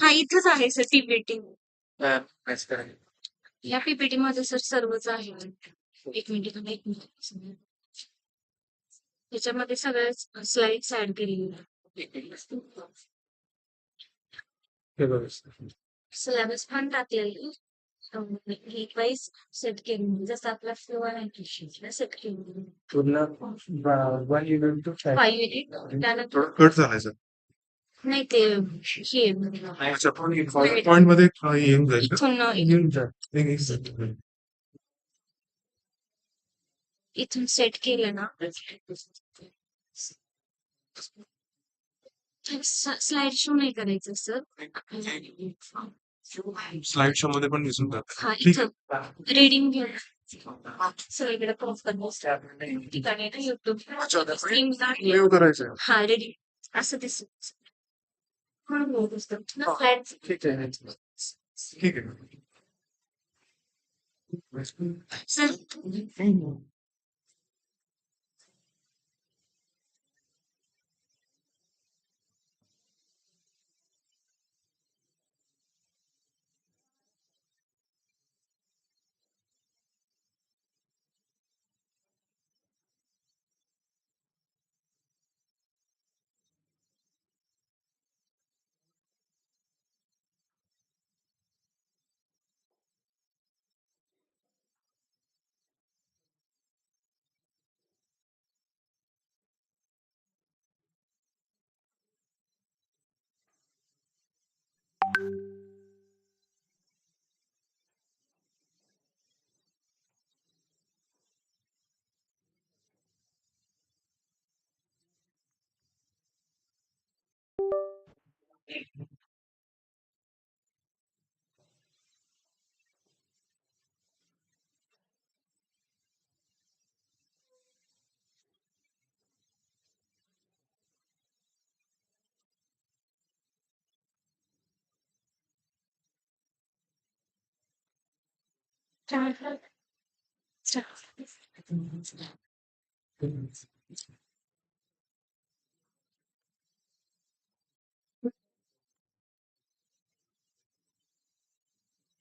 हा इथंच आहे सर पीपीटी. या पीपीटी मध्ये सर सर्वच आहे. एक मिनिट एक मिनिट. त्याच्यामध्ये सगळ्या स्लाइड्स ऍड केलेल्या. सिलेबस पण टाकलेली. वीक वाईज सेट केली जसं आपला फ्लो आहे सेट केली. पूर्ण 1 युनिट टू 5 युनिट त्यानंतर कट झालाय सर. नाही ते हे अच्छा पॉइंट मध्ये येऊन जाईल का? इथून येऊन जाईल. एक second. इथून सेट केलं ना स्लाइड शो नाही करायचं सर. स्लाइड शो मध्ये पण दिसून जात. हा इथं रीडिंग घ्या सगळीकडे पॉज करतो ठिकाणी ना युट्यूब सेव्ह करायचं. हा रीडिंग असं दिसत. ठीक आहे. ठीक आहे. Sir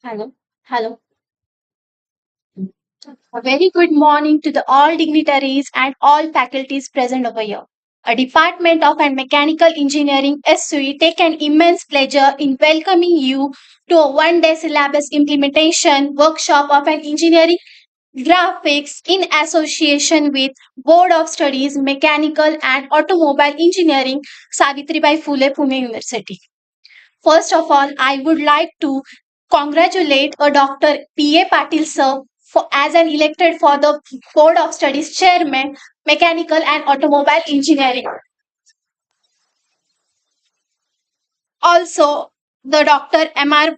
Hello. Hello. A very good morning to the all dignitaries and all faculties present over here. A Department of and Mechanical Engineering SUE take an immense pleasure in welcoming you to a one-day syllabus implementation workshop of an engineering graphics in association with Board of Studies Mechanical and Automobile Engineering, Savitribai Phule, Pune University. First of all, I would like to congratulate a Dr. P.A. Patil sir as an elected for the Board of Studies Chairman, Mechanical and Automobile Engineering. Also, the Dr. M.R.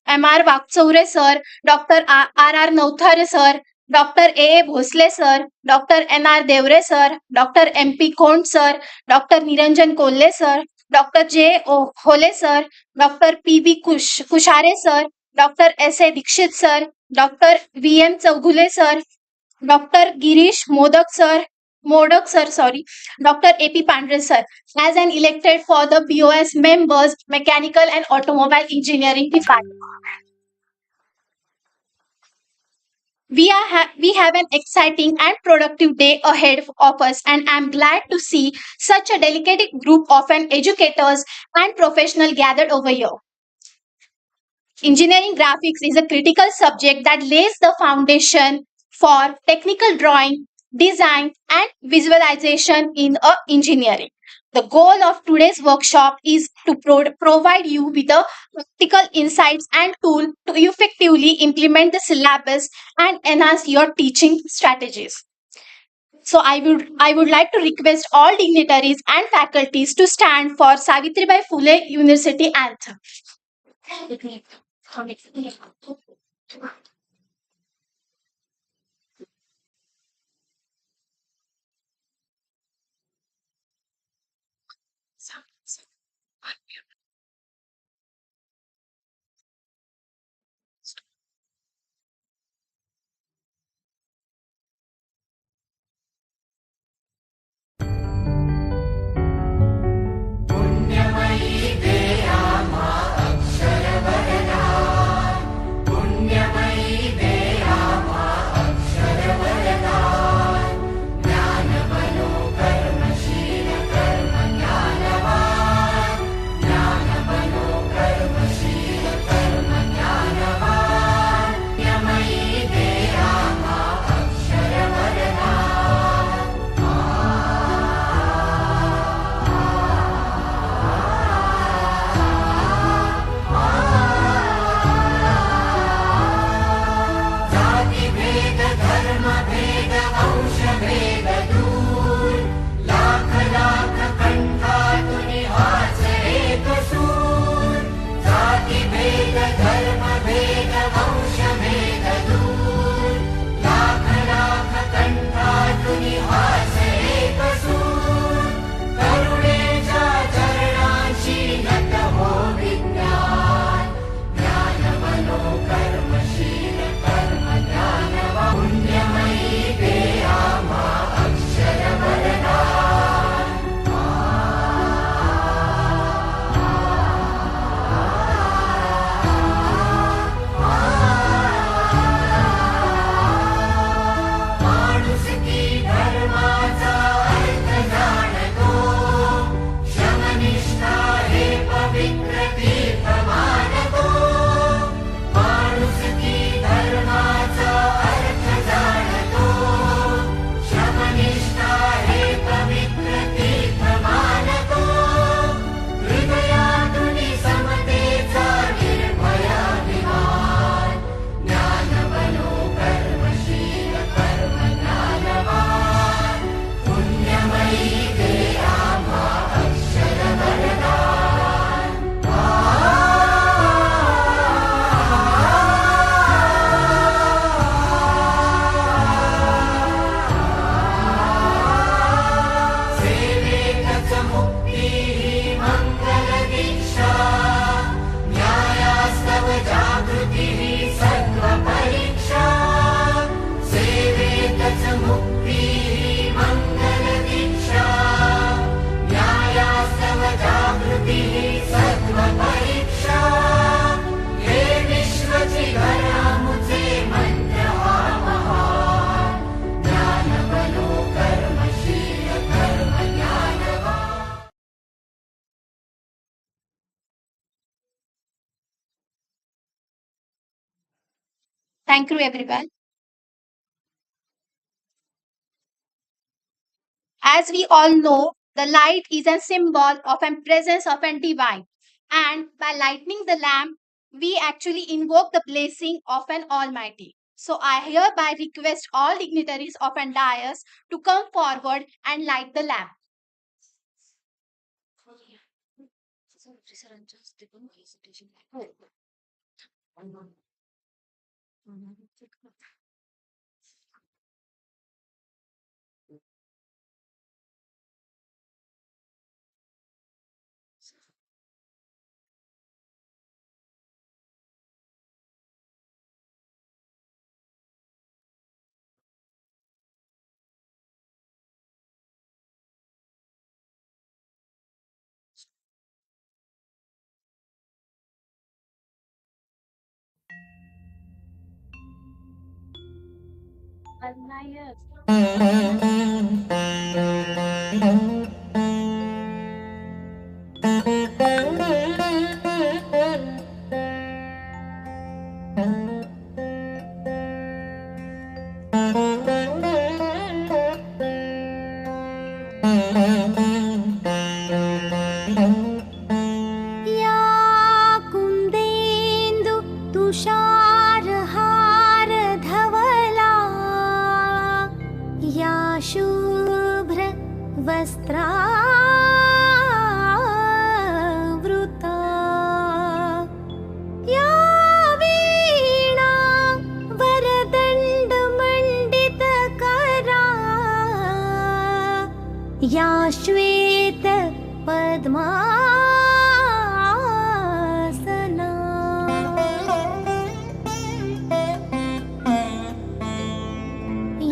Vaksaure sir, Dr. R.R. Nauthare sir, Dr. A. Bhosle sir, Dr. N.R. Devre sir, Dr. M.P. Kond sir, Dr. Niranjan Kolle sir, Dr. J. Hole sir, Dr. P.B. Kushare sir, Dr. S.A. Dikshit sir, Dr. V.M. Chaugule sir, Dr. Girish Modak sir, Dr. A.P. Pandre sir, as an elected for the BOS members, Mechanical and Automobile Engineering Department. We have an exciting and productive day ahead of us, and I'm glad to see such a dedicated group of educators and professionals gathered over here. Engineering graphics is a critical subject that lays the foundation for technical drawing, design, and visualization in engineering. The goal of today's workshop is to provide you with the practical insights and tool to effectively implement the syllabus and enhance your teaching strategies. So I would like to request all dignitaries and faculties to stand for Savitribai Phule University anthem. Thank you, everyone. As we all know, the light is a symbol of a presence of a divine. And by lighting the lamp, we actually invoke the blessing of an Almighty. So I hereby request all dignitaries of an dais to come forward and light the lamp. या कुन्देन्दु तुषारहारधवला या शुभ्रवस्त्रावृता या वीणा वरदण्डमण्डितकरा या श्वेतपद्मासना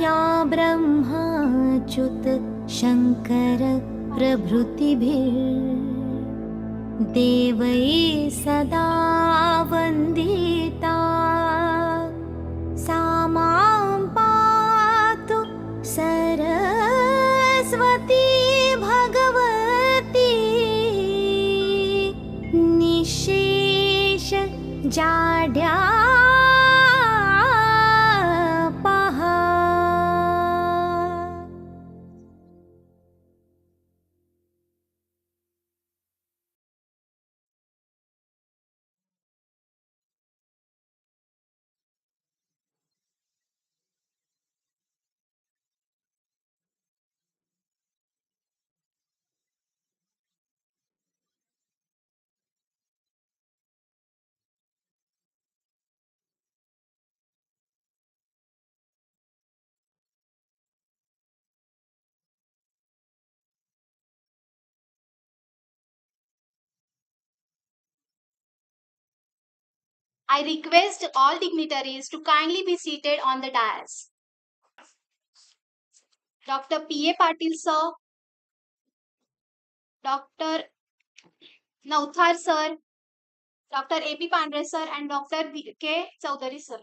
या ब्रह्माच्युत शङ्कर प्रभृतिभिर्देवैः सदा वन्दिता सा मां पातु Saraswati Bhagwati निःशेष जाड्यापहा। I request all dignitaries to kindly be seated on the dais. Dr. P.A. Patil sir, Dr. Nauthar sir, Dr. A.P. Pandre sir, and Dr. B.K. Chaudhary sir.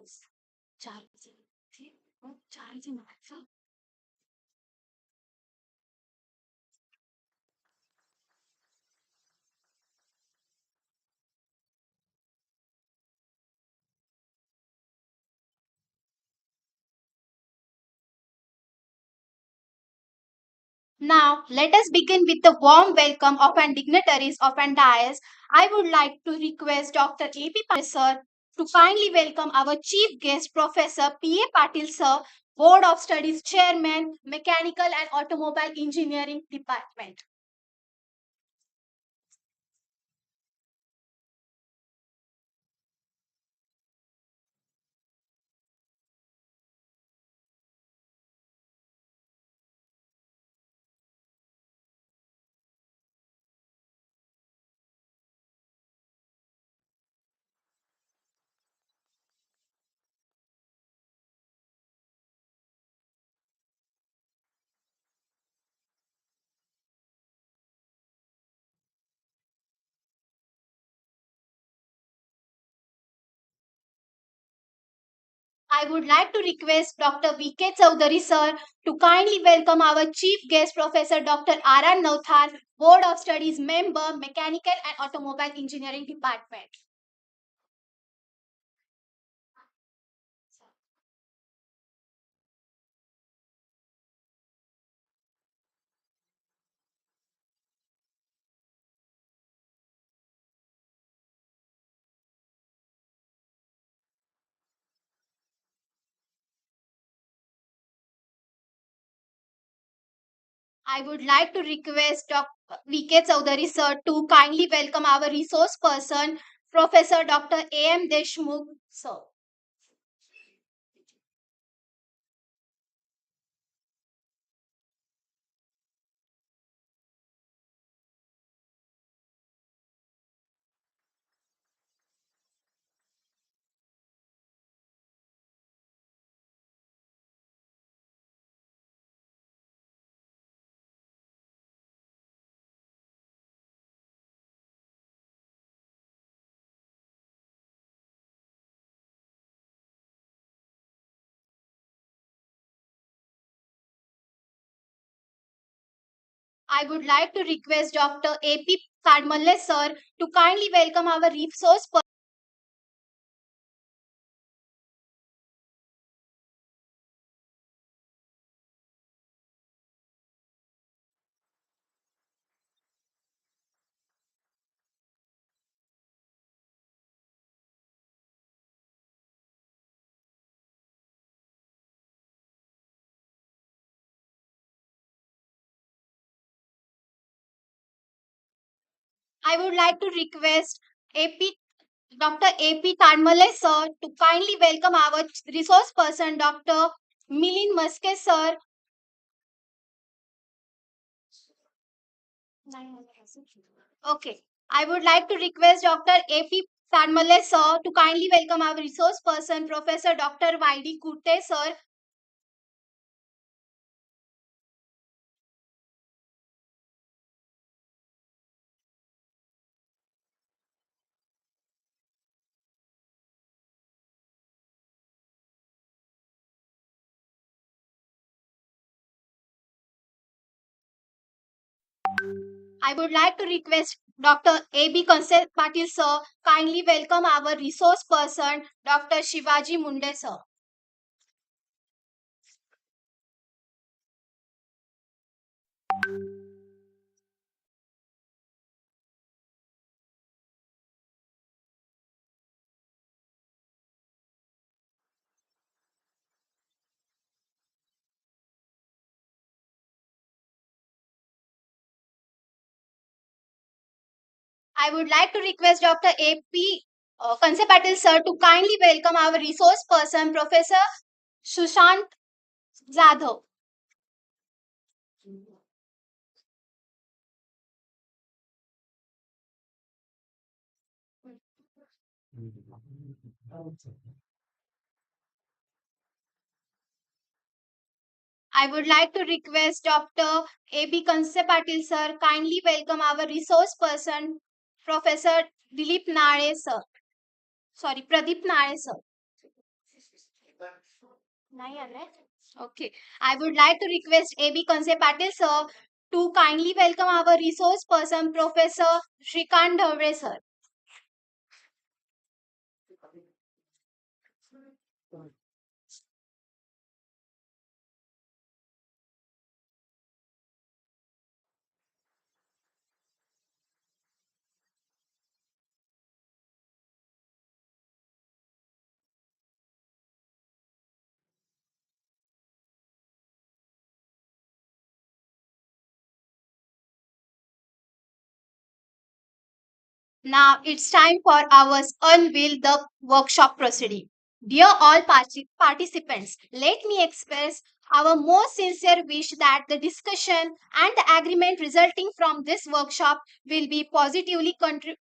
Now, let us begin with the warm welcome of our dignitaries of an dais. I would like to request Dr. A.P. Patil sir to kindly welcome our chief guest, Professor P.A. Patil sir, Board of Studies Chairman, Mechanical and Automobile Engineering Department. I would like to request Dr. V.K. Chowdhury sir to kindly welcome our chief guest, Professor Dr. R.R. Nauthar, Board of Studies member, Mechanical and Automobile Engineering Department. I would like to request Dr. V.K. Chowdhury sir to kindly welcome our resource person, Professor Dr. A.M. Deshmukh sir. I would like to request Dr. A.P. Kadmalle sir to kindly welcome our resource person. I would like to request AP Dr. A.P. Kadmalle sir to kindly welcome our resource person, Dr. Milin Maske sir. Okay. I would like to request Dr. A.P. Kadmalle sir to kindly welcome our resource person, Professor Dr. Y.D. Kurte sir. I would like to request Dr. A.B. Kanse Patil sir kindly welcome our resource person, Dr. Shivaji Munde sir. I would like to request Dr. A.P. Kanse Patil sir to kindly welcome our resource person, Professor Sushant Jadhav. I would like to request Dr. A.B. Kanse Patil sir kindly welcome our resource person, Professor Dilip Nare sir. Sorry, Pradeep Nare sir. नहीं आना है? Okay. I would like to request A.B. Kanse Patil sir to kindly welcome our resource person, Professor Shrikant Dhavre sir. Now it's time for our unveil the workshop proceeding. Dear all participants, let me express our most sincere wish that the discussion and the agreement resulting from this workshop will be positively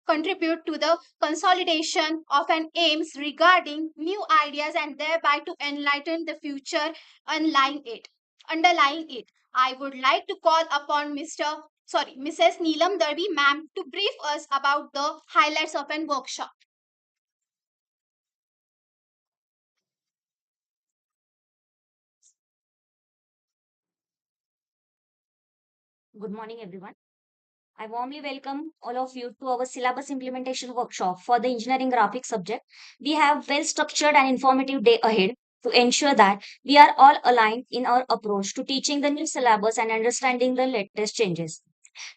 contribute to the consolidation of an aims regarding new ideas and thereby to enlighten the future underlying it. Underlying it, I would like to call upon Mrs. Neelam Darvi ma'am to brief us about the highlights of an workshop. Good morning, everyone. I warmly welcome all of you to our syllabus implementation workshop for the engineering graphics subject. We have well structured and informative day ahead to ensure that we are all aligned in our approach to teaching the new syllabus and understanding the latest changes.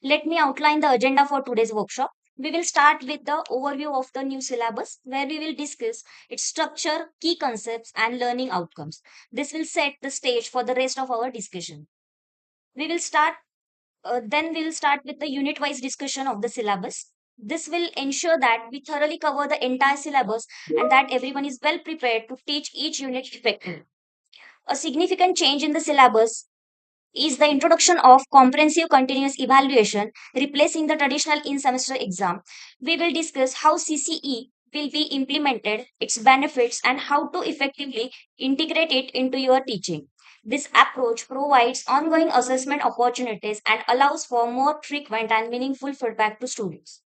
Let me outline the agenda for today's workshop. We will start with the overview of the new syllabus, where we will discuss its structure, key concepts, and learning outcomes. This will set the stage for the rest of our discussion. We will start then we'll start with the unit wise discussion of the syllabus. This will ensure that we thoroughly cover the entire syllabus and that everyone is well prepared to teach each unit effectively. A significant change in the syllabus is the introduction of comprehensive continuous evaluation, replacing the traditional in semester exam. We will discuss how CCE will be implemented, its benefits, and how to effectively integrate it into your teaching. This approach provides ongoing assessment opportunities and allows for more frequent and meaningful feedback to students.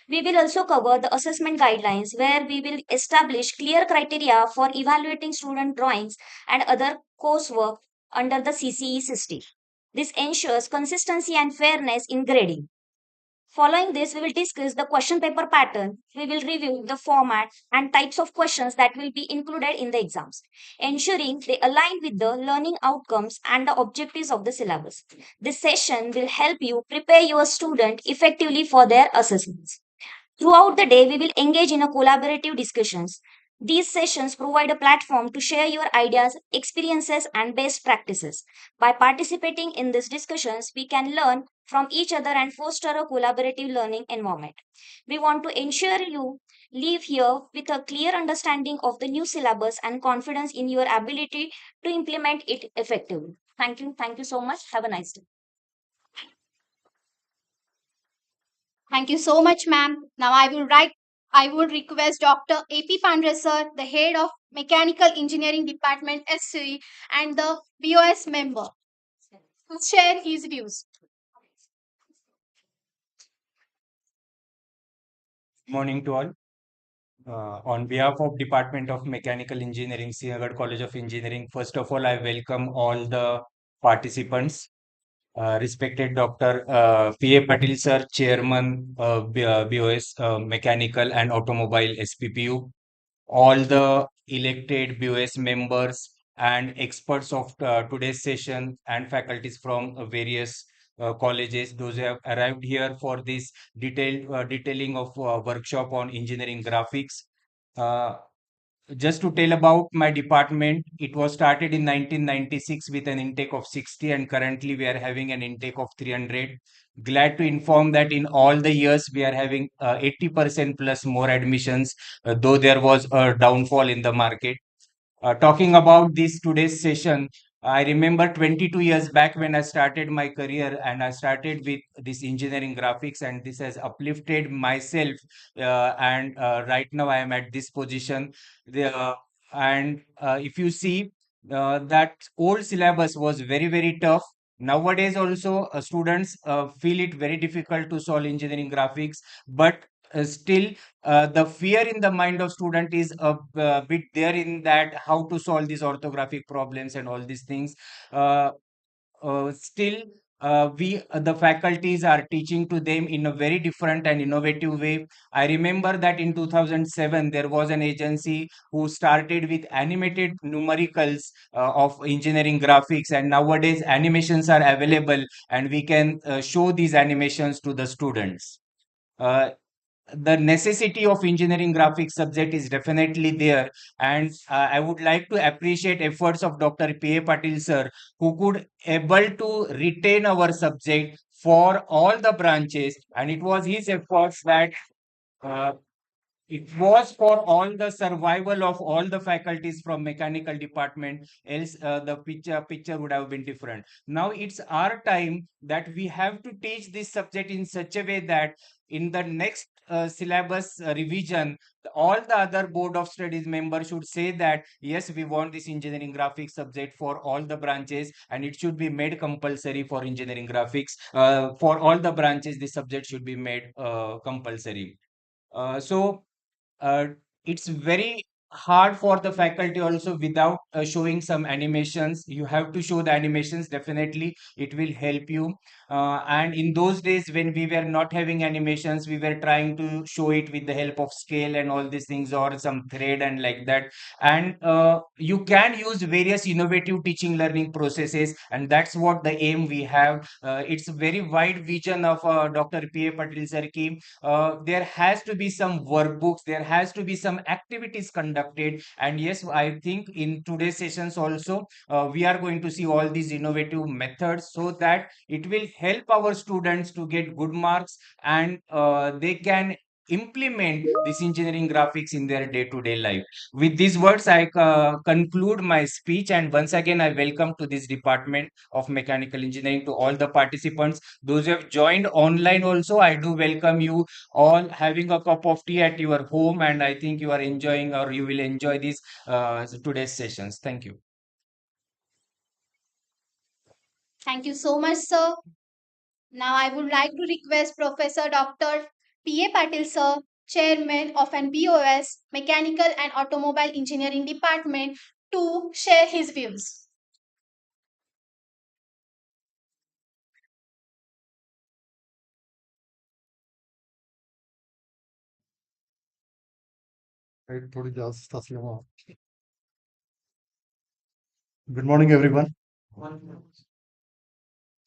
We will also cover the assessment guidelines where we will establish clear criteria for evaluating student drawings and other coursework under the CCE system. This ensures consistency and fairness in grading. Following this, we will discuss the question paper pattern. We will review the format and types of questions that will be included in the exams, ensuring they align with the learning outcomes and the objectives of the syllabus. This session will help you prepare your student effectively for their assessments. Throughout the day, we will engage in a collaborative discussions. These sessions provide a platform to share your ideas, experiences, and best practices. By participating in these discussions, we can learn from each other and foster a collaborative learning environment. We want to ensure you leave here with a clear understanding of the new syllabus and confidence in your ability to implement it effectively. Thank you. Thank you so much. Have a nice day. Thank you so much, ma'am. Now I would request Dr. AP Pandre sir, the head of Mechanical Engineering Department SCE and the BOS member, to share his views. Morning to all. On behalf of Department of Mechanical Engineering, Sinhgad College of Engineering, first of all, I welcome all the participants. Respected Dr. P.A. Patil sir, Chairman BOS Mechanical and Automobile SPPU, all the elected BOS members and experts of today's session and faculties from various colleges, those who have arrived here for this detailing of workshop on engineering graphics. Uh, just to tell about my department, it was started in 1996 with an intake of 60 and currently we are having an intake of 300. Glad to inform that in all the years we are having 80% plus more admissions, though there was a downfall in the market. Talking about this today's session, I remember 22 years back when I started my career and I started with this engineering graphics and this has uplifted myself and right now I am at this position. If you see that old syllabus was very, very tough. Nowadays also students feel it very difficult to solve engineering graphics, but still the fear in the mind of student is a bit there in that how to solve these orthographic problems and all these things. Uh, Still, we the faculties are teaching to them in a very different and innovative way. I remember that in 2007 there was an agency who started with animated numericals of engineering graphics, and nowadays animations are available and we can show these animations to the students. The necessity of engineering graphics subject is definitely there, and I would like to appreciate efforts of Dr. P.A. Patil sir, who could able to retain our subject for all the branches, and it was his efforts that Uh, it was for all the survival of all the faculties from mechanical department, else the picture would have been different. Now it's our time that we have to teach this subject in such a way that in the next syllabus revision, all the other board of studies members should say that yes, we want this engineering graphics subject for all the branches, and it should be made compulsory for engineering graphics. For all the branches, this subject should be made compulsory. So uh, it's very hard for the faculty also without showing some animations. You have to show the animations, definitely it will help you. And in those days when we were not having animations, we were trying to show it with the help of scale and all these things, or some thread and like that. And you can use various innovative teaching learning processes, and that's what the aim we have. It's a very wide vision of Dr. P. A. Patil sir ki there has to be some workbooks, there has to be some activities conducted. And yes, I think in today's sessions also, we are going to see all these innovative methods so that it will help our students to get good marks, and they can implement this engineering graphics in their day-to-day life. With these words, I conclude my speech, and once again, I welcome to this department of mechanical engineering to all the participants. Those who have joined online also, I do welcome you all having a cup of tea at your home, and I think you are enjoying, or you will enjoy these today's sessions. Thank you. Thank you so much, sir. Now I would like to request Professor Dr. P. A. Patil, sir, Chairman of an BOS, Mechanical and Automobile Engineering Department, to share his views. Right, थोड़ी जास्त असल्यामुळं. Good morning, everyone.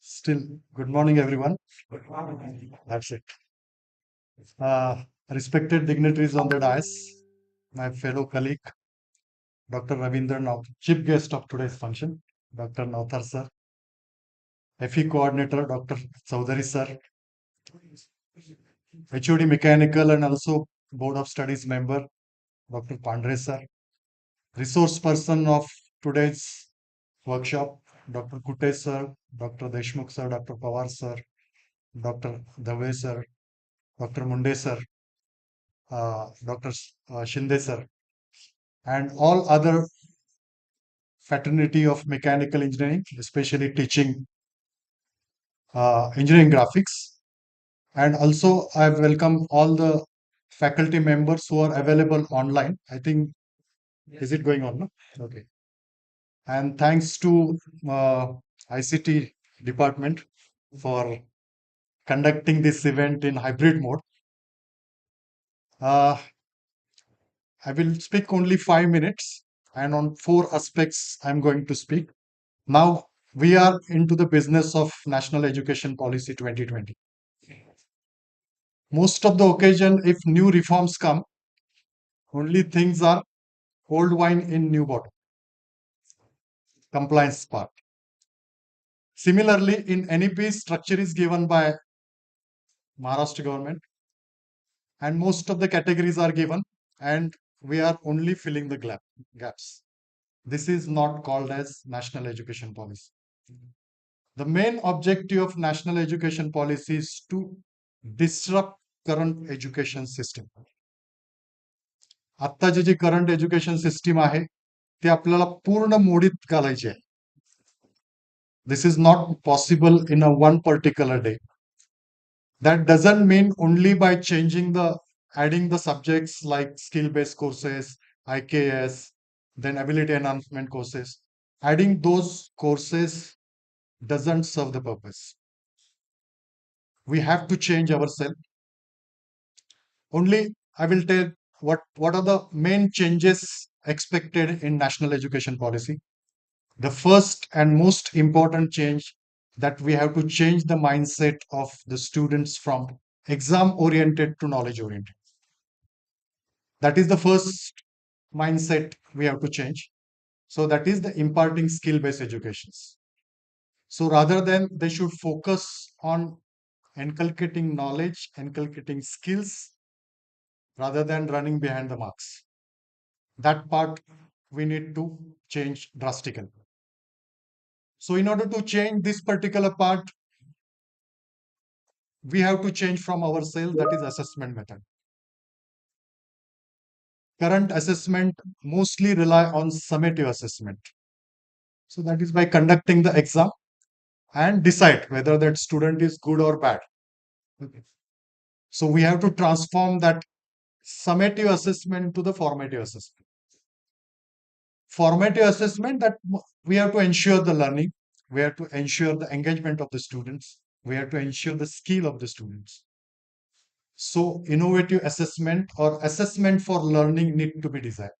Still, good morning, everyone. That's it. Respected dignitaries on the dais, my fellow colleague, Dr. Ravindra Nath, chief guest of today's function, Dr. Nauthar sir, FE coordinator, Dr. Chaudhary sir, HOD mechanical and also board of studies member, Dr. Pandre sir, resource person of today's workshop, Dr. Kutte sir, Dr. Deshmukh sir, Dr. Pawar sir, Dr. Dave sir, Dr. Munde sir, Dr. Shinde sir, and all other fraternity of mechanical engineering, especially teaching engineering graphics. And also, I welcome all the faculty members who are available online. I think, is it going on? No? Okay. And thanks to ICT department for conducting this event in hybrid mode. I will speak only 5 minutes, and on 4 aspects I'm going to speak. Now we are into the business of National Education Policy 2020. Most of the occasion, if new reforms come, only things are old wine in new bottle, compliance part. Similarly, in NEP, structure is given by Maharashtra government, and most of the categories are given, and we are only filling the gaps. This is not called as national education policy. The main objective of national education policy is to disrupt current education system. आत्ताची जी current education system आहे ती आपल्याला पूर्ण मोडीत घालायची आहे. This is not possible in a one particular day. That doesn't mean only by adding the subjects like skill-based courses, IKS, then ability enhancement courses. Adding those courses doesn't serve the purpose. We have to change ourselves. Only I will tell what are the main changes expected in national education policy. The first and most important change that we have to change the mindset of the students from exam oriented to knowledge oriented. That is the first mindset we have to change. So that is the imparting skill based educations. So rather than they should focus on inculcating knowledge, inculcating skills, rather than running behind the marks. That part we need to change drastically. So in order to change this particular part, we have to change from ourselves, that is assessment method. Current assessment mostly rely on summative assessment. So that is by conducting the exam and decide whether that student is good or bad. Okay. So we have to transform that summative assessment to the formative assessment. Formative assessment, that we have to ensure the learning, we have to ensure the engagement of the students, we have to ensure the skill of the students. So innovative assessment or assessment for learning need to be designed.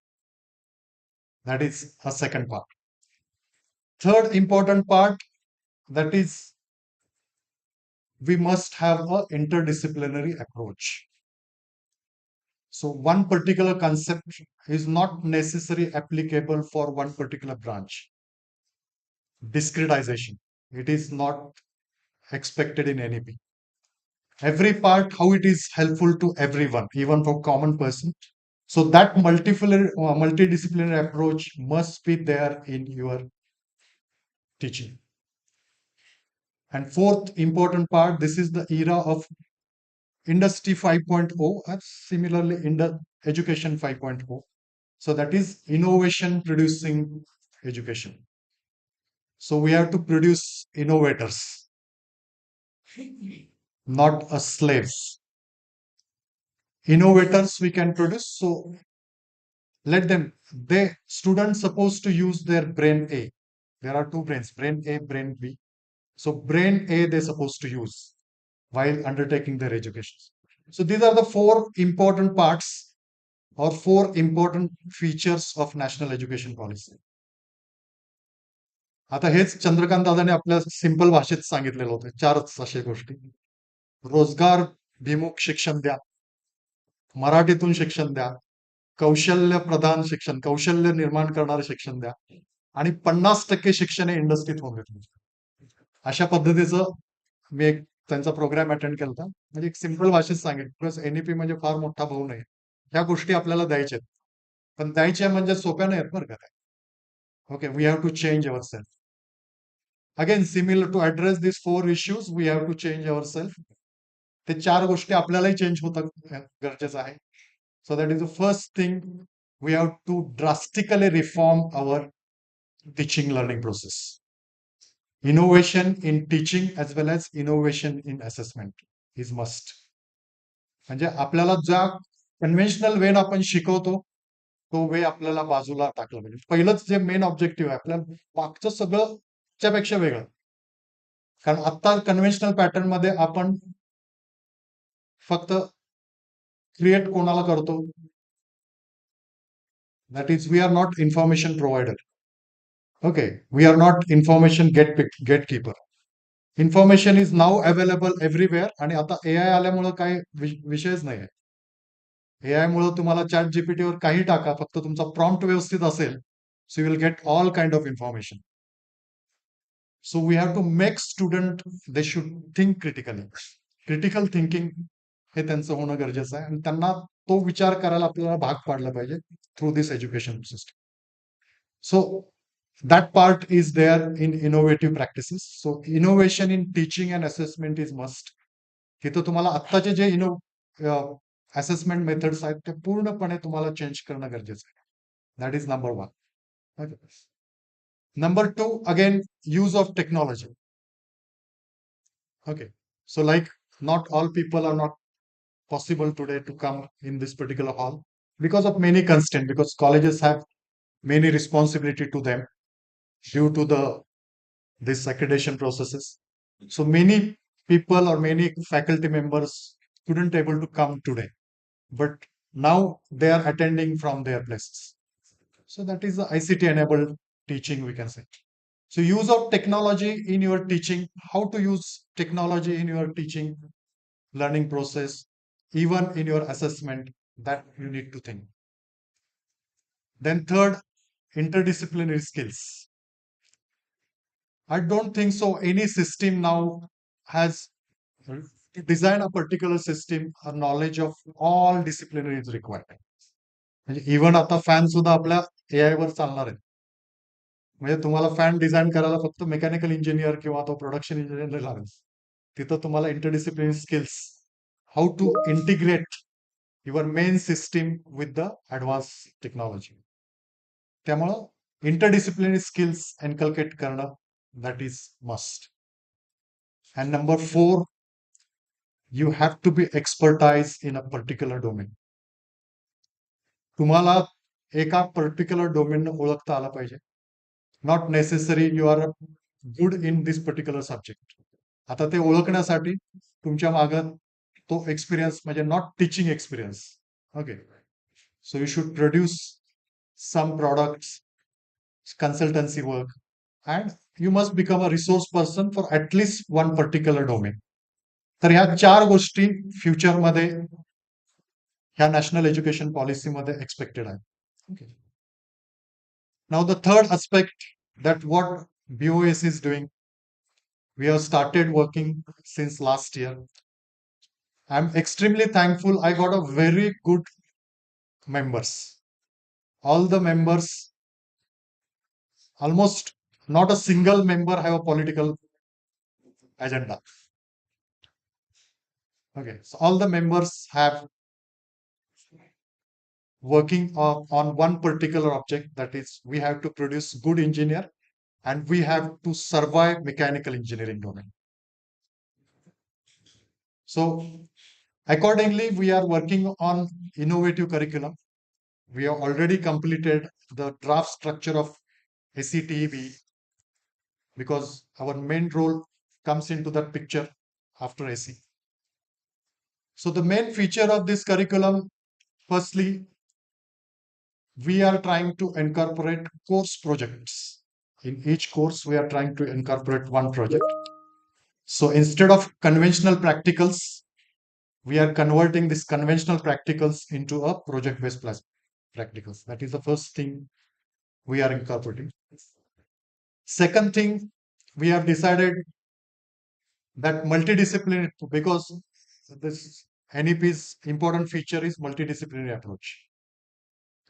That is a second part. Third important part, that is we must have an interdisciplinary approach. So one particular concept is not necessarily applicable for one particular branch. Discretization, it is not expected in NEP. Every part, how it is helpful to everyone, even for common person. So that multidisciplinary approach must be there in your teaching. And fourth important part, this is the era of Industry 5.0, and similarly in the Education 5.0. So that is innovation producing education. So we have to produce innovators, not a slaves. Innovators we can produce. So let them, they students supposed to use their brain A. There are two brains, brain A, brain B. So brain A they're supposed to use while undertaking their education. So these are the four important parts or four important features of national education policy. आता हेच चंद्रकांत दादाने आपल्या simple भाषेत सांगितलेलं होतं, चारच अशा गोष्टी. रोजगार भिमुख शिक्षण द्या, मराठीतून शिक्षण द्या, कौशल्य प्रधान शिक्षण, कौशल्य निर्माण करणारे शिक्षण द्या, आणि 50% शिक्षण हे इंडस्ट्रीत होऊन देत. अशा पद्धतीचं मी एक त्यांचा प्रोग्राम अटेंड केला होता. म्हणजे एक सिंपल भाषेत सांगेल, प्लस NEP म्हणजे फार मोठा भाऊ नाही, ह्या गोष्टी आपल्याला द्यायच्या आहेत, पण द्यायच्या म्हणजे सोप्या नाही आहेत बरं का. Okay, we have to change ourselves. Again, similar to address these four issues, we have to change ourselves. ते चार गोष्टी आपल्यालाही चेंज होतं गरजेचं आहे. So that is the first thing, we have to drastically reform our teaching learning process. Innovation in teaching as well as innovation in assessment is must. म्हणजे आपल्याला ज्या कन्व्हेन्शनल वेन आपण शिकवतो तो वे आपल्याला बाजूला टाकला पाहिजे. पहिलंच जे मेन ऑब्जेक्टिव्ह आहे, आपल्याला मागचं सगळं त्यापेक्षा वेगळं. कारण आता कन्व्हेन्शनल पॅटर्न मध्ये आपण फक्त क्रिएट कोणाला करतो, that is we are not information provider. Okay, we are not information gatekeeper. Information is now available everywhere, आणि आता AI आल्यामुळे काही विषयच नाही आहे. AI मुळे तुम्हाला चॅट GPT वर काही टाका, फक्त तुमचा प्रॉम्प्ट व्यवस्थित असेल, so you will get all kind of information. So we have to make student, they should think critically. Critical thinking हे त्यांचं होणं गरजेचं आहे, आणि त्यांना तो विचार करायला आपल्याला भाग पाडला पाहिजे through this education system. So that part is there in innovative practices. So innovation in teaching and assessment is must. तिथं तुम्हाला आत्ताचे जे assessment methods आहेत ते पूर्णपणे तुम्हाला चेंज करणं गरजेचं आहे. That is number one. Okay. Number two, again, use of technology. Okay, so like not all people are not possible today to come in this particular hall because of many constraints, because colleges have many responsibility to them due to this accreditation processes. So many people or many faculty members couldn't able to come today, but now they are attending from their places. So that is the ICT enabled teaching, we can say. So use of technology in your teaching, how to use technology in your teaching learning process, even in your assessment, that you need to think. Then third, interdisciplinary skills. I don't think so any system now has to design a particular system, a knowledge of all disciplinary is required. म्हणजे even आता fan सुद्धा आपल्या AI वर चालणार आहेत. म्हणजे तुम्हाला fan design करायला फक्त मेकॅनिकल इंजिनियर किंवा तो प्रोडक्शन इंजिनियर लागेल. तिथं तुम्हाला interdisciplinary skills, how to integrate your main system with the advance technology. त्यामुळं इंटरडिसिप्लिनरी स्किल्स एनकल्केट करणं that is must. And number 4, you have to be expertise in a particular domain. तुम्हाला एका particular domain ओळखता आला पाहिजे. Not necessary you are good in this particular subject. आता ते ओळखण्यासाठी तुमच्या मागं तो एक्सपिरियन्स म्हणजे not teaching experience. Okay, so you should produce some products, consultancy work, and you must become a resource person for at least one particular domain. तर ह्या 4 गोष्टी फ्युचरमध्ये ह्या नॅशनल एज्युकेशन पॉलिसीमध्ये एक्सपेक्टेड आहे. Okay, now the third aspect that what BOS is doing, we have started working since last year. I'm extremely thankful. I got a very good members. All the members, almost not a single member have a political agenda. Okay, so all the members have working on one particular object, that is we have to produce good engineer and we have to survive mechanical engineering domain. So accordingly we are working on innovative curriculum. We have already completed the draft structure of SETEB because our main role comes into that picture after SE. So the main feature of this curriculum, firstly, we are trying to incorporate course projects. In each course, we are trying to incorporate one project. So instead of conventional practicals, we are converting these conventional practicals into a project-based practicals. That is the first thing we are incorporating. Second thing, we have decided that multidisciplinary, because this NEP's important feature is multidisciplinary approach.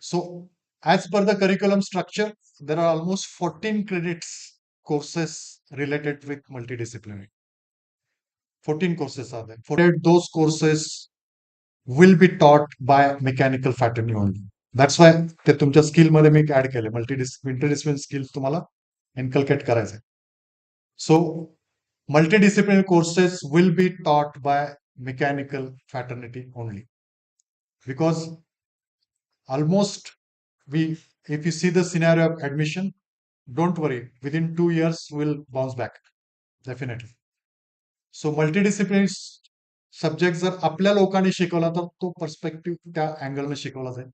So as per the curriculum structure, there are almost 14 credits courses related with multidisciplinary. 14 courses are there. Those courses will be taught by mechanical fraternity only. That's why ते तुमच्या skill मध्ये मी add केले, interdisciplinary skills तुम्हाला inculcate करायचे. So multidisciplinary courses will be taught by mechanical fraternity only, because almost if you see the scenario of admission, don't worry, within 2 years we'll bounce back definitely. So multidisciplinary subject जर आपल्या लोकांनी शिकवला तर तो perspective त्या अँगलने शिकवला जाईल.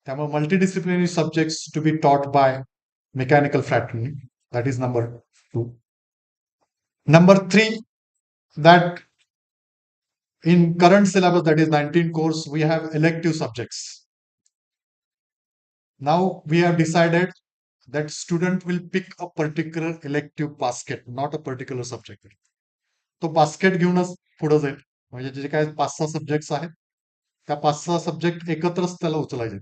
त्यामुळे multidisciplinary subjects to be taught by mechanical fraternity. That is number 2. Number 3, that in current syllabus, that is 19 course, we have elective subjects. Now we have decided that student will pick a particular elective basket, not a particular subject. तो basket घेऊनच पुढे जाईल. म्हणजे जे काय 5-6 subjects आहेत त्या 5-6 subject एकत्रच त्याला उचलायचे.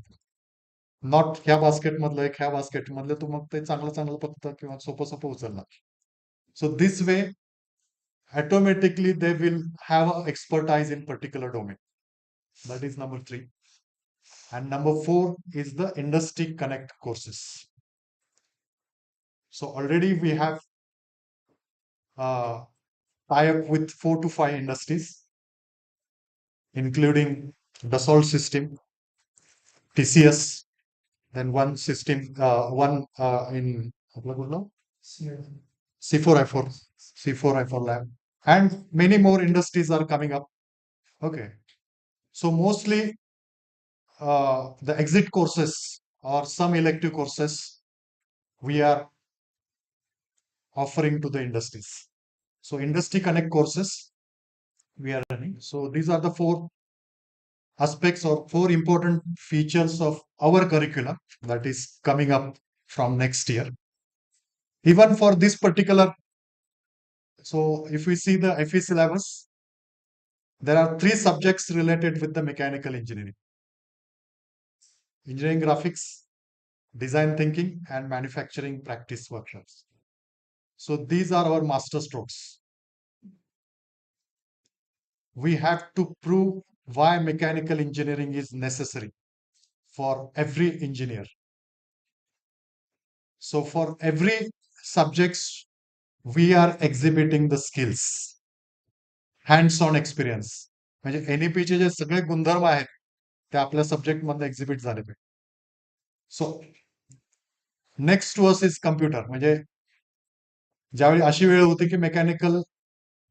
नॉट ह्या बास्केट मधलं एक ह्या बास्केट मधलं, तू मग ते चांगलं चांगलं फक्त किंवा सोपं सोपं उचलणार. So this way automatically they will have a expertise in particular domain. That is number 3. And number 4 is the industry connect courses. So already we have tie up with 4 to 5 industries, including Dassault system, TCS, then one system, one in C4I4 lab, and many more industries are coming up. Okay, so mostly the exit courses or some elective courses we are offering to the industries. So industry connect courses we are running. So these are the 4 aspects or 4 important features of our curriculum that is coming up from next year. Even for this particular, so if we see the FE syllabus, There are 3 subjects related with the mechanical engineering: engineering graphics, design thinking, and manufacturing practice workshops. So these are our master strokes. We have to prove why mechanical engineering is necessary for every engineer. So for every subjects, we are exhibiting the skills, hands on experience. म्हणजे NEP चे जे सगळे गुणधर्म आहेत ते आपल्या subject मध्ये exhibit झाले पाहिजे. So next to us is computer. म्हणजे ज्यावेळी अशी वेळ होती की मेकॅनिकल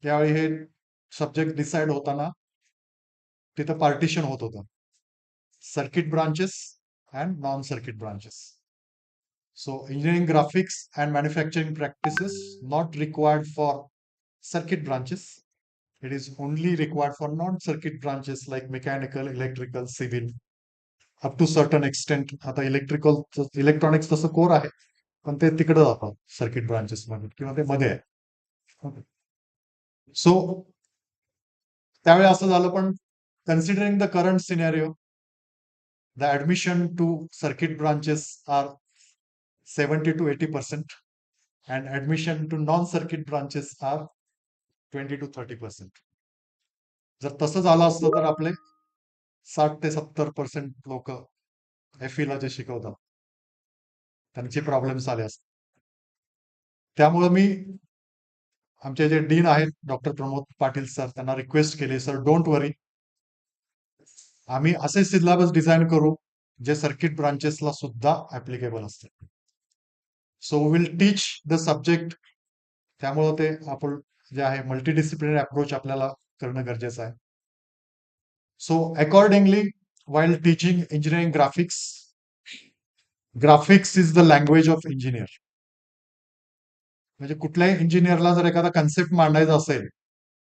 ज्यावेळी हे सब्जेक्ट डिसाइड होताना तिथं पार्टिशन होत होतं, circuit branches and non circuit branches. So engineering graphics and manufacturing practices not required for circuit branches. It is only required for non-circuit branches like mechanical, electrical, civil. Up to certain extent, आता electrical electronics तसं core आहे, पण ते तिकडे जातात circuit branches मध्ये किंवा ते मध्ये आहे. सो त्यावेळी असं झालं, पण considering the current scenario, the admission to circuit branches are 70 to 80%, and admission to non-circuit branches are 20 to 30%. जर तसं झालं असतं तर आपले 60 ते 70% लोक FE ला जे शिकवतात त्यांचे प्रॉब्लेम्स आले असते. त्यामुळे मी आमचे जे डीन आहेत डॉक्टर प्रमोद पाटील सर, त्यांना रिक्वेस्ट केली, सर डोंट वरी, आम्ही असे सिलेबस डिझाईन करू जे सर्किट ब्रांचेसला सुद्धा ऍप्लिकेबल असते. So will teach the subject. त्यामुळं ते आपण जे आहे मल्टीडिसिप्लिनरी अप्रोच आपल्याला करणं गरजेचं आहे. So accordingly while teaching engineering graphics, graphics is the language of engineer. म्हणजे कुठल्याही इंजिनियरला जर एखादा कन्सेप्ट मांडायचा असेल,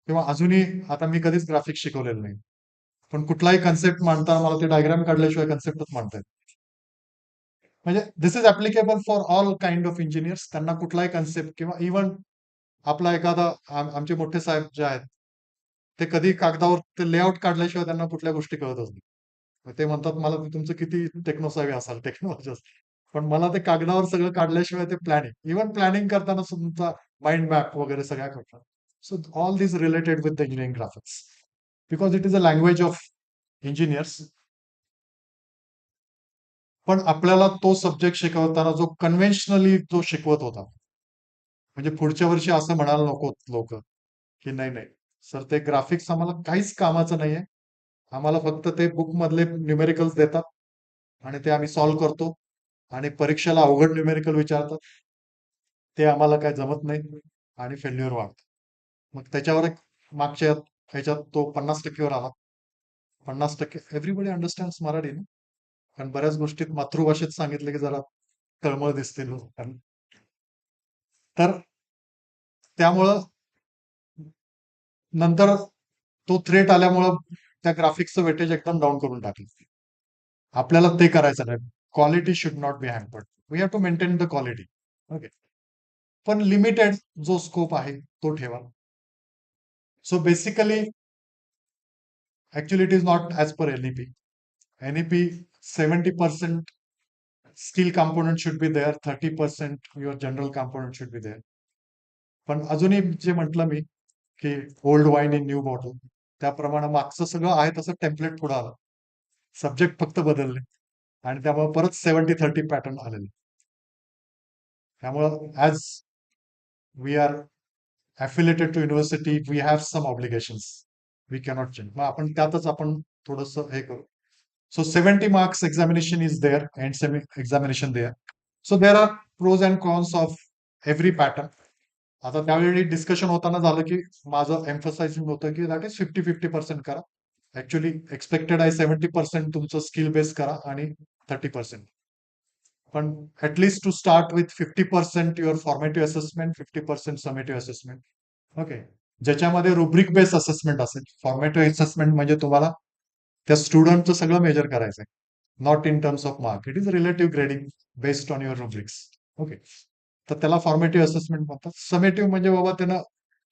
किंवा अजूनही आता मी कधीच ग्राफिक्स शिकवलेलं नाही, पण कुठलाही कन्सेप्ट मांडताना मला ते डायग्राम काढल्याशिवाय कन्सेप्टच मांडता येत. म्हणजे this is applicable for all kind of engineers. त्यांना कुठलाही कन्सेप्ट किंवा इव्हन आपला एखादा आमचे मोठे साहेब जे आहेत ते कधी कागदावर ते लेआउट काढल्याशिवाय त्यांना कुठल्या गोष्टी कळतच नाही. ते म्हणतात मला तुमचं किती टेक्नोसावी असाल, टेक्नॉलॉजी, पण मला ते कागदावर सगळं काढल्याशिवाय ते प्लॅनिंग, इव्हन प्लॅनिंग करताना तुमचा माइंड मॅप वगैरे सगळ्या करतात. So all this related with the engineering graphics because it is a language of engineers. पण आपल्याला तो सब्जेक्ट शिकवताना जो कन्व्हेन्शनली जो शिकवत होता, म्हणजे पुढच्या वर्षी असं म्हणायला नको लोक की नाही नाही सर ते ग्राफिक्स आम्हाला काहीच कामाचं नाहीये, आम्हाला फक्त ते बुक मधले न्यूमेरिकल्स देतात आणि ते आम्ही सॉल्व्ह करतो आणि परीक्षेला अवघड न्यूमेरिकल विचारतात, ते आम्हाला काय जमत नाही आणि फेल्युअर वाढतं. मग त्याच्यावर एक मागच्या ह्याच्यात तो 50% आला. 50% एव्हरीबडी अंडरस्टँड्स मराठी ना, कारण बऱ्याच गोष्टीत मातृभाषेत सांगितले की जरा तळमळ दिसते लोकांना. तर त्यामुळं नंतर तो थ्रेट आल्यामुळं त्या ग्राफिक्सचं वेटेज एकदम डाऊन करून टाकलं. आपल्याला ते करायचं नाही. Quality should not be hampered. We have to maintain the quality. Okay, पण लिमिटेड जो स्कोप आहे तो ठेवा. So basically actually it is not as per NEP. NEP 70% skill component should be there, 30% your general component should be there. पण अजूनही जे म्हटलं मी की old wine in new bottle, त्याप्रमाणे मागचं सगळं आहे तसं टेम्पलेट पुढे आलं, सब्जेक्ट फक्त बदलले आणि त्यामुळे परत 70-30 पॅटर्न आलेले. त्यामुळं as we are affiliated to university, we have some obligations. We cannot change. मग आपण त्यातच आपण थोडंसं हे करू. So 70 marks examination is there and semi examination there. So there are pros and cons of every pattern. आता त्यावेळी discussion होताना झालं की माझं एम्फसाइजिंग होतं की दॅट इज 50-50% करा. ऍक्च्युअली एक्सपेक्टेड आहे 70% तुमचं स्किल बेस करा आणि 30%. पण at least to start with 50% your formative assessment, 50% summative assessment. Okay, ज्याच्यामध्ये रुब्रिक बेस्ड असेसमेंट असेल. फॉर्मेटिव्ह असेसमेंट म्हणजे तुम्हाला त्या स्टुडंटचं सगळं मेजर करायचंय, not in terms of mark. It is relative grading based on your rubrics. Okay, तर त्याला फॉर्मेटिव्ह असेसमेंट म्हणतात. समेटिव्ह म्हणजे बाबा त्यानं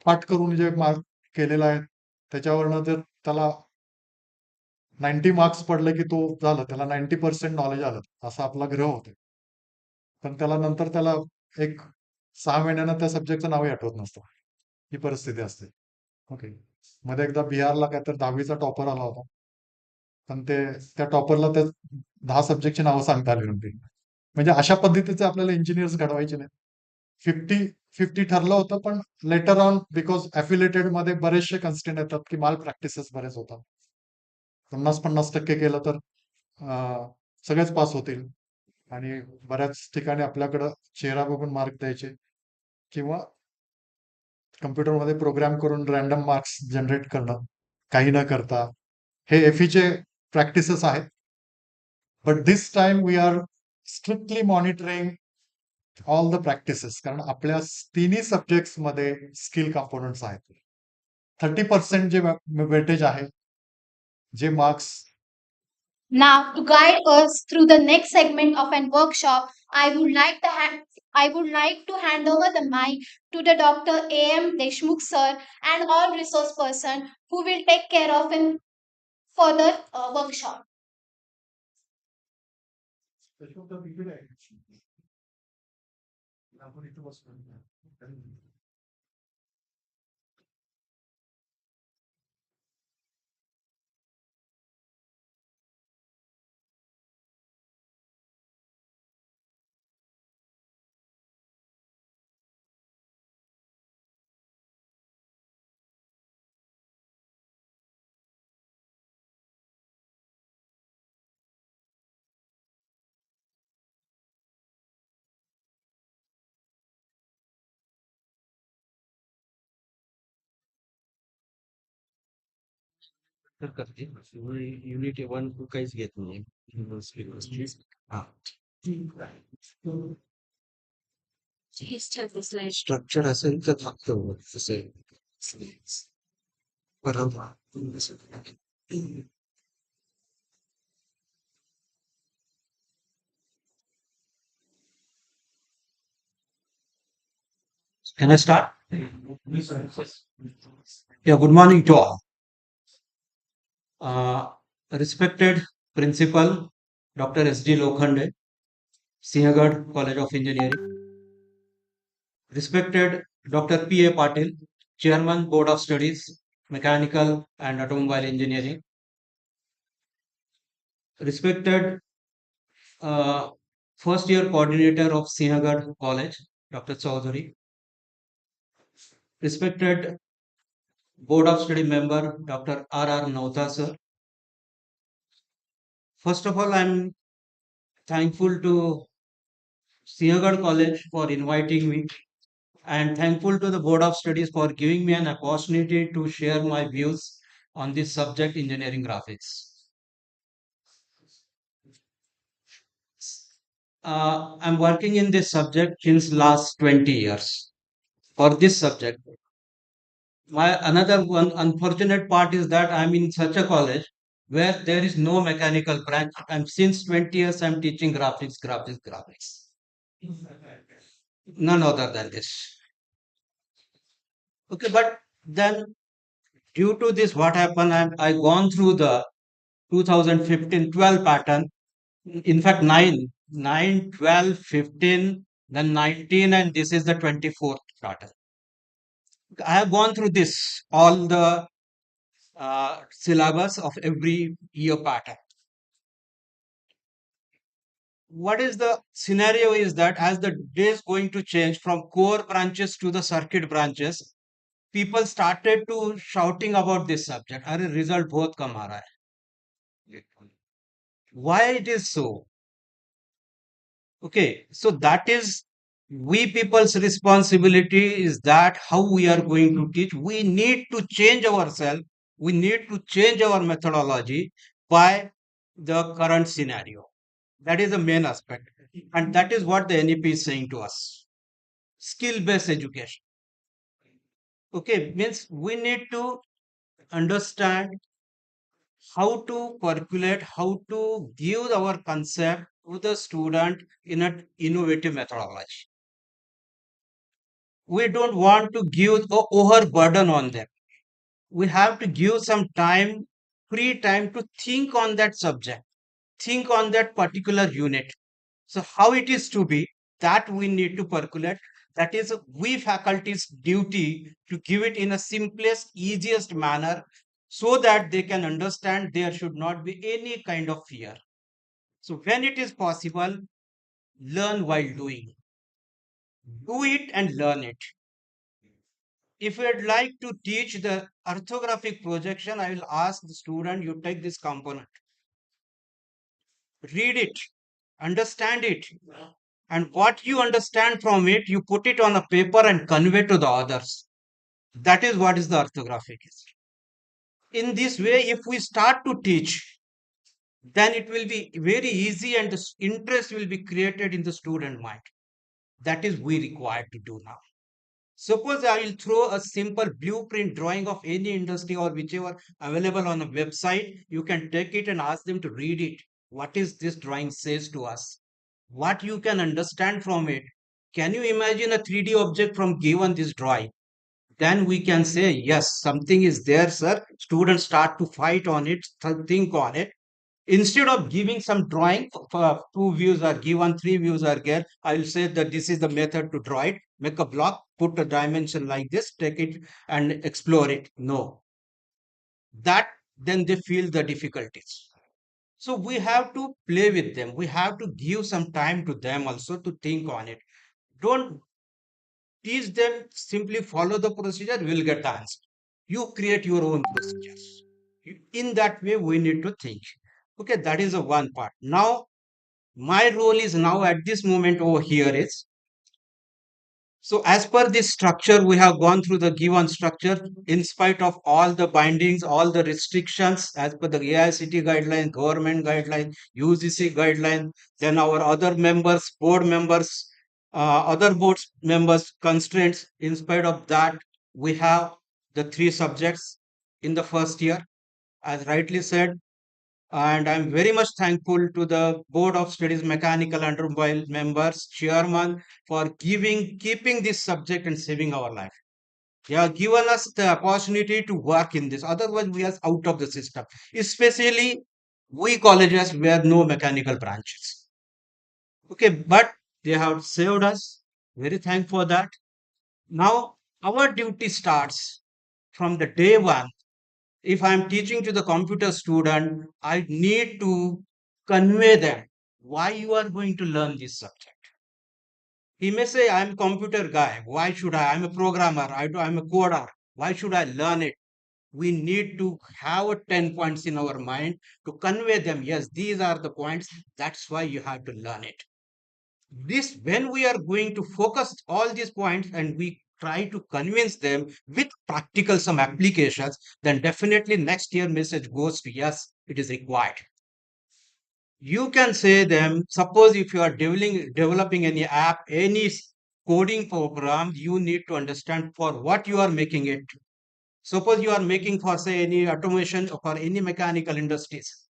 पाठ करून जे मार्क केलेला आहे त्याच्यावरनं जर त्याला 90 मार्क्स पडले की तो झालं, त्याला 90% नॉलेज आलं, असा आपला ग्रह होते. पण त्याला नंतर त्याला एक 6 महिन्यानं त्या सब्जेक्टचं नावही आठवत नसतं. ही परिस्थिती असते. ओके. मध्ये एकदा बिहारला काहीतरी 10वीचा टॉपर आला होता. पण त्या टॉपरला त्या 10 सब्जेक्टची नावं सांगता आली नव्हती. म्हणजे अशा पद्धतीचे आपल्याला इंजिनियर्स घडवायचे नाही. 50-50 ठरलं होतं, पण लेटर ऑन बिकॉज अफिलिएटेड मध्ये बरेचसे कन्स्टेंट येतात की माल प्रॅक्टिसेस बरेच होतात. 50-50% केलं तर सगळेच पास होतील. आणि बऱ्याच ठिकाणी आपल्याकडं चेहरा बघून मार्क द्यायचे किंवा कम्प्युटरमध्ये प्रोग्राम करून रॅन्डम मार्क्स जनरेट करणं, काही न करता. हे एफईचे प्रॅक्टिसेस आहेत. But this time we are strictly monitoring all the practices, कारण आपल्या तिन्ही सब्जेक्ट्स मध्ये स्किल कंपोनंट्स आहेत. 30% जे वेटेज आहे, जे marks. Now, to guide us through the next segment of an workshop, I would like to hand over the mic to the Dr. A.M. Deshmukh sir and all resource person who will take care of him for the workshop. तर करते unit 1-2 काहीच घेत नाही. हा. Structure असेल तर फक्त असेल. Can I start? Yeah, good morning to all. Respected Principal Dr. S.D. Lokhande, Sinhgad College of Engineering. Respected Dr. P.A. Patil, Chairman Board of Studies, Mechanical and Automobile Engineering. Respected first year coordinator of Sinhgad College, Dr. Chaudhary. Respected Board of Study member, Dr. R.R. Nautha sir. First of all, I'm thankful to Sinhgad College for inviting me, and thankful to the Board of Studies for giving me an opportunity to share my views on this subject, engineering graphics. I'm working in this subject since last 20 years for this subject. Another one unfortunate part is that I'm in such a college where there is no mechanical branch, and since 20 years I'm teaching graphics. None other than this. Okay, but then due to this, what happened, I gone through the 2015-12 pattern. In fact, 9, 12, 15, then 19, and this is the 24th pattern. I have gone through this, all the syllabus of every year pattern. What is the scenario is that as the day is going to change from core branches to the circuit branches, people started to shouting about this subject. Arey result bahut kam aa raha hai. Why it is so? Okay, so that is we people's responsibility is that how we are going to teach. We need to change ourselves. We need to change our methodology by the current scenario. That is the main aspect. And that is what the NEP is saying to us. Skill-based education. Okay, means we need to understand how to percolate, how to give our concept to the student in an innovative methodology. We don't want to give the overburden on them. we have to give some time, free time to think on that subject, think on that particular unit. So how it is to be, that we need to percolate. That is we faculty's duty to give it in a simplest, easiest manner so that they can understand there should not be any kind of fear. So when it is possible, learn while doing. Do it and learn it. If you'd like to teach the orthographic projection, I will ask the student, you take this component, read it, understand it, and what you understand from it, you put it on a paper and convey to the others. That is what is the orthographic is. In this way, if we start to teach, then it will be very easy and the interest will be created in the student mind. That is we required to do now. Suppose I will throw a simple blueprint drawing of any industry or whichever available on a website. You can take it and ask them to read it. What is this drawing says to us? What you can understand from it? Can you imagine a 3D object from given this drawing? Then we can say, yes, something is there, sir. Students start to fight on it, think on it. Instead of giving some drawing, for 2 views are given, 3 views are given, I will say that this is the method to draw it. Make a block, put a dimension like this, take it and explore it. No, that then they feel the difficulties. So we have to play with them. We have to give some time to them also to think on it. Don't teach them, simply follow the procedure, will get the answer. You create your own procedures. In that way, we need to think. Okay, that is the one part. Now, my role is now at this moment over here is, so as per this structure, we have gone through the given structure in spite of all the bindings, all the restrictions as per the AICT guideline, government guideline, UGC guideline, then our other members, board members, other board members constraints. In spite of that, we have the 3 subjects in the first year. As rightly said, and I'm very much thankful to the Board of Studies Mechanical and Automobile members, chairman, for keeping this subject and saving our life. They have given us the opportunity to work in this. Otherwise, we are out of the system. Especially we colleges where no mechanical branches. Okay, but they have saved us. Very thankful for that. Now our duty starts from the day one. If I'm teaching to the computer student, I need to convey them why you are going to learn this subject. He may say, I'm a computer guy. Why should I? I'm a programmer. I'm a coder. Why should I learn it? We need to have 10 points in our mind to convey them. Yes, these are the points. That's why you have to learn it. This, when we are going to focus all these points and we try to convince them with practical some applications, then definitely next year message goes to yes, it is required. You can say them, suppose if you are developing any app, any coding program, you need to understand for what you are making it. Suppose you are making for say any automation or for any mechanical industries,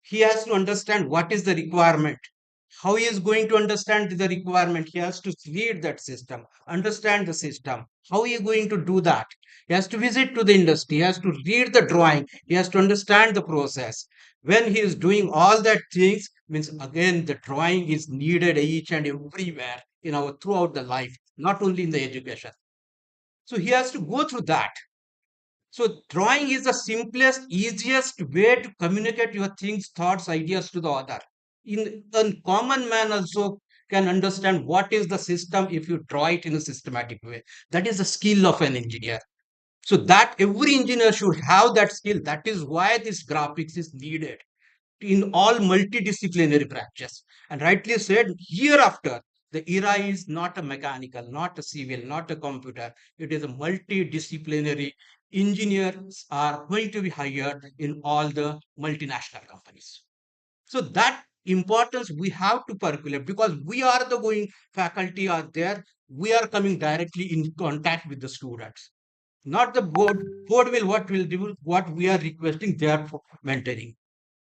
he has to understand what is the requirement. How he is going to understand the requirement? He has to read that system, understand the system. How he is going to do that? He has to visit to the industry, he has to read the drawing, he has to understand the process. When he is doing all that things, means again the drawing is needed each and everywhere in our throughout the life, not only in the education. So he has to go through that. So drawing is the simplest, easiest way to communicate your things, thoughts, ideas to the other. In a common man also can understand what is the system if you draw it in a systematic way. That is the skill of an engineer. So that every engineer should have that skill. That is why this graphics is needed in all multidisciplinary branches. And rightly said, hereafter, the era is not a mechanical, not a civil, not a computer. It is a multidisciplinary. Engineers are going to be hired in all the multinational companies. So that importance we have to percolate because we are the going faculty are there. We are coming directly in contact with the students, not the board. Board will what will do what we are requesting. They are maintaining,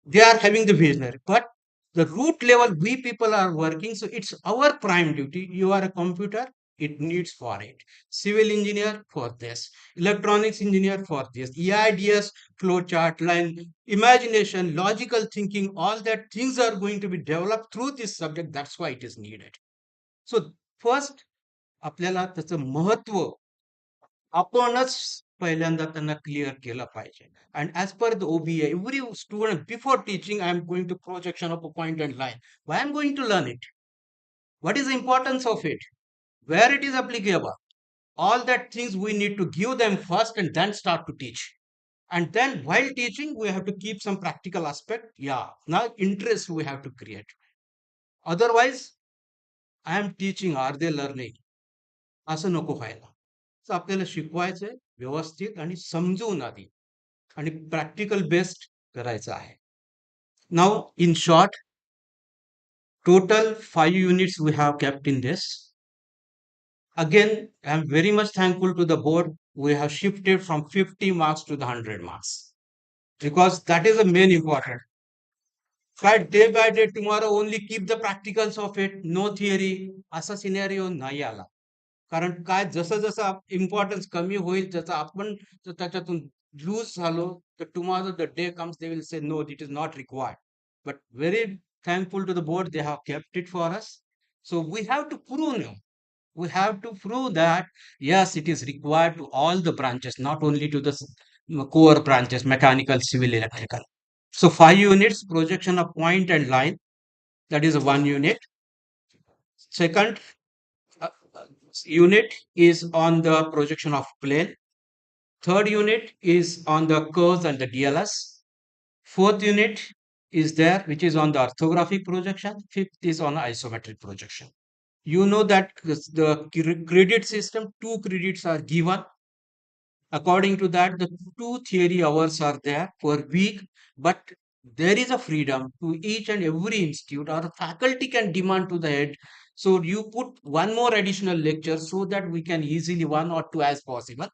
they are having the visionary, but the root level we people are working. So it's our prime duty. You are a computer, it needs for it. Civil engineer for this, electronics engineer for this, EIDS, flow chart, line, imagination, logical thinking, all that things are going to be developed through this subject. That's why it is needed. So first, आपल्याला त्याचं महत्व आपणच पहिल्यांदा त्यांना clear केलं पाहिजे. And as per the OBA, every student before teaching, I am going to projection of a point and line. Why I'm going to learn it? What is the importance of it? Where it is applicable? All that things we need to give them first and then start to teach. And then while teaching, we have to keep some practical aspect. Yeah, now interest we have to create. Otherwise, I am teaching, are they learning? असं नको व्हायला. तर आपल्याला शिकवायचंय व्यवस्थित आणि समजून आधी आणि प्रॅक्टिकल बेस्ड करायचं आहे. Now in short, total 5 units we have kept in this. Again, I am very much thankful to the board. We have shifted from 50 marks to the 100 marks because that is the main important. Right, day by day, tomorrow only keep the practicals of it, no theory. असा scenario नाही आला. कारण काय जसं जसं importance कमी होईल त्याचं आपण जर त्याच्यातून लूज झालो तर tomorrow the day comes they will say no it is not required. But very thankful to the board, they have kept it for us. So we have to prove now. We have to prove that yes, it is required to all the branches, not only to the core branches, mechanical, civil, electrical. So 5 units, projection of point and line, that is 1 unit. Second unit is on the projection of plane. Third unit is on the curves and the DLS. Fourth unit is there, which is on the orthographic projection. Fifth is on isometric projection. You know that the credit system, 2 credits are given. According to that, the 2 theory hours are there per week, but there is a freedom to each and every institute or faculty can demand to the head. So you put one more additional lecture so that we can easily, 1 or 2 as possible,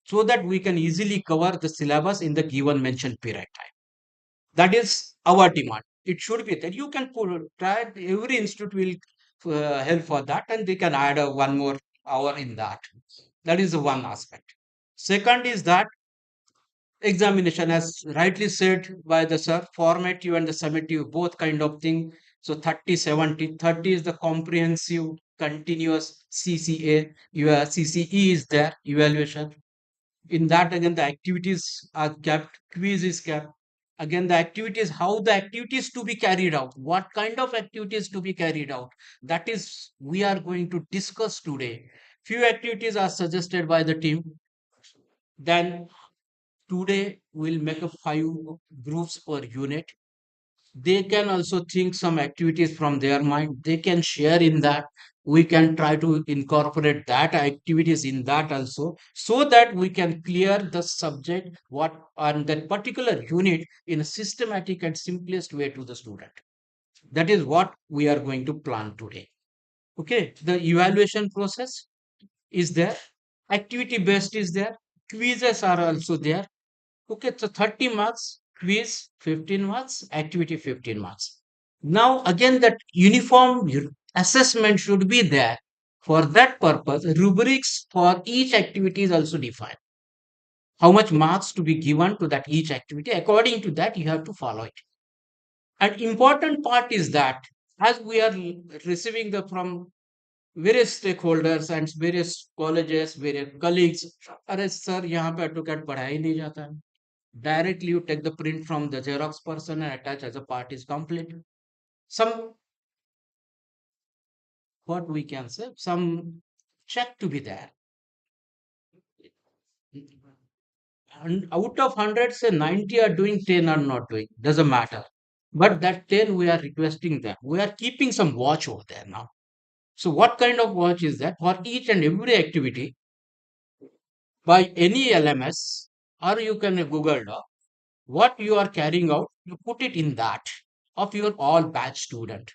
so that we can easily cover the syllabus in the given mentioned period time. That is our demand. It should be that you can try, every institute will help for that, and they can add 1 more hour in that. That is the one aspect. Second is that examination, as rightly said by the sir, formative and the summative, both kind of thing. So 30, 70, 30 is the comprehensive, continuous CCA, your CCE is there, evaluation. In that, again, the activities are kept, quiz is kept. Again, the activities, how the activities to be carried out, what kind of activities to be carried out, that is, we are going to discuss today. Few activities are suggested by the team. Then today we'll make a 5 groups per unit. They can also think some activities from their mind. They can share in that. We can try to incorporate that activities in that also, so that we can clear the subject what on that particular unit in a systematic and simplest way to the student. That is what we are going to plan today. Okay, the evaluation process is there, activity based is there, quizzes are also there. Okay, so 30 marks, quiz 15 marks, activity 15 marks. Now, again, that uniform assessment should be there. For that purpose, rubrics for each activity is also defined. How much marks to be given to that each activity, according to that, you have to follow it. An important part is that as we are receiving the from various stakeholders and various colleges, various colleagues, अरे sir, यहाँ पे AutoCAD पढ़ाया ही नहीं जाता है. Directly you take the print from the Xerox person and attach as a part is complete. Some, what we can say, some check to be there. And out of 100, say 90 are doing, 10 are not doing. Doesn't matter. But that 10 we are requesting them. We are keeping some watch over there now. So what kind of watch is that? For each and every activity by any LMS, or you can Google Doc, what you are carrying out, you put it in that of your all batch student.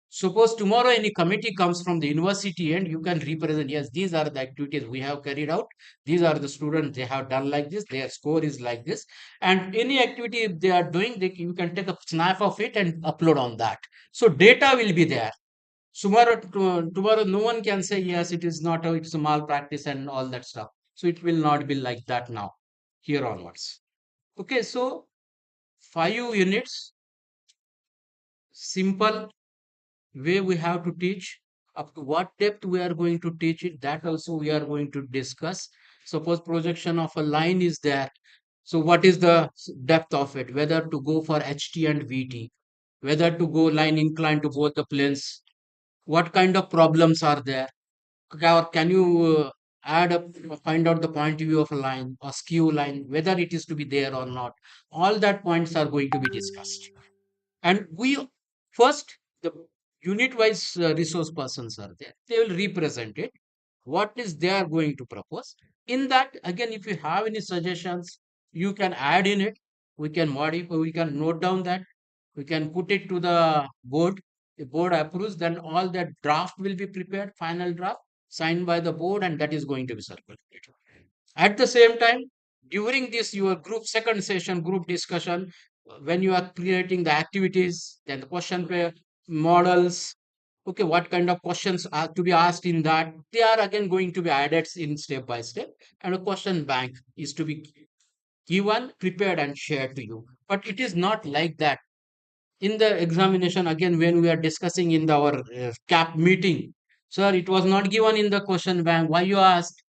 Suppose tomorrow any committee comes from the university and you can represent, yes, these are the activities we have carried out. These are the students, they have done like this, their score is like this. And any activity if they are doing, you can take a snap of it and upload on that. So data will be there. Tomorrow no one can say yes, it is not it's a malpractice and all that stuff. So it will not be like that now, here onwards. Okay, so 5 units, simple way we have to teach. Up to what depth we are going to teach it, that also we are going to discuss. Suppose projection of a line is there, so what is the depth of it, whether to go for HT and VT, whether to go line inclined to both the planes, what kind of problems are there, or can you add up, find out the point of view of a line or skew line, whether it is to be there or not. All that points are going to be discussed. And we first, the unit wise resource persons are there, they will represent it, what is they are going to propose. In that, again, if you have any suggestions, you can add in it, we can modify, we can note down that, we can put it to the board, the board approves, then all that draft will be prepared, final draft signed by the board, and that is going to be circulated. At the same time, during this your group second session group discussion, when you are creating the activities, then the question models, okay, what kind of questions are to be asked in that, they are again going to be added in step by step, and a question bank is to be given, prepared and shared to you. But it is not like that in the examination. Again, when we are discussing in our cap meeting, sir, it was not given in the question bank, why you asked?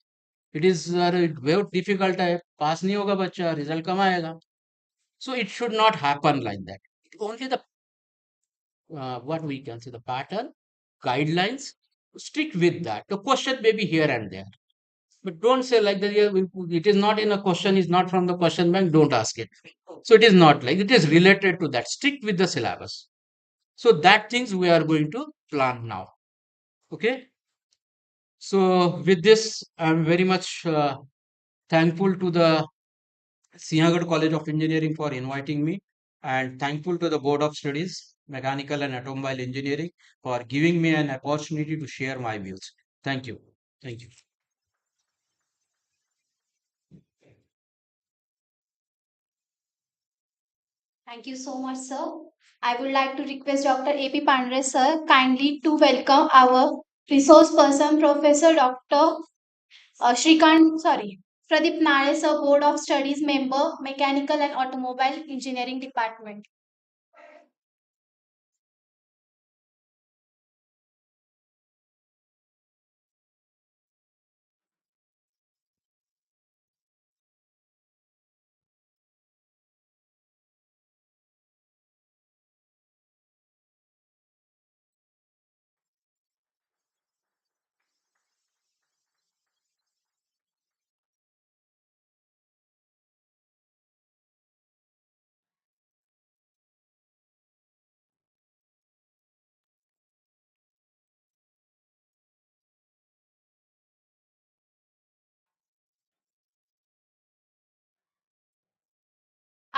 It is very difficult है, पास नहीं होगा बच्चा, result कम आएगा. So it should not happen like that. Only the what we can say, the pattern guidelines, stick with that. The question may be here and there, but don't say like that, yeah, it is not in a question, is not from the question bank, don't ask it. So it is not like, it is related to that, stick with the syllabus. So that things we are going to plan now. Okay, so with this, I'm very much thankful to the Sinhgad College of Engineering for inviting me, and thankful to the Board of Studies, Mechanical and Automobile Engineering, for giving me an opportunity to share my views. Thank you. Thank you. Thank you so much, sir. I would like to request Dr. A.P. Pandre, sir, kindly to welcome our resource person, Professor Dr. Pradeep Nare, sir, Board of Studies member, Mechanical and Automobile Engineering Department.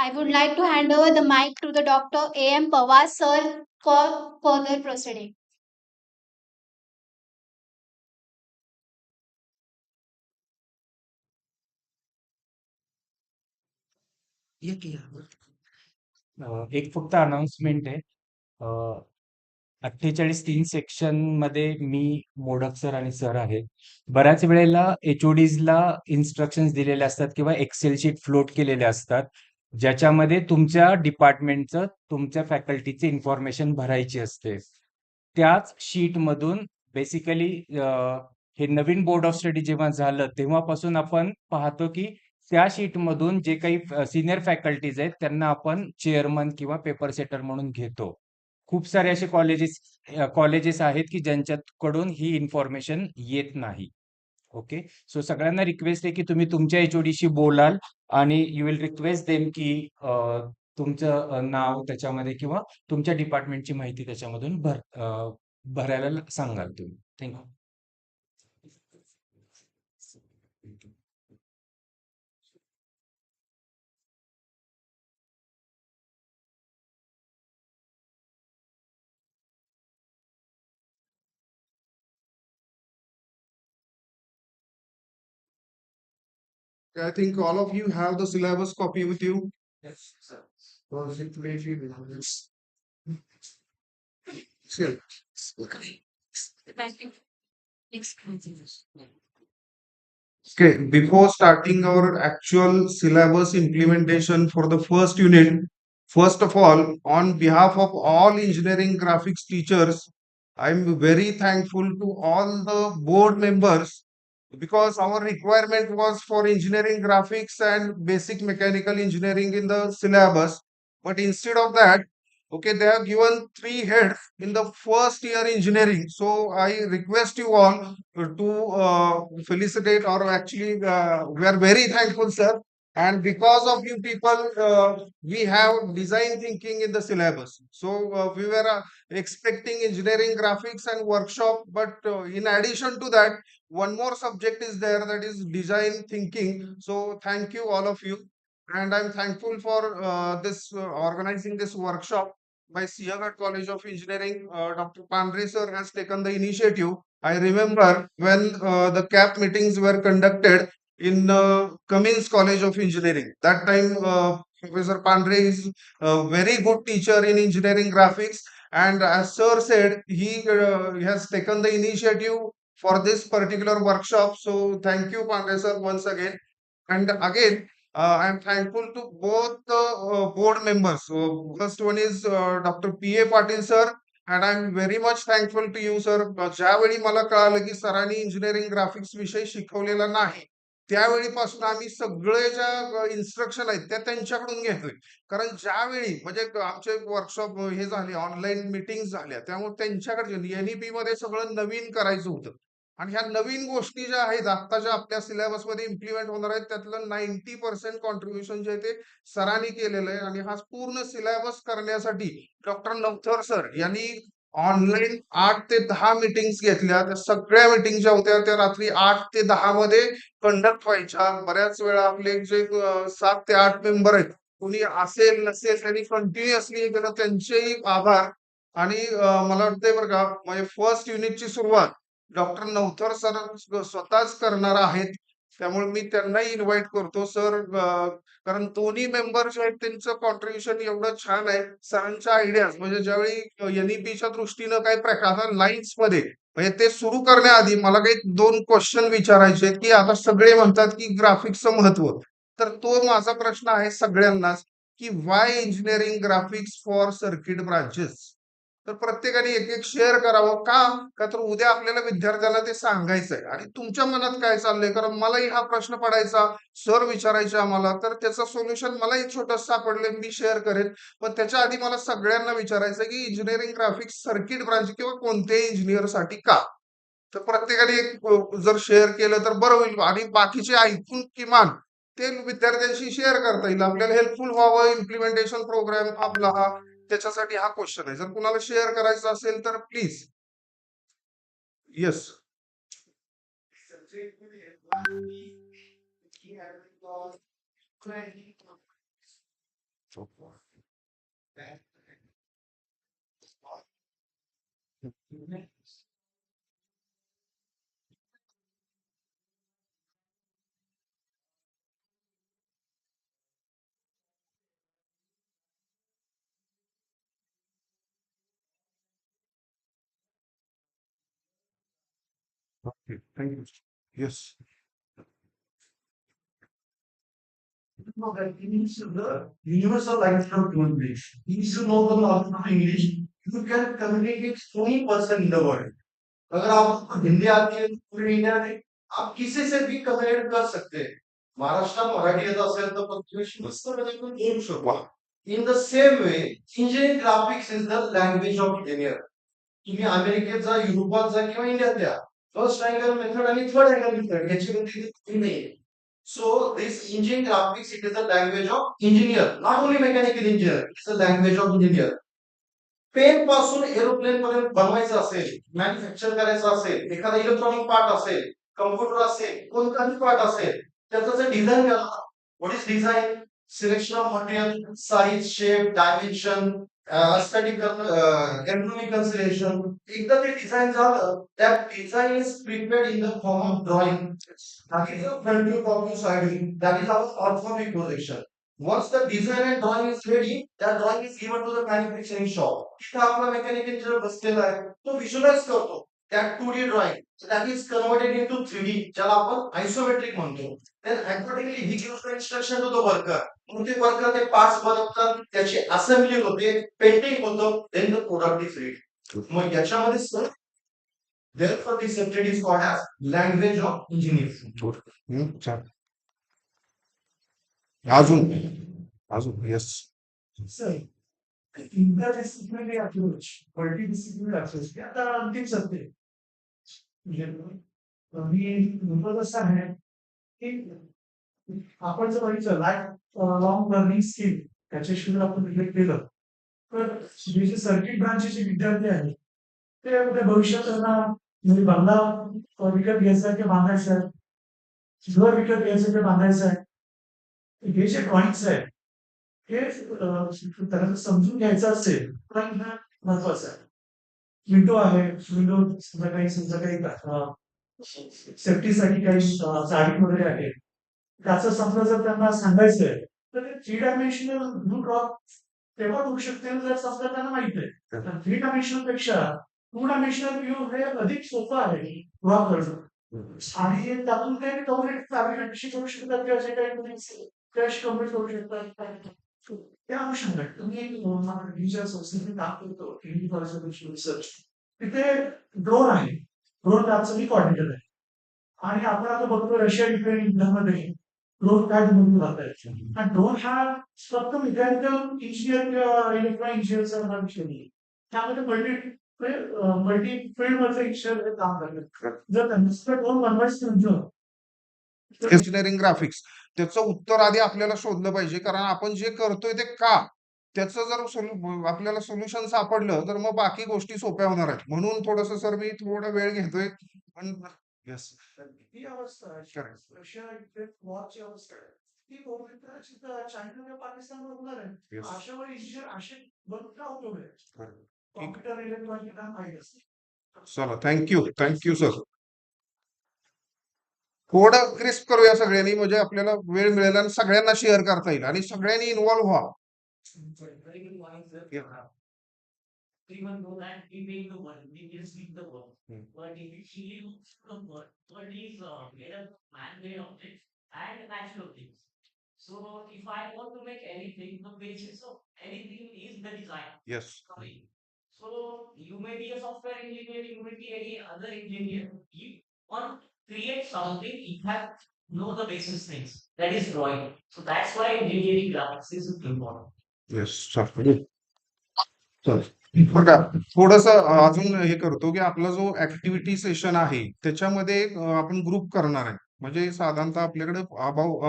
I would like to hand over the mic to the Dr. A.M. Pawar, sir, for further proceeding. एक फक्त announcement आहे. 48-3 section मध्ये मी modak sir आणि sir आहेत. बऱ्याच वेळेला ला instructions दिलेले असतात किंवा एक्सेल शीट फ्लोट केलेले असतात, ज्याच्यामध्ये तुमच्या डिपार्टमेंटचं, तुमच्या फॅकल्टीचे इन्फॉर्मेशन भरायची असते. त्याच शीटमधून बेसिकली हे नवीन बोर्ड ऑफ स्टडी जेव्हा झालं तेव्हापासून आपण पाहतो की त्या शीटमधून जे काही सिनियर फॅकल्टीज आहेत त्यांना आपण चेअरमन किंवा पेपर सेटर म्हणून घेतो. खूप सारे असे कॉलेजेस आहेत की ज्यांच्याकडून ही इन्फॉर्मेशन येत नाही. ओके, सो सगळ्यांना रिक्वेस्ट आहे की तुम्ही तुमच्या एचओडीशी बोलाल आणि यू विल रिक्वेस्ट देम की तुमचं नाव त्याच्यामध्ये किंवा तुमच्या डिपार्टमेंटची माहिती त्याच्यामधून भरायला सांगाल तुम्ही. Thank you. I think all of you have the syllabus copy with you. Yes, sir. Sure. Okay, before starting our actual syllabus implementation for the first unit, first of all, on behalf of all engineering graphics teachers, I'm very thankful to all the board members because our requirement was for engineering graphics and basic mechanical engineering in the syllabus. But instead of that, okay, they have given three heads in the first year engineering. So I request you all to felicitate or actually we are very thankful, sir. And because of you people, we have design thinking in the syllabus. So we were expecting engineering graphics and workshop, but in addition to that, one more subject is there, that is design thinking. So thank you all of you. And I'm thankful for this organizing this workshop by Sinhgad College of Engineering. Dr. Pandre sir has taken the initiative. I remember when the CAP meetings were conducted in Cummins College of Engineering. That time, Professor Pandre is a very good teacher in engineering graphics. And as sir said, he has taken the initiative for this particular workshop. So thank you, Pandre sir, once again. And again, I am thankful to both the board members. So first one is Dr. P.A. Patil sir, and I'm very much thankful to you, sir. ज्यावेळी मला कळालं की सरांनी engineering graphics विषय शिकवलेला नाही, त्यावेळीपासून आम्ही सगळे ज्या इन्स्ट्रक्शन आहेत त्या त्यांच्याकडून घेतोय. कारण ज्यावेळी म्हणजे आमचे वर्कशॉप हे झाले, ऑनलाईन मीटिंग्स झाल्या, त्यामुळे त्यांच्याकडे NEP मध्ये सगळं नवीन करायचं होतं. आणि ह्या नवीन गोष्टी ज्या आहेत आत्ताच्या आपल्या सिलेबस मध्ये इम्प्लिमेंट होणार आहेत, त्यातलं 90% कॉन्ट्रीब्युशन जे आहे ते सरांनी केलेलं आहे. आणि हा पूर्ण सिलेबस करण्यासाठी डॉक्टर नवथर सर यांनी ऑनलाईन 8 ते 10 मीटिंग्स घेतल्या. त्या सगळ्या मीटिंग ज्या होत्या त्या रात्री 8 ते 10 मध्ये कंडक्ट व्हायच्या. बऱ्याच वेळा आपले जे 7 ते 8 मेंबर आहेत, कुणी असेल नसेल त्यांनी कंटिन्युअसली केलं, त्यांचेही आभार. आणि मला वाटतंय बरं का, म्हणजे फर्स्ट युनिटची सुरुवात डॉक्टर नवथर सर स्वतःच करणार आहेत. त्यामुळे मी त्यांनाही इन्व्हाइट करतो सर, कारण दोन्ही मेंबर जे आहेत त्यांचं कॉन्ट्रीब्युशन एवढं छान आहे. सरांच्या आयडियाज म्हणजे ज्यावेळी NEPच्या दृष्टीनं काही प्रकार लाईन्स मध्ये म्हणजे ते सुरू करण्याआधी मला काही 2 क्वेश्चन विचारायचे की आता सगळे म्हणतात की ग्राफिक्सचं महत्व, तर तो माझा प्रश्न आहे सगळ्यांनाच की why engineering graphics for circuit branches. तर प्रत्येकाने एक एक शेअर करावं. का तर उद्या आपल्याला विद्यार्थ्याला ते सांगायचं आहे आणि तुमच्या मनात काय चाललंय, कारण मलाही हा प्रश्न पडायचा, सर विचारायचे आम्हाला, तर त्याचं सोल्युशन मलाही छोटं सापडले, मी शेअर करेन. पण त्याच्या आधी मला सगळ्यांना विचारायचं की इंजिनिअरिंग ग्राफिक्स सर्किट ब्रांच किंवा कोणत्याही इंजिनियर साठी का. तर प्रत्येकाने एक जर शेअर केलं तर बरं होईल आणि बाकीचे ऐकून किमान ते विद्यार्थ्यांशी शेअर करता येईल, आपल्याला हेल्पफुल व्हावं इम्प्लिमेंटेशन प्रोग्राम आपला हा. त्याच्यासाठी हा क्वेश्चन आहे. जर कुणाला शेअर करायचं असेल तर please. Yes. Okay, thank you. Yes. No, that he needs to learn universal language of English. He needs to know the knowledge of English. You can communicate with any person in the world. अगर आपको हिंदी आती है तो पूरी India में आप किसी से भी कम्युनिकेट कर सकते हैं. महाराष्ट्रात मराठी येत असेल तर प्रत्येक मस्तपैकी आपण बोलू शकतो. In the same way, engineering graphics is the language of engineer. तुम्ही अमेरिकेत जा, युरोपात जा किंवा इंडियात या, फर्स्ट अँगल मेथड आणि थर्ड अँगल मेथड याची कोणती नाही. So this engineering graphics, it is the language of engineer, not only mechanical engineer, it's the language of engineer. Pen पासून एरोप्लेन पर्यंत बनवायचं असेल, मॅन्युफॅक्चर करायचं असेल, एखादा इलेक्ट्रॉनिक पार्ट असेल, कम्प्युटर असेल, कोणताही पार्ट असेल, त्याचं डिझाइन करा. What is design? Selection of material, size, shape, dimension, aesthetic, ergonomic consideration. एकदा ते डिझाइन झालं, that design is prepared in the form of drawing. That is a front view, top view, side view. That is our orthogonal projection. Once the design and drawing is ready, that drawing is given to the manufacturing shop. तिथे आपला mechanical engineer बसलेला आहे, तो visualise करतो that 2D drawing. So that is converted into 3D, ज्याला आपण isometric म्हणतो. Then accordingly he gives the instruction to the worker. मग ते worker ते parts बनवतात, त्याची assembly होते, painting होतं, then the product is ready. मग याच्यामध्ये sir therefore this subject is called as language of engineering. अजून yes Sir, interdisciplinary approach, multidisciplinary approach, ते आता अंतिम सत्य आहे. म्हणजे मी म्हणतो तसं आहे की आपण जर बघितलं लाईफ लॉंग लर्निंग स्किल त्याच्याशी जर आपण रिलेट केलं तर हे जे सर्किट ब्रांचचे विद्यार्थी आहेत ते कुठे भविष्यात त्यांना म्हणजे बंगला विकत घ्यायचा की बांधायचा आहे, घर विकत घ्यायचं की बांधायचं आहे, हे जे ड्रॉइंग्स आहेत हे त्यांना समजून घ्यायचं असेल तर महत्वाचं आहे. विंडो आहे, विंडो समजा काही सेफ्टीसाठी काही जाळी वगैरे आहे, त्याचं समजा जर त्यांना सांगायचंय तर ते 3 डायमेन्शनल व्ह्यू ड्रॉ तेव्हा होऊ शकते जर समजा त्यांना माहित आहे. 3 डायमेन्शनल पेक्षा 2 डायमेन्शनल व्ह्यू हे अधिक सोपं आहे ड्रॉ करणं. आणि त्यातून काही कम्युनिटी कशी करू शकतात किंवा जे काही क्रॅश कम्प्लीट करू शकतात त्या अनुषंगाने तुम्ही संस्थेने काम करतो रिसर्च तिथे ड्रोन आहे, ड्रोन लॅबचं मी कॉर्डिनेटर आहे. आणि आपण आता बघतो रशिया युक्रेन युद्धामध्ये ड्रोन काय म्हणून जात आणि ड्रोन हा फक्त मेकॅनिकल इंजिनियर किंवा इलेक्ट्रॉनिक इंजिनियरचा विषय नाही, त्यामध्ये मल्टी फील्ड मध्ये इंजिनियर काम करतात. जर त्यांचं ड्रोन बनवायचं म्हटलं इंजिनिअरिंग ग्राफिक्स त्याचं उत्तर आधी आपल्याला शोधलं पाहिजे, कारण आपण जे करतोय ते का त्याचं जर आपल्याला सोल्युशन सापडलं तर मग बाकी गोष्टी सोप्या होणार आहेत. म्हणून थोडस सर मी थोडा वेळ घेतोय पण येस ही अवस्था रशिया युक्रेन वॉरची अवस्था आहे ती चायना पाकिस्तान होणार आहे. अशावर इंजिनियर असे बनता होतो कॉम्प्युटर इलेक्ट्रॉनिक माहिती असते. चला थँक्यू सर. थोडं क्रिस्प करूया सगळ्यांनी म्हणजे आपल्याला वेळ मिळेल आणि सगळ्यांना शेअर करता येईल आणि सगळ्यांनी इन्व्हॉल्व्ह व्हा. Even though that we make the world, we will speak the world. But if we feel the world is made of man-made objects and natural things. So if I want to make anything, the basis of anything is the design. Yes. So you may be a software engineer, you may be any other engineer. You want to create something, you have to know the basic things. That is drawing. So that's why engineering graphics is important. Yes, sir. बघा थोडस अजून हे करतो की आपला जो activity session आहे त्याच्यामध्ये आपण ग्रुप करणार आहे. म्हणजे साधारणतः आपल्याकडे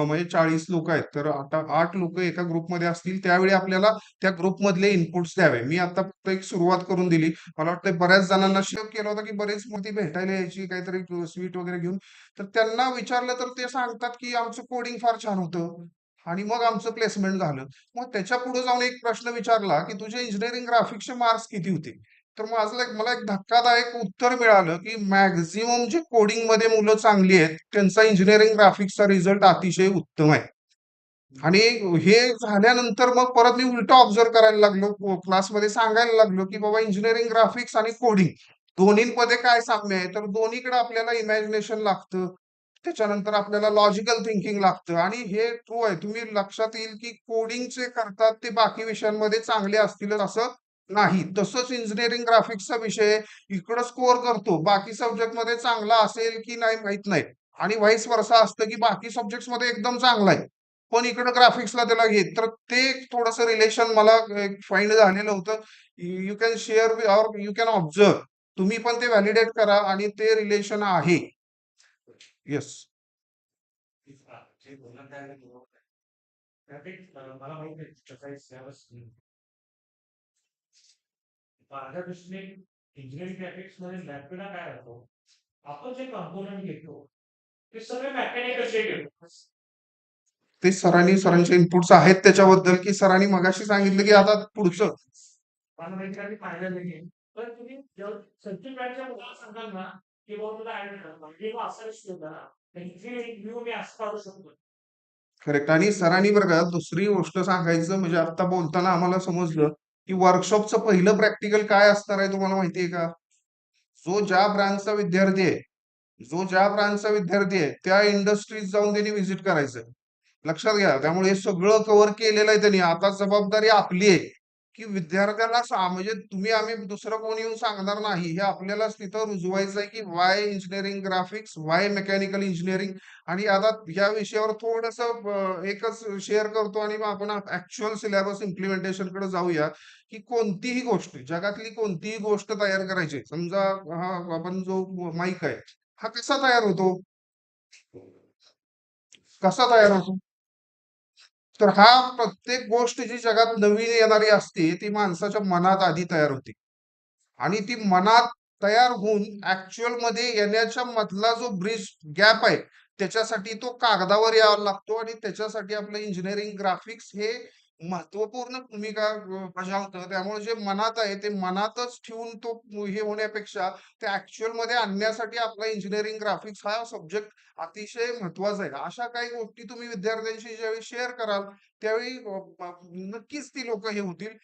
म्हणजे 40 लोक आहेत तर आता 8 लोक एका ग्रुपमध्ये असतील त्यावेळी आपल्याला त्या ग्रुपमधले इनपुट्स द्यावे. मी आता फक्त एक सुरुवात करून दिली. मला वाटतं बऱ्याच जणांना शेअर केलं होतं की बरेच ती भेटायला यायची काहीतरी स्वीट वगैरे घेऊन, तर त्यांना विचारलं तर ते सांगतात की आमचं कोडिंग फार छान होतं आणि मग आमचं प्लेसमेंट झालं. मग त्याच्या पुढे जाऊन एक प्रश्न विचारला की तुझे इंजिनिअरिंग ग्राफिक्सचे मार्क्स किती होते, तर मला एक धक्कादायक उत्तर मिळालं की मॅक्झिमम जे कोडिंग मध्ये मुलं चांगली आहेत त्यांचा इंजिनिअरिंग ग्राफिक्सचा रिझल्ट अतिशय उत्तम आहे. आणि हे झाल्यानंतर मग परत मी उलट ऑब्झर्व करायला लागलो, क्लासमध्ये सांगायला लागलो की बाबा इंजिनिअरिंग ग्राफिक्स आणि कोडिंग दोन्हीमध्ये काय साम्य आहे, तर दोन्हीकडे आपल्याला इमॅजिनेशन लागतं, त्याच्यानंतर आपल्याला लॉजिकल थिंकिंग लागतं. आणि हे ट्रू आहे, तुम्ही लक्षात येईल की कोडिंगचे करतात ते बाकी विषयांमध्ये चांगले असतीलच असं नाही. तसंच इंजिनिअरिंग ग्राफिक्सचा विषय इकडं स्कोअर करतो, बाकी सब्जेक्ट मध्ये चांगला असेल की नाही माहित नाही, आणि व्हाईस वर्सा असतं की बाकी सब्जेक्ट मध्ये एकदम चांगला आहे पण इकडं ग्राफिक्सला त्याला घेत. तर ते थोडंसं रिलेशन मला फाइंड झालेलं होतं. You can share or you can observe, तुम्ही पण ते व्हॅलिडेट करा आणि ते रिलेशन आहे. येस. मला माहिती आहे माझ्या दृष्टीने इंजिनिअरिंग ग्राफिक्स मध्ये लॅपटॉपला काय राहतो, आपण जे कंपोनंट घेतो ते सगळे मेकॅनिकल घेतो. ते सरांचे इनपुट्स आहेत त्याच्याबद्दल की सरांनी मगाशी सांगितलं की आता पुढचं मला माहिती आहे फायदा नाही, पण तुम्ही सचिन बँकच्या मुलाला सांगाल ना की बाबा तुला म्हणजे असं शोधा मी असं काढू शकतो. करेक्ट. आणि सरांनी बरं का दुसरी गोष्ट सांगायचं म्हणजे आता बोलताना आम्हाला समजलं की वर्कशॉपचं पहिलं प्रॅक्टिकल काय असणार आहे तुम्हाला माहितीये का? जो ज्या ब्रांचचा विद्यार्थी आहे, त्या इंडस्ट्रीज जाऊन त्यांनी व्हिजिट करायचं. लक्षात घ्या. त्यामुळे हे सगळं कव्हर केलेलं आहे त्यांनी. आता जबाबदारी आपली आहे की विद्यार्थ्यांना म्हणजे तुम्ही आम्ही दुसरं कोणी येऊन सांगणार नाही. हे आपल्यालाच तिथं रुजवायचं आहे की why engineering graphics, Y mechanical engineering. आणि आता या विषयावर थोडस एकच शेअर करतो आणि मग आपण ऍक्च्युअल सिलेबस इम्प्लिमेंटेशन कडे जाऊया. की कोणतीही गोष्ट, जगातली कोणतीही गोष्ट तयार करायची, समजा हा आपण जो माईक आहे, हा कसा तयार होतो? कसा तयार होतो? तर हा प्रत्येक गोष्ट जी जगात नवीन येणारी असते ती माणसाच्या मनात आधी तयार होते. आणि ती मनात तयार होऊन ऍक्च्युअल मध्ये येण्याच्या मधला जो ब्रिज गॅप आहे, त्याच्यासाठी तो कागदावर यावा लागतो. आणि त्याच्यासाठी आपलं इंजिनिअरिंग ग्राफिक्स हे महत्वपूर्ण भूमिका बजावतं. त्यामुळे जे मनात आहे ते मनातच ठेवून तो हे होण्यापेक्षा ते ऍक्च्युअल मध्ये आणण्यासाठी आपला इंजिनिअरिंग ग्राफिक्स हा सब्जेक्ट अतिशय महत्वाचा आहे. अशा काही गोष्टी तुम्ही विद्यार्थ्यांशी ज्यावेळी शेअर कराल त्यावेळी नक्कीच ती लोक हे होतील.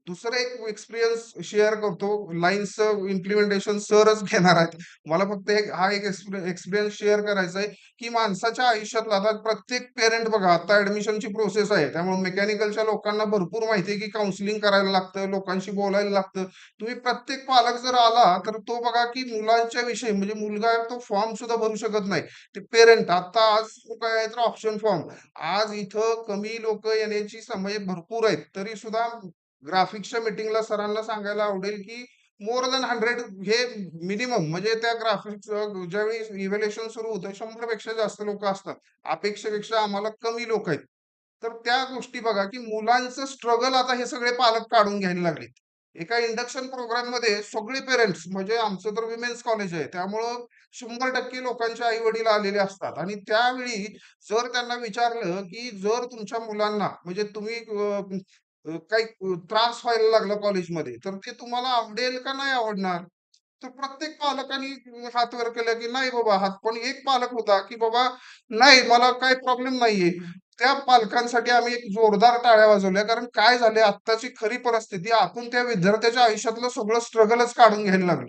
दुसरं एक एक्सपिरियन्स शेअर करतो. लाईन्सचं इम्प्लिमेंटेशन सरच घेणार आहेत. मला फक्त हा एक एक्सपिरियन्स शेअर करायचा आहे की माणसाच्या आयुष्यातला, आता प्रत्येक पेरेंट बघा, आता ऍडमिशनची प्रोसेस आहे, त्यामुळे मेकॅनिकलच्या लोकांना भरपूर माहिती आहे की काउन्सिलिंग करायला लागतं, लोकांशी बोलायला लागतं. तुम्ही प्रत्येक पालक जर आला तर तो बघा की मुलांच्या विषयी, म्हणजे मुलगा तो फॉर्म सुद्धा भरू शकत नाही. ते पेरेंट आता आज काय आहे तर ऑप्शन फॉर्म. आज इथं कमी लोक येण्याची समय भरपूर आहेत, तरी सुद्धा ग्राफिक्सच्या मीटिंगला सरांना सांगायला आवडेल की मोर दॅन 100 हे मिनिमम, म्हणजे त्या ग्राफिक्स ज्यावेळी इव्हॅल्युएशन सुरू होतं 100 पेक्षा जास्त लोक असतात. अपेक्षेपेक्षा आम्हाला कमी लोक आहेत. तर त्या गोष्टी बघा की मुलांचं स्ट्रगल आता हे सगळे पालक काढून घ्यायला लागले. एका इंडक्शन प्रोग्राम मध्ये सगळे पेरेंट्स, म्हणजे आमचं तर विमेन्स कॉलेज आहे त्यामुळं 100% लोकांचे आई वडील आलेले असतात. आणि त्यावेळी जर त्यांना विचारलं की जर तुमच्या मुलांना, म्हणजे तुम्ही काही त्रास व्हायला लागला कॉलेजमध्ये, तर ते तुम्हाला आवडेल का नाही आवडणार? तर प्रत्येक पालकांनी हात वर केला की नाही बाबा, हात. पण एक पालक होता की बाबा नाही, मला काही प्रॉब्लेम नाहीये. त्या पालकांसाठी आम्ही एक जोरदार टाळ्या वाजवल्या. कारण काय झाले, आत्ताची खरी परिस्थिती, आपण त्या विद्यार्थ्याच्या आयुष्यातलं सगळं स्ट्रगलच काढून घ्यायला लागलो.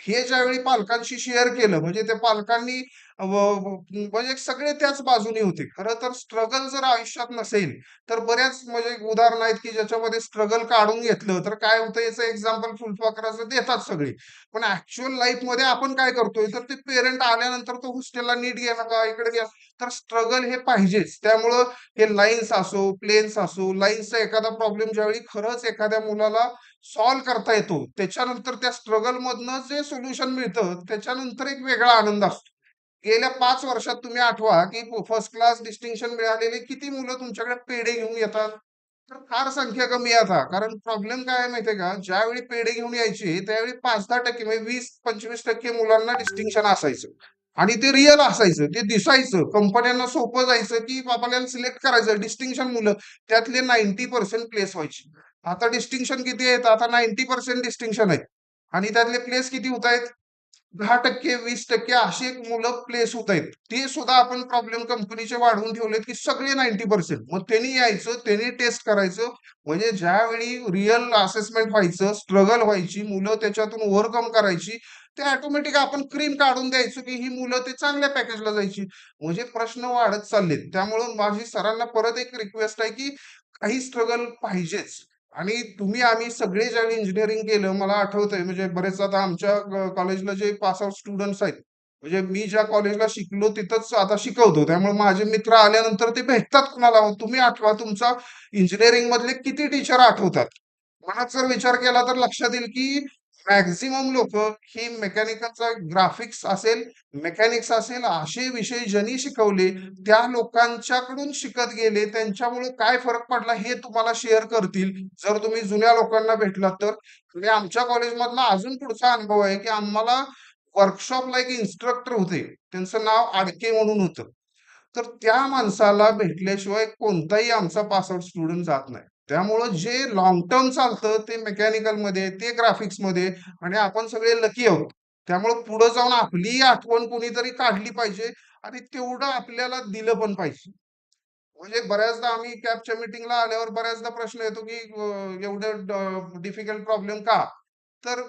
हे ज्यावेळी पालकांशी शेअर केलं, म्हणजे त्या पालकांनी म्हणजे सगळे त्याच बाजूने होते. खरं तर स्ट्रगल जर आयुष्यात नसेल तर बऱ्याच म्हणजे उदाहरण आहेत की ज्याच्यामध्ये स्ट्रगल काढून घेतलं तर काय होतं, याचं एक्झाम्पल फुलपाखराचं देतात सगळे. पण ऍक्च्युअल लाईफ मध्ये आपण काय करतोय, तर ते पेरेंट आल्यानंतर तो हॉस्टेलला नीट गेला का, इकडे घ्या. तर स्ट्रगल हे पाहिजेच. त्यामुळं हे लाईन्स असो, प्लेन्स असो, लाईन्सचा एखादा प्रॉब्लेम ज्यावेळी खरंच एखाद्या मुलाला सॉल्व्ह करता येतो, त्याच्यानंतर त्या स्ट्रगल मधनं जे सोल्युशन मिळतं त्याच्यानंतर एक वेगळा आनंद असतो. गेल्या 5 वर्षात तुम्ही आठवा की फर्स्ट क्लास डिस्टिंक्शन मिळालेले किती मुलं तुमच्याकडे पेढे घेऊन येतात? तर फार संख्या कमी आहे आता. कारण प्रॉब्लेम काय आहे माहितीये का, ज्यावेळी पेढे घेऊन यायचे त्यावेळी 5-10% म्हणजे 20-25% मुलांना डिस्टिंक्शन असायचं. आणि ते रिअल असायचं, ते दिसायचं, कंपन्यांना सोपं जायचं की आपल्याला सिलेक्ट करायचं डिस्टिंक्शन मुलं, त्यातले 90% प्लेस व्हायचे. आता डिस्टिंक्शन किती आहेत? आता 90% डिस्टिंक्शन आहेत. आणि त्यातले प्लेस किती होत आहेत? 10%, 20% अशी एक मुलं प्लेस होत आहेत. ते सुद्धा आपण प्रॉब्लेम कंपनीचे वाढवून ठेवलेत की सगळे 90%. मग त्यांनी यायचं, त्यांनी टेस्ट करायचं. म्हणजे ज्यावेळी रिअल असेसमेंट व्हायचं, स्ट्रगल व्हायची, मुलं त्याच्यातून ओव्हरकम करायची, ते ऑटोमॅटिक आपण क्रीम काढून द्यायचो की ही मुलं ते चांगल्या पॅकेजला जायची. म्हणजे प्रश्न वाढत चाललेत. त्यामुळं माझी सरांना परत एक रिक्वेस्ट आहे की काही स्ट्रगल पाहिजेच. आणि तुम्ही आम्ही सगळे ज्यावेळी इंजिनिअरिंग केलं, मला आठवतंय, म्हणजे बरेच आता आमच्या कॉलेजला जे पास आउट स्टुडंट्स आहेत, म्हणजे मी ज्या कॉलेजला शिकलो तिथंच आता शिकवतो, त्यामुळे माझे मित्र आल्यानंतर ते भेटतात कुणाला. तुम्ही आठवा तुमचा इंजिनिअरिंग मधले किती टीचर आठवतात? मनात जर विचार केला तर लक्षात येईल की मॅक्झिमम लोक ही मेकॅनिकलचा ग्राफिक्स असेल, मेकॅनिक्स असेल, असे विषय ज्यांनी शिकवले त्या लोकांच्याकडून शिकत गेले. त्यांच्यामुळे काय फरक पडला हे तुम्हाला शेअर करतील जर तुम्ही जुन्या लोकांना भेटलात तर. आणि आमच्या कॉलेजमधला अजून पुढचा अनुभव आहे की आम्हाला वर्कशॉपला एक इन्स्ट्रक्टर होते, त्यांचं नाव आडके म्हणून होतं. तर त्या माणसाला भेटल्याशिवाय कोणताही आमचा पासआउट स्टुडंट जात नाही. त्यामुळं जे लॉंग टर्म चालतं ते मेकॅनिकल मध्ये, ते ग्राफिक्स मध्ये. आणि आपण सगळे लकी आहोत. त्यामुळं पुढे जाऊन आपली आठवण कोणीतरी काढली पाहिजे आणि तेवढं आपल्याला दिलं पण पाहिजे. म्हणजे बऱ्याचदा आम्ही कॅबच्या मीटिंगला आल्यावर बऱ्याचदा प्रश्न येतो की एवढं डिफिकल्ट प्रॉब्लेम का? तर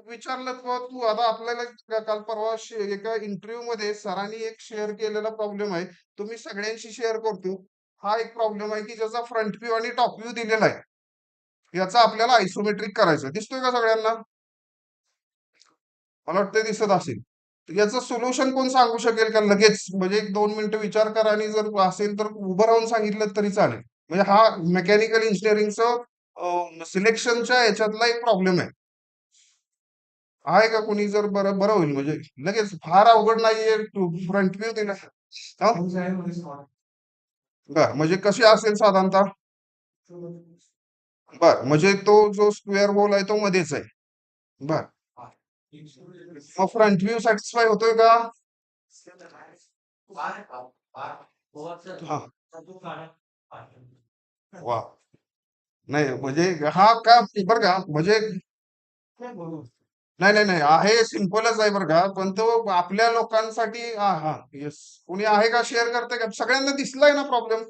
विचारलं तू आता आपल्याला काल परवा एका इंटरव्ह्यू मध्ये सरांनी एक शेअर केलेला प्रॉब्लेम आहे, तो मी सगळ्यांशी शेअर करतो. हा एक प्रॉब्लेम आहे की ज्याचा फ्रंट व्ह्यू आणि टॉप व्ह्यू दिलेला आहे, याचा आपल्याला आयसोमेट्रिक करायचं. दिसतोय का सगळ्यांना? मला वाटतं दिसत असेल. तर याचं सोल्युशन कोण सांगू शकेल का लगेच? म्हणजे 1-2 मिनिटं विचार करा आणि जर असेल तर उभं राहून सांगितलं तरी चालेल. म्हणजे हा मेकॅनिकल इंजिनिअरिंगचं सिलेक्शनच्या याच्यातला एक प्रॉब्लेम आहे का कोणी? जर बरं बरं होईल म्हणजे लगेच. फार अवघड नाहीये. फ्रंट व्ह्यू दिला. हा? बर म्हणजे कशी असेल साधारणतः? बर म्हणजे तो जो स्क्वेअर होल आहे तो मध्येच आहे. बर मग फ्रंट व्ह्यू सॅटिस्फाय होतोय का? हा वा नाही म्हणजे हा का बरं का म्हणजे नाही नाही नाही आहे, सिंपलच आहे बरं का, पण तो आपल्या लोकांसाठी हा हा येस. कोणी आहे का शेअर करते का? सगळ्यांना दिसलाय ना प्रॉब्लेम?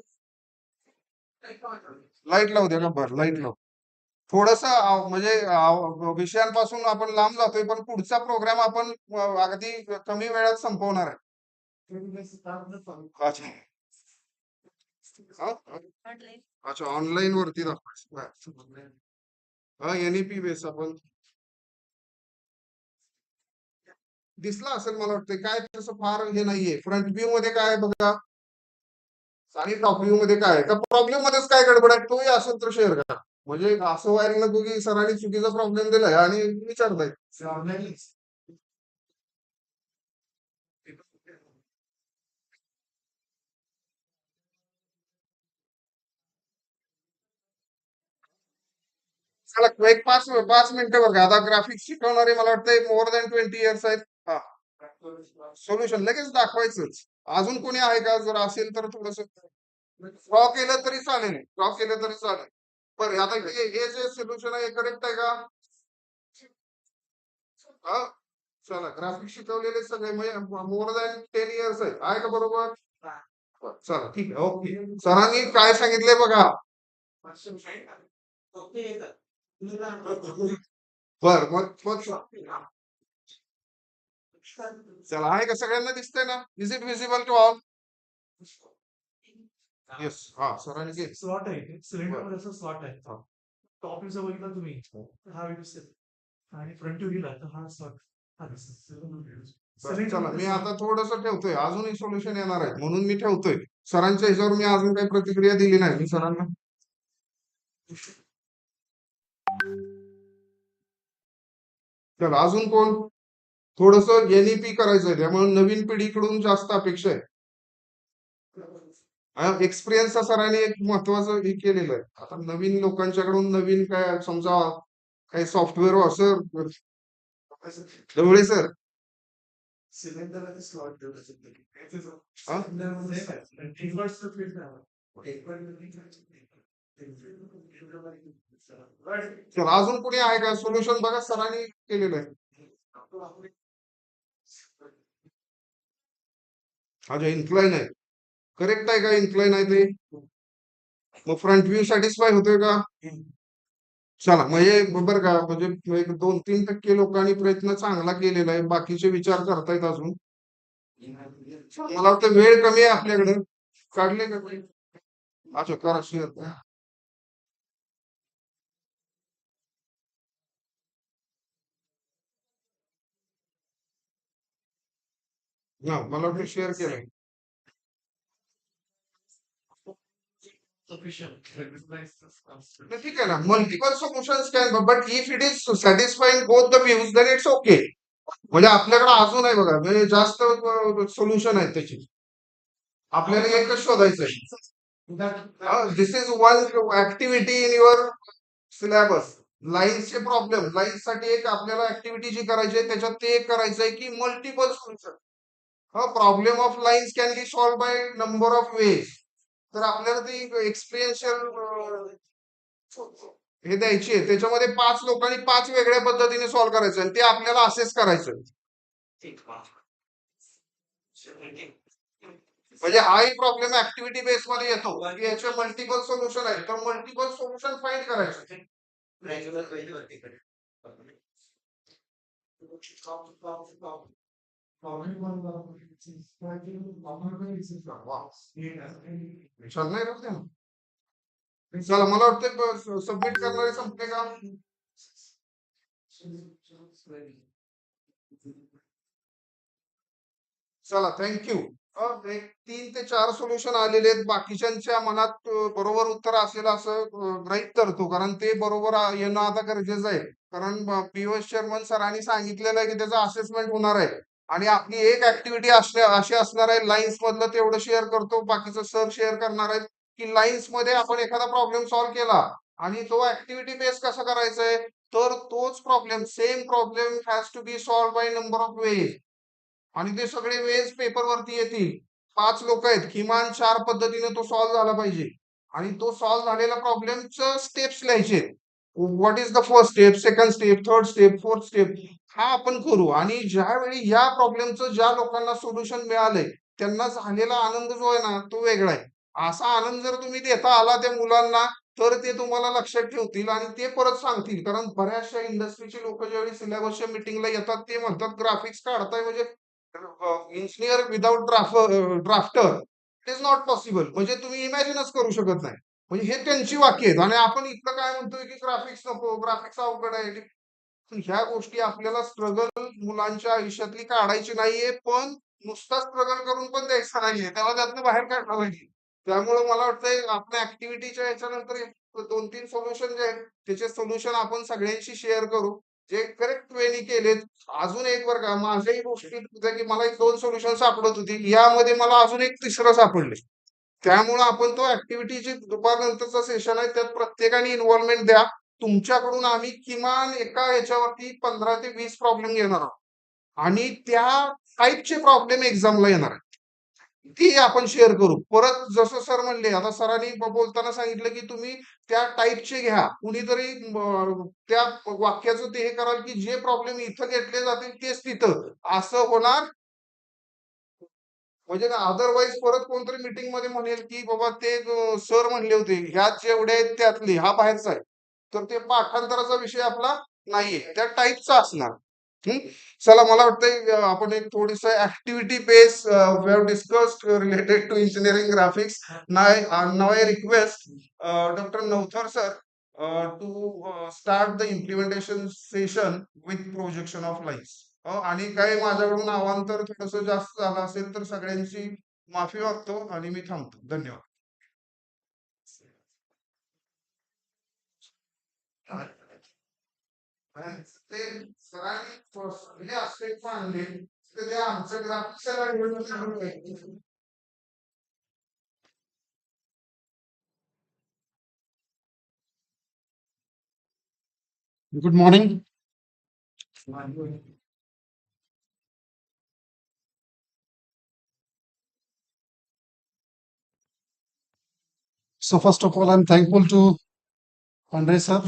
लाईट लावू द्या का? बरं लाईट लावू. थोडस म्हणजे विषयांपासून आपण लांब जातोय, पण पुढचा प्रोग्राम आपण अगदी कमी वेळात संपवणार आहे. अच्छा हा? अच्छा ऑनलाईन वरती दाखवायचं. हा NEP बेस आपण दिसला असेल मला वाटतं. काय तसं फार हे नाहीये. फ्रंट व्ह्यू मध्ये काय आहे बघा आणि टॉप व्ह्यू मध्ये काय आहे. त्या प्रॉब्लेम मध्येच काय गडबड आहे तोही असेल तर शेअर करा. म्हणजे असं व्हायला नको की सरांनी चुकीचा प्रॉब्लेम दिलाय आणि विचारताय. चला एक 5 मिनिटं बघा. आता ग्राफिक्स शिकवणारे मला वाटतं मोर दॅन 20 इयर्स आहेत. हा सोल्युशन लगेच दाखवायचंच. अजून कोणी आहे का? जर असेल तर थोडस ड्रॉ केलं तरी चालेल. ड्रॉ केलं तरी चालेल. बरं आता हे जे सोल्युशन आहे करेक्ट आहे का? हा चला ग्राफिक्स शिकवलेले सगळे मोर दॅन 10 इयर्स आहे का बरोबर? बरं, चला ठीक आहे ओके. सरांनी काय सांगितलंय बघा. बर मग चला आहे का? सगळ्यांना दिसतंय ना? Is it visible to all? Yes हा सरांनी स्लॉट आहे सिलेंडर मध्ये असं स्लॉट आहे. टॉप व्ह्यूचा बघितला तुम्ही, हा व्ह्यू दिसेल आणि फ्रंट व्ह्यू दिला तर हा स्लॉट हा दिसेल. चला मी आता थोडस ठेवतोय. अजूनही सोल्युशन येणार आहे म्हणून मी ठेवतोय. सरांच्या ह्याच्यावर मी अजून काही प्रतिक्रिया दिली नाही मी सरांना. चला अजून कोण? थोडस NEP करायचंय त्यामुळे नवीन पिढीकडून जास्त अपेक्षा आहे. एक्सपिरियन्सचा सरांनी एक महत्वाचं हे केलेलं आहे. आता नवीन लोकांच्याकडून नवीन काय समजा काही सॉफ्टवेअर असं जवळे सर सिलेंडर स्लॉट हा? चला अजून कोणी आहे का? सोल्युशन बघा सरांनी केलेलं आहे. अच्छा इन्क्लाइन आहे. करेक्ट आहे का? इन्क्लाइन आहे ते. मग फ्रंट व्ह्यू सॅटिस्फाय होतोय का? चला म्हणजे बरोबर का? म्हणजे एक 2-3% लोकांनी प्रयत्न चांगला केलेला आहे. बाकीचे विचार करतायत अजून. मला वाटतं वेळ कमी आहे आपल्याकडे. काढले का? अच्छा करा शेअर. हा मला वाटतं शेअर केलंय. ठीक आहे ना. Multiple solutions can but if it is satisfying both the views then it's okay. म्हणजे आपल्याकडे अजून आहे बघा म्हणजे जास्त सोल्युशन आहेत त्याची. आपल्याला एकच शोधायचं आहे. This is one activity in your syllabus. लाईन्सचे प्रॉब्लेम लाईन्स साठी एक आपल्याला ऍक्टिव्हिटी जी करायची आहे त्याच्यात ते एक करायचं आहे की multiple solution. Problem of lines can be solve by number of veg. तर आपल्याला ती एक्सपिरियन्शियल हे द्यायची आहे. त्याच्यामध्ये 5 लोकांनी 5 वेगळ्या पद्धतीने सॉल्व्ह करायचं आणि ते आपल्याला असेस करायचं. म्हणजे हाही प्रॉब्लेम ऍक्टिव्हिटी बेस मध्ये येतो की याचे मल्टिपल सोल्युशन आहेत तर मल्टिपल सोल्युशन फाइंड करायचे. चाललंय राहू द्या ना. चला मला वाटतं सबमिट करणारे संपले का? चला थँक्यू. एक 3 ते 4 सोल्युशन आलेले आहेत. बाकीच्यांच्या मनात बरोबर उत्तर असेल असं गृहीत धरतो, कारण ते बरोबर येणं आता गरजेचं आहे. कारण पीओएस चेअरमन सरांनी सांगितलेलं आहे की त्याचं असेसमेंट होणार आहे आणि आपली एक ऍक्टिव्हिटी अशी असणार आहे. लाईन्स मधलं तेवढं शेअर करतो, बाकीचं सर शेअर करणार आहेत की लाईन्स मध्ये आपण एखादा प्रॉब्लेम सॉल्व्ह केला आणि तो ऍक्टिव्हिटी बेस कसा करायचा आहे, तर तोच problem same problem has to be solve by number of ways आणि ते सगळे वेज पेपरवरती येतील. 5 लोक आहेत, किमान 4 पद्धतीने तो सॉल्व्ह झाला पाहिजे आणि तो सॉल्व्ह झालेला प्रॉब्लेमचं स्टेप्स लिहायचे. What is the first step, second step, third step, fourth step, हा आपण करू. आणि ज्यावेळी या प्रॉब्लेमचं ज्या लोकांना सोल्युशन मिळालंय त्यांना झालेला आनंद जो आहे ना तो वेगळा आहे. असा आनंद जर तुम्ही देता आला त्या मुलांना तर ते तुम्हाला लक्षात ठेवतील आणि ते परत सांगतील. कारण बऱ्याचशा इंडस्ट्रीची लोक ज्यावेळी सिलेबसच्या मिटिंगला येतात ते म्हणतात ग्राफिक्स काढताय म्हणजे engineer without drafter it is not possible. म्हणजे तुम्ही इमॅजिनच करू शकत नाही. म्हणजे हे त्यांची वाक्य आहेत आणि आपण इतकं काय म्हणतोय की ग्राफिक्स नको, ग्राफिक्स अवघड आहे. पण ह्या गोष्टी आपल्याला स्ट्रगल मुलांच्या आयुष्यातली काढायची नाहीये, पण नुसता स्ट्रगल करून पण द्यायचा नाहीये, त्याला त्यातनं बाहेर काढलं पाहिजे. त्यामुळे मला वाटतंय आपल्या ऍक्टिव्हिटीच्या याच्यानंतर 2-3 सोल्युशन जे आहेत त्याचे सोल्युशन आपण सगळ्यांशी शेअर करू जे करेक्ट वेनी केलेत. अजून एक बरं का माझ्याही गोष्टीत होत्या की मला 1-2 सोल्युशन सापडत होती, यामध्ये मला अजून एक तिसरं सापडले. त्यामुळे आपण तो ऍक्टिव्हिटीची दुपारनंतरचा सेशन आहे त्यात प्रत्येकाने इन्व्हॉल्वमेंट द्या. तुमच्याकडून आम्ही किमान एका याच्यावरती 15 ते 20 प्रॉब्लेम घेणार आहोत आणि त्या टाईपचे प्रॉब्लेम एक्झामला येणार आहेत. ती आपण शेअर करू. परत जसं सर म्हणले, आता सरांनी बोलताना सांगितलं की तुम्ही त्या टाईपचे घ्या. कुणीतरी त्या वाक्याचं ते हे कराल की जे प्रॉब्लेम इथं घेतले जातील तेच तिथं असं होणार. म्हणजे अदरवाईज परत कोणतरी मीटिंग मध्ये म्हणेल की बाबा ते सर म्हणले होते ह्यात जेवढे आहेत त्यातले हा बाहेरचा आहे, तर ते पाठांतराचा विषय आपला नाहीये, त्या टाईपचा असणार. चला मला वाटतंय आपण एक थोडस activity base we have discussed related to engineering graphics. Now I request doctor Navthar sir to start the implementation session with projection of lines. आणि काही माझ्याकडून अवांतर थोडस जास्त झालं असेल तर सगळ्यांची माफी मागतो आणि मी थांबतो. धन्यवाद. ते सरांनी हे aspect आणले तर ते आमचं graphics Good morning. So first of all, I'm thankful to Andre sir,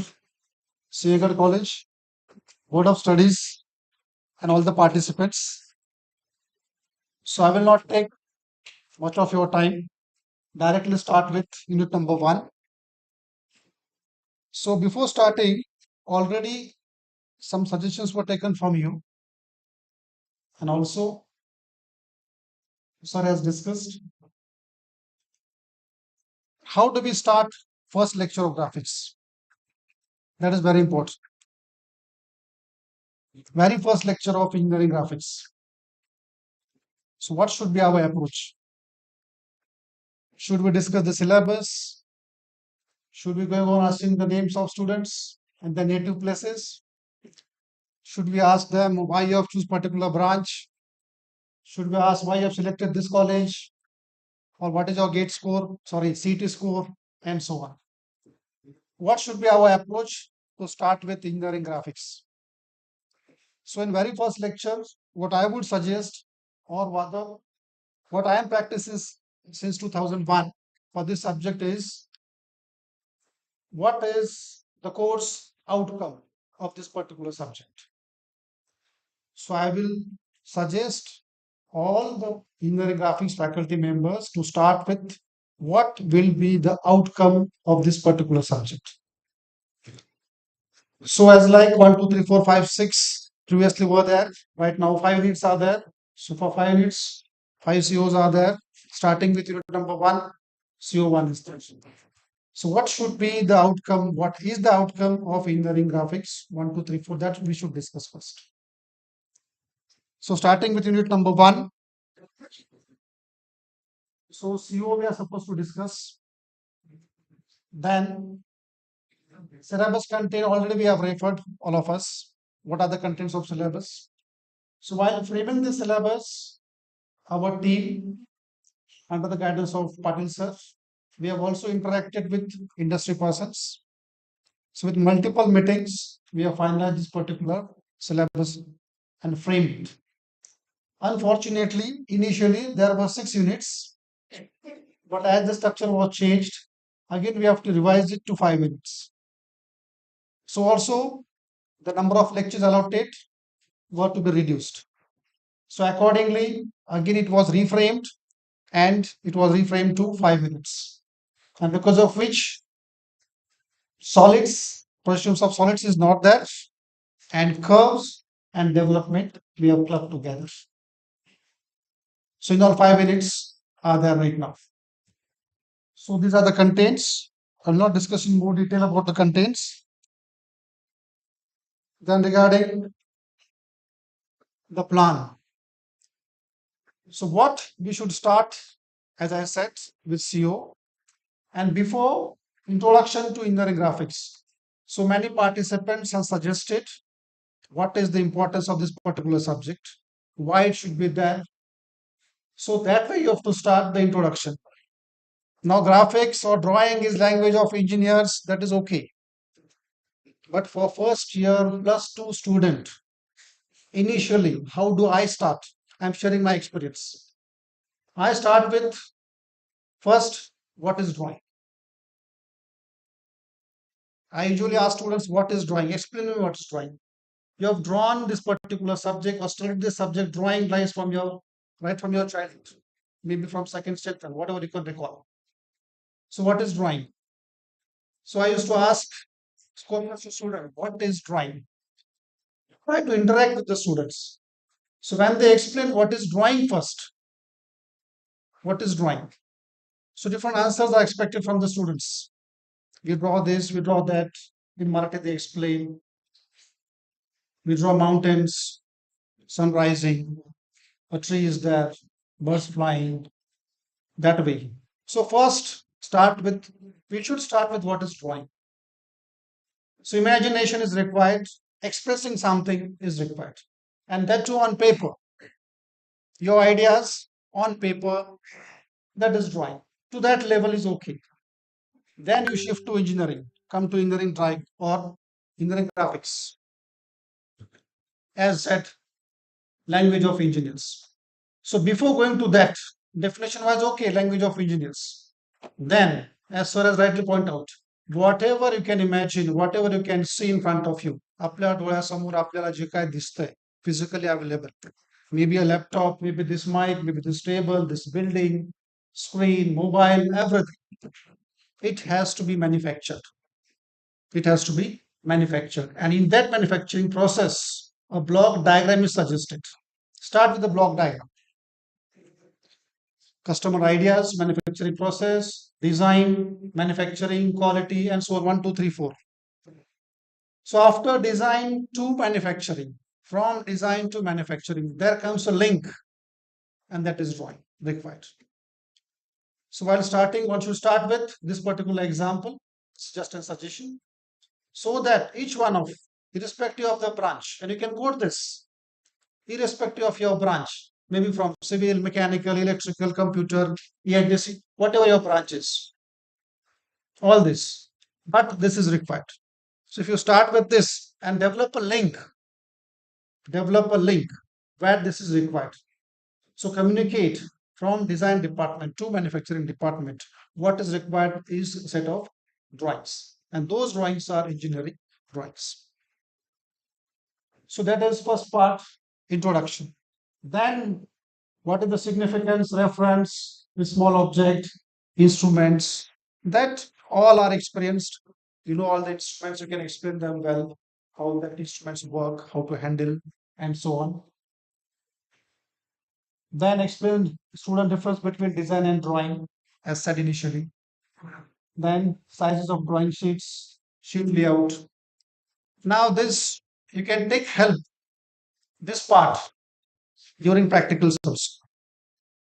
Sinhgad College, Board of Studies, and all the participants. So I will not take much of your time. Directly start with unit number 1. So before starting, already some suggestions were taken from you, and also sir has discussed how do we start first lecture of graphics. That is very important. Very first lecture of engineering graphics. So what should be our approach? Should we discuss the syllabus? Should we go on asking the names of students and their native places? Should we ask them why you have choose particular branch? Should we ask why you have selected this college? Or what is your gate score, CT score, and so on? What should be our approach to start with engineering graphics? So in very first lecture, what I would suggest, or rather what I am practicing since 2001 for this subject is, what is the course outcome of this particular subject? So I will suggest all the engineering graphics faculty members to start with what will be the outcome of this particular subject. So as like 1, 2, 3, 4, 5, 6 previously were there. Right now, 5 units are there. So for 5 units, 5 COs are there. Starting with unit number 1, CO1 is there. So what should be the outcome? What is the outcome of engineering graphics? 1, 2, 3, 4. That we should discuss first. So starting with unit number 1. So CO we are supposed to discuss. Then syllabus content already we have referred, all of us. What are the contents of syllabus? So while framing the syllabus, our team under the guidance of Patil sir, we have also interacted with industry persons. So with multiple meetings, we have finalized this particular syllabus and framed it. Unfortunately, initially there were 6 units, but as the structure was changed, again we have to revise it to 5 units. So also the number of lectures allotted were to be reduced. So accordingly, again it was reframed and it was reframed to 5 units. And because of which solids, questions of solids is not there, and curves and development we have clubbed together. So in all 5 units are there right now. So these are the contents. I will not discuss in more detail about the contents. Then regarding the plan. So what we should start, as I said, with CO. And before introduction to engineering graphics. So many participants have suggested what is the importance of this particular subject, why it should be there. So that way you have to start the introduction. Now graphics or drawing is language of engineers, that is okay. But for first year +2 student, initially, how do I start? I'm sharing my experience. I start with first, what is drawing? I usually ask students, what is drawing? Explain me what is drawing. You have drawn this particular subject or studied this subject, drawing lines from your right from your childhood, maybe from second standard, whatever you can recall. So what is drawing? So I used to ask students, what is drawing? Try to interact with the students. So when they explain what is drawing first, what is drawing? So different answers are expected from the students. We draw this, we draw that. In Marathi they explain. We draw mountains, sun rising, a tree is there, birds flying, that way. So first we should start with what is drawing. So imagination is required, expressing something is required, and that too on paper. Your ideas on paper, that is drawing. To that level is okay. Then you shift to engineering, come to engineering drawing or engineering graphics. As said, language of engineers. So before going to that, definition was okay, language of engineers. Then, as far as rightly point out, whatever you can imagine, whatever you can see in front of you, आपल्या डोळ्यासमोर आपल्याला जे काय दिसतंय, physically available. Maybe a laptop, maybe this mic, maybe this table, this building, screen, mobile, everything. It has to be manufactured. It has to be manufactured. And in that manufacturing process, a block diagram is suggested. Start with the block diagram. Customer ideas, manufacturing process, design, manufacturing, quality, and so on 1, 2, 3, 4. So after design to manufacturing, from design to manufacturing, there comes a link, and that is drawing required. So while starting, what you start with this particular example, it's just a suggestion, so that each one of, irrespective of the branch, and you can quote this, irrespective of your branch, maybe from civil, mechanical, electrical, computer, EIDC, whatever your branch is, all this, but this is required. So if you start with this and develop a link where this is required. So communicate from design department to manufacturing department. What is required is a set of drawings, and those drawings are engineering drawings. So that is first part, introduction. Then what is the significance, reference, with small object, instruments, that all are experienced. You know all the instruments, you can explain them well, how the instruments work, how to handle and so on. Then explain student difference between design and drawing, as said initially. Then sizes of drawing sheets, sheet layout. Now this, you can take help this part during practicals also.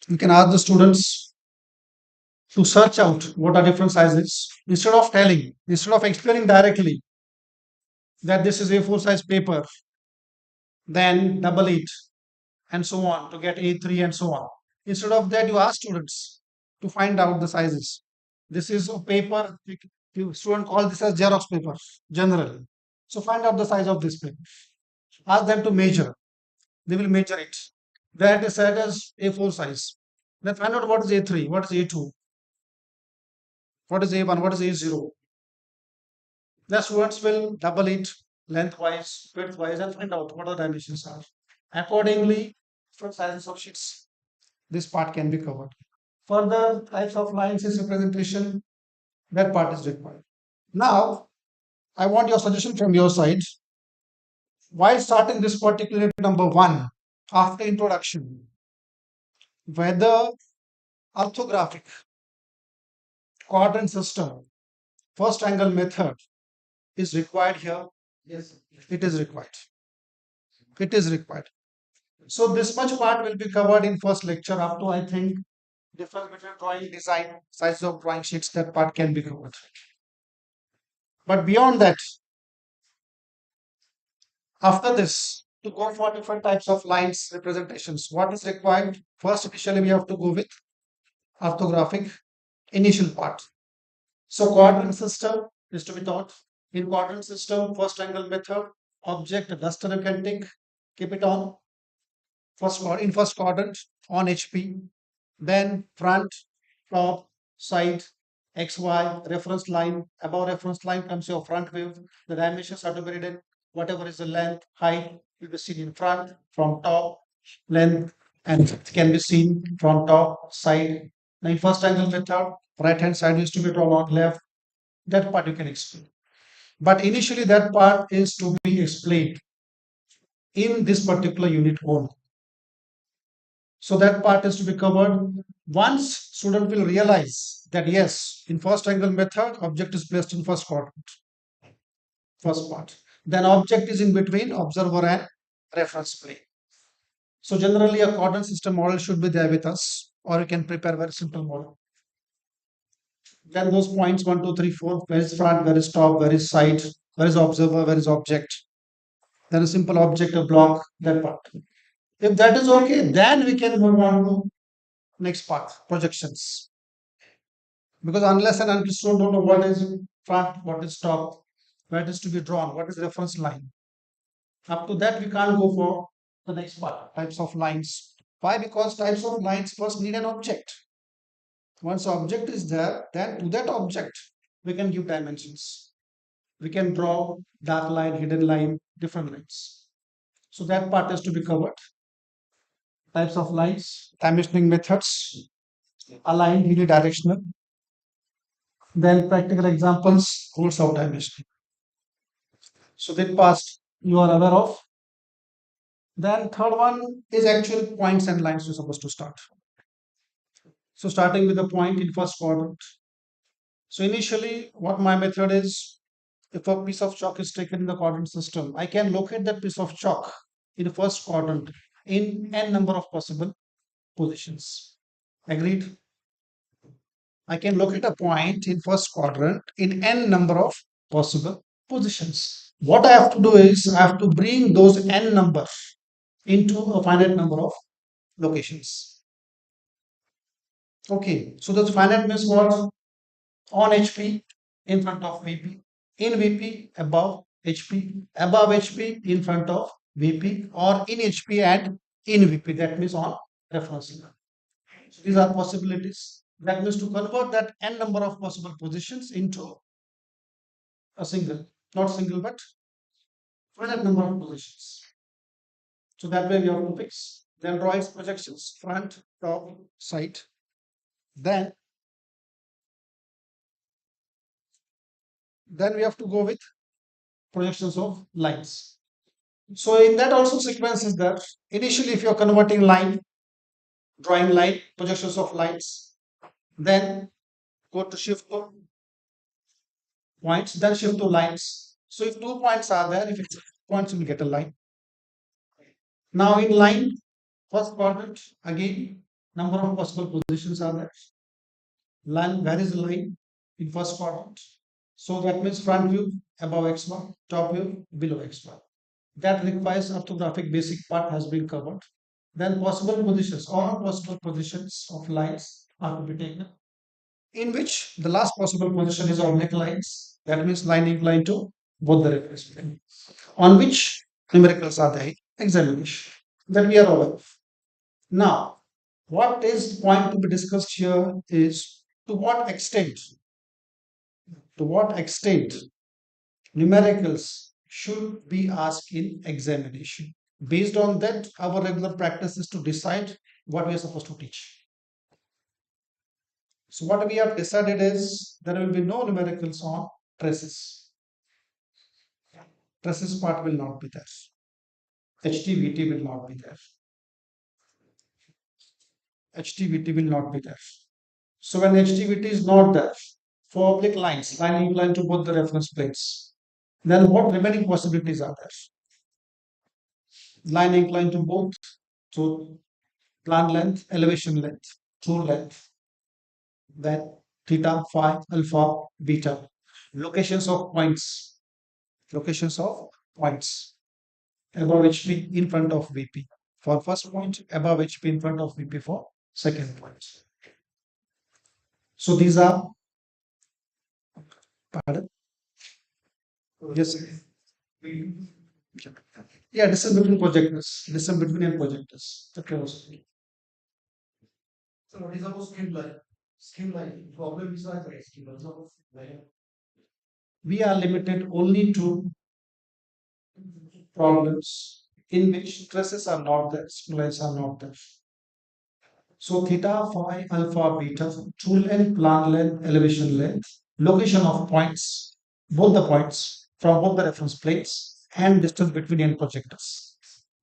You can ask the students to search out what are different sizes instead of telling, instead of explaining directly that this is A4 size paper, then double it and so on to get A3 and so on. Instead of that, you ask students to find out the sizes. This is a paper, student call this as Xerox paper generally. So find out the size of this paper. Ask them to measure. They will measure it. That is said as A4 size. Then find out what is A3, what is A2, what is A1, what is A0. The students will double it lengthwise, widthwise, and find out what the dimensions are. Accordingly, different sizes of sheets, this part can be covered. Further types of lines is representation, that part is required. Now, I want your suggestion from your side. While starting this particular number 1, after introduction, whether orthographic, quadrant system, first angle method is required here. Yes, it is required. It is required. So this much part will be covered in first lecture up to, I think, difference between drawing design, size of drawing sheets, that part can be covered. But beyond that, after this, to go for different types of lines representations, what is required? First, initially, we have to go with orthographic initial part. So quadrant system is to be taught. In quadrant system, first angle method, object, duster you can take, keep it on in first quadrant on HP. Then front, top, side, XY, reference line. Above reference line comes your front view. The dimensions are to be written. Whatever is the length, height will be seen in front, from top, length, and it can be seen from top, side. Now in first angle method, right hand side is to be drawn on left. That part you can explain. But initially that part is to be explained in this particular unit only. So that part is to be covered. Once student will realize that yes, in first angle method, object is placed in first quadrant, first part. Then object is in between observer and reference plane. So generally a quadrant system model should be there with us, or you can prepare very simple model. Then those points 1, 2, 3, 4, where is front, where is top, where is side, where is observer, where is object. Then a simple object, a block, that part. If that is okay, then we can move on to next part, projections. Because unless and until student don't know what is front, what is top, where it is to be drawn, what is reference line. Up to that, we can't go for the next part, types of lines. Why? Because types of lines first need an object. Once object is there, then to that object, we can give dimensions. We can draw dark line, hidden line, different lines. So that part is to be covered. Types of lines, dimensioning methods, aligned, unidirectional. Then practical examples, rules of dimensioning. So that part you are aware of. Then third one is actual points and lines you're supposed to start. So starting with the point in first quadrant. So initially what my method is, if a piece of chalk is taken in the quadrant system, I can locate that piece of chalk in the first quadrant in n number of possible positions. Agreed? I can locate a point in first quadrant in n number of possible positions. What I have to do is I have to bring those n numbers into a finite number of locations. Okay, so that's finite means what? On HP in front of VP, in VP above HP, above HP in front of VP, or in HP and in VP, that means on reference line. So these are possibilities. That means to convert that n number of possible positions into a single, not single, but finite number of positions. So that way we have to fix. Then draw its projections, front, top, side. Then we have to go with projections of lines. So in that also sequence is that initially if you're converting line, drawing line, projections of lines, then go to shift to points, then shift to lines. So if 2 points are there, if it's points, you will get a line. Now in line, first quadrant, again, number of possible positions are there. Line, where is the line? In first quadrant. So that means front view above x1, top view below x1. That requires orthographic basic part has been covered. Then possible positions, all possible positions of lines are to be taken, in which the last possible position is oblique lines. That means line inclined to both the reference plane, on which numericals are the examination that we are aware of. Now, what is the point to be discussed here is to what extent, numericals should be asked in examination. Based on that, our regular practice is to decide what we are supposed to teach. So what we have decided is there will be no numericals on traces. Traces part will not be there. HTVT will not be there. HTVT will not be there. So when HTVT is not there, for oblique lines, line inclined to both the reference planes, then what remaining possibilities are there? Line inclined to both, so plan length, elevation length, true length, then theta, phi, alpha, beta, locations of points, above HP in front of VP for first point, above HP in front of VP for second point. So these are, pardon? Yes. Yeah, this is between projectors. This is between and projectors. Okay. So what is about skin line? Skin line. Problem is like skin line. We are limited only to problems in which traces are not there, skin lines are not there. So theta, phi, alpha, beta, true length, plan length, elevation length, location of points, both the points from both the reference planes, and distance between end projectors.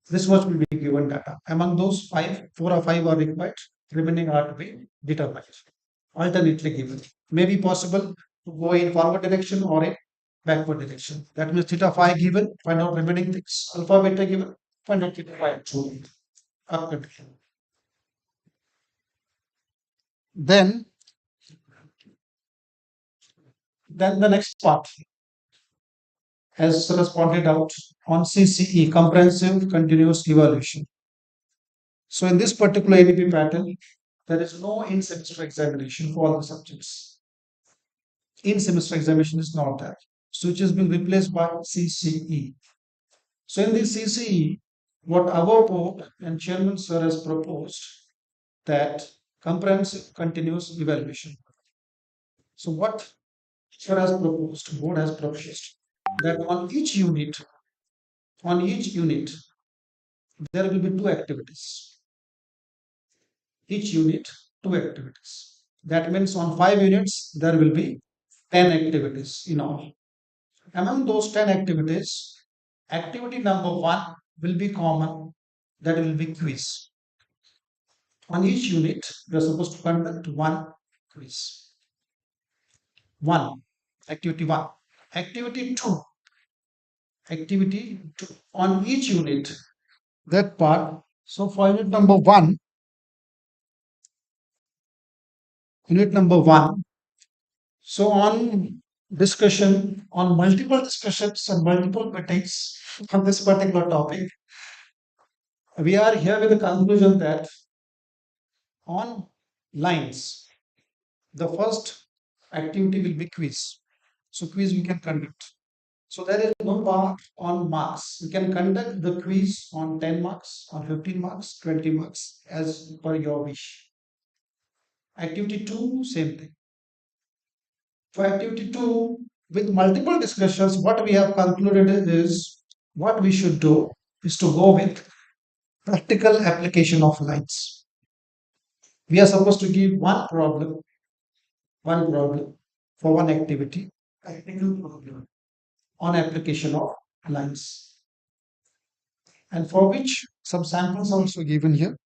This much will be given data. Among those five, 4 or 5 are required, remaining are to be determined, alternately given. May be possible to go in forward direction or in backward direction. That means theta phi given, find out remaining things, alpha beta given, find out theta phi true. Then the next part, as Saras pointed out, on CCE, comprehensive continuous evaluation. So in this particular NEP pattern, there is no in-semester examination for all the subjects. In-semester examination is not there. So which has been replaced by CCE. So in this CCE, what our board and Chairman Sir has proposed, that comprehensive continuous evaluation. So what Sir has proposed, board has proposed, that on each unit, there will be 2 activities. Each unit, 2 activities. That means on 5 units, there will be 10 activities in all. Among those 10 activities, activity number 1 will be common, that will be quiz. On each unit, we are supposed to conduct 1 quiz. 1, activity 1. Activity 2, on each unit, that part. So for unit number 1, so on discussion, on multiple discussions and multiple meetings on this particular topic, we are here with the conclusion that on lines, the first activity will be quiz. So quiz we can conduct. So there is no part on marks. We can conduct the quiz on 10 marks, on 15 marks, 20 marks, as per your wish. Activity 2, same thing. For activity 2, with multiple discussions, what we have concluded is what we should do is to go with practical application of lines. We are supposed to give one problem for one activity, practical problem on application of lines. and for which some samples are also given here.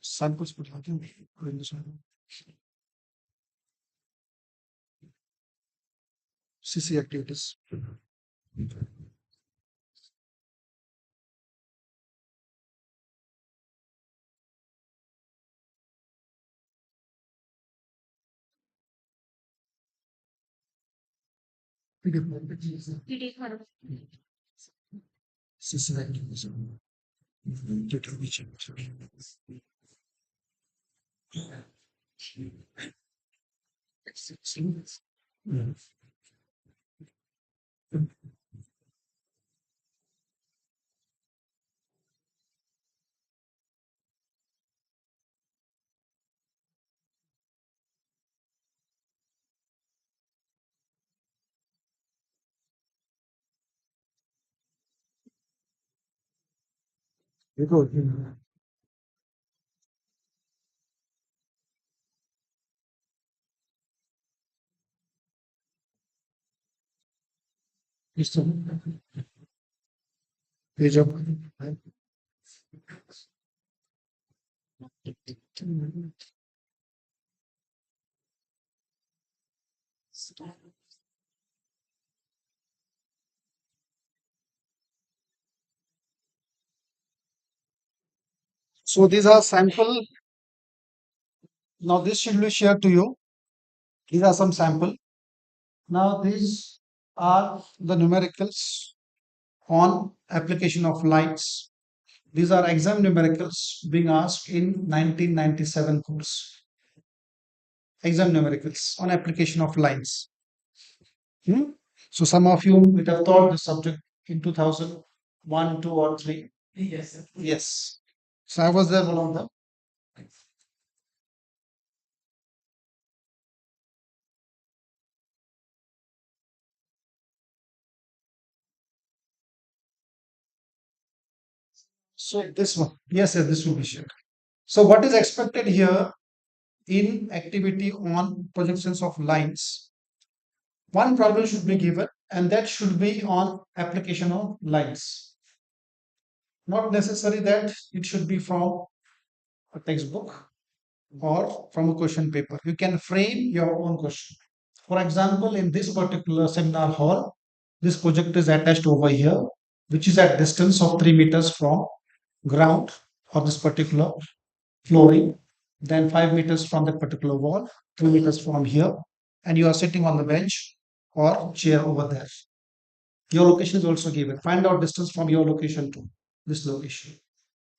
Samples put CC activities. CC activities. Page up. So these are sample. Now this should be shared to you. These are some sample. Now these are the numericals on application of lines. These are exam numericals being asked in 1997 course. Exam numericals on application of lines. So some of you might have taught the subject in 2001, 2 or 3. Yes. Yes. So I was there one of them. So this one, yes, yes, this will be shared. So what is expected here in activity on projections of lines? One problem should be given, and that should be on application of lines. Not necessary that it should be from a textbook or from a question paper. You can frame your own question. For example, in this particular seminar hall, this project is attached over here, which is at distance of 3 meters from ground of this particular flooring, then 5 meters from that particular wall, 2 meters from here, and you are sitting on the bench or chair over there. Your location is also given. Find out distance from your location to this location.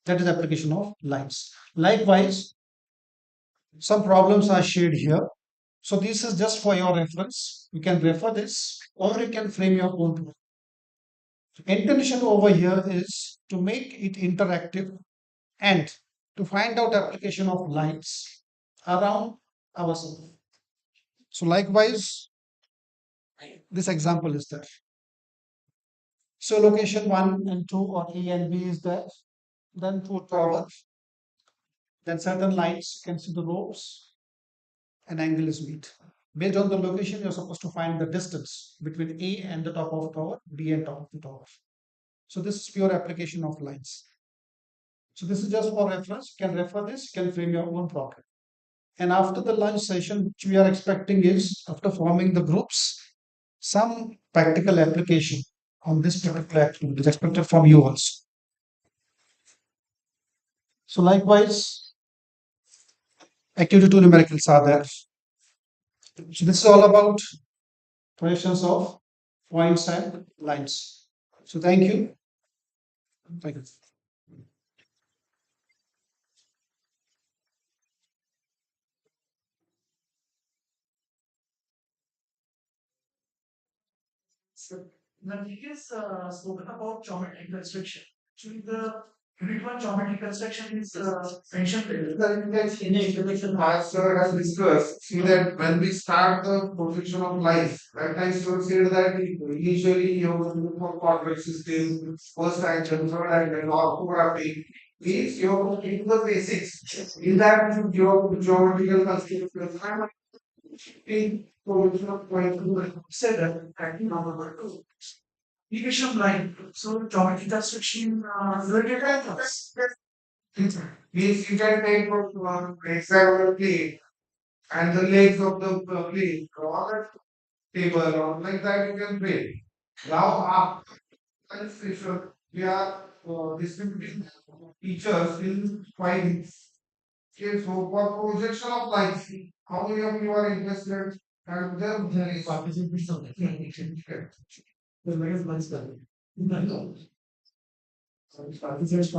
That is application of lines. Likewise, some problems are shared here. So this is just for your reference. You can refer this or you can frame your own problem. Intention over here is to make it interactive and to find out application of lines around ourselves. So likewise, this example is there. So location 1 and 2 or A and B is there. Then 2 towers. Then certain lines, you can see the ropes and angle is meet. Based on the location, you're supposed to find the distance between A and the top of tower, B and top of the tower. So this is pure application of lines. So this is just for reference. You can refer this, you can frame your own problem. And after the lunch session, which we are expecting is after forming the groups, some practical application on this particular activity is expected from you also. So likewise, activity 2 numericals are there. So this is all about projections of points and lines. So thank you. Thank you. So the previous spoken about geometric construction. Actually, the unit one geometric construction is mentioned there. In the introduction, Master has discussed, see that when we start the projection of life, that I should say that initially you have to look for convex system, first angle, third angle, orthography. Means you have to keep the basics. In that your geometrical construction, in projection of point two, said that number two. irrigation line. So geometry construction related items. Means you can take hexagonal plane and the legs of the plane draw a table or like that you can play. Now after session we are distributing teachers in 5 weeks. Okay, so for projection of lines, how many of you are interested? And there is participation. The next month's done. No. So participants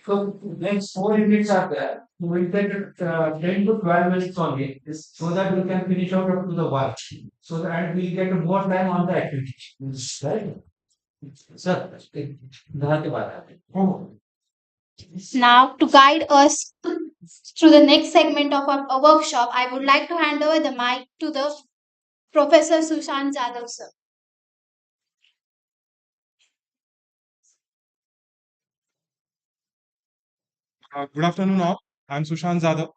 so next 4 units are there. We will take 10 to 12 minutes only, so that we can finish out up to the work. So that we get more time on the activity. Right? Sir, oh. Now, to guide us through the next segment of our workshop, I would like to hand over the mic to the Professor Sushant Jadhav, sir. Good afternoon, all. I'm Sushant Jadhav.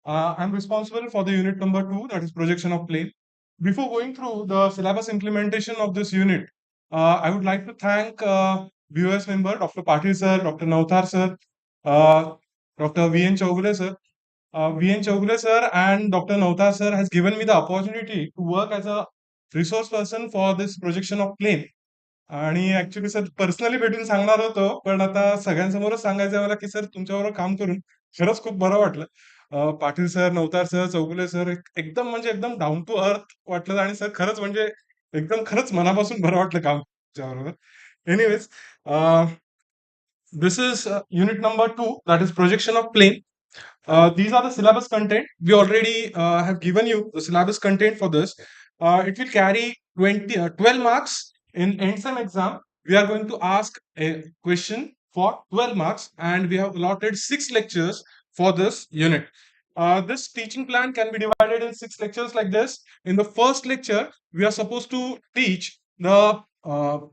I'm responsible for the unit number 2, that is projection of plane. Before going through the syllabus implementation of this unit, I would like to thank BOS member Dr. Patil sir, Dr. Nautar sir, Dr. V.N. Chaugule sir. V.N. Chaugule sir and Dr. Nautar sir has given me the opportunity to work as a resource person for this projection of plane. आणि actually sir personally भेटून सांगणार होतो, पण आता सगळ्यांसमोरच सांगायचं मला की sir तुमच्याबरोबर काम करून खरंच खूप बरं वाटलं. Patil sir, Navtar sir, Chougule sir एकदम म्हणजे एकदम डाऊन टू अर्थ वाटलं आणि सर खरंच म्हणजे एकदम खरंच मनापासून बरं वाटलं काम तुमच्याबरोबर. Anyways, this is unit number 2, that is projection of plane. These are the syllabus content. We already have given you the syllabus content for this. It will carry 12 marks in end sem exam. We are going to ask a question for 12 marks and we have allotted 6 lectures for this unit. This teaching plan can be divided in 6 lectures like this. In the first lecture, we are supposed to teach the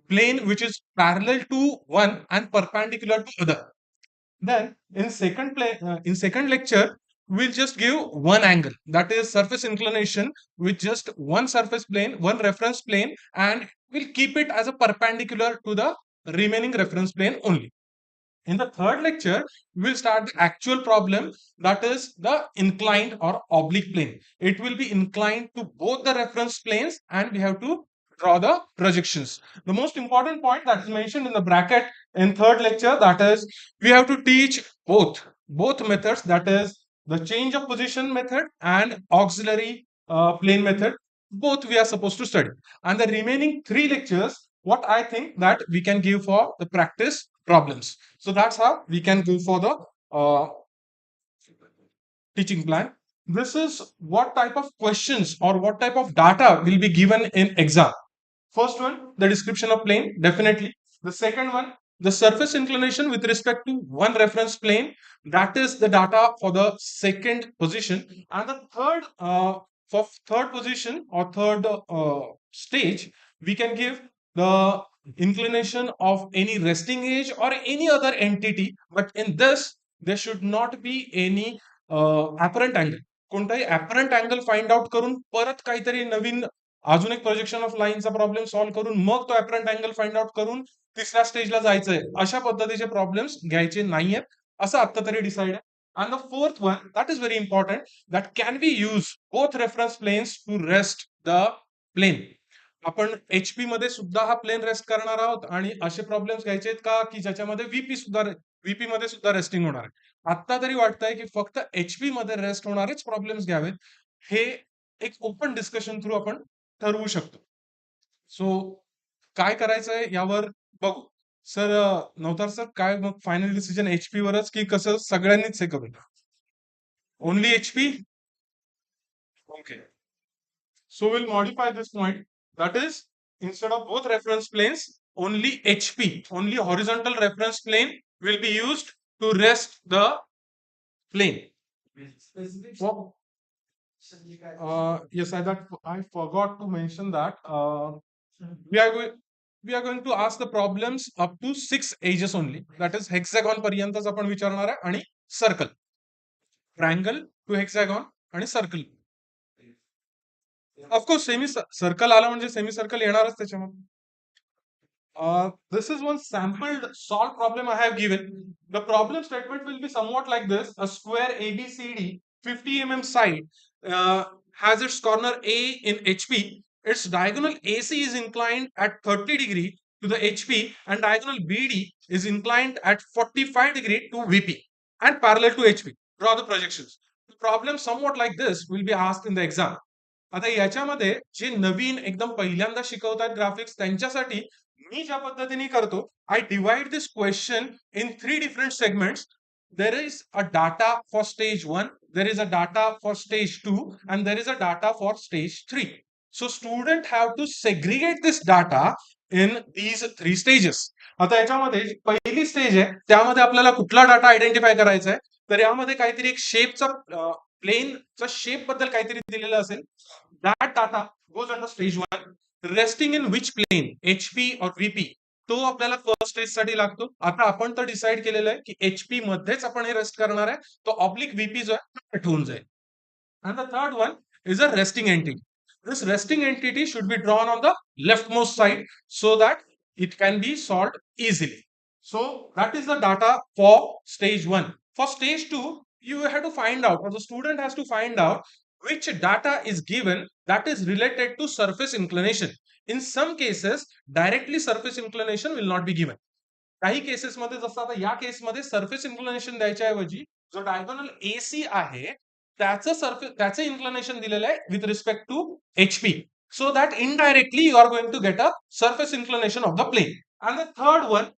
plane which is parallel to one and perpendicular to other. Then in second lecture, we'll just give one angle, that is surface inclination, with just one surface plane, one reference plane, and we'll keep it as a perpendicular to the remaining reference plane only. In the third lecture, we'll start the actual problem, that is the inclined or oblique plane. It will be inclined to both the reference planes and we have to draw the projections. The most important point that is mentioned in the bracket in third lecture, that is we have to teach both methods, that is the change of position method and auxiliary plane method. Both we are supposed to study. And the remaining 3 lectures, what I think that we can give for the practice problems. So that's how we can go for the teaching plan. This is what type of questions or what type of data will be given in exam. First one, the description of plane, definitely. The second one, the surface inclination with respect to one reference plane, that is the data for the second position. And the third, for third position or third stage, we can give the inclination of any resting edge or any other entity, but in this there should not be any apparent angle. कोणताही apparent angle find out करून परत काहीतरी नवीन अजून एक projection of लाईनचा problem solve करून मग तो apparent angle find out करून तिसऱ्या स्टेजला जायचंय, अशा पद्धतीचे प्रॉब्लेम्स घ्यायचे नाहीयेत असं आता तरी डिसाइड आहे. And the fourth one, that is very important, that can we use both reference planes to rest the plane. आपण HP मध्ये सुद्धा हा प्लेन रेस्ट करणार आहोत आणि असे प्रॉब्लेम्स घ्यायचे आहेत का की ज्याच्यामध्ये VP मध्ये सुद्धा रेस्टिंग होणार आहे. आता तरी वाटतंय की फक्त HP मध्ये रेस्ट होणारेच प्रॉब्लेम्स घ्यावेत. हे एक ओपन डिस्कशन थ्रू आपण ठरवू शकतो. सो काय करायचंय यावर बघू. सर नवतार सर, काय मग फायनल डिसिजन HP वरच की कसं सगळ्यांनीच हे करू? Only HP? Okay. So we'll modify this point. That is, instead of both reference planes, only HP, only horizontal reference plane will be used to rest the plane. Yes, I forgot to mention that. We are going to ask the problems up to 6 edges only. That is hexagon पर्यंतच आपण विचारणार आहे आणि circle. Triangle to hexagon आणि circle. Of course semi circle आलं म्हणजे semi circle येणारच त्याच्यामध्ये. This is one sampled solved problem I have given. The problem statement will be somewhat like this. A square ABCD 50 mm side has its corner A in HP. Its diagonal AC is inclined at 30 degree to the HP and diagonal BD is inclined at 45 degree to VP and parallel to HP. Draw the projections. The problem somewhat like this will be asked in the exam. आता याच्यामध्ये जे नवीन एकदम पहिल्यांदा शिकवतात graphics त्यांच्यासाठी मी ज्या पद्धतीने करतो, I divide this question in 3 different segments. There is a data for stage 1, there is a data for stage 2 and there is a data for stage 3. So student have to segregate this data in these 3 stages. आता याच्यामध्ये जी पहिली stage आहे त्यामध्ये आपल्याला कुठला data identify करायचा आहे, तर यामध्ये काहीतरी एक शेपचा प्लेनचा शेप बद्दल काहीतरी दिलेलं असेल. That data goes under stage 1. Resting in which plane, HP or VP, तो आपल्याला फर्स्ट स्टेज साठी लागतो. आता आपण तर डिसाइड केलेलं आहे की HP मध्येच आपण हे रेस्ट करणार आहे, तो ऑब्लिक VP जो आहे तो कट होऊन जाईल. And the third one is a resting entity. This resting entity should be drawn on the leftmost side so that it can be solved easily. So that is the data for stage 1. For stage 2, you have to find out, or the student has to find out which data is given that is related to surface inclination. In some cases, directly surface inclination will not be given. काही केसेसमध्ये जसं आता या केसमध्ये surface inclination द्यायच्या ऐवजी जो diagonal AC आहे त्याचं इन्क्लिनेशन दिलेलं आहे with respect to HP. So that indirectly you are going to get a surface inclination of the plane. And the third one,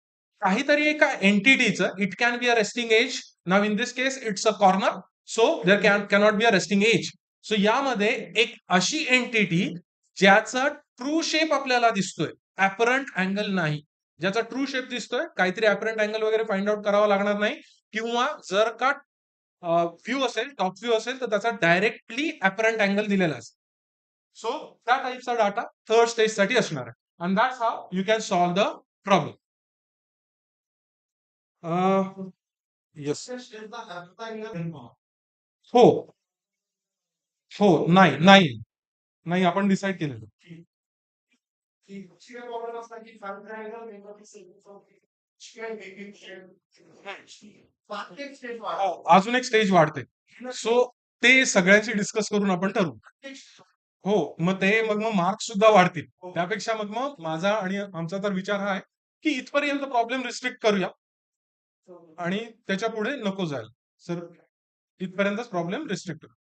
काहीतरी एका एंटिटीचं, it can be a resting edge. Now in this case it's a corner, so there cannot be a resting edge. So यामध्ये एक अशी entity ज्याचा true shape आपल्याला दिसतोय, apparent angle नाही. ज्याचा ट्रू शेप दिसतोय, काहीतरी ऍपरंट अँगल वगैरे फाइंड आउट करावा लागणार नाही, किंवा जर का व्ह्यू असेल, टॉप व्ह्यू असेल तर त्याचा डायरेक्टली ऍपरंट अँगल दिलेला असेल. सो त्या टाईपचा डाटा थर्ड स्टेज साठी असणार आहे. And that's how you can solve the problem. Yes. हो हो नाही नाही नाही आपण डिसाइड केलेलं. अजून एक स्टेज वाढते. सो ते सगळ्यांशी डिस्कस करून आपण ठरवू. हो, मग मग मार्क्स सुद्धा वाढतील. त्यापेक्षा मग माझा आणि आमचा तर विचार हा आहे की इथपर्यंत प्रॉब्लेम रिस्ट्रिक्ट करूया आणि त्याच्या पुढे नको जायला. सर इथपर्यंतच प्रॉब्लेम रिस्ट्रिक्ट करू.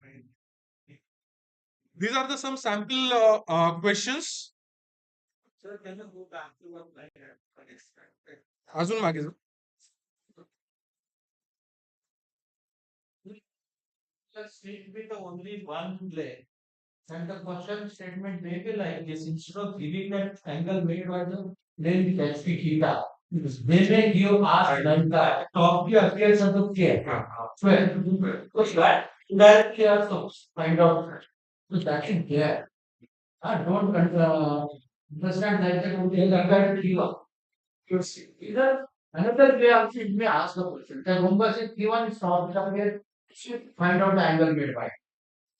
These are the some sample questions. अजून मागे जाऊ. Be the only one plane. And the question statement may be like this: instead of giving that angle made by the plane with HP theta, they may give us like that. Top view appears on the plane. So that indirectly also find out. So that is there. I don't understand that they would take angle theta. You see, either another way also it may ask the question. The number is given is not somewhere. Find out the angle made by.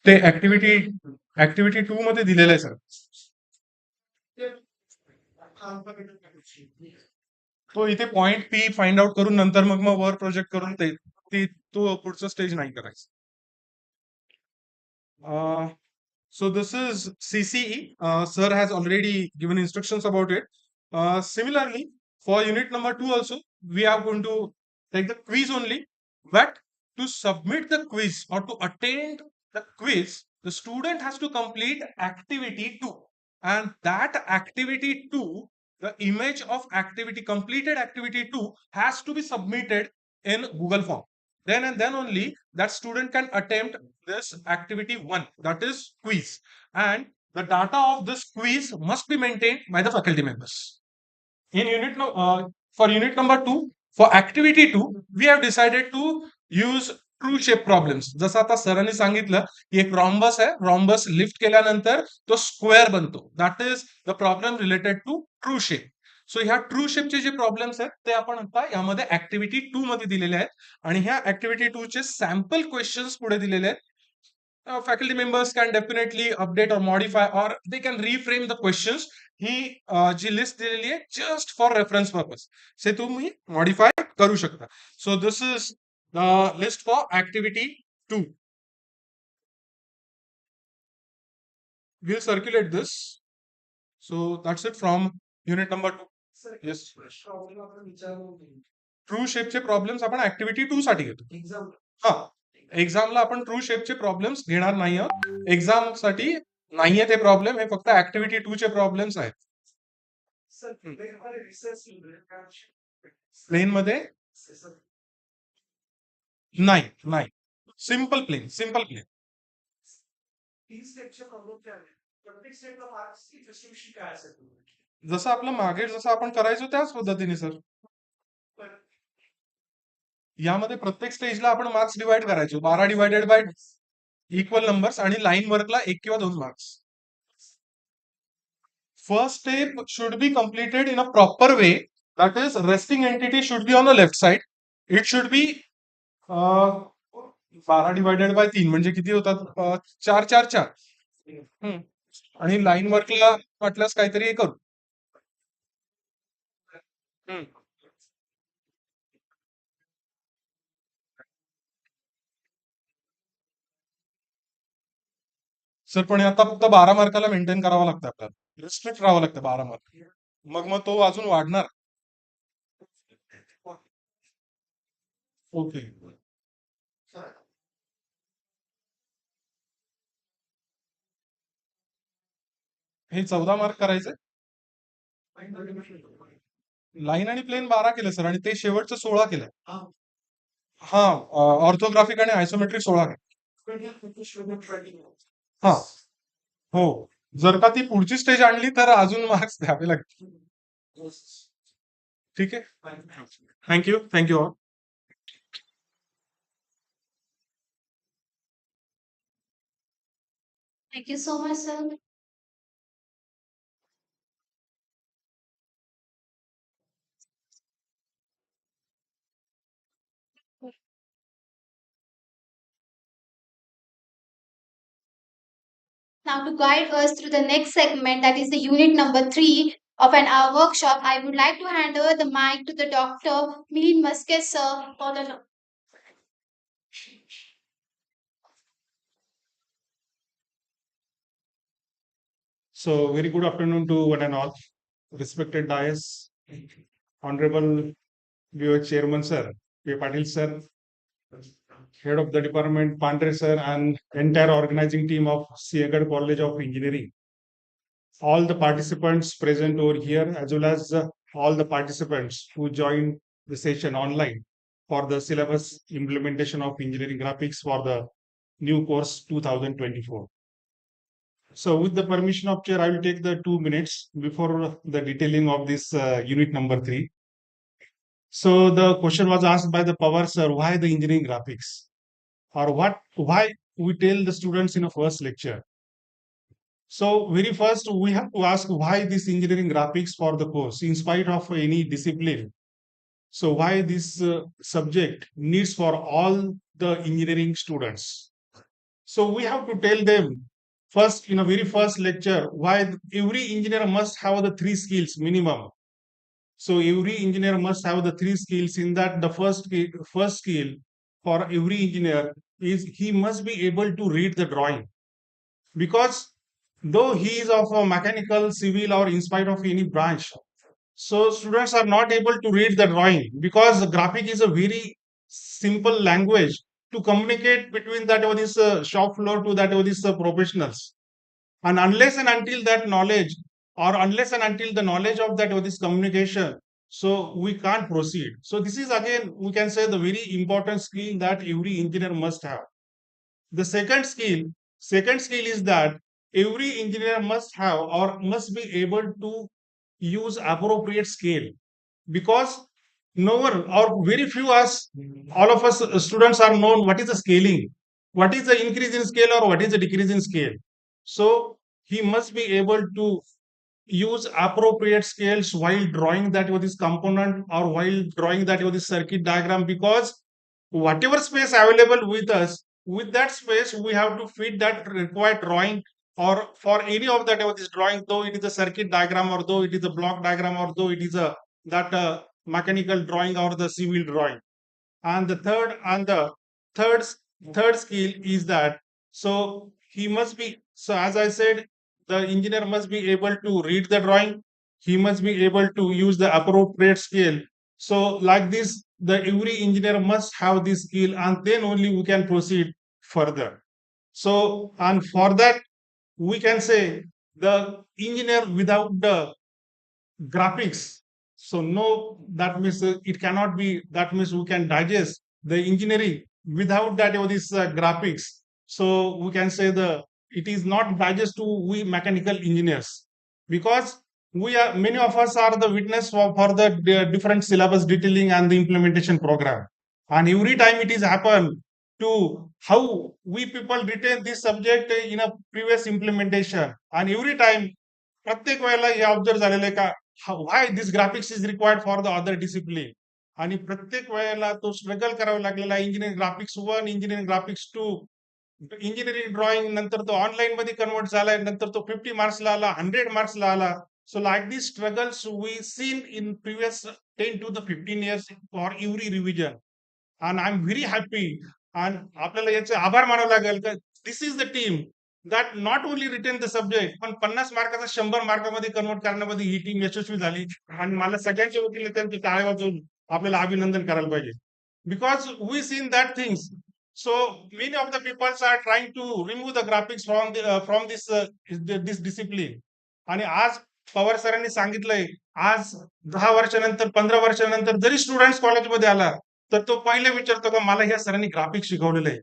ते activity 2 मध्ये दिलेलं आहे sir. तो इथे point P find out करून नंतर मग वर project करून ते तो पुढचं स्टेज नाही करायचं. So this is CCE. Sir has already given instructions about it. Similarly, for unit number 2 also, we are going to take the quiz only. But to submit the quiz or to attend the quiz, the student has to complete activity 2. And that activity 2, the image of completed activity 2 has to be submitted in Google form. Then and then only that student can attempt this activity 1, that is quiz. And the data of this quiz must be maintained by the faculty members. For unit number 2, for activity 2, we have decided to use true shape problems. जसं आता सरांनी सांगितलं की एक rhombus आहे, rhombus lift केल्यानंतर तो square बनतो. That is the problem related to true shape. So ह्या ट्रू शेपचे जे प्रॉब्लेम्स आहेत ते आपण आता यामध्ये ऍक्टिव्हिटी 2 मध्ये दिलेले आहेत आणि ह्या ऍक्टिव्हिटी 2 चे सॅम्पल क्वेश्चन्स पुढे दिलेले आहेत. faculty members can definitely update or modify, or they can reframe the questions ही जी लिस्ट दिलेली आहे just for reference purpose से तुम्ही modify करू शकता. So this is the list for activity 2. We'll circulate this. So that's it from unit number 2. Yes. True शेपचे problems आपण ऍक्टिव्हिटी 2 साठी घेतो. हा, एक्झामला आपण ट्रू शेपचे प्रॉब्लेम्स घेणार नाही आहोत. एक्झाम साठी नाहीये ते प्रॉब्लेम, हे फक्त ऍक्टिव्हिटी 2 चे प्रॉब्लेम्स आहेत. प्लेन मध्ये नाही नाही सिंपल प्लेन प्लेन. जसं आपलं मागे जसं आपण करायचो त्याच पद्धतीने सर. यामध्ये प्रत्येक स्टेजला आपण मार्क्स डिवाइड करायचो, 12 डिवाइडेड बाय इक्वल नंबर्स आणि लाईन वर्कला 1 किंवा 2 marks. First step should be completed in a proper way. That is, resting entity should be on the left side. It should be 12 divided by 3 म्हणजे किती होतात? 4 4 4. आणि line Varkala वाटल्यास काहीतरी हे करू. Sir पण आता फक्त 12 मार्काला मेंटेन करावं लागतं आपल्याला, रिस्ट्रिक्ट राहावं लागतं 12 मार्क. मग तो अजून वाढणार. ओके. हे 14 मार्क करायचे. लाईन आणि प्लेन 12 केले सर, आणि ते शेवटचं 16 केलं. हा, ऑर्थोग्राफिक आणि आयसोमेट्रिक 16 केलं. हा हो, जर का ती पुढची स्टेज आणली तर अजून मार्क्स द्यावे लागतील. ठीक आहे. Thank you all. Thank you so much, sir. Now, to guide us through the next segment, that is the unit number 3 of our workshop, I would like to hand over the mic to the Dr. Milind Maske, sir, for the. So, very good afternoon to one and all. Respected dais, Honorable Vice Chairman Sir, P. Patil Sir, Head of the Department Pandre Sir, and entire organizing team of Sinhgad College of Engineering. All the participants present over here, as well as all the participants who joined the session online for the syllabus implementation of engineering graphics for the new course 2024. So with the permission of chair, I will take the 2 minutes before the detailing of this unit number 3. So the question was asked by the Power sir, why the engineering graphics? Or why we tell the students in a first lecture. So very first, we have to ask why this engineering graphics for the course, in spite of any discipline. So why this subject needs for all the engineering students. So we have to tell them first, in a very first lecture, why every engineer must have the 3 skills minimum. So every engineer must have the 3 skills. In that, the first skill for every engineer is he must be able to read the drawing. Because though he is of a mechanical, civil, or in spite of any branch, so students are not able to read the drawing, because the graphic is a very simple language to communicate between that or this shop floor to that or this professionals. And unless and until that knowledge, or unless and until the knowledge of that or this communication, so we can't proceed. So this is again, we can say, the very important skill that every engineer must have. The second skill is that every engineer must have or must be able to use appropriate scale, because no one or very few us, all of us students are known what is the scaling, what is the increase in scale or what is the decrease in scale. So he must be able to use appropriate scales while drawing that with this component or while drawing that with this circuit diagram, because whatever space available with us, with that space, we have to fit that required drawing, or for any of that this drawing, though it is a circuit diagram, or though it is a block diagram, or though it is a that mechanical drawing or the civil drawing. And third third skill is that, so he must be, so as I said, the engineer must be able to read the drawing, he must be able to use the appropriate scale. So like this, the every engineer must have this skill, and then only we can proceed further. So, and for that, we can say the engineer without the graphics, so no, that means it cannot be, that means we can digest the engineering without that this graphics. So we can say the it is not digest to we mechanical engineers, because we are, many of us are the witness for the different syllabus detailing and the implementation program, and every time it is happen to how we people retain this subject in a previous implementation, and every time प्रत्येक वेळेला हे observe झालेलं आहे का, why this graphics is required for the other discipline, आणि प्रत्येक वेळेला तो struggle करावा लागलेला, engineering graphics 1, engineering graphics 2, engineering drawing, नंतर तो ऑनलाईन मध्ये कन्वर्ट झालाय, नंतर तो 50 मार्क्सला आला, 100 मार्क्सला आला. So like this struggles we seen in previous 10 to the 15 years for every revision, and I'm very happy, and आपल्याला याचे आभार मानावं लागेल का this is the team that not only retain the subject, पण 50 मार्काचा 100 मार्कामध्ये कन्वर्ट करण्यामध्ये ही टीम यशस्वी झाली, आणि मला सगळ्यांच्या वतीने त्यांचे टाळ्या वाजवून आपल्याला अभिनंदन करायला पाहिजे, because we seen that things. So many of the peoples are trying to remove the graphics from this discipline, आणि आज पवार सरांनी सांगितलंय, आज 10 वर्षानंतर 15 वर्षानंतर जरी स्टुडंट कॉलेजमध्ये आला, तर तो पहिले विचारतो का मला ह्या सरांनी ग्राफिक्स शिकवलेलं आहे,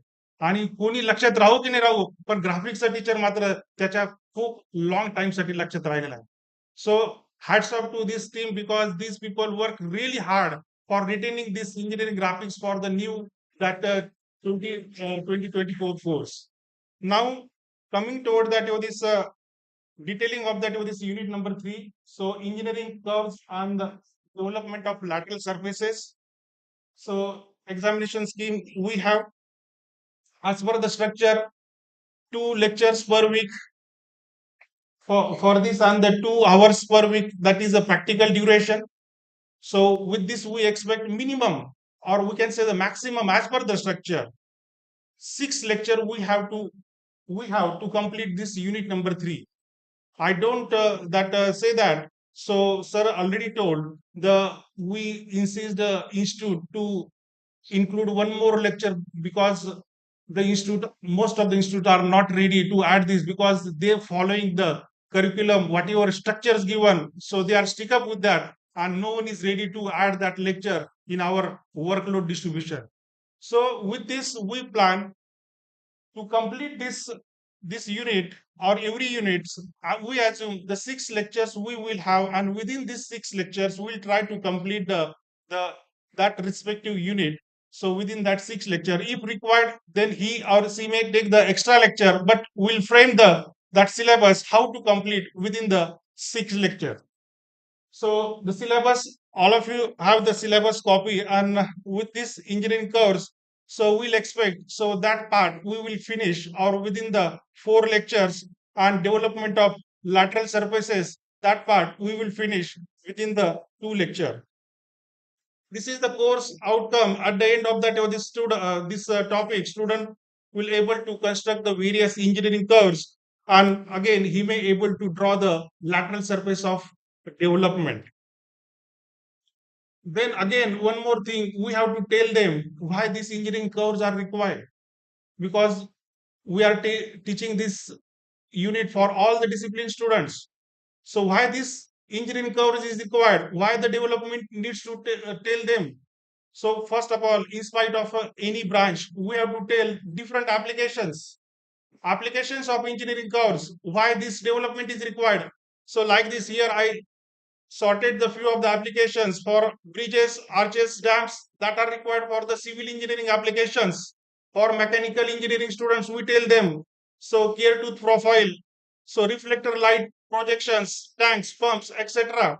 आणि कोणी लक्षात राहू की नाही राहू, पण ग्राफिक्सचा टीचर मात्र त्याच्या खूप लॉंग टाइम साठी लक्षात राहिलेला आहे. So hats off to this team, because this people work really hard for retaining this engineering graphics for the new that 2024 course. Now coming toward that this detailing of that this unit number 3, so engineering curves and the development of lateral surfaces. So examination scheme we have, as per the structure, 2 lectures per week for this, and the 2 hours per week, that is the practical duration. So with this we expect minimum, or we can say the maximum, as per the structure, 6 lecture we have to complete this unit number 3. I don't say that. So sir already told the we insist the institute to include one more lecture, because the institute, most of the institute are not ready to add this, because they're following the curriculum whatever structures given, so they are stick up with that, and no one is ready to add that lecture in our workload distribution. So with this we plan to complete this unit, or every unit, we assume the 6 lectures we will have, and within these 6 lectures we'll try to complete the that respective unit. So within that 6 lecture, if required, then he or she may take the extra lecture, but we'll frame the that syllabus how to complete within the 6 lecture. So the syllabus, all of you have the syllabus copy, and with this engineering course, so we'll expect, so that part we will finish, or within the 4 lectures, and development of lateral surfaces, that part we will finish within the 2 lecture. This is the course outcome. At the end of that this topic, student will able to construct the various engineering curves, and again he may able to draw the lateral surface of development. Then again, one more thing, we have to tell them why these engineering curves are required, because we are teaching this unit for all the discipline students. So why this engineering coverage is required, why the development needs to tell them. So first of all, in spite of any branch, we have to tell different applications of engineering curves, why this development is required. So like this, here I sorted the few of the applications for bridges, arches, dams, that are required for the civil engineering applications. For mechanical engineering students, we tell them, so gear tooth profile, so reflector light projections, tanks, pumps, etc.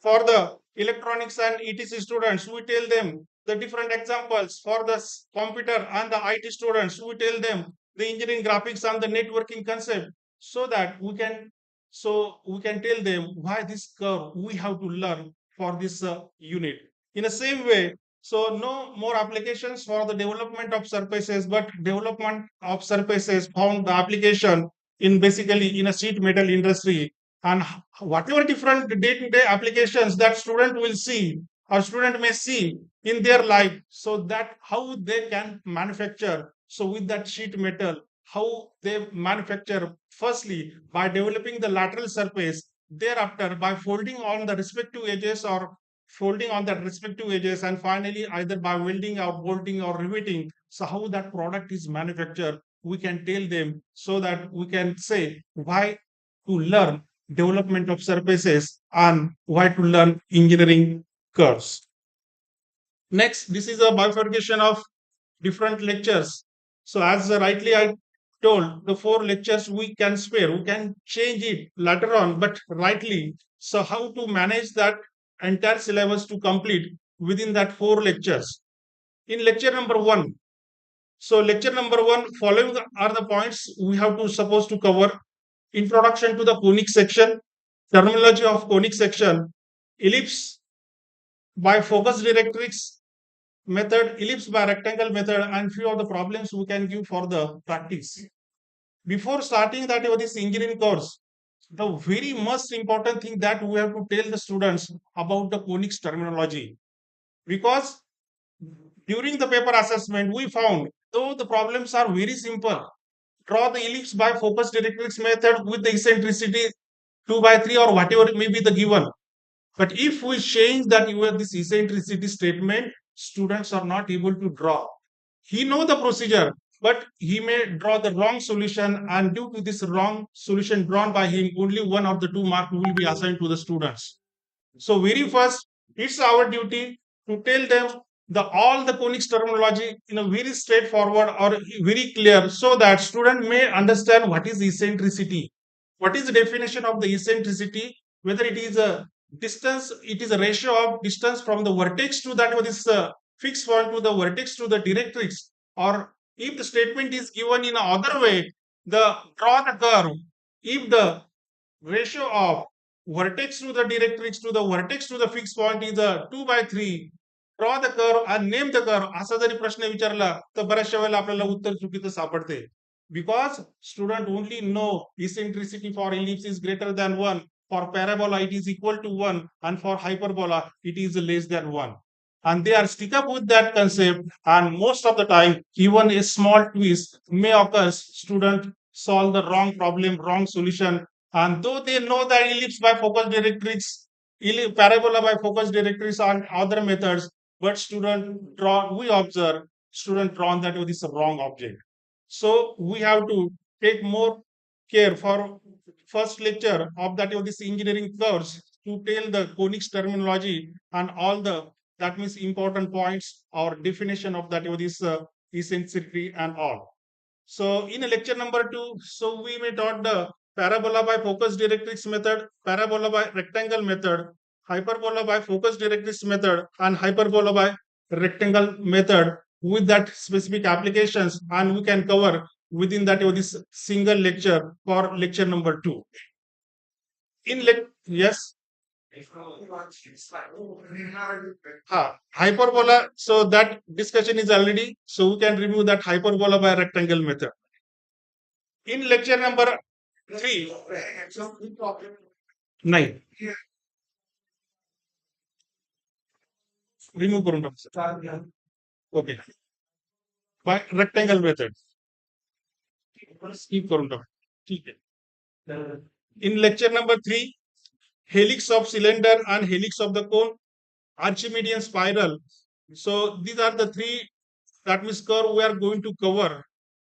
For the electronics and ETC students, we tell them the different examples for the computer and the IT students. We tell them the engineering graphics and the networking concept so that we can tell them why this curve we have to learn for this unit. In the same way, so no more applications for the development of surfaces, but development of surfaces found the application in basically in a sheet metal industry, and whatever different day-to-day applications that student will see or student may see in their life, so that how they can manufacture, so with that sheet metal how they manufacture, firstly by developing the lateral surface, thereafter by folding on the respective edges or folding on the respective edges, and finally either by welding or bolting or riveting. So how that product is manufactured, we can tell them, so that we can say why to learn development of surfaces and why to learn engineering curves. Next, this is a bifurcation of different lectures. So as rightly I told, the 4 lectures we can spare, we can change it later on, but rightly. So how to manage that entire syllabus to complete within that 4 lectures? In lecture number 1, so lecture number 1, following are the points we have to suppose to cover: introduction to the conic section, terminology of conic section, ellipse by focus directrix method, ellipse by rectangle method, and few of the problems we can give for the practice. Before starting that this engineering course, the very most important thing that we have to tell the students about the conics terminology, because during the paper assessment we found though the problems are very simple, draw the ellipse by focus directrix method with the eccentricity 2 by 3 or whatever may be the given. But if we change that this eccentricity statement, students are not able to draw. He know the procedure, but he may draw the wrong solution, and due to this wrong solution drawn by him, only 1 or 2 marks will be assigned to the students. So very first, it's our duty to tell them the all the conics terminology in a very straightforward or very clear, so that student may understand what is eccentricity, what is the definition of the eccentricity, whether it is a distance, it is a ratio of distance from the vertex to that what is fixed point to the vertex to the directrix, or if the statement is given in other way, the draw the curve. If the ratio of vertex to the directrix to the vertex to the fixed point is a 2 by 3, draw the curve and name the curve. असा जरी प्रश्न विचारला तर बऱ्याचशा वेळेला आपल्याला उत्तर चुकीचं सापडते, because student only know eccentricity for ellipse is greater than 1, for parabola it is equal to 1, and for hyperbola it is less than 1, and they are stick up with that concept, and most of the time even a small twist may occur, student solve the wrong problem, wrong solution, and though they know that ellipse by focus directrix, parabola by focus directrix and other methods, but student draw, we observe student drawn that with this wrong object. So we have to take more care for first lecture of that of this engineering course to tell the conics terminology and all the that means important points or definition of that of this eccentricity and all. So in lecture number 2, so we may taught the parabola by focus directrix method, parabola by rectangle method, hyperbola by focus directrix method, and hyperbola by rectangle method with that specific applications, and we can cover within that this single lecture for lecture number 2. In yes. Hyperbola, so that discussion is already, so we can remove that hyperbola by rectangle method. In lecture number 3, 9. Remove करून टाकू. Okay. By rectangle method. Skip करून टाकू. ठीक आहे. In lecture number 3, helix of cylinder and helix of the cone, Archimedean spiral. So these are the 3 that means curve we are going to cover,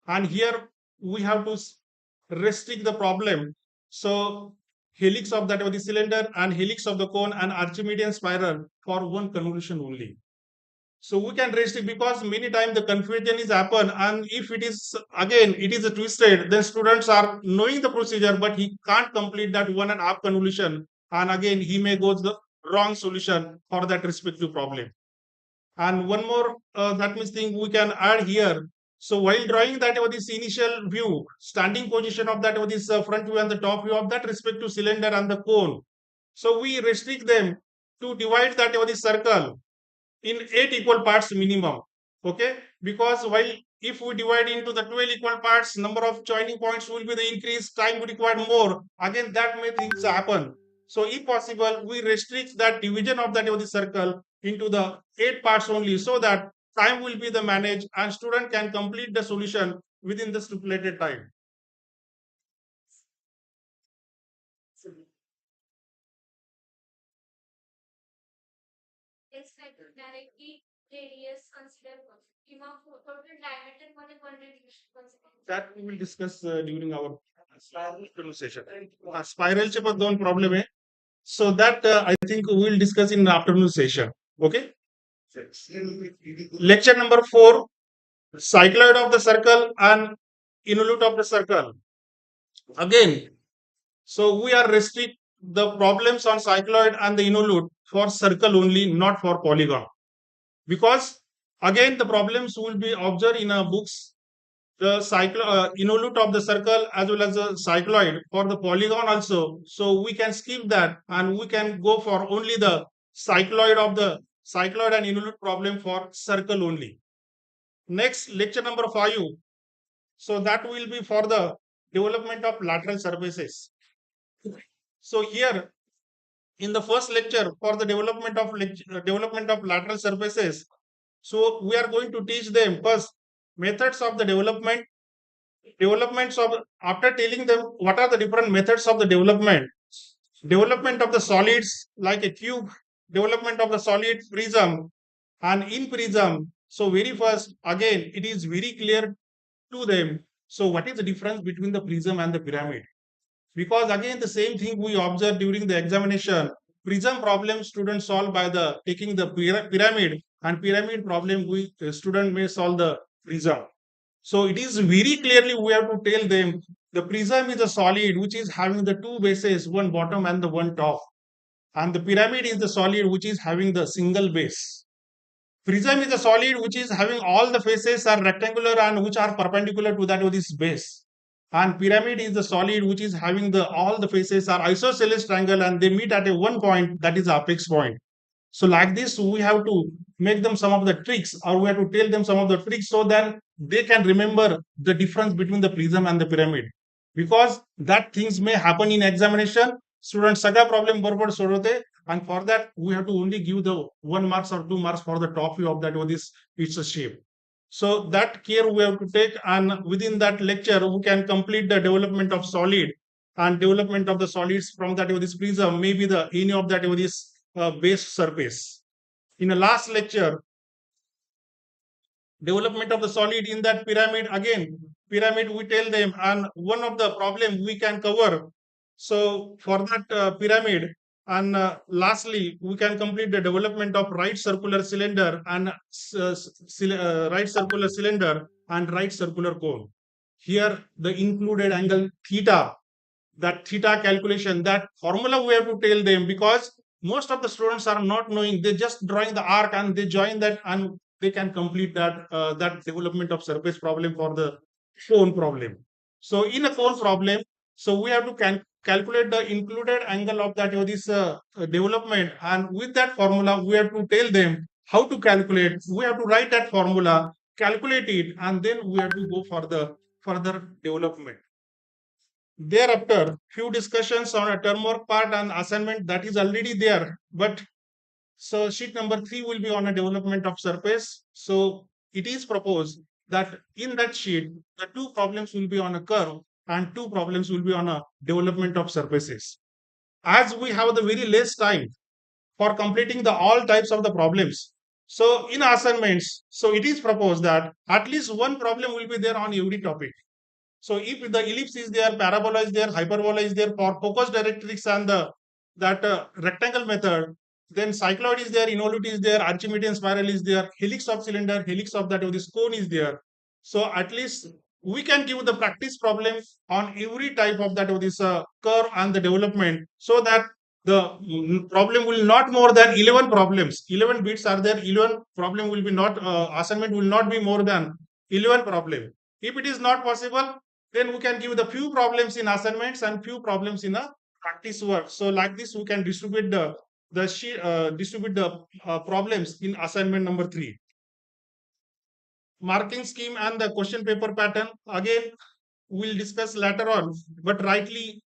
and here we have to restrict the problem. So helix of that of the cylinder and helix of the cone and Archimedean spiral for one convolution only. So we can restrict, because many times the confusion is happen, and if it is again it is a twisted, then students are knowing the procedure but he can't complete that 1.5 convolution, and again he may go the wrong solution for that respective problem. And one more that means thing we can add here. So while drawing that this initial view, standing position of that this front view and the top view of that respective cylinder and the cone. So we restrict them to divide that this circle in 8 equal parts minimum. Okay, because while if we divide into the 12 equal parts, number of joining points will be the increase, time would require more. Again, that may things happen. So if possible, we restrict that division of that of the circle into the 8 parts only, so that time will be the managed and student can complete the solution within the stipulated time. directly radius consider total diameter That we will discuss during our spiral session. Spiral चे पण दोन problem आहे. So that I think we will discuss in the afternoon session. Okay. Lecture number 4, cycloid of the circle and involute of the circle. Again, so we are restrict the problems on cycloid and the involute for circle only, not for polygon. Because again, the problems will be observed in books, the involute of the circle as well as the cycloid for the polygon also. So we can skip that and we can go for only the cycloid and involute problem for circle only. Next, lecture number 5. So that will be for the development of lateral surfaces. So here in the first lecture for the development of lateral surfaces, so we are going to teach them first methods of the developments of, after telling them what are the different methods of the development of the solids like a cube, development of the solid prism, and in prism. So very first, again, it is very clear to them. So what is the difference between the prism and the pyramid? Because again, the same thing we observed during the examination. Prism problem students solve by the taking the pyramid, and pyramid problem we student may solve the prism. So it is very clearly we have to tell them the prism is a solid which is having the two bases, one bottom and the one top, and the pyramid is the solid which is having the single base. Prism is a solid which is having all the faces are rectangular and which are perpendicular to that of this base. And pyramid is the solid which is having the all the faces are isosceles triangle and they meet at a one point, that is apex point. So like this, we have to make them some of the tricks, or we have to tell them some of the tricks so that they can remember the difference between the prism and the pyramid. Because that things may happen in examination. Students saga problem barabar sodote, and for that we have to only give the 1 marks or 2 marks for the top view of that or this it's a shape. So that care we have to take, and within that lecture we can complete the development of solid and development of the solids from that or this prism, maybe the any of that or this base surface. In the last lecture, development of the solid in that pyramid, again pyramid we tell them, and one of the problem we can cover. So for that pyramid, and lastly we can complete the development of right circular cylinder and right circular cylinder and right circular cone. Here the included angle theta, that theta calculation, that formula we have to tell them, because most of the students are not knowing, they just drawing the arc and they join that and they can complete that development of surface problem for the cone problem. So in a cone problem, so we have to calculate the included angle of that this development, and with that formula we have to tell them how to calculate. We have to write that formula, calculate it, and then we have to go for the further development. Thereafter, few discussions on a term work part and assignment that is already there, but so sheet number 3 will be on a development of surface. So it is proposed that in that sheet, the 2 problems will be on a curve and 2 problems will be on a development of surfaces. As we have the very less time for completing the all types of the problems, so in assignments, so it is proposed that at least one problem will be there on every topic. So if the ellipse is there, parabola is there, hyperbola is there, for focus directrix and that rectangle method, then cycloid is there, involute is there, Archimedean spiral is there, helix of cylinder, helix of that of this cone is there. So at least we can give the practice problem on every type of that of this curve and the development, so that the problem will not more than 11 problems. 11 bits are there. 11 problem will be not, assignment will not be more than 11 problem. If it is not possible, then we can give the few problems in assignments and few problems in a practice work. So like this, we can distribute the problems in assignment number 3. Marking scheme and the question paper pattern, again we'll discuss later on, but rightly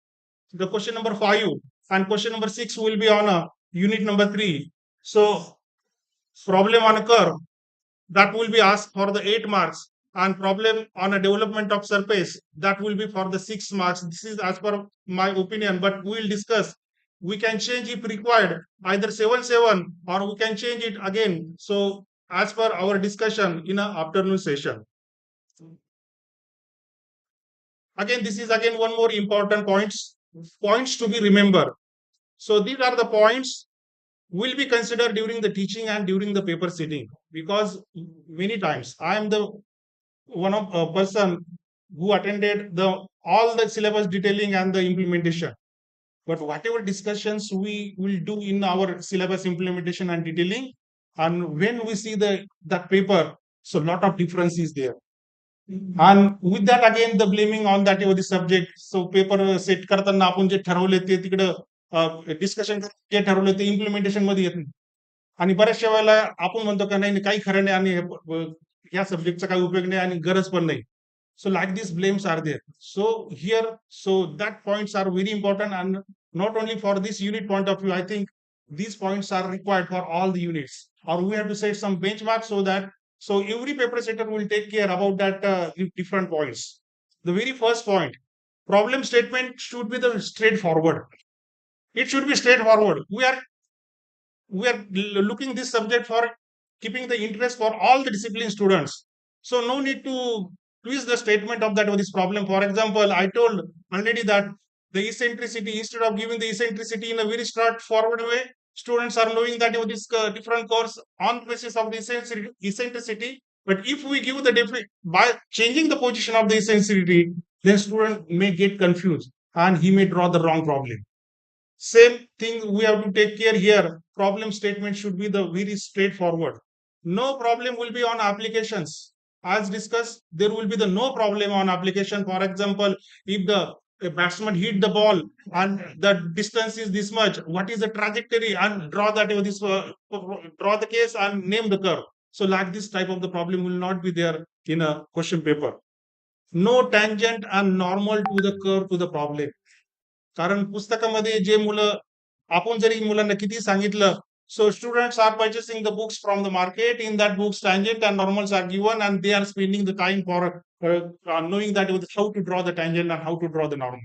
the question number 5 and question number 6 will be on a unit number 3. So problem on a curve, that will be asked for the 8 marks, and problem on a development of surface, that will be for the 6 marks. This is as per my opinion, but we will discuss. We can change if required, either 7 or we can change it again. So as per our discussion in a afternoon session. Again, this is again one more important points to be remembered. So these are the points will be considered during the teaching and during the paper sitting, because many times I am the one of a person who attended the all the syllabus detailing and the implementation. But whatever discussions we will do in our syllabus implementation and detailing, and when we see that paper, so lot of difference is there. And with that again the blaming on that the subject. So paper set करताना आपण जे ठरवले ते तिकडं discussion जे ठरवले ते implementation मध्ये येत नाही. आणि बऱ्याचशा वेळेला आपण म्हणतो का नाही काही खरं नाही आणि या सब्जेक्टचा काही उपयोग नाही आणि गरज पण नाही. So like these blames are there. So here, so that points are very important, and not only for this unit point of view, I think these points are required for all the units, or we have to set some benchmark so that so every paper setter will take care about that different points. The very first point, problem statement should be the straightforward. It should be straightforward. We are looking this subject for keeping the interest for all the discipline students. So no need to twist the statement of that or this problem. For example, I told already that the eccentricity, instead of giving the eccentricity in a very straightforward way, students are knowing that this different course on basis of the eccentricity. But if we give the by changing the position of the eccentricity, then student may get confused and he may draw the wrong problem. Same thing we have to take care here. Problem statement should be the very straightforward. No problem will be on applications. As discussed, there will be the no problem on application. For example, if the a batsman hit the ball and the distance is this much, what is the trajectory, and draw that this draw the case and name the curve. So like this type of the problem will not be there in a question paper. No tangent and normal to the curve to the problem. कारण पुस्तकामध्ये जे मुलं आपण जरी मुलांना किती सांगितलं, so students are purchasing the books from the market. In that books, tangent and normals are given, and they are spending the time for knowing that how to draw the tangent and how to draw the normal.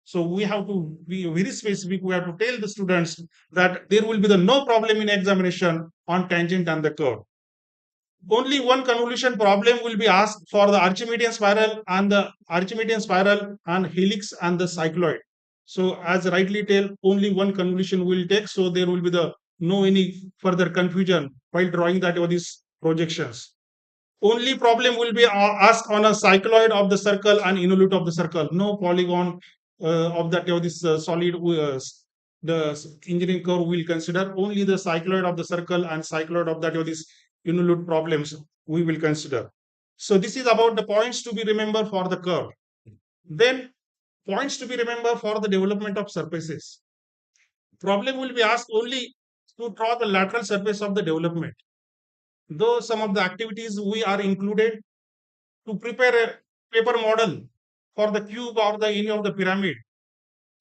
So we have to be very specific. We have to tell the students that there will be the no problem in examination on tangent and the curve. Only one convolution problem will be asked for the Archimedean spiral and helix and the cycloid. So as rightly tell, only one convolution will take, so there will be the no any further confusion while drawing that or these projections. Only problem will be asked on a cycloid of the circle and involute of the circle. No polygon of that or this solid the engineering curve will consider. Only the cycloid of the circle and cycloid of that or this involute problems we will consider. So this is about the points to be remembered for the curve. Then points to be remembered for the development of surfaces. Problem will be asked only to draw the lateral surface of the development. Though some of the activities we are included to prepare a paper model for the cube or the any of the pyramid.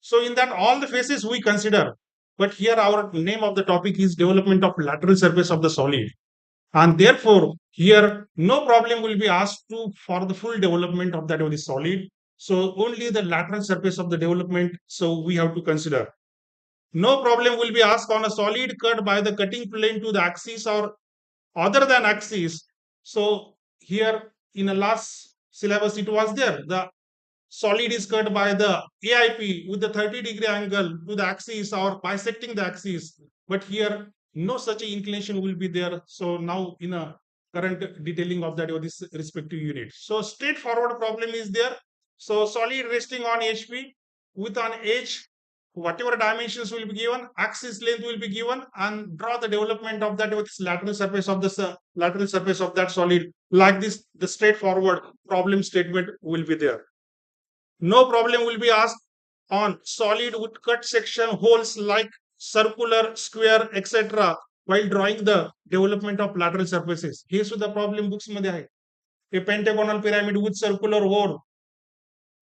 So in that all the faces we consider, but here our name of the topic is development of lateral surface of the solid. And therefore here no problem will be asked for the full development of that of the solid. So only the lateral surface of the development, so we have to consider. No problem will be asked on a solid cut by the cutting plane to the axis or other than axis. So here in the last syllabus it was there. The solid is cut by the AIP with the 30-degree angle to the axis or bisecting the axis. But here no such inclination will be there. So now in a current detailing of that or this respective unit. So straightforward problem is there. So solid resting on HP with an edge whatever dimensions will be given, axis length will be given, and draw the development of that with this lateral surface of the lateral surface of that solid. Like this, the straightforward problem statement will be there. No problem will be asked on solid with cut section holes like circular, square, etc. while drawing the development of lateral surfaces. हे सुद्धा problem books मध्ये आहे. A pentagonal pyramid with circular hole,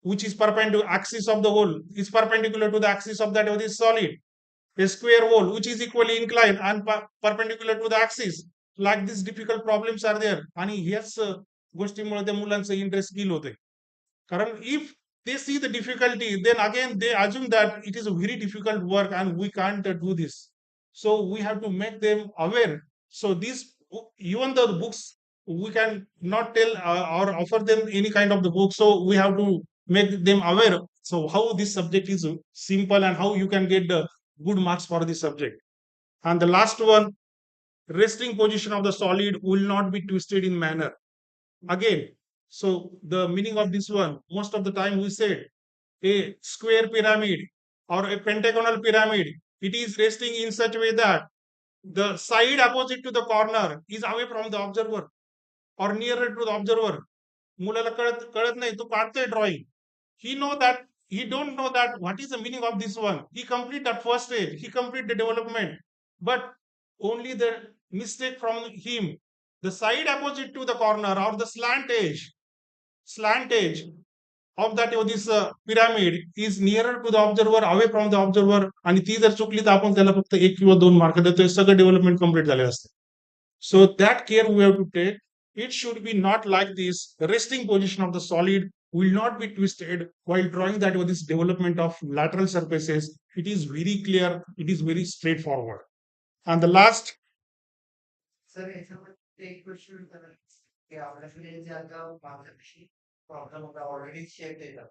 which is perpendicular axis of the hole is perpendicular to the axis of that of this solid. A square hole which is equally inclined and perpendicular to the axis. Like these difficult problems are there. आणि ह्याच गोष्टीमुळे त्या मुलांचं interest गेल होते. कारण if they see the difficulty, then again they assume that it is a very difficult work and we can't do this. So we have to make them aware. So these even the books we can not tell or offer them any kind of the book. So we have to make them aware. So how this subject is simple and how you can get the good marks for this subject. And the last one, resting position of the solid will not be twisted in manner. Again, so the meaning of this one, most of the time we said a square pyramid or a pentagonal pyramid, it is resting in such a way that the side opposite to the corner is away from the observer or nearer to the observer. मुलाला कळत नाही, तो काढतोय drawing. He don't know that what is the meaning of this one. He complete that first stage, he complete the development, but only the mistake from him, the side opposite to the corner or the slant edge of that this pyramid is nearer to the observer, away from the observer, आणि ती जर चुकली तर आपण त्याला फक्त 1 किंवा 2 mark देतोय, सगळं डेव्हलपमेंट कंप्लीट झालेलं असते. So that care we have to take. It should be not like this. The resting position of the solid will not be twisted while drawing that with this development of lateral surfaces. It is very clear, it is very straightforward. And the last, sir याच्यामध्ये एक question विचारला की आपल्याकडे जे आता मागच्या problem होता already shape देतात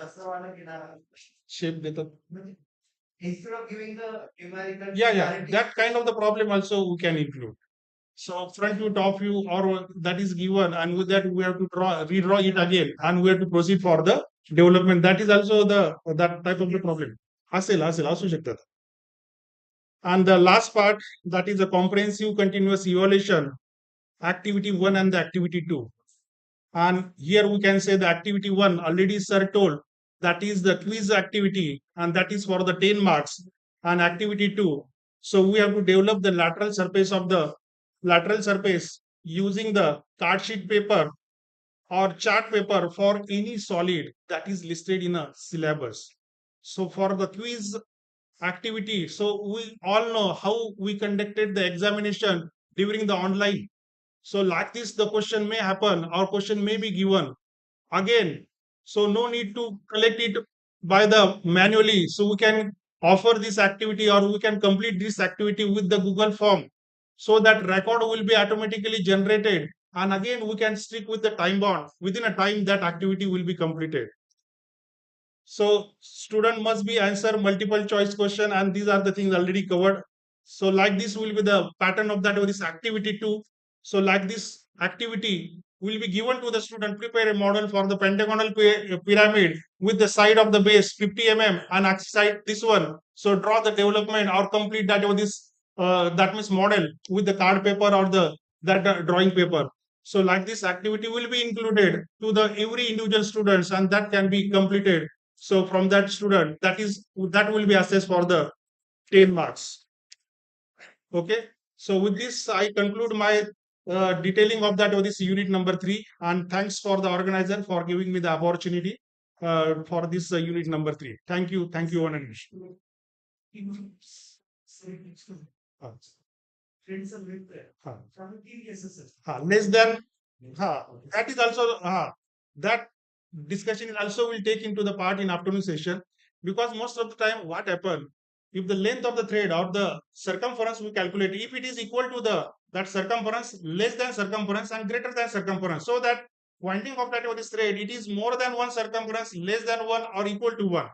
तसं वाला घेणार shape देतात. म्हणजे instead of giving the numerical Yeah, that kind of the problem also we can include. So front view, top view, or that is given, and with that we have to redraw it again, and we have to proceed for the development. That is also that type of the problem. असू शकतात. And the last part, that is a comprehensive continuous evaluation, activity 1 and the activity 2. And here we can say the activity 1, already sir told, that is the quiz activity, and that is for the 10 marks. And activity 2, so we have to develop the lateral surface using the card sheet paper or chart paper for any solid that is listed in a syllabus. So for the quiz activity, so we all know how we conducted the examination during the online. So like this, the question may happen or question may be given again. So no need to collect it by the manually. So we can offer this activity or we can complete this activity with the Google form. So that record will be automatically generated. And again, we can stick with the time bound. Within a time, that activity will be completed. So student must be answer multiple choice question, and these are the things already covered. So like this will be the pattern of that of this activity 2. So like this activity will be given to the student, prepare a model for the pentagonal pyramid with the side of the base 50 mm and axis side this one. So draw the development or complete that of this that means model with the card paper or that drawing paper. So like this activity will be included to the every individual students, and that can be completed. So from that student, that will be assessed for the 10 marks. Okay. So with this, I conclude my detailing of that of this unit number 3, and thanks for the organizer for giving me the opportunity for this unit number 3. Thank you, one and less than that is also that discussion is also will take into the part in afternoon session, because most of the time what happen, if the length of the thread or the circumference we calculate, if it is equal to that circumference, less than circumference and greater than circumference, so that winding of that of this thread, it is more than one circumference, less than one, or equal to one.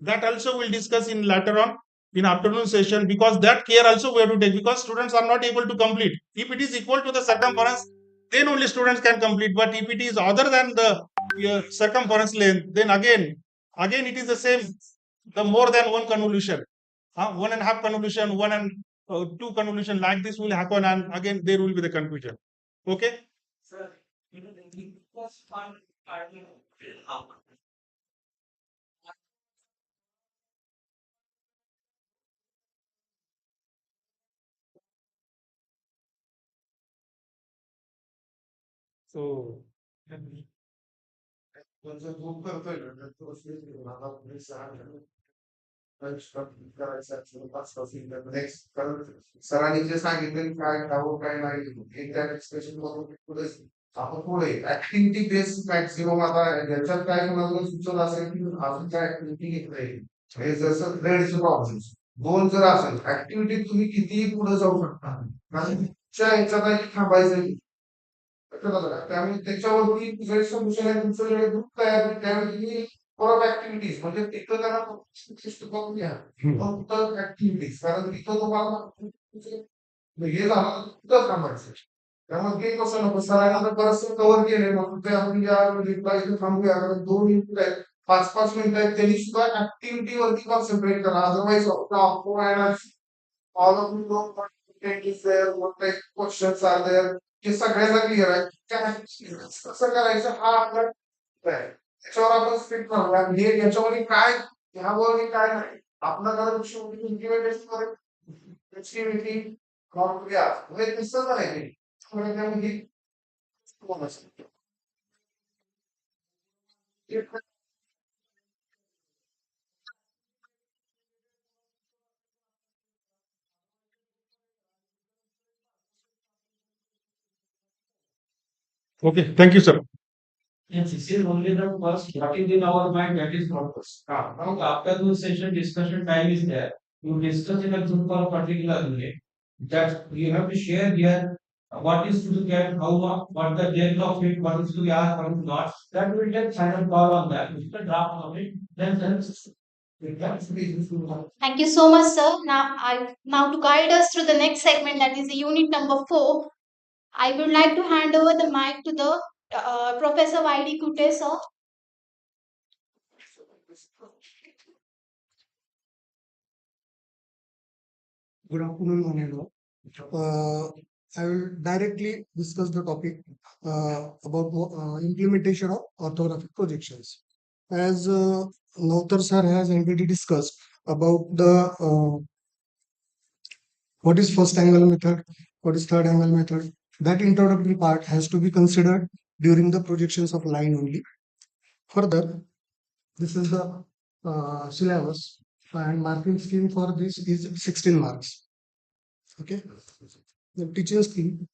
That also we'll discuss in later on in afternoon session, because that care also we have to take, because students are not able to complete. If it is equal to the circumference, then only students can complete. But if it is other than the circumference length, then again it is the same. the more than one convolution. 1.5 convolution, one and two convolution like this will happen, and again there will be the confusion. Okay. Sir, the first one, So सरांनी जे सांगितले काय हवं काय नाही एकदा expression करून पुढे आपण पुढे ऍक्टिव्हिटी बेस मॅक्सिमम आता याच्यात काय कोणाला सुचत असेल की अजून काय ऍक्टिव्हिटी घेतलंय हे जसं ग्रेडचे प्रॉब्लेम्स दोन जर असेल ऍक्टिव्हिटी तुम्ही कितीही पुढे जाऊ शकता कारण तुमच्या याच्यात आहे की थांबायचं त्यामुळे त्याच्यावरती जे सोल्युशन आहे तुमचं जे ग्रुप तयार होईल त्यावेळी तुम्ही परत ऍक्टिव्हिटीज म्हणजे तिथं त्याला शिस्त करून घ्या फक्त ऍक्टिव्हिटीज कारण तिथं तुम्हाला हे झालं तिथं थांबायचं त्यामुळे ते कसं नको सरांना बरंच कव्हर केले मग ते आपण या रिप्लाय थांबूया कारण 2 मिनिटं आहेत 5-5 मिनिटं आहेत त्यांनी सुद्धा ऍक्टिव्हिटी वरती कॉन्सन्ट्रेट करा otherwise all of you know what content is there, what type of questions are there, हे सगळ्यांना क्लिअर आहे कसं करायचं हा आपला आहे त्याच्यावर आपण स्ट्रिक्ट राहूया हे याच्यामध्ये काय ह्यावर काय नाही आपल्याकडे शेवटी इम्प्लिमेंटेशन करेल ऍक्टिव्हिटी करूया म्हणजे दिसत नाही त्यामध्ये okay, thank you, sir. yes, this is only the first what is in our mind that is purpose. Now after the session discussion time is there, you discuss in a group for a particular unit that you have to share here what is to get, how much, what the depth of it, what is to be asked, what is not. That will take final call on that. If the draft of it, then Thank you so much, sir. Now to guide us through the next segment, that is the unit number 4, I would like to hand over the mic to the Professor Y.D. Kute, sir. Good afternoon, one and all. I will directly discuss the topic about implementation of orthographic projections. As Nautar sir has already discussed about the what is first angle method, what is third angle method. That introductory part has to be considered during the projections of line only. Further, this is the syllabus and marking scheme for this is 16 marks. Okay, the teaching scheme.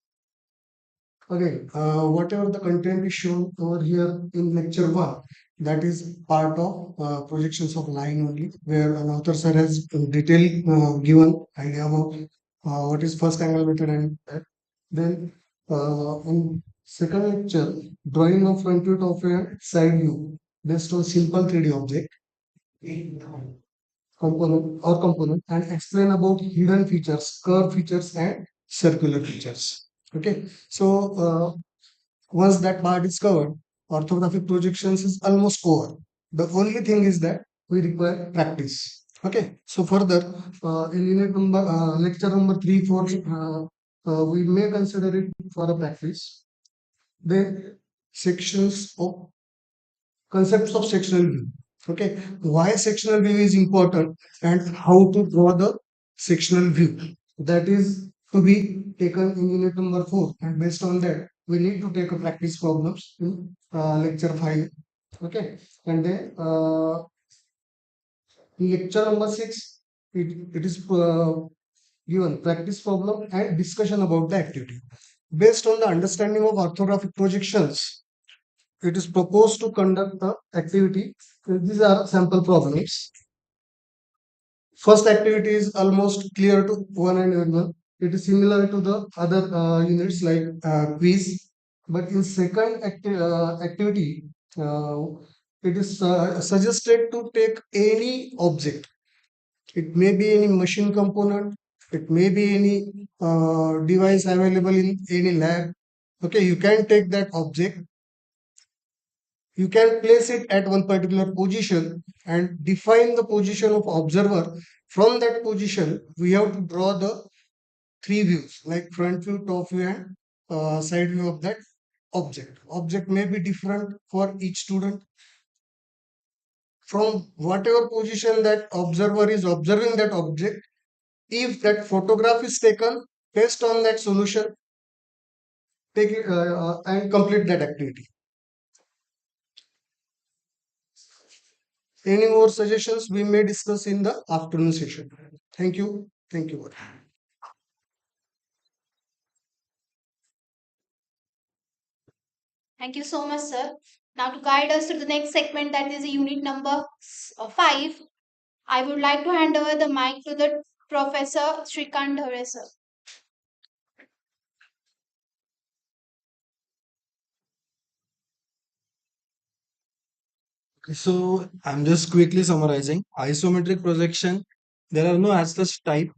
Again, whatever the content is shown over here in lecture 1, that is part of projections of line only, where an author sir has detailed given idea about what is first angle method and that. Then in second lecture, drawing of front view, top view, and side view based on simple 3D object component and explain about hidden features, curve features, and circular features. Okay, so once that part is covered, orthographic projections is almost over. The only thing is that we require practice. Okay, so further in unit number lecture number 3, 4, we may consider it for a practice. Then sections of concepts of sectional view. Okay, why sectional view is important and how to draw the sectional view, that is to be taken in unit number 4, and based on that we need to take a practice problems in lecture 5. Okay, and then in lecture number 6 it is given practice problem and discussion about the activity. Based on the understanding of orthographic projections, it is proposed to conduct the activity. These are sample problems. First activity is almost clear to one and everyone. It is similar to the other units like quiz, but in second activity, it is suggested to take any object. It may be any machine component. It may be any device available in any lab. Okay, you can take that object You can place it at one particular position and define the position of observer. From that position, we have to draw the three views like front view, top view, and side view of that object. Object may be different for each student. From whatever position that observer is observing that object, if that photograph is taken based on that solution, take it and complete that activity. Any more suggestions we may discuss in the afternoon session. Thank you. Thank you. Thank you so much, sir. Now, to guide us to the next segment, that is unit number 5, I would like to hand over the mic to the Professor Shrikant Dhare, sir. So I'm just quickly summarizing. Isometric projection, there are no as such type.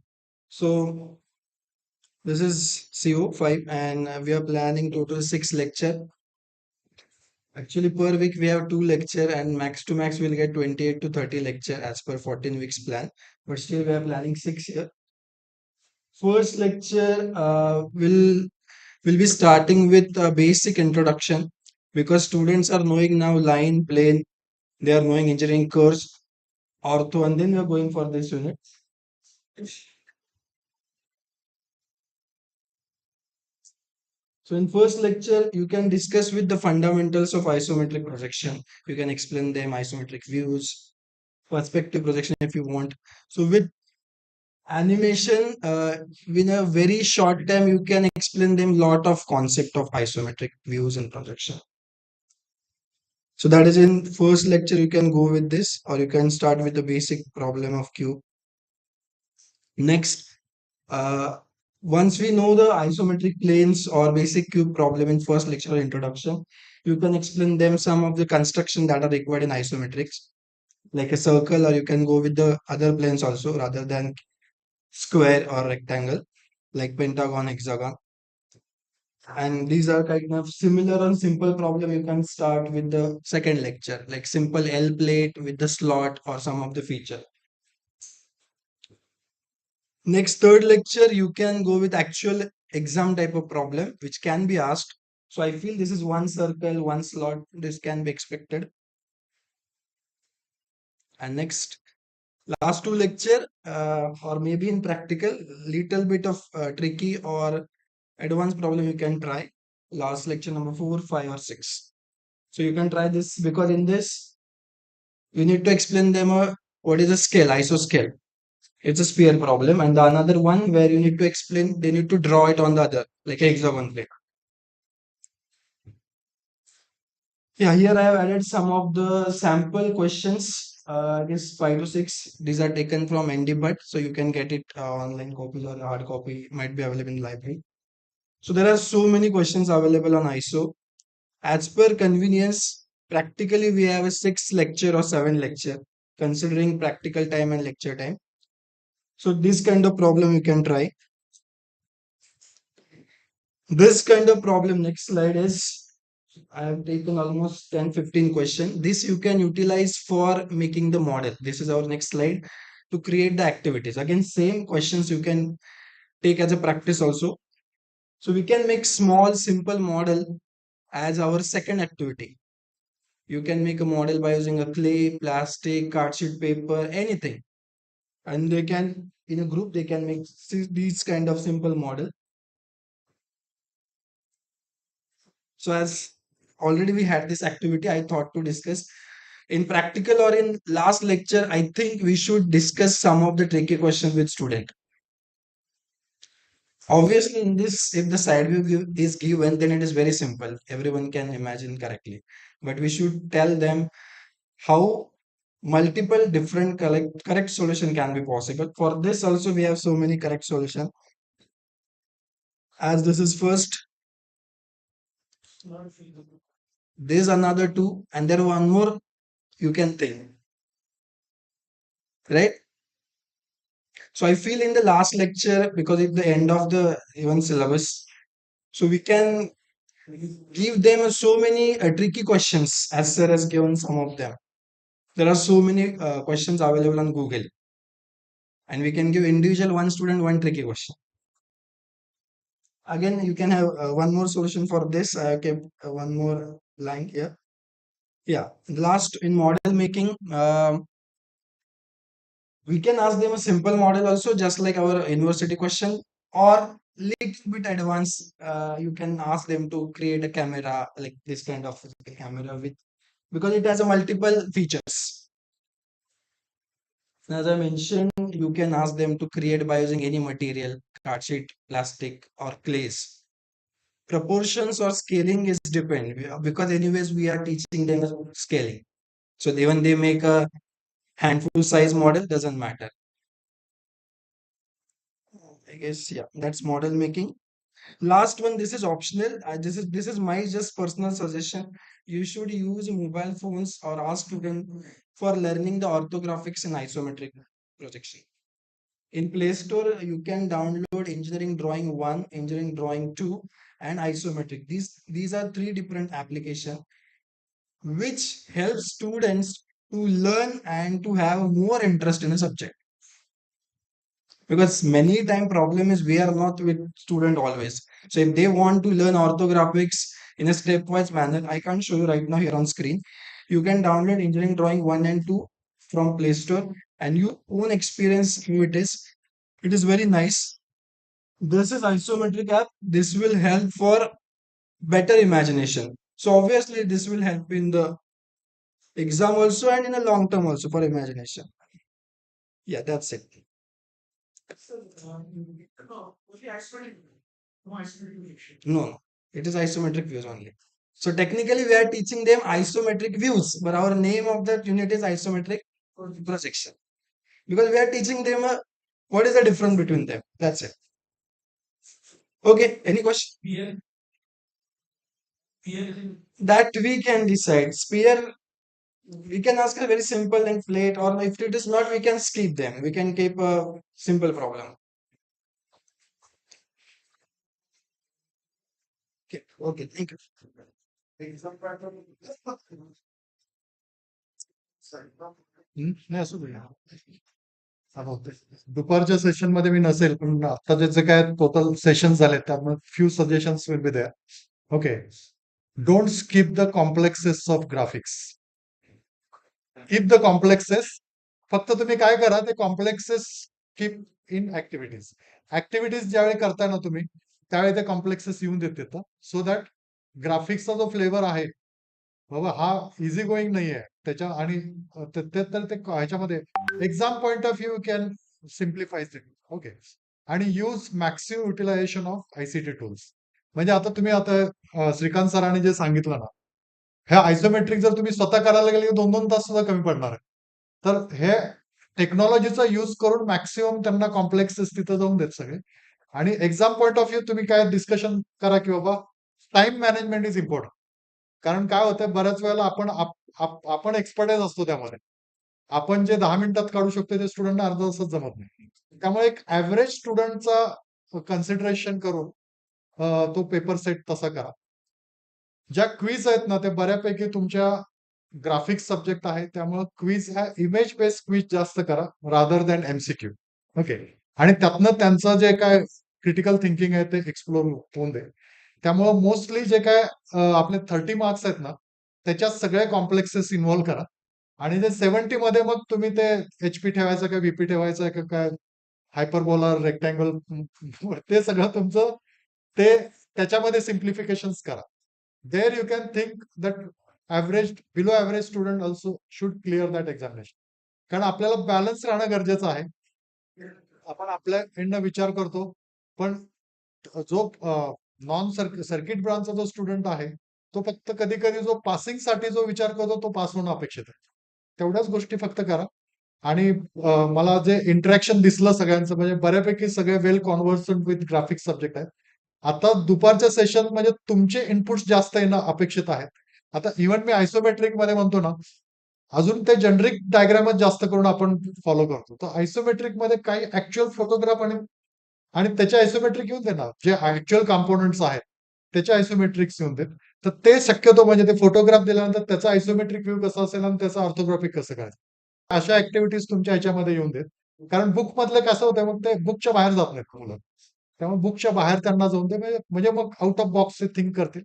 So this is CO5 and we are planning total 6 lecture. Actually per week we have 2 lecture and max to max we'll get 28 to 30 lecture as per 14 weeks plan. But still we are planning 6 here. First lecture will be starting with a basic introduction because students are knowing now line, plane, they are knowing engineering course, ortho, and then we are going for this unit. So in first lecture, you can discuss with the fundamentals of isometric projection. You can explain them, isometric views, perspective projection if you want. So with animation, in a very short time, you can explain them lot of concept of isometric views and projection. So that is in first lecture, you can go with this or you can start with the basic problem of cube. Next, once we know the isometric planes or basic cube problem in first lecture or introduction, you can explain them some of the construction that are required in isometrics, like a circle, or you can go with the other planes also rather than square or rectangle, like pentagon, hexagon. And these are kind of similar and simple problem. You can start with the second lecture, like simple L plate with the slot or some of the feature. Next, third lecture, you can go with actual exam type of problem, which can be asked. So I feel this is one circle, one slot, this can be expected. And next, last two lecture, or maybe in practical, little bit of tricky or advanced problem you can try. Last lecture number 4, 5 or 6. So you can try this because in this, you need to explain them what is a scale, isoscale. It's a sphere problem, and the another one where you need to explain, they need to draw it on the other, like a hexagon plate. Yeah, here I have added some of the sample questions. I guess 5 to 6. These are taken from NDBUT, so you can get it online copies or hard copy might be available in the library. So there are so many questions available on ISO. As per convenience, practically we have a 6 lecture or 7 lecture, considering practical time and lecture time. So this kind of problem you can try. This kind of problem, next slide is, I have taken almost 10-15 questions. This you can utilize for making the model. This is our next slide to create the activities. Again, same questions you can take as a practice also. So we can make small, simple model as our second activity. You can make a model by using a clay, plastic, cardshieet paper, anything. And they can, in a group, they can make these kind of simple model. So as already we had this activity, I thought to discuss in practical or in last lecture, I think we should discuss some of the tricky questions with student. Obviously in this, if the side view is given, then it is very simple. Everyone can imagine correctly. But we should tell them how multiple different correct solution can be possible. For this also we have so many correct solution. As this is first, there's another two, and there one more you can think, right? So I feel in the last lecture, because it's the end of the even syllabus, so we can give them so many tricky questions as sir has given some of them. There are so many questions available on Google, and we can give individual one student one tricky question. Again, you can have one more solution for this. I have kept one more line here. Yeah, last in model making, we can ask them a simple model also, just like our university question, or little bit advanced. You can ask them to create a camera like this kind of camera with, because it has a multiple features. As I mentioned, you can ask them to create by using any material, card sheet, plastic, or clays. Proportions or scaling is depend because anyways we are teaching them scaling. So even they make a handful size model, doesn't matter. I guess yeah, that's model making. Last one, this is optional. This is my just personal suggestion. You should use mobile phones or ask student for learning the orthographics and isometric projection. In Play Store, you can download Engineering Drawing 1, Engineering Drawing 2, and Isometric. These are three different applications which help students to learn and to have more interest in a subject. Because many time problem is we are not with student always. So if they want to learn orthographics in a stepwise manner, I can't show you right now here on screen. You can download Engineering Drawing 1 and 2 from Play Store and you own experience who it is. It is very nice. This is isometric app. This will help for better imagination. So obviously this will help in the exam also and in a long term also for imagination. Yeah, that's it. No, it is isometric views only. So technically we are teaching them isometric views, but our name of that unit is isometric projection. Because we are teaching them what is the difference between them. That's it. Okay, any question? That we can decide. Sphere, we can ask a very simple and plate, or if it is not, we can skip them. We can keep a simple problem. Okay, thank you. नाही असू दे. चालवते. दुपारच्या session मध्ये मी नसेल पण आता जे काय total session झाले त्यामुळे few suggestions will be there. Okay, don't skip the complexes of graphics. Keep the complexes. फक्त तुम्ही काय करा, ते complexes keep in activities. Activities ज्यावेळी करताय ना तुम्ही त्यावेळी ते कॉम्प्लेक्सेस येऊन देतात, सो दॅट ग्राफिक्सचा जो फ्लेवर आहे बाबा हा इझी गोईंग नाहीये त्याच्या, आणि तर ते ह्याच्यामध्ये exam point of view can simplify it. Okay, आणि use maximum utilization of ICT tools. म्हणजे आता तुम्ही आता श्रीकांत सरांनी जे सांगितलं ना, हे आयसोमेट्रिक जर तुम्ही स्वतः करायला गेले 2-2 तास सुद्धा कमी पडणार आहे. तर हे टेक्नॉलॉजीचा यूज करून मॅक्सिमम त्यांना कॉम्प्लेक्सेस तिथं जाऊन देत सगळे. आणि एक्झाम पॉइंट ऑफ व्ह्यू तुम्ही काय डिस्कशन करा की बाबा टाइम मॅनेजमेंट इज इम्पॉर्टंट. कारण काय होतं बऱ्याच वेळेला आपण एक्सपर्टाईज असतो त्यामध्ये. आपण जे 10 मिनिटात काढू शकतो ते स्टुडंटना अर्धा तासात जमत नाही. त्यामुळे एक ऍव्हरेज स्टुडंटचा कन्सिडरेशन करून तो पेपर सेट तसा करा. ज्या क्विज आहेत ना ते बऱ्यापैकी तुमच्या ग्राफिक्स सब्जेक्ट आहे, त्यामुळे क्विज ह्या इमेज बेस्ड क्विज जास्त करा रादर दॅन एमसीक्यू. ओके, आणि त्यातनं त्यांचं जे काय क्रिटिकल थिंकिंग आहे ते एक्सप्लोर होऊन दे. त्यामुळे मोस्टली जे काय आपले 30 मार्क्स आहेत ना त्याच्यात सगळे कॉम्प्लेक्सेस इन्व्हॉल्व करा. आणि ते 70 मध्ये मग तुम्ही ते एचपी ठेवायचं का व्हीपी ठेवायचं का काय हायपरबोलर रेक्टँगल ते सगळं तुमचं ते त्याच्यामध्ये सिम्प्लिफिकेशन करा. There you can think that average below average student also should clear that examination. कारण आपल्याला बॅलन्स राहणं गरजेचं आहे. आपण आपल्या एंडनं विचार करतो, पण जो नॉन सर्किट ब्रांचचा जो स्टुडंट आहे तो फक्त कधी कधी जो पासिंग साठी जो विचार करतो तो पास होणं अपेक्षित आहे. तेवढ्याच गोष्टी फक्त करा. आणि मला जे इंटरॅक्शन दिसलं सगळ्यांचं म्हणजे बऱ्यापैकी सगळे वेल कॉन्व्हर्संट विथ ग्राफिक्स सब्जेक्ट आहेत. आता दुपारच्या सेशन म्हणजे तुमचे इनपुट्स जास्त येणं अपेक्षित आहेत. आता इव्हन मी आयसोमेट्रिक मध्ये म्हणतो ना, अजून ते जनरिक डायग्रामच जास्त करून आपण फॉलो करतो. तर आयसोमेट्रिक मध्ये काही ऍक्च्युअल फोटोग्राफ आणि त्याचे आयसोमेट्रिक घेऊन देणार जे ऍक्च्युअल कॉम्पोनंट्स आहेत. त्याचे आयसोमेट्रिक्स येऊन देत. तर ते शक्यतो म्हणजे ते फोटोग्राफ दिल्यानंतर त्याचा आयसोमेट्रिक व्ह्यू कसा असेल आणि त्याचं ऑर्थोग्राफिक कसं करायचं. अशा ऍक्टिव्हिटीज तुमच्या ह्याच्यामध्ये येऊन देत. कारण बुक मधलं कसं होतं मग ते बुकच्या बाहेर जात नाहीत मुलं. त्यामुळे बुकच्या बाहेर त्यांना जाऊन ते म्हणजे मग आउट ऑफ बॉक्स थिंक करतील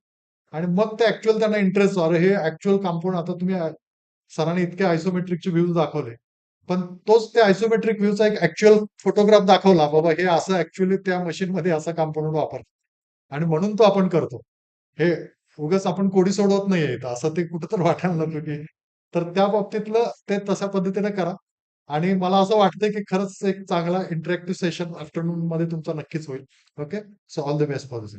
आणि मग ते ऍक्च्युअल त्यांना इंटरेस्ट अरे हे ऍक्च्युअल कंपाऊंड आता तुम्ही सरांनी इतके आयसोमेट्रिकचे व्ह्यूज दाखवले. पण तोच त्या आयसोमेट्रिक व्ह्यूचा एक ऍक्च्युअल फोटोग्राफ दाखवला बाबा हे असं ऍक्च्युअली त्या मशीनमध्ये असं कंपाऊंड वापरतात आणि म्हणून तो आपण करतो. हे उगाच आपण कोडी सोडवत नाहीये इथं असं ते कुठं तर वाटायला नको की तर त्या बाबतीतलं ते तशा पद्धतीने करा. आणि मला असं वाटतंय की खरंच एक चांगला इंटरॅक्टिव्ह सेशन आफ्टरनून मध्ये तुमचा नक्कीच होईल. Okay. So all the best for this.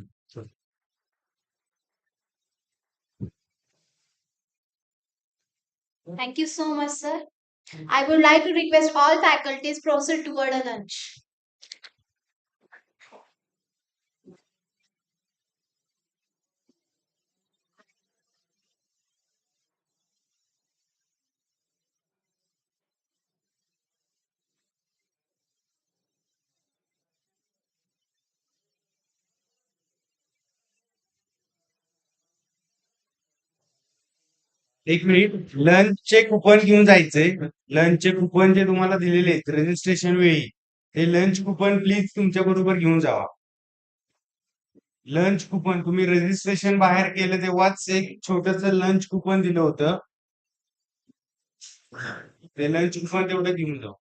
Thank you so much, sir. I would like to request all faculties proceed toward a lunch. एक मिनिट लंचचे कुपन घेऊन जायचंय. लंचचे कुपन जे तुम्हाला दिलेले आहेत रजिस्ट्रेशन वेळी ते लंच कुपन प्लीज तुमच्या बरोबर घेऊन जावा. लंच कुपन तुम्ही रजिस्ट्रेशन बाहेर केलं तेव्हाच एक छोटस लंच कुपन दिलं होतं. ते लंच कुपन तेवढं घेऊन जावा.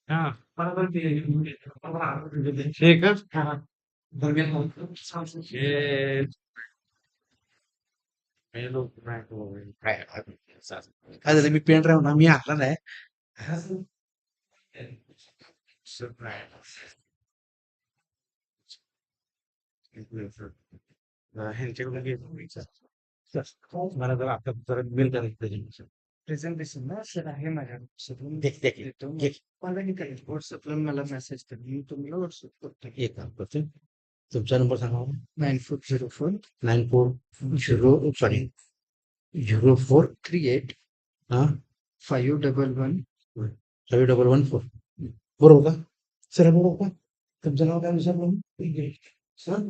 हा बरोबर ते एकच काय झालं मी पेन ड्राईव्ह ना मी आणला नाही. ह्यांच्याकडून मला जर आता जरा बिल करायचं प्रेझेंटेशन ना सर आहे माझ्याकडे व्हॉट्सअपला मला मेसेज कर मी तुम्हाला व्हॉट्सअप करतो. एक काम करतो तुमचा नंबर सांगा. 9404 हा 5114 बरोबर का सर बरोबर का तुमचं नाव काय विचारलं सर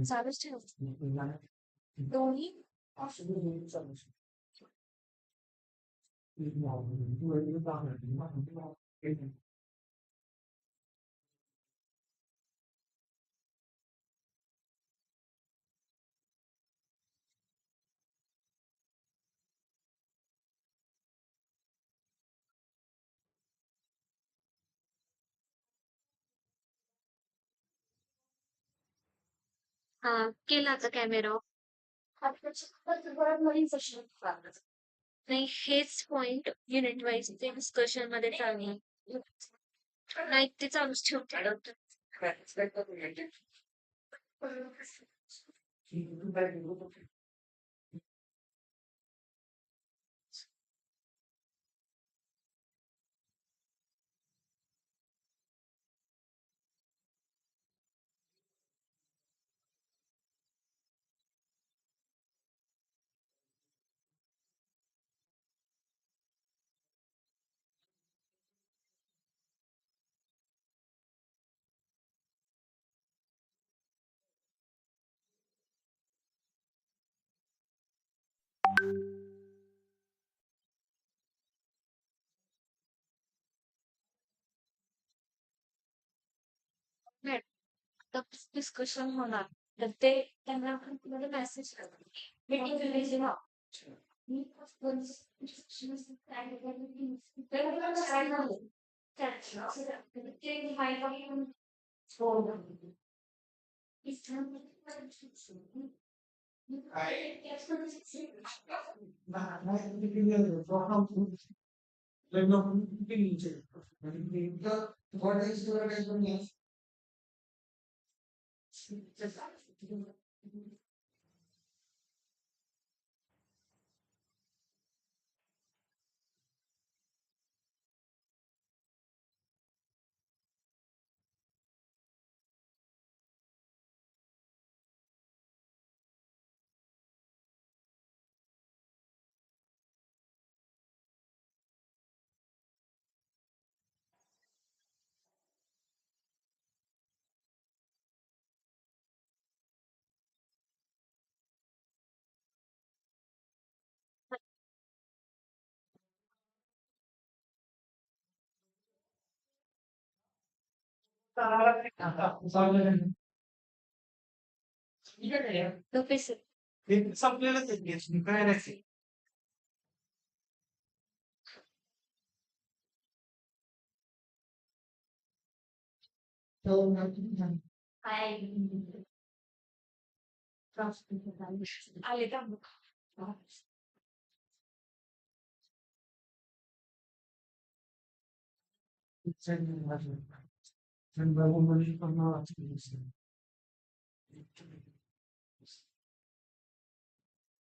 चालूच ठेव. दोन्ही हा केला आता कॅमेरा नवीन सेशन नाही हेच पॉइंट युनिट वाईज ते डिस्कशन मध्ये चालू नाही ते चालूच ठेवते. डिस्कशन होणार तर ते त्यांना मध्ये मेसेज मीटिंग रिलीज ना What is your संपलेलंच आहे काय नाही आले का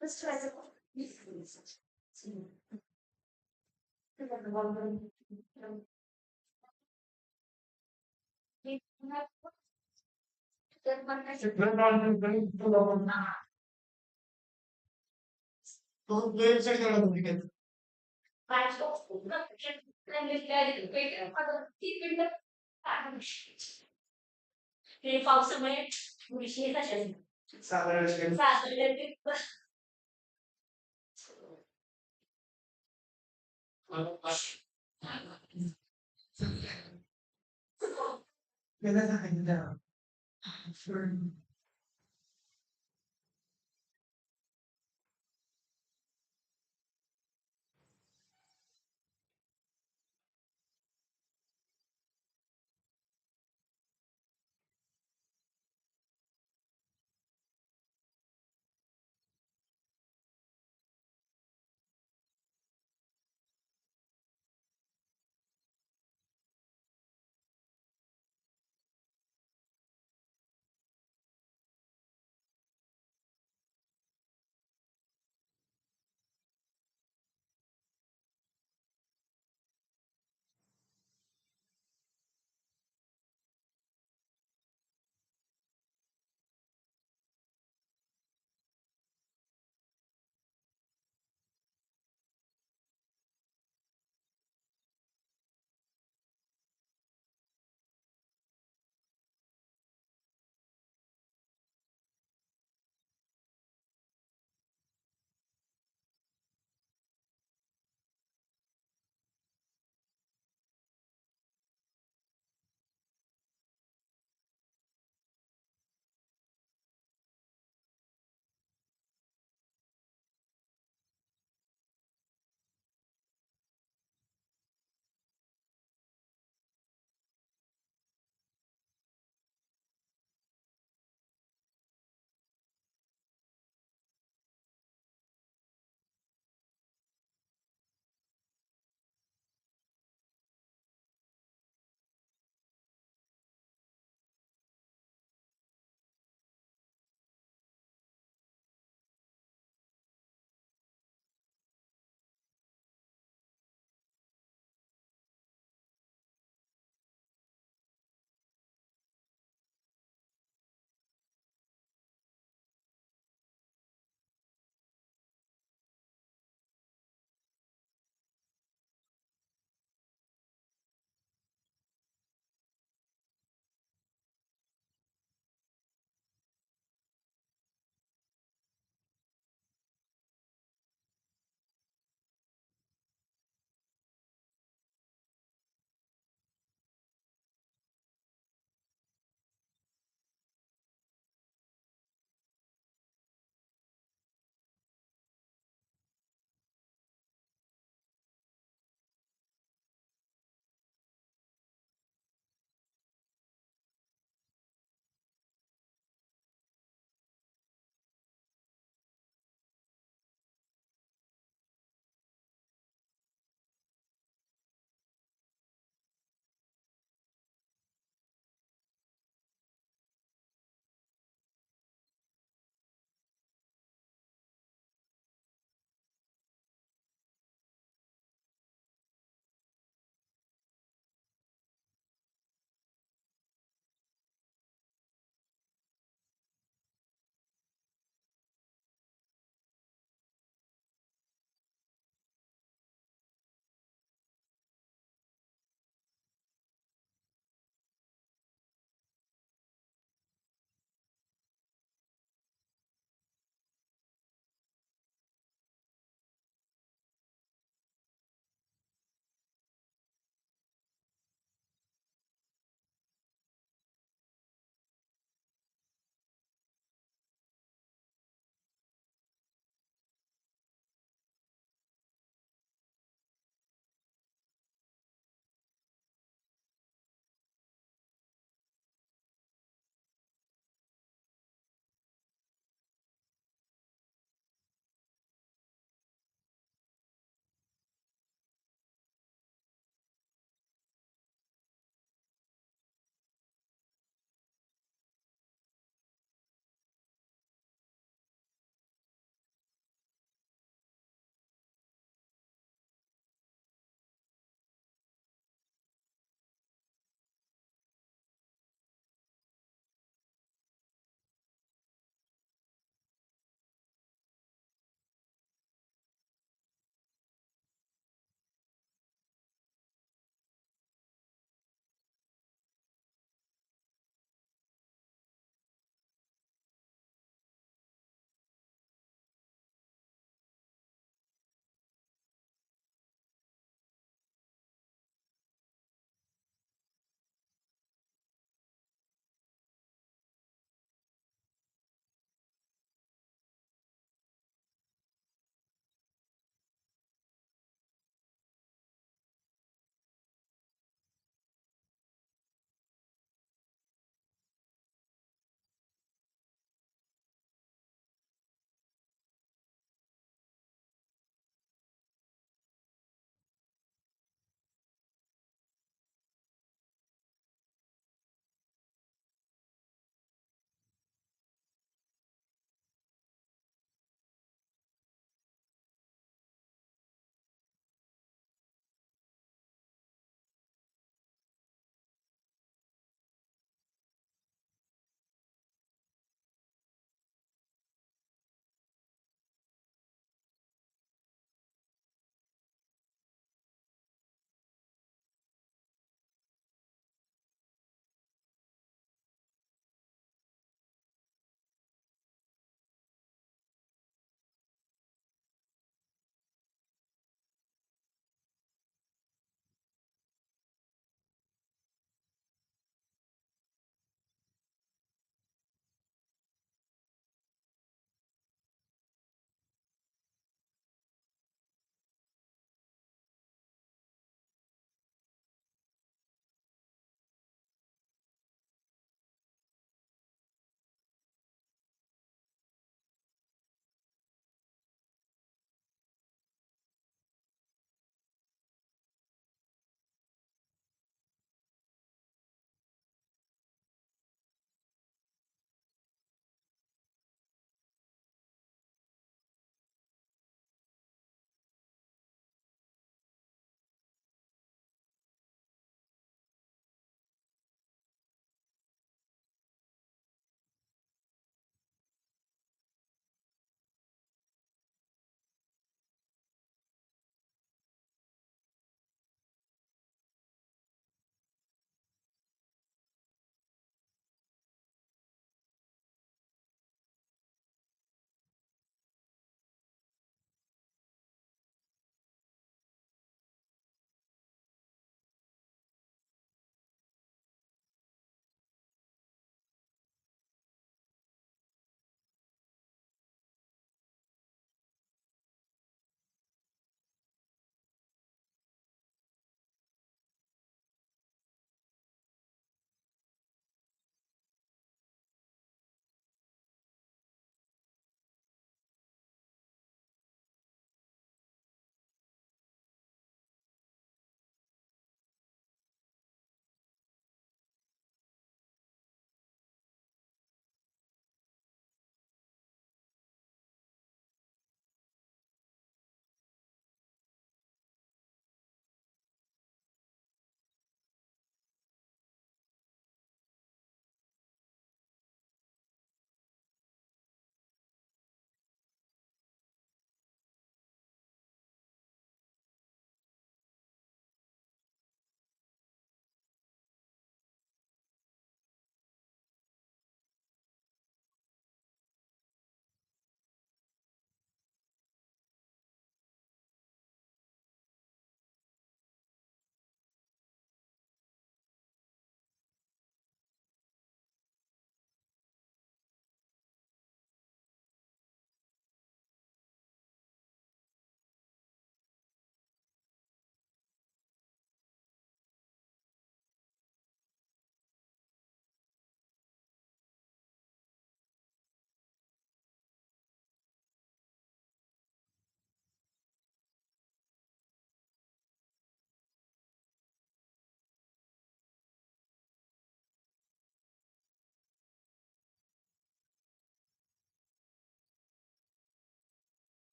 Let's try ते पावसामुळे विषय कशाचे साधारण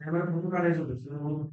कॅमेरा फोटो काढायचं होतं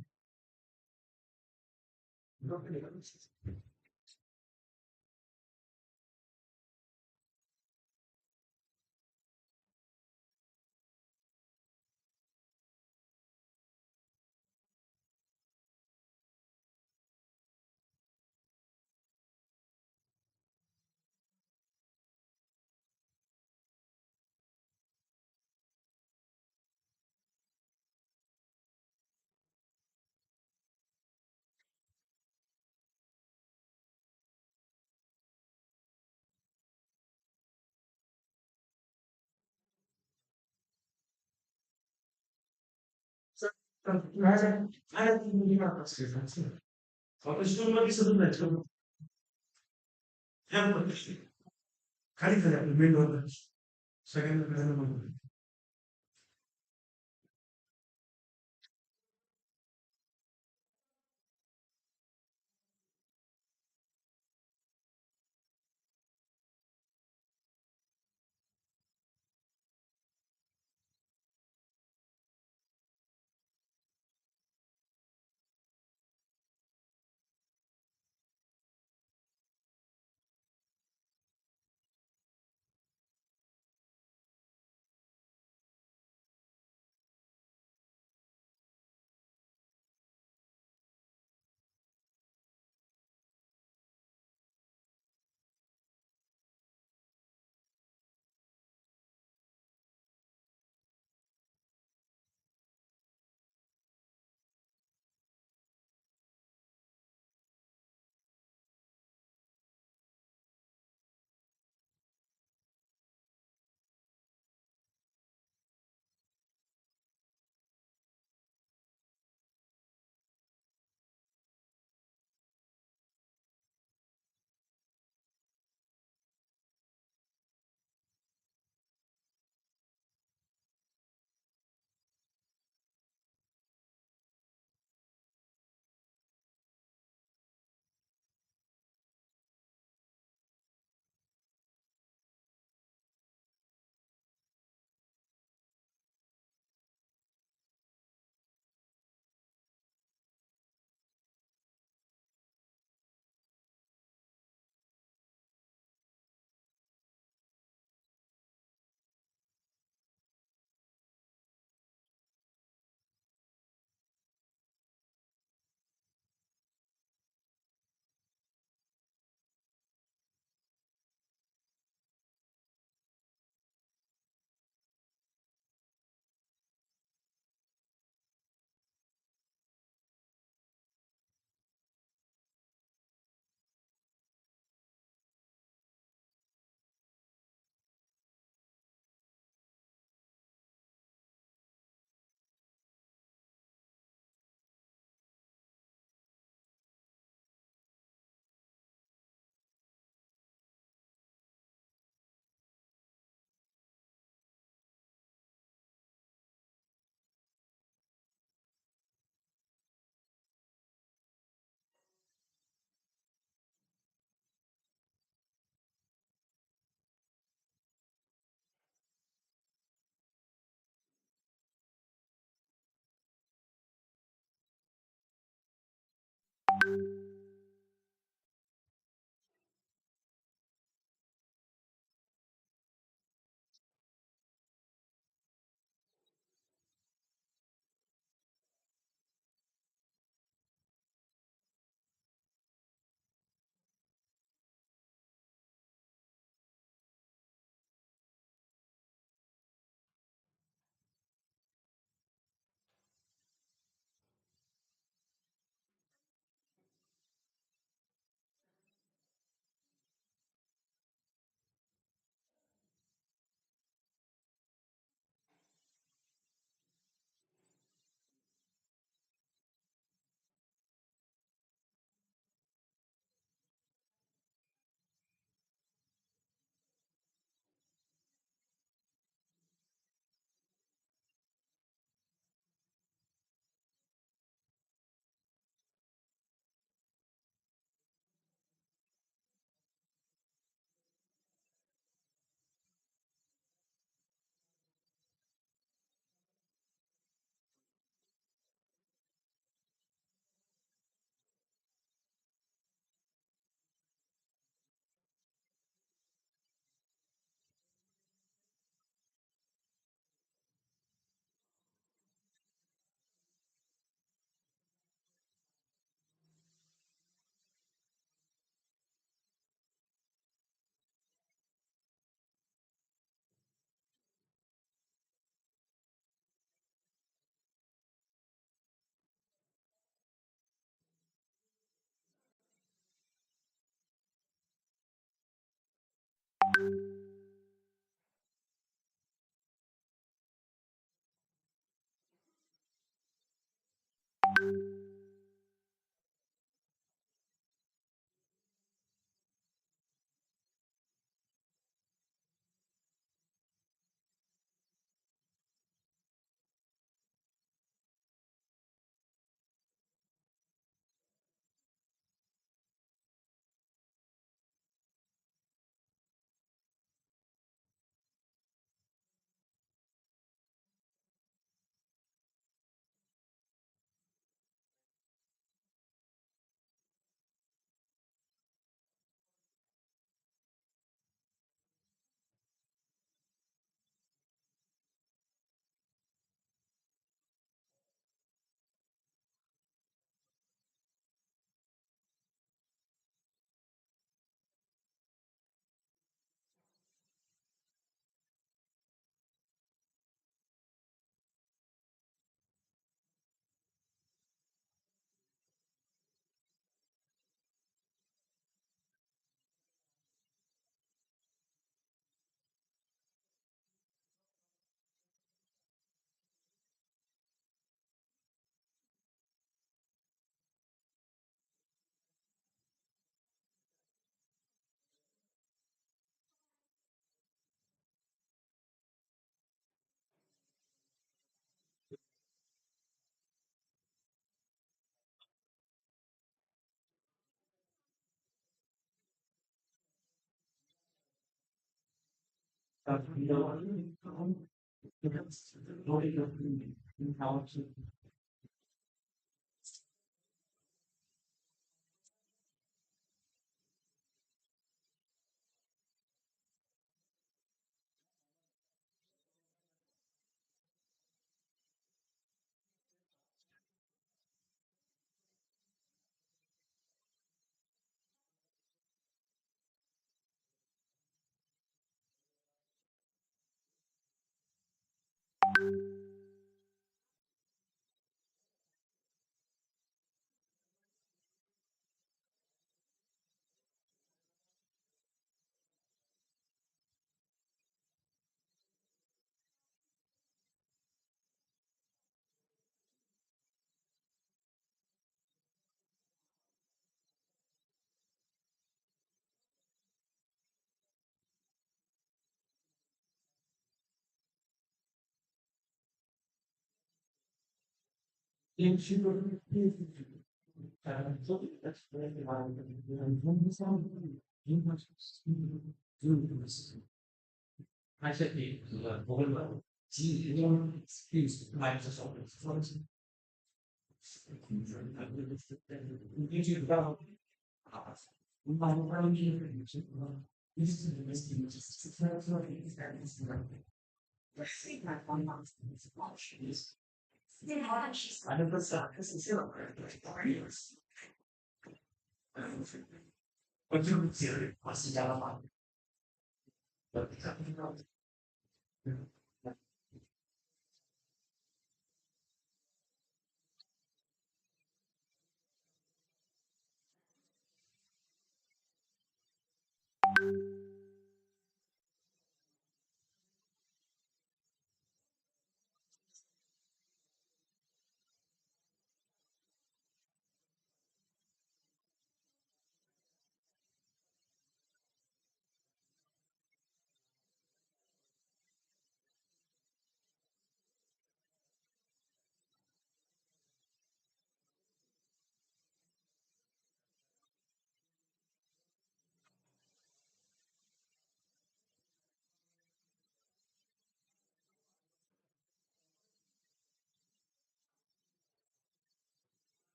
खाली खाली आपलं मेन वर सगळ्यांना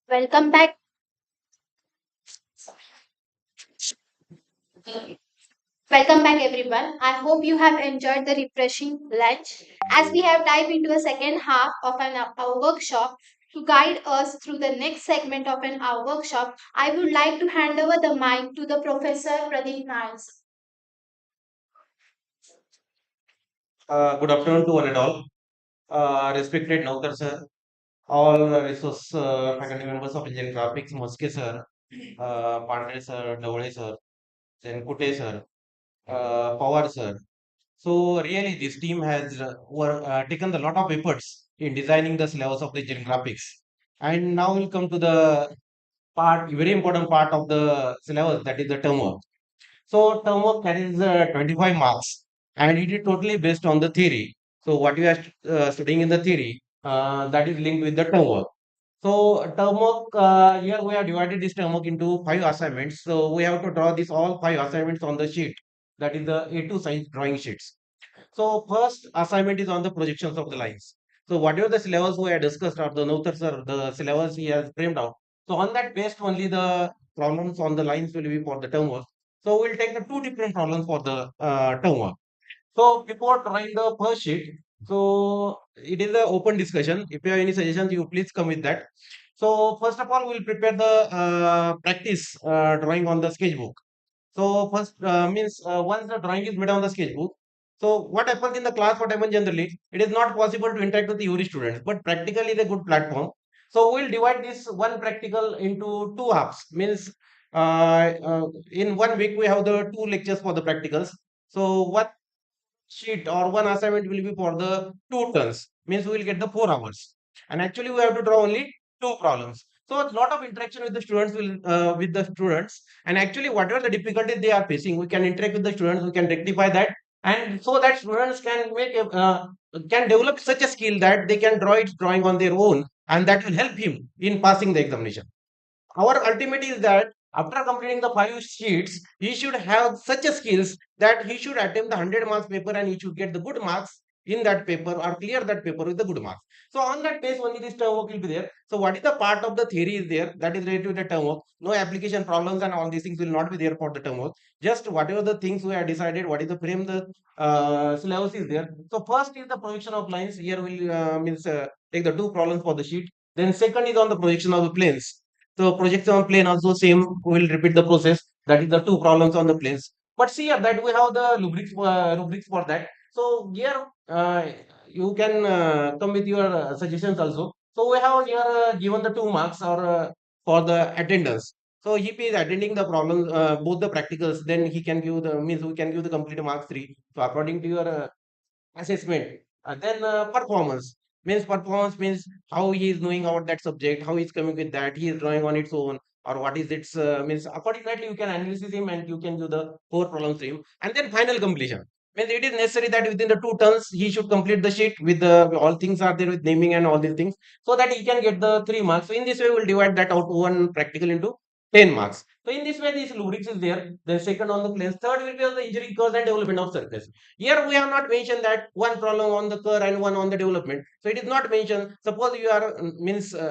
Welcome back. Welcome back, everyone. I hope you have enjoyed the refreshing lunch. As we have dived into the second half of our workshop, to guide us through the next segment of our workshop, I would like to hand over the mic to the Professor Pradeep Niles. Good afternoon to one and all. Respected Naukar sir, all resource faculty members of Engineering Graphics, Moske sir, Pandre sir, Dawale sir, then Kute sir, Pawar sir. So really, this team has taken a lot of efforts in designing the syllabus of the engineering graphics. And now we'll come to the part, very important part of the syllabus, that is the term work. So term work carries 25 marks, and it is totally based on the theory. So what you are studying in the theory, that is linked with the term work. So term work, here we have divided this term work into 5 assignments. So we have to draw these all 5 assignments on the sheet. That is the A2 size drawing sheets. So first assignment is on the projections of the lines. So whatever the syllabus we have discussed, or the notes or the syllabus he has framed out. So on that based only the problems on the lines will be for the term work. So we'll take the two different problems for the term work. So before drawing the first sheet, so it is an open discussion. If you have any suggestions, you please come with that. So first of all, we'll prepare the practice drawing on the sketchbook. So first means once the drawing is made on the sketchbook, so what happens in the class, what happens generally, it is not possible to interact with the URI students, but practically is a good platform. So we'll divide this one practical into two halves. Means in 1 week we have the two lectures for the practicals. So one sheet or one assignment will be for the 2 turns. Means we will get the 4 hours. And actually we have to draw only two problems. So a lot of interaction with the students and actually whatever the difficulties they are facing, we can interact with the students, we can rectify that, and so that students can can develop such a skill that they can draw it drawing on their own, and that will help him in passing the examination. Our ultimate is that after completing the 5 sheets, he should have such a skills that he should attempt the 100 marks paper and he should get the good marks in that paper or clear that paper with the good marks. So on that base only this term work will be there. So what is the part of the theory is there that is related to the term work. No application problems and all these things will not be there for the term work. Just whatever the things we have decided, what is the frame the syllabus is there. So first is the projection of lines. Here we'll take the two problems for the sheet. Then second is on the projection of the planes. So projection on plane also same, we will repeat the process. That is the two problems on the planes. But see here that we have the rubrics for that. So here you can come with your suggestions also. So we have here given the 2 marks or for the attendance. So if he is attending the problem, both the practicals, then he can give the means we can give the complete marks 3. So according to your assessment. Then performance means how he is knowing about that subject, how he is coming with that, he is drawing on its own, or what is its means accordingly you can analyze him and you can do the 4 problems to him. And then final completion means it is necessary that within the 2 turns he should complete the sheet with the all things are there with naming and all these things, so that he can get the 3 marks. So in this way we'll divide that out one practical into 10 marks. So in this way, this rubrics is there. The second on the planes. Third will be on the engineering curves and development of circuits. Here we have not mentioned that one problem on the curve and one on the development. So it is not mentioned. Suppose you are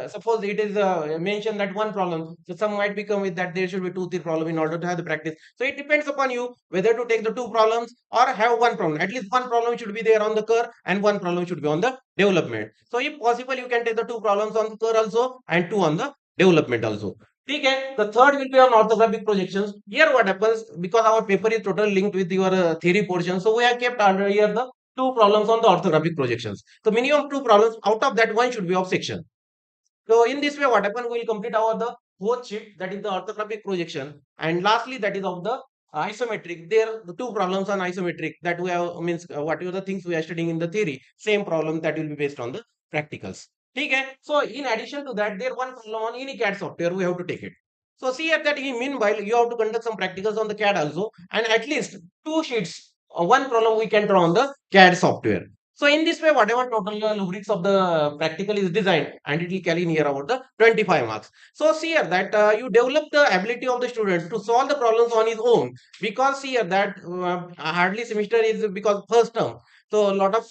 suppose it is mentioned that one problem. So some might become with that there should be two, three problem in order to have the practice. So it depends upon you whether to take the two problems or have one problem. At least one problem should be there on the curve and one problem should be on the development. So if possible, you can take the two problems on the curve also and two on the development also. Okay, the third will be on orthographic projections. Here what happens, because our paper is totally linked with your theory portion, so we have kept under here the two problems on the orthographic projections. So minimum two problems, out of that one should be of section. So in this way what happens, we will complete our the fourth sheet, that is the orthographic projection, and lastly that is of the isometric. There the two problems on isometric that we have means whatever the things we are studying in the theory, same problem that will be based on the practicals. Okay, so in addition to that, there one problem on any CAD software we have to take it. So see at that in meanwhile you have to conduct some practicals on the CAD also, and at least two sheets, one problem we can draw on the CAD software. So in this way, whatever total rubrics of the practical is designed, and it will carry near about the 25 marks. So see here that you develop the ability of the student to solve the problems on his own, because see here that hardly semester is because first term. So a lot of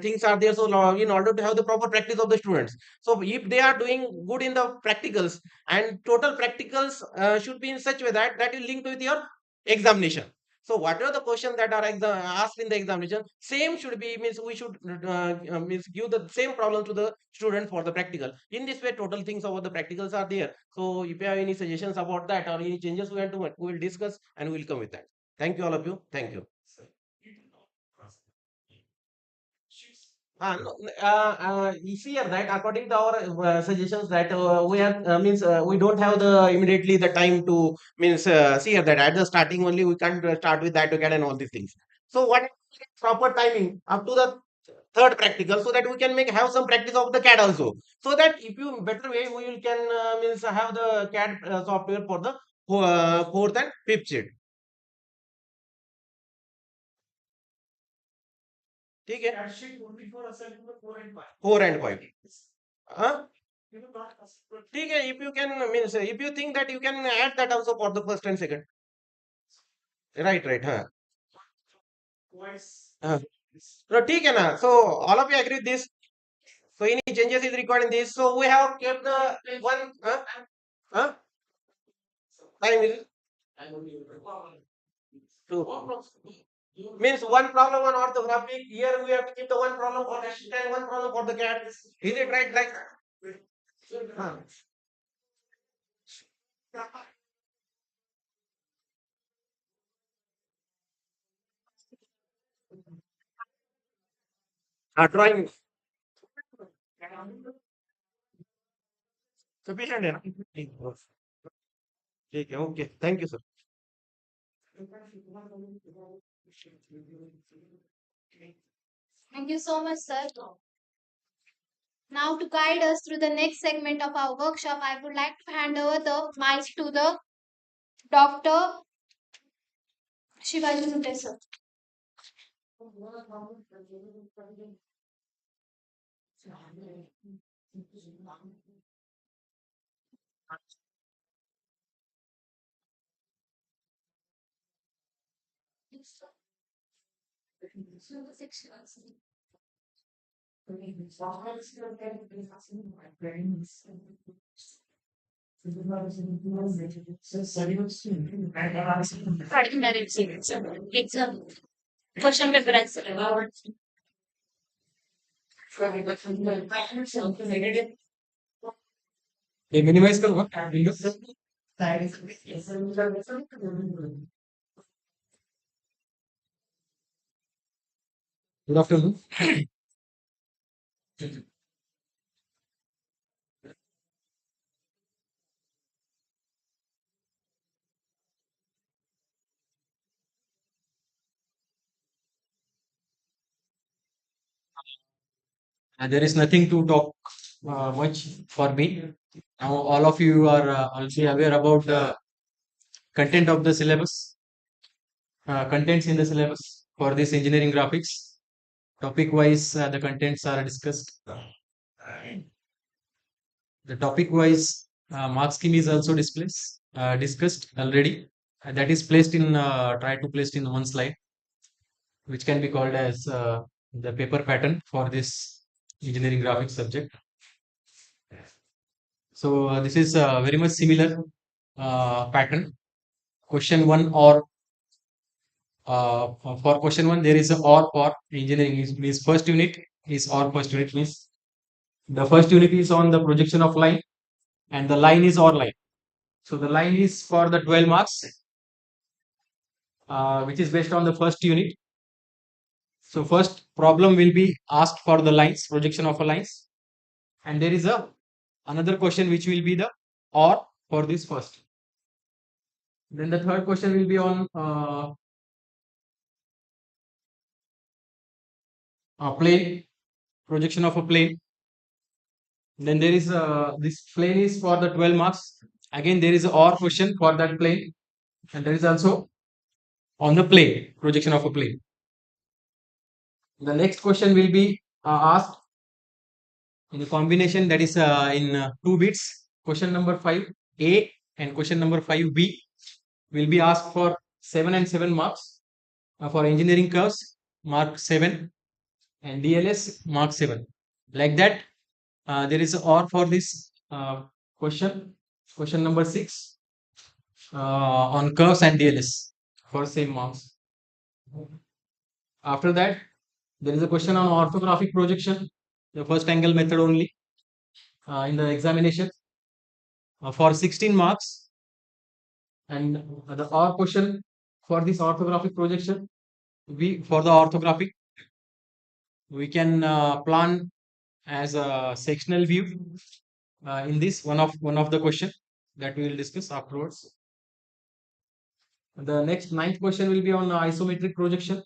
things are there. So in order to have the proper practice of the students. So if they are doing good in the practicals, and total practicals should be in such way that that is linked with your examination. So whatever the questions that are asked in the examination, same should be means we should means give the same problem to the student for the practical. In this way, total things about the practicals are there. So if you have any suggestions about that or any changes we want to make, we will discuss and we will come with that. Thank you all of you. Thank you. No, you see here that according to our suggestions that we have means we don't have the immediately the time to means see here that at the starting only we can't start with that to get and all these things. So what proper timing up to the third practical, so that we can make have some practice of the CAD also. So that if you better way we will can means have the CAD software for the fourth and fifth sheet. ठीक है 4 and 5 हाँ ठीक है if you can means if you think that you can add that also for the first and second right हाँ हाँ तो ठीक है ना so all of you agree with this so any changes is required in this so we have kept the one time is two means one problem on orthographic. Here we have to keep the one problem for the sheet and one problem for the CAD. Is it right? Right. Drawing. Sufficient है ना? ठीक है. Okay. Thank you, sir. Thank you so much, sir. Now, to guide us through the next segment of our workshop, I would like to hand over the mic to the Dr. Shivaji Mute, sir. Question paper answer. ये minimise करूंगा Windows good afternoon there is nothing to talk much for me. Now, all of you are also aware about the content of the syllabus, contents in the syllabus for this engineering graphics. Topic wise, the contents are discussed. The topic wise mark scheme is also displayed. discussed already. That is placed in try to placed in one slide, which can be called as the paper pattern for this engineering graphics subject. So this is very much similar pattern. Question one or for question one there is a or for engineering means first unit is or first unit means the first unit is on the projection of line and the line is or line. So the line is for the 12 marks which is based on the first unit. So first problem will be asked for the lines, projection of a lines, and there is a another question which will be the or for this first. Then the third question will be on a plane, projection of a plane. Then there is this plane is for the 12 marks. Again, there is a or question for that plane, and there is also on the plane, projection of a plane. The next question will be asked in a combination that is in 2 bits. Question number 5A and question number 5B will be asked for 7 and 7 marks. For engineering curves, mark 7 and DLS mark 7. Like that, there is a or for this question number 6 on curves and DLS for same marks. After that, there is a question on orthographic projection, the first angle method only in the examination for 16 marks. And the or question for this orthographic projection, for the orthographic, we can plan as a sectional view in this one of the question that we will discuss afterwards. The next 9th question will be on isometric projection,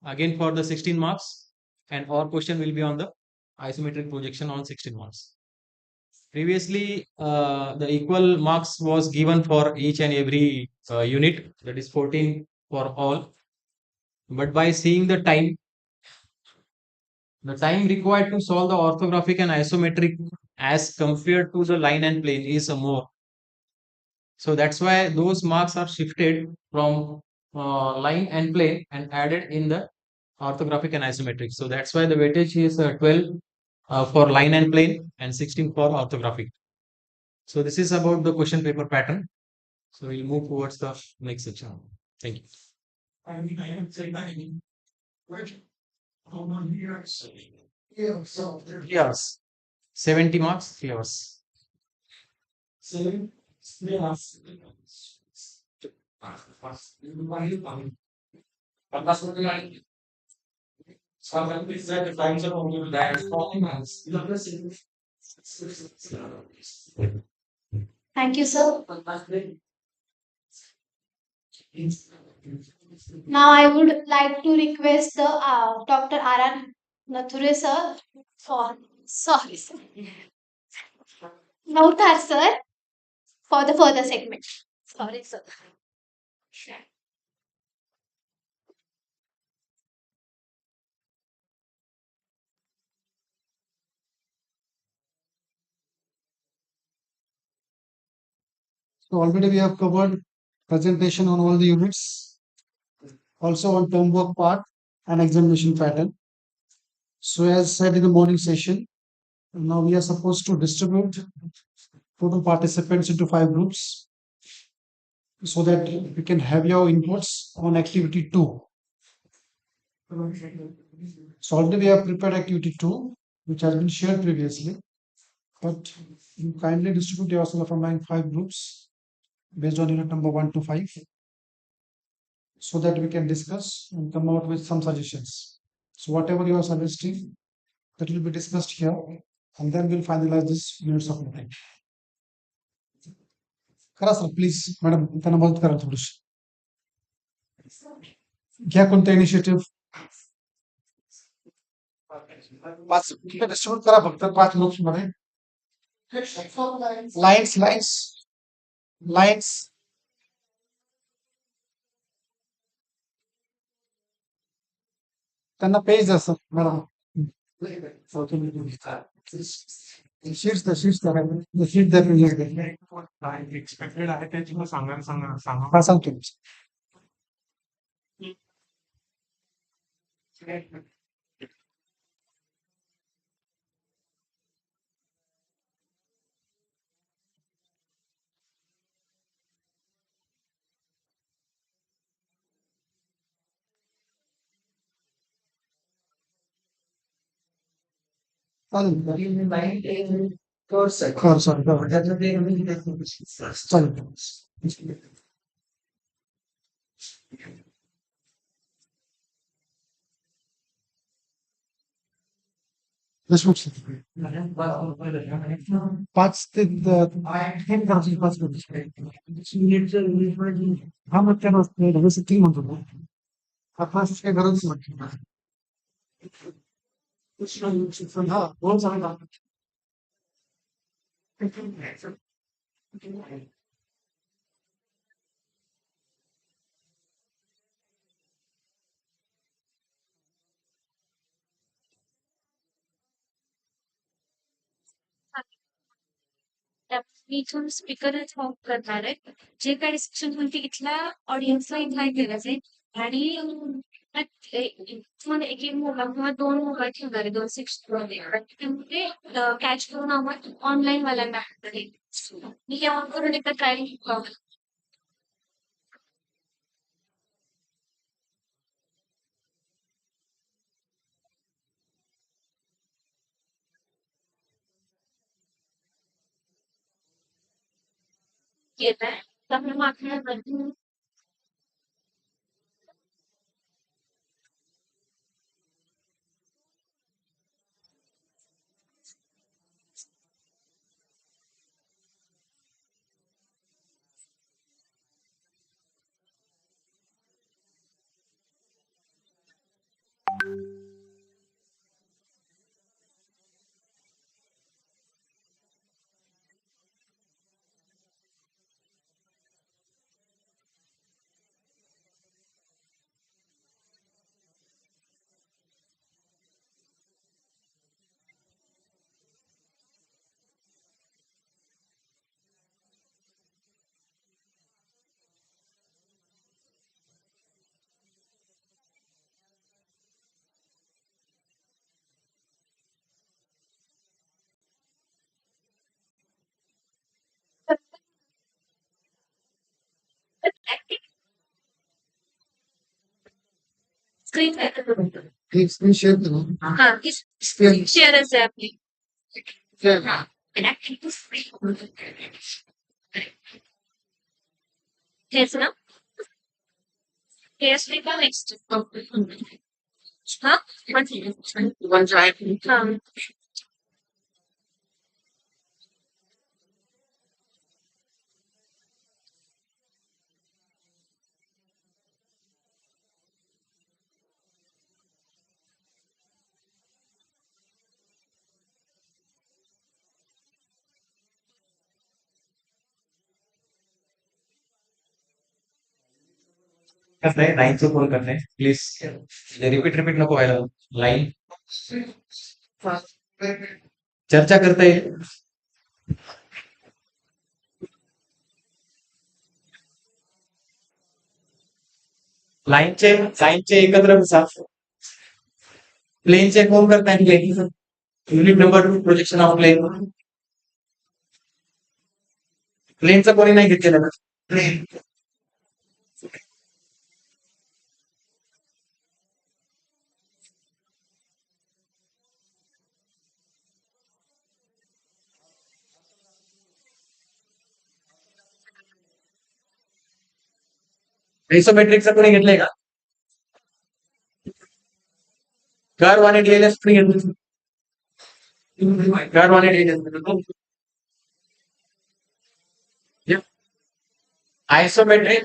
again for the 16 marks, and or question will be on the isometric projection on 16 marks. Previously, the equal marks was given for each and every unit, that is 14 for all. But by seeing the time required to solve the orthographic and isometric as compared to the line and plane is more. So that's why those marks are shifted from line and plane and added in the orthographic and isometric. So that's why the weightage is 12 for line and plane and 16 for orthographic. So this is about the question paper pattern. So we'll move towards the next section. Thank you. Yes. 70 marks, 3 hours. Thank you, sir. Now I would like to request the Dr. R.R. Nathure sir for sorry sir. Nautar sir for the further segment. Sorry sir. So already we have covered presentation on all the units, also on term work part and examination pattern. So as said in the morning session, now we are supposed to distribute total participants into 5 groups so that we can have your inputs on activity 2. So already we have prepared activity 2, which has been shared previously, but you kindly distribute yourself among 5 groups based on unit number 1 to 5 so that we can discuss and come out with some suggestions. So whatever you are suggesting, that will be discussed here, and then we'll finalize this units of meeting. करा sir please madam त्यांना मदत करा थोडीशी घ्या कोणता initiative 5 distribute करा फक्त 5 groups मध्ये लाईन्स त्यांना पेज द्या sir madam sheets that expected आहे त्याची मग सांगा हा सांगतो. पाच ते हा मग त्या तीन म्हणतो ना. हा पाच काही गरज नाही. हा बोल सांगा. मी इथून स्पीकरच ऑफ करणार आहे. जे काही डिस्कशन होईल ते इथल्या ऑडियन्सला इन्व्हाइट केलं जाईल आणि इथून एक एक मोबाईल किंवा दोन मोबाईल ठेवणार आहे 260 कॅच करून आम्हाला ऑनलाईन वाल्यांना मी हे ऑन करून एकदा ट्राय येत आहे त्यामुळे मागच्या स्क्रीन शेअर करा. हा शेअरच आहे आपली हेच ना हे असले का नेक्स्ट हा हा करताय लाईनचं फोन करताय प्लीज रिपीट नको व्हायला लाईन चर्चा करता येईल लाईनचे एकत्र बसा प्लेनचे फोन करताय plane unit number 2 projection of plane प्लेनचं कोणी नाही घेतलेलं प्लेन आयसोमेट्रिकचं कोणी घेतलंय का कर्व आणि डीएलएस कोणी घेतलं कर्व आणि डीएलएस आयसोमेट्रिक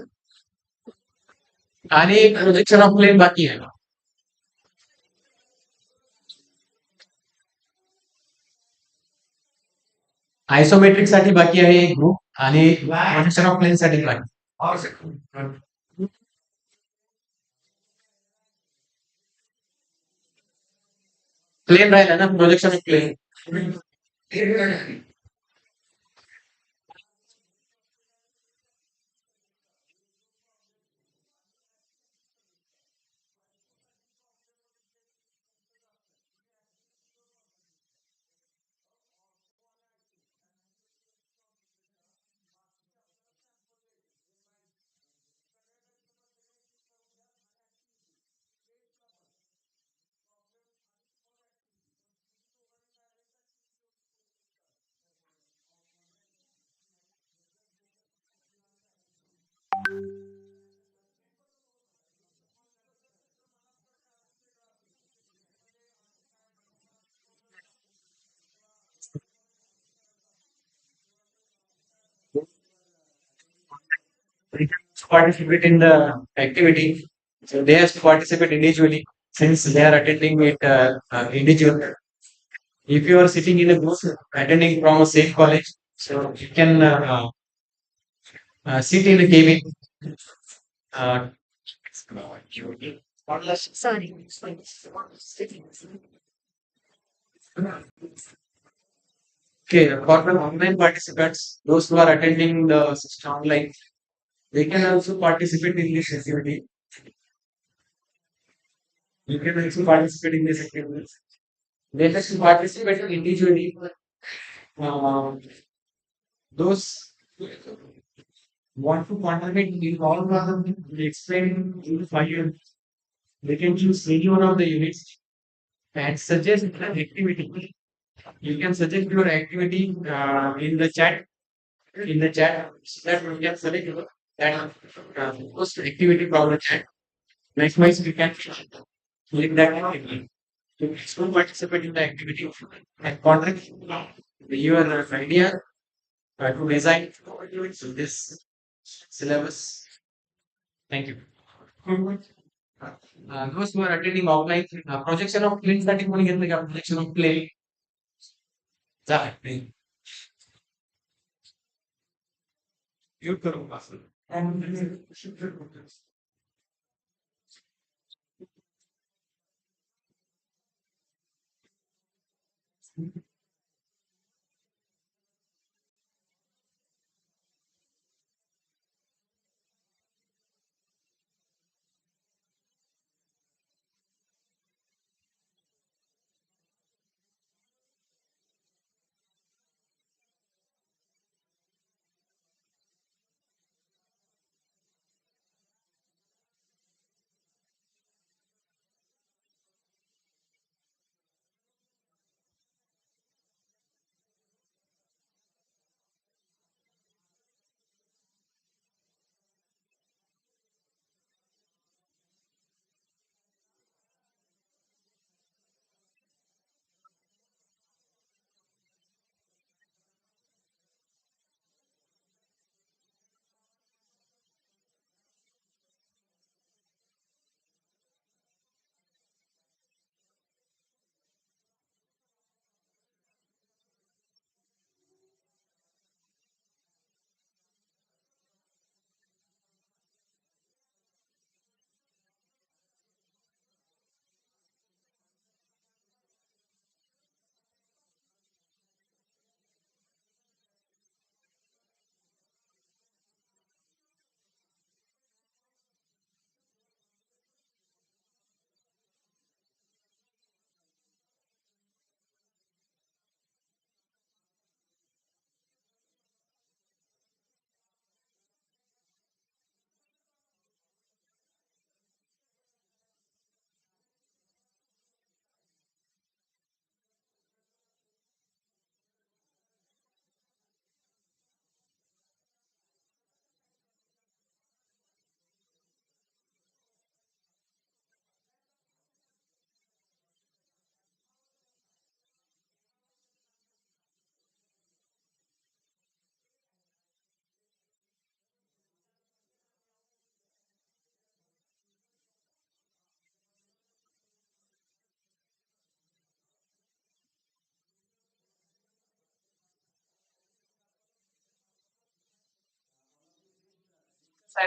आणि प्रोजेक्शन ऑफ प्लेन बाकी आहे आयसोमेट्रिक साठी बाकी आहे एक ग्रुप आणि प्रोजेक्शन ऑफ प्लेन साठी बाकी प्लेन राहिला ना projection of plane They can participate in the activity. So they have to participate individually since they are attending it individual. If you are sitting in a group attending from a same college, so you can sit in a cabin. Uh, Sorry. okay, for the online participants, those who are attending the system online, they can also participate in this activity. You can also participate in this activity. They have to participate individually. Uh, those want to contribute in all of them, we explain in 5 years. They can choose any one of the units and suggest an activity. You can suggest your activity in the chat. In the chat, so that we can select that post activity from the chat. Likewise, we can click that activity. So participate in the activity and contribute your idea to design this syllabus. Thank you. Those who are attending offline, projection of planes that you want to get the projection of plane. Mute करो बस.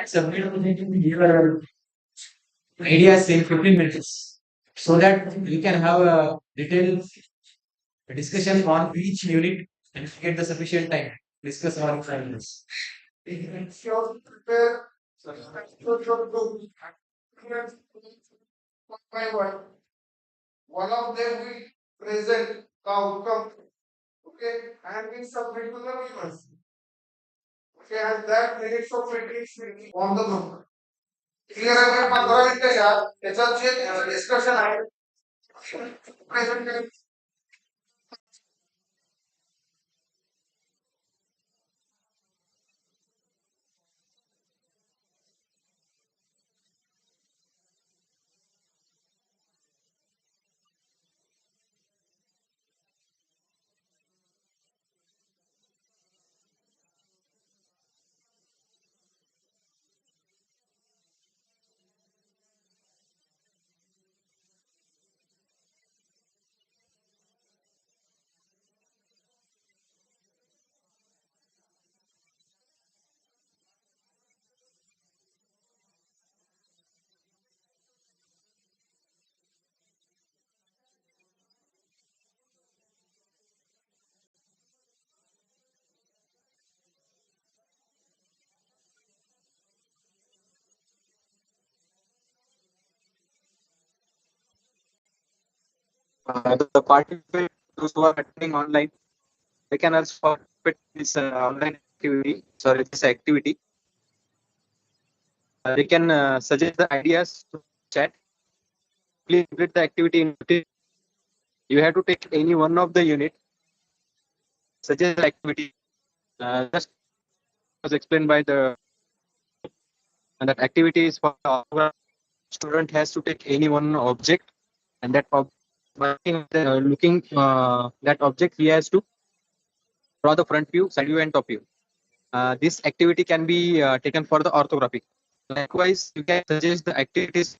Submit your ideas in 15 minutes so that you can have a detailed A discussion on each unit and get the sufficient time. Discuss on finance. Prepare one by one. One of them will present the outcome, okay, and will submit to the viewers. Okay, and that minutes of meetings will be on the group. Clear है भाई 15 minute का यार त्याच्यात जे discussion आहे present The participants those who are attending online, they can also participate in this online activity. Sorry, this activity. They can suggest the ideas to chat. Please complete the activity in 15. You have to take any one of the unit. Suggest the activity. Just was explained by the and that activity is for the student has to take any one object and that looking that object he has to draw the front view, side view, and top view. This activity can be taken for the orthographic. Likewise, you can suggest the activities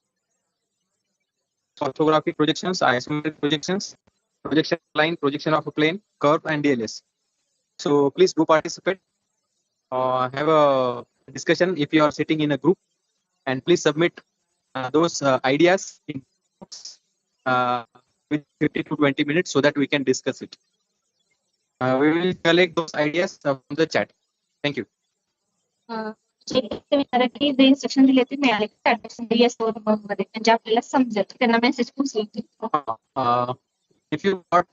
orthographic projections, isometric projections, projection line, projection of a plane, curve, and DLS. So please do participate. Have a discussion if you are sitting in a group, and please submit those ideas in uh, with 50 to 20 minutes so that we can discuss it. We will collect those ideas from the chat. Thank you. विद्यार्थी जे instruction दिले ते मिळाले yes मध्ये म्हणजे आपल्याला समजेल त्यांना message पोहोचेल. If you got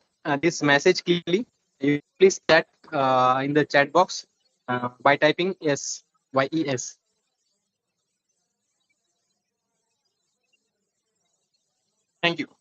this message clearly, you please chat in the chat box by typing yes. Thank you.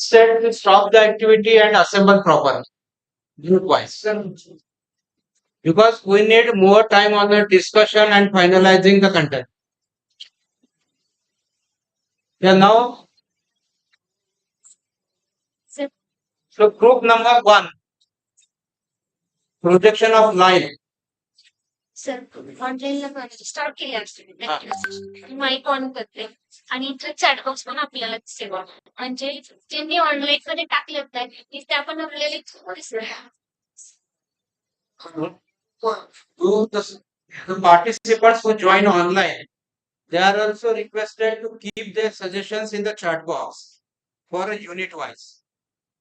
said to stop the activity and assemble properly, group wise. Because we need more time on the discussion and finalizing the content. Yeah, now, so group number 1, projection of line. Sir ऑनलाईनला start केले असते mike on करते आणि इथं chat box पण आपल्याला दिसेल म्हणजे ज्यांनी ऑनलाईन मध्ये टाकले होते तिथे आपण आपल्याला दिसलं To the participants who join online, they are also requested to keep their suggestions in the chat box for a unit wise.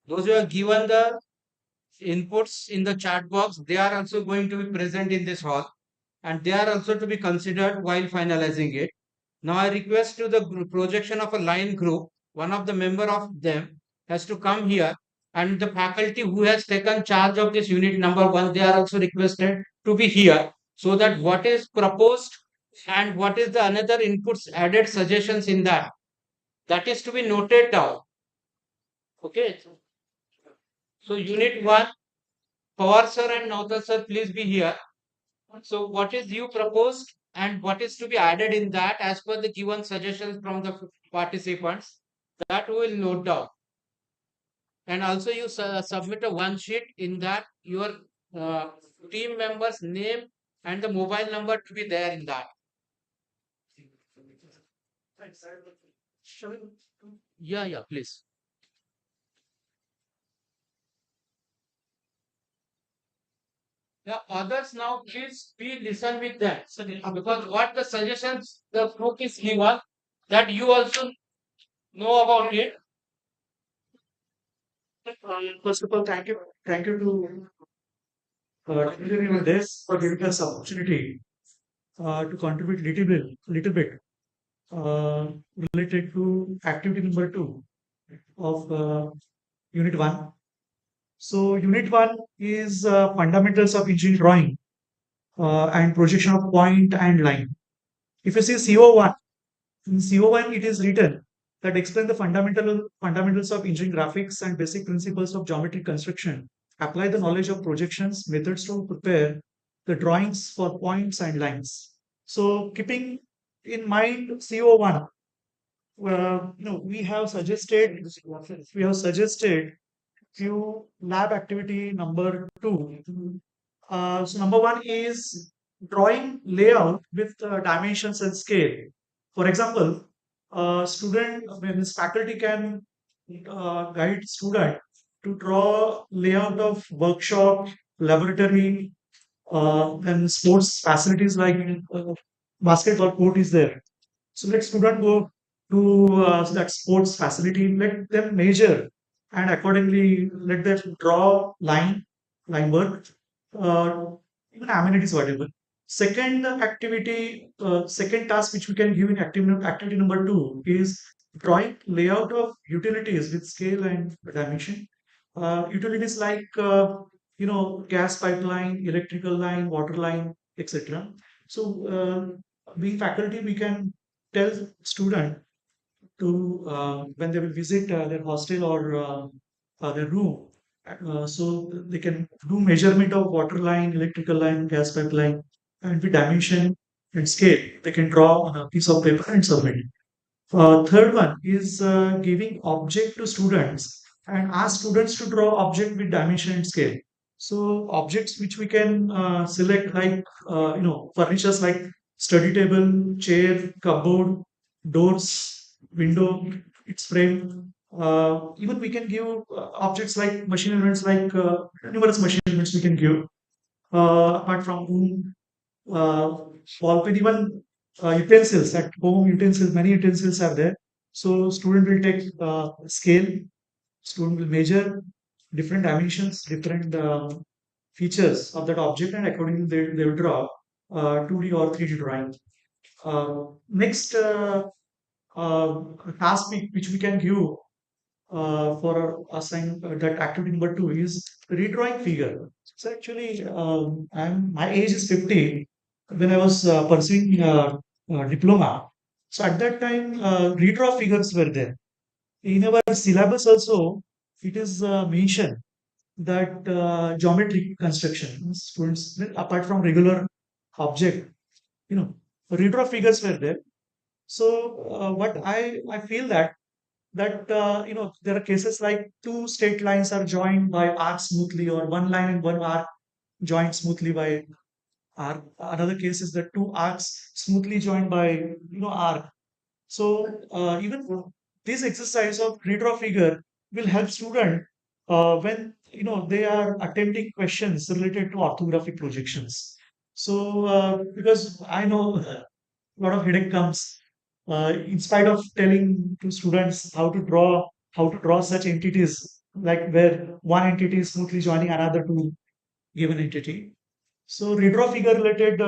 Those who have given the inputs in the chat box, they are also going to be present in this hall and they are also to be considered while finalizing it. Now I request to the projection of a line group, one of the member of them has to come here and the faculty who has taken charge of this unit number 1, they are also requested to be here so that what is proposed and what is the another inputs added suggestions in that is to be noted down. Okay. So unit 1, Pawar sir and Nautal sir, please be here. So what is you proposed and what is to be added in that as per the given suggestions from the participants, that we will note down. And also you submit a one sheet in that your team members name and the mobile number to be there in that. Yeah, please. Yeah, others now please be listen with them. Because what the suggestions the group is given, that you also know about it. First of all, thank you. Thank you to everyone this for giving us opportunity to contribute little bit related to activity number 2 of unit 1. So unit 1 is fundamentals of engineering drawing and projection of point and line. If you see CO1, in CO1 it is written that explain the fundamentals of engineering graphics and basic principles of geometric construction. Apply the knowledge of projections, methods to prepare the drawings for points and lines. So keeping in mind CO1, we have suggested few lab activity number 2. So number 1 is drawing layout with dimensions and scale. For example, his faculty can guide student to draw layout of workshop, laboratory, and sports facilities like basketball court is there. So let student go to that sports facility, let them measure and accordingly let them draw line work, even amenities whatever. Second activity, second task which we can give in activity number 2 is drawing layout of utilities with scale and dimension. Utilities like gas pipeline, electrical line, water line, etc. So being faculty, we can tell student to when they will visit their hostel or their room, so they can do measurement of water line, electrical line, gas pipeline, and with dimension and scale, they can draw on a piece of paper and submit. Third one is giving object to students and ask students to draw object with dimension and scale. So objects which we can select like furnitures like study table, chair, cupboard, doors, window, its frame. Even we can give objects like machine elements, like numerous machine elements we can give. Apart from room, wall pen, even utensils at home, many utensils are there. So student will take scale, student will measure different dimensions, different features of that object, and accordingly they will draw 2D or 3D drawing. Next task which we can give for assign that activity number 2 is redrawing figure. So actually, my age is 50 when I was pursuing diploma. So at that time, redraw figures were there. in our syllabus also, it is mentioned that geometric construction, students, apart from regular object, redraw figures were there. So what I feel that there are cases like two straight lines are joined by arc smoothly, or one line and one arc joined smoothly by arc. Another case is that two arcs smoothly joined by arc. So even this exercise of redraw figure will help student when they are attempting questions related to orthographic projections. So because I know a lot of headache comes in spite of telling to students how to draw such entities, like where one entity is smoothly joining another to given entity. So redraw figure related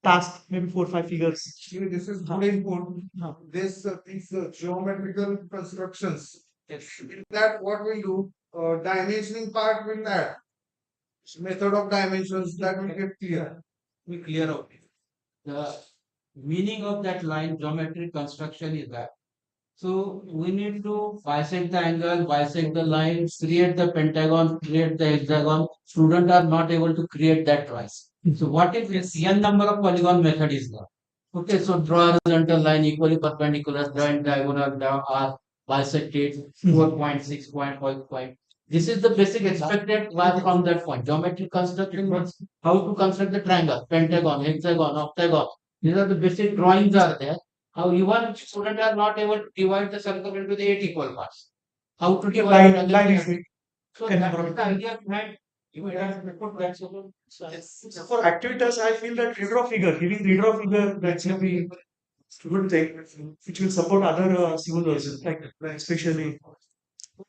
task, maybe 4 or 5 figures. Actually, this is very important. These geometrical constructions. In that, what we'll do, dimensioning part will add. Method of dimensions that will get clear. We clear out. The meaning of that line geometric construction is that. So we need to bisect the angle, bisect the line, create the pentagon, create the hexagon. Students are not able to create that twice. So what if this n number of polygon method is there? Okay, so draw a horizontal line equally perpendicular, draw in diagonal, draw R, bisect it, 4.6 point. This is the basic expected part from that point. Geometric construction means how to construct the triangle, pentagon, hexagon, octagon. These are the basic drawings are there. How even students are not able to divide the circle into the 8 equal parts. How to divide it? So that is the idea behind For activities, I feel that redraw figure, giving redraw figure, that's going to be a good thing, which will support other civil also, like especially.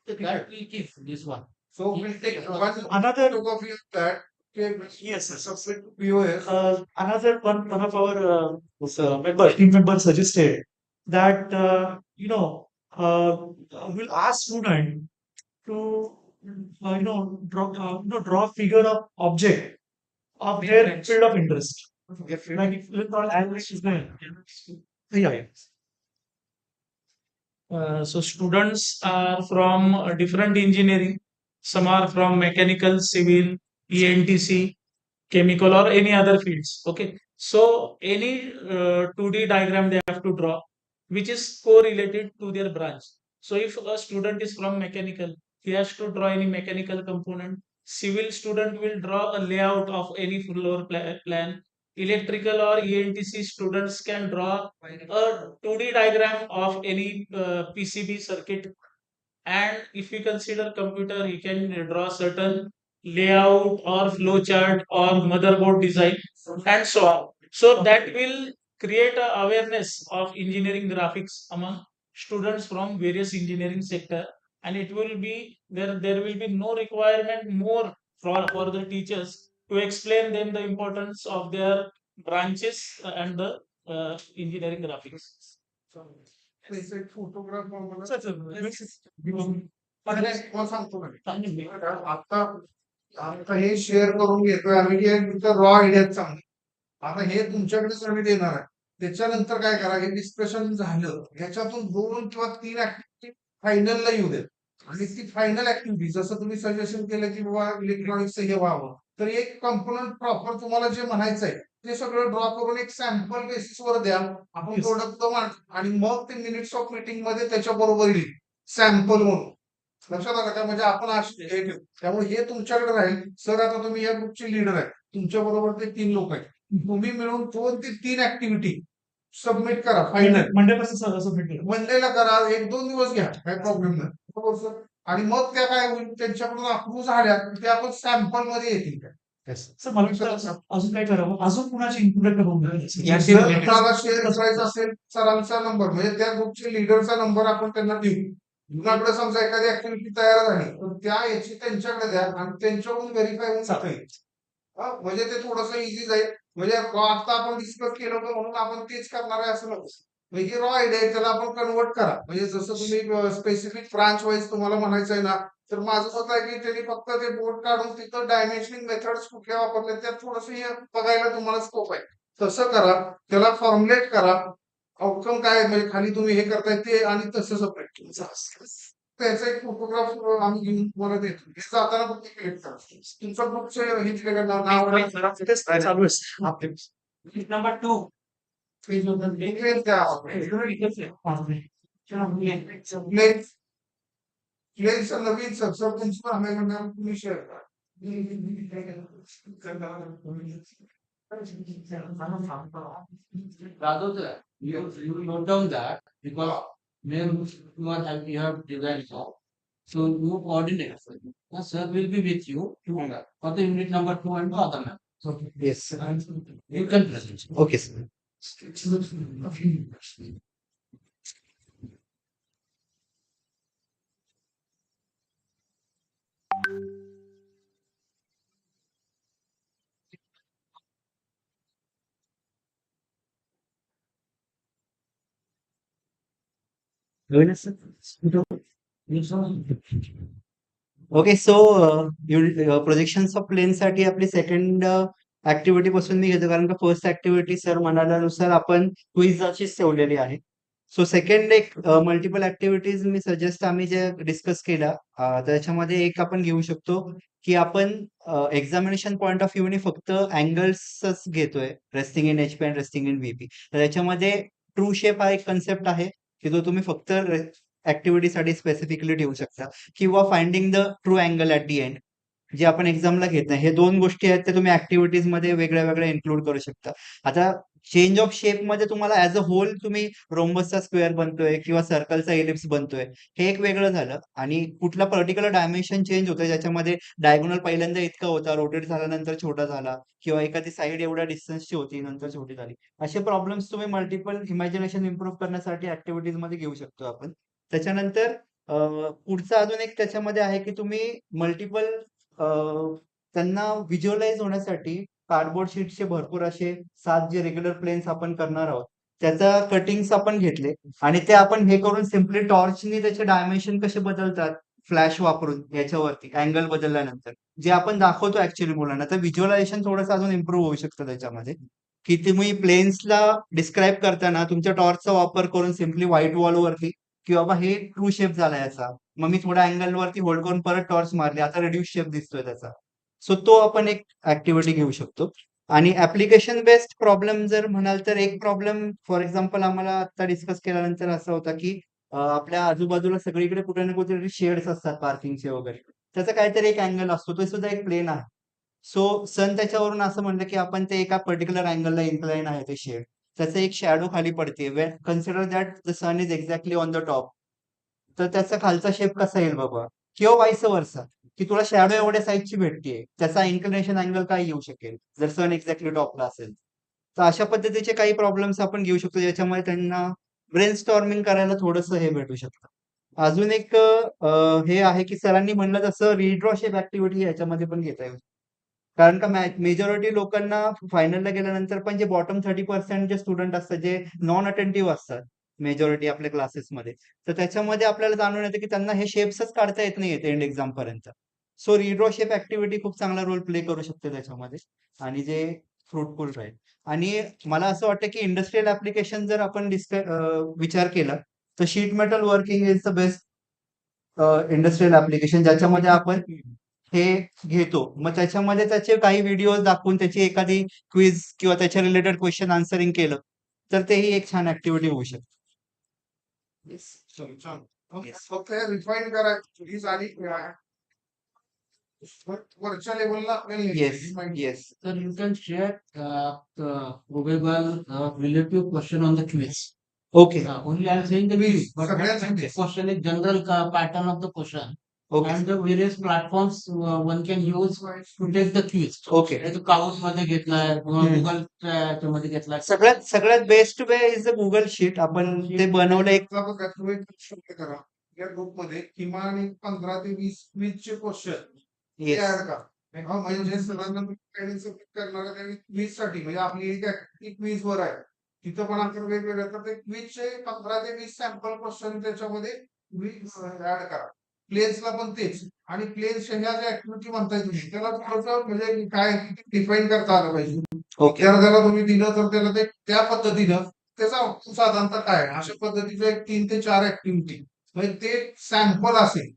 That will give this one. So we'll take one Another overview of that. Okay, yes, submit to POS. Another one of our team members suggested that we'll ask student to draw figure of object of their field of interest. Like if we call English is there. Yeah. So students are from different engineering. Some are from mechanical, civil, ENTC, chemical, or any other fields. Okay. So any 2D diagram they have to draw, which is correlated to their branch. So if a student is from mechanical, he has to draw any mechanical component. Civil student will draw a layout of any floor plan. Electrical or ENTC students can draw a 2D diagram of any PCB circuit. And if you consider computer, you can draw certain layout or flow chart or motherboard design and so on. So that will create a awareness of engineering graphics among students from various engineering sector, and it will be there will be no requirement more for the teachers to explain them the importance of their branches and the engineering graphics. एक photograph मला आता आता हे share करून घेतोय आम्ही raw idea चांगली. आता हे तुमच्याकडेच आम्ही देणार आहे. त्याच्यानंतर काय करा, हे डिस्कशन झालं ह्याच्यातून 2 किंवा 3 ऍक्टिव्हिटी फायनलला येऊ देत. आणि ती फायनल ऍक्टिव्हिटी जसं तुम्ही सजेशन केलं की बाबा इलेक्ट्रॉनिक्सचं हे व्हावं, तर एक कंपोनंट प्रॉपर तुम्हाला जे म्हणायचं आहे ते सगळं ड्रॉ करून एक सॅम्पल बेसिसवर द्या. आपण प्रोडक्ट आणि मग ते मिनिट्स ऑफ मीटिंग मध्ये त्याच्या बरोबर येईल सॅम्पल म्हणून. लक्षात आलं का? म्हणजे आपण हे ठेवू. त्यामुळे हे तुमच्याकडे राहील. सर आता तुम्ही या ग्रुपचे लीडर आहे, तुमच्या बरोबर ते 3 लोक आहेत. तुम्ही मिळून 2 ते 3 ऍक्टिव्हिटी सबमिट करा फायनल. मंडेपासून सबमिट करा. मंडेला करा, 1-2 दिवस घ्या, काही प्रॉब्लेम नाही. बरोबर सर. आणि मग त्या काय होईल, त्यांच्याकडून अप्रूव्ह झाल्या ते आपण सॅम्पल मध्ये येतील का. सर मला अजून काय करावं, अजून कुणाची इन्क्लूड तुम्हाला शेअर करायचं असेल सरांचा नंबर, म्हणजे त्या ग्रुपचे लीडरचा नंबर आपण त्यांना देऊ. कुणाकडे समजा एखादी ऍक्टिव्हिटी तयार झाली तर त्या याची त्यांच्याकडे द्या आणि त्यांच्याकडून व्हेरीफाय होऊन जाता येईल. म्हणजे ते थोडंसं इझी जाईल. म्हणजे आता आपण डिस्कस केलं होतं म्हणून आपण तेच करणार आहे असं नको. म्हणजे रॉ आयडिया आहे त्याला आपण कन्वर्ट करा. म्हणजे जसं तुम्ही स्पेसिफिक ब्रांच वाईज तुम्हाला म्हणायचं आहे ना, तर माझं स्वतः आहे की त्यांनी फक्त ते बोर्ड काढून तिथं डायमेन्शनिंग मेथड्स कुठल्या वापरल्या त्यात थोडंसं हे बघायला तुम्हाला स्कोप आहे. तसं करा, त्याला फॉर्म्युलेट करा आउटकम काय आहे, म्हणजे खाली तुम्ही हे करताय ते आणि तसं सेपरेट त्याचा एक फोटोग्राफ आम्ही घेऊन तुम्हाला देतो. हे जाताना फक्त क्लिक करा. तुमचं ग्रुपचं हे दिलेलं नाव चालू आहे आपले. नंबर 2 इंग्लिश द्या. प्लेनचं नवीन सब तुमचं आम्हाला तुम्ही शेअर करा. Rather than you note down that because when you have designed job, so you coordinate. The sir will be with you for the unit number 2 and the other map. So Yes. you can present. Okay, sir. Okay so projections of plane साठी आपली second activity पासून मी घेतो कारण का first activity sir म्हणाल्यानुसार आपण quiz अशीच ठेवलेली आहे. सो सेकंड एक मल्टिपल ऍक्टिव्हिटीज मी सजेस्ट आम्ही जे डिस्कस केला त्याच्यामध्ये एक आपण घेऊ शकतो की आपण एक्झामिनेशन पॉईंट ऑफ व्ह्यूने फक्त अँगल्सच घेतोय resting in HP and resting in VP. तर त्याच्यामध्ये ट्रू शेप हा एक कन्सेप्ट आहे की जो तुम्ही फक्त ऍक्टिव्हिटीसाठी स्पेसिफिकली ठेवू शकता किंवा finding the true angle at the end जे आपण एक्झामला घेत नाही. हे दोन गोष्टी आहेत ते तुम्ही ऍक्टिव्हिटीज मध्ये वेगळ्या वेगळ्या इन्क्लूड करू शकता. आता चेंज ऑफ शेप मध्ये तुम्हाला ऍज अ होल तुम्ही रोम्बसचा स्क्वेअर बनतोय किंवा सर्कलचा इलिप्स बनतोय हे एक वेगळं झालं आणि कुठला पर्टिक्युलर डायमेन्शन चेंज होतोय ज्याच्यामध्ये डायगोनल पहिल्यांदा इतका होता रोटेट झाल्यानंतर छोटा झाला किंवा एखादी साईड एवढ्या डिस्टन्सची होती नंतर छोटी झाली. असे प्रॉब्लेम्स तुम्ही मल्टिपल इमॅजिनेशन इम्प्रूव्ह करण्यासाठी ऍक्टिव्हिटीज मध्ये घेऊ शकतो आपण. त्याच्यानंतर पुढचं अजून एक त्याच्यामध्ये आहे की तुम्ही मल्टिपल त्यांना व्हिज्युअलाइज होण्यासाठी कार्डबोर्ड शीटचे भरपूर असे 7 जे रेग्युलर प्लेन्स आपण करणार आहोत त्याचा कटिंग्स आपण घेतले आणि ते आपण हे करून सिम्पली टॉर्चनी त्याचे डायमेन्शन कसे बदलतात फ्लॅश वापरून याच्यावरती अँगल बदलल्यानंतर जे आपण दाखवतो ऍक्च्युअली मुलांना तर व्हिज्युअलायझेशन थोडंसं अजून इम्प्रूव्ह होऊ शकतं त्याच्यामध्ये की तुम्ही प्लेन्सला डिस्क्राईब करताना तुमच्या टॉर्चचा वापर करून सिम्पली व्हाईट वॉलवरती की बाबा हे ट्रू शेप झाला याचा मग मी थोड्या अँगल वरती होल्ड करून परत टॉर्च मारली आता रिड्यूस शेप दिसतोय त्याचा. सो तो आपण एक ऍक्टिव्हिटी घेऊ शकतो. आणि ऍप्लिकेशन बेस्ड प्रॉब्लेम जर म्हणाल तर एक प्रॉब्लेम फॉर एक्झाम्पल आम्हाला आता डिस्कस केल्यानंतर असा होता की आपल्या आजूबाजूला सगळीकडे कुठे ना कुठेतरी शेड्स असतात पार्किंगचे वगैरे त्याचा काहीतरी एक अँगल असतो तो सुद्धा एक प्लेन आहे. सो सन त्याच्यावरून असं म्हणलं की आपण ते एका पर्टिक्युलर अँगलला इन्क्लाइन आहे ते शेड त्याचं एक शॅडो खाली पडते when consider that the sun is exactly on the top तर त्याचा खालचा शेप कसा येईल बाबा किंवा वाईस वर्सा की तुला शॅडो एवढ्या साईजची भेटतीये त्याचा इन्क्लिनेशन अँगल काय येऊ शकेल जर सन एक्झॅक्टली टॉपला असेल. तर अशा पद्धतीचे काही प्रॉब्लेम्स आपण घेऊ शकतो ज्याच्यामुळे त्यांना ब्रेन स्टॉर्मिंग करायला थोडंसं हे भेटू शकतं. अजून एक हे आहे की सरांनी म्हणलं तसं रिड्रॉ शेप ऍक्टिव्हिटी याच्यामध्ये पण घेता येईल कारण का मेजॉरिटी लोकांना फायनलला गेल्यानंतर पण जे बॉटम 30% जे स्टुडंट असतात जे नॉन अटेंटिव्ह असतात मेजॉरिटी आपल्या क्लासेसमध्ये तर त्याच्यामध्ये आपल्याला जाणून येतं की त्यांना हे शेप्सच काढता येत नाहीयेत एंड एक्झाम पर्यंत. सो रिड्रॉ शेप ऍक्टिव्हिटी खूप चांगला रोल प्ले करू शकते त्याच्यामध्ये आणि जे फ्रुटफुल राहील. आणि मला असं वाटतं की इंडस्ट्रियल ऍप्लिकेशन जर आपण विचार केला तर sheet metal working is the best industrial application ज्याच्यामध्ये आपण हे घेतो मग त्याच्यामध्ये त्याचे काही व्हिडिओ दाखवून त्याची एखादी क्विज किंवा त्याच्या रिलेटेड क्वेश्चन आन्सरिंग केलं तर तेही एक छान ऍक्टिव्हिटी होऊ शकते. फक्त रिफाईन करायची प्लीज आणि वरच्या लेवलला Yes. So you can share the probable relative question on the quiz. Okay. Only I am saying the quiz, but सगळ्यांसाठी. question is general pattern of the question. Okay. And the various platforms one can use to take the quiz. Okay. Cout मध्ये घेतलाय किंवा Google मध्ये घेतलाय. सगळ्यात best way is the Google sheet आपण ते बनवलं एक करा या ग्रुपमध्ये किमान एक 15 ते 20 क्विजचे क्वेश्चन Yes. ऍड करा. म्हणजे सरांना करणार त्या क्विज साठी म्हणजे आपली एक क्विज वर आहे तिथं पण आपण वेगवेगळ्या तर ते क्विजचे 15 ते 20 सॅम्पल क्वेश्चन त्याच्यामध्ये ऍड करा. प्लेन्सला पण तेच आणि प्लेन्स ह्या ज्या ऍक्टिव्हिटी म्हणताय तुम्ही त्याला थोडंसं म्हणजे काय डिफाईन करता आलं पाहिजे. विद्यार्थ्याला तुम्ही दिलं तर त्याला ते त्या पद्धतीनं त्याचा output साधारणतः काय आहे? अशा पद्धतीचे एक 3 ते 4 ऍक्टिव्हिटी म्हणजे ते सॅम्पल असेल.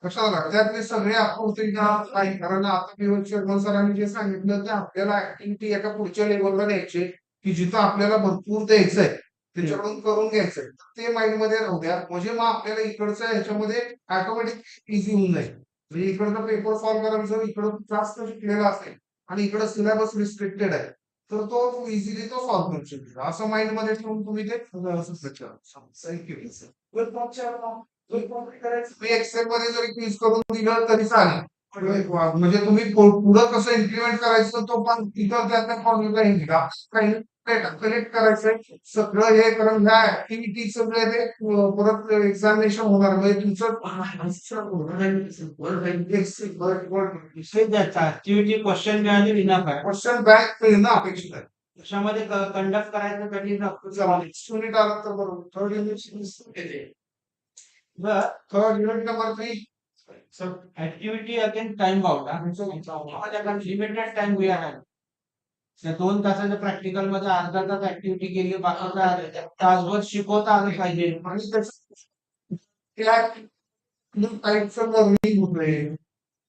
लक्षात आलं? त्यातले सगळे आकृती नाही, कारण आता शर्मा सरांनी जे सांगितलं की आपल्याला ऍक्टिव्हिटी एका पुढच्या लेवलला द्यायची की जिथं आपल्याला भरपूर द्यायचंय त्याच्याकडून करून घ्यायचंय. ते माइंड मध्ये राहू द्या, म्हणजे मग आपल्याला इकडचं ह्याच्यामध्ये ऑटोमॅटिक इझी होऊन जाईल. म्हणजे इकडचा पेपर सॉल्व्ह करायचं, इकडं जास्त शिकलेला असेल आणि इकडं सिलेबस रिस्ट्रिक्टेड आहे, तर तो इझिली तो सॉल्व्ह करू शकतो. असं माइंड मध्ये ठेवून तुम्ही ते तुम्ही एक्सेल मध्ये जरी क्विज करून दिलं तरी चालेल. म्हणजे तुम्ही पुढं कसं इम्प्लिमेंट करायचं तो पण तिथं त्या फॉर्म्युला काही कलेक्ट करायचंय सगळं हे, कारण ह्या ऍक्टिव्हिटी सगळे ते परत एक्झामिनेशन होणार म्हणजे ऍक्टिव्हिटी क्वेश्चन मिळाले विना काय क्वेश्चन बँक मिळणं अपेक्षित आहे. त्याच्यामध्ये कंडक्ट करायचं कधी युनिट आला तर बरोबर. Third unit third unit number 3. So activity again time out. Limited time we आहे. त्या 2 तासाच्या प्रॅक्टिकल मध्ये अर्धा तास ऍक्टिव्हिटी केली, बाकीचा तासभर शिकवता आलं पाहिजे. आणि त्या टाईपचं लर्निंग होतंय,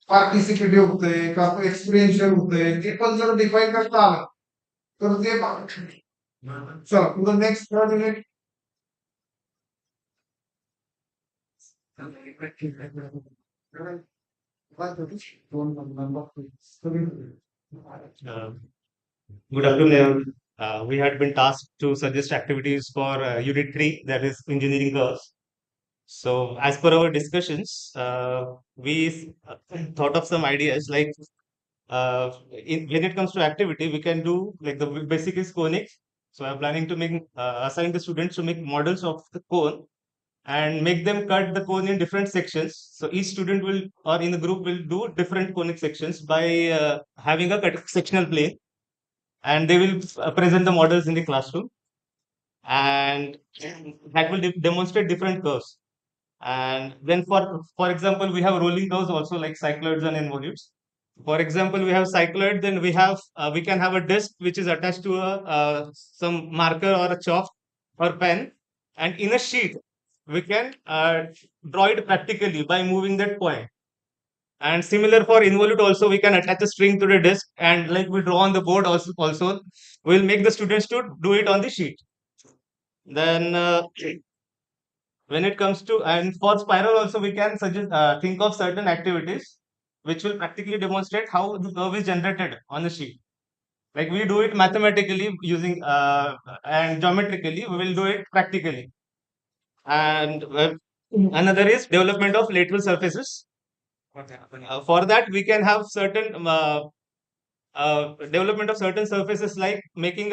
पार्टिसिपेटिव्ह होतंय का एक्सपिरियन्शियल होतंय, ते पण जर डिफाईन करता आलं तर ते चला पुढे next third unit. Good afternoon, everyone. We had been tasked to suggest activities for Unit 3, that is engineering course. So, as per our discussions, we thought of some ideas like when it comes to activity, we can do like the basic is conic. So, I'm planning to make assign the students to make models of the cone and make them cut the cone in different sections. So each student will or in the group will do different conic sections by having a sectional plane, and they will present the models in the classroom, and that will demonstrate different curves. And then for example, we have rolling curves also like cycloids and involutes. For example, we have cycloid, then we can have a disc which is attached to a some marker or a chalk or pen, and in a sheet we can draw it practically by moving that point. And similar for involute also, we can attach a string to the disc, and like we draw on the board also we'll make the students to do it on the sheet. Then when it comes to, and for spiral also, we can suggest think of certain activities which will practically demonstrate how the curve is generated on the sheet. Like we do it mathematically using and geometrically, we will do it practically. And another is development of lateral surfaces. For that, we can have certain development of certain surfaces like making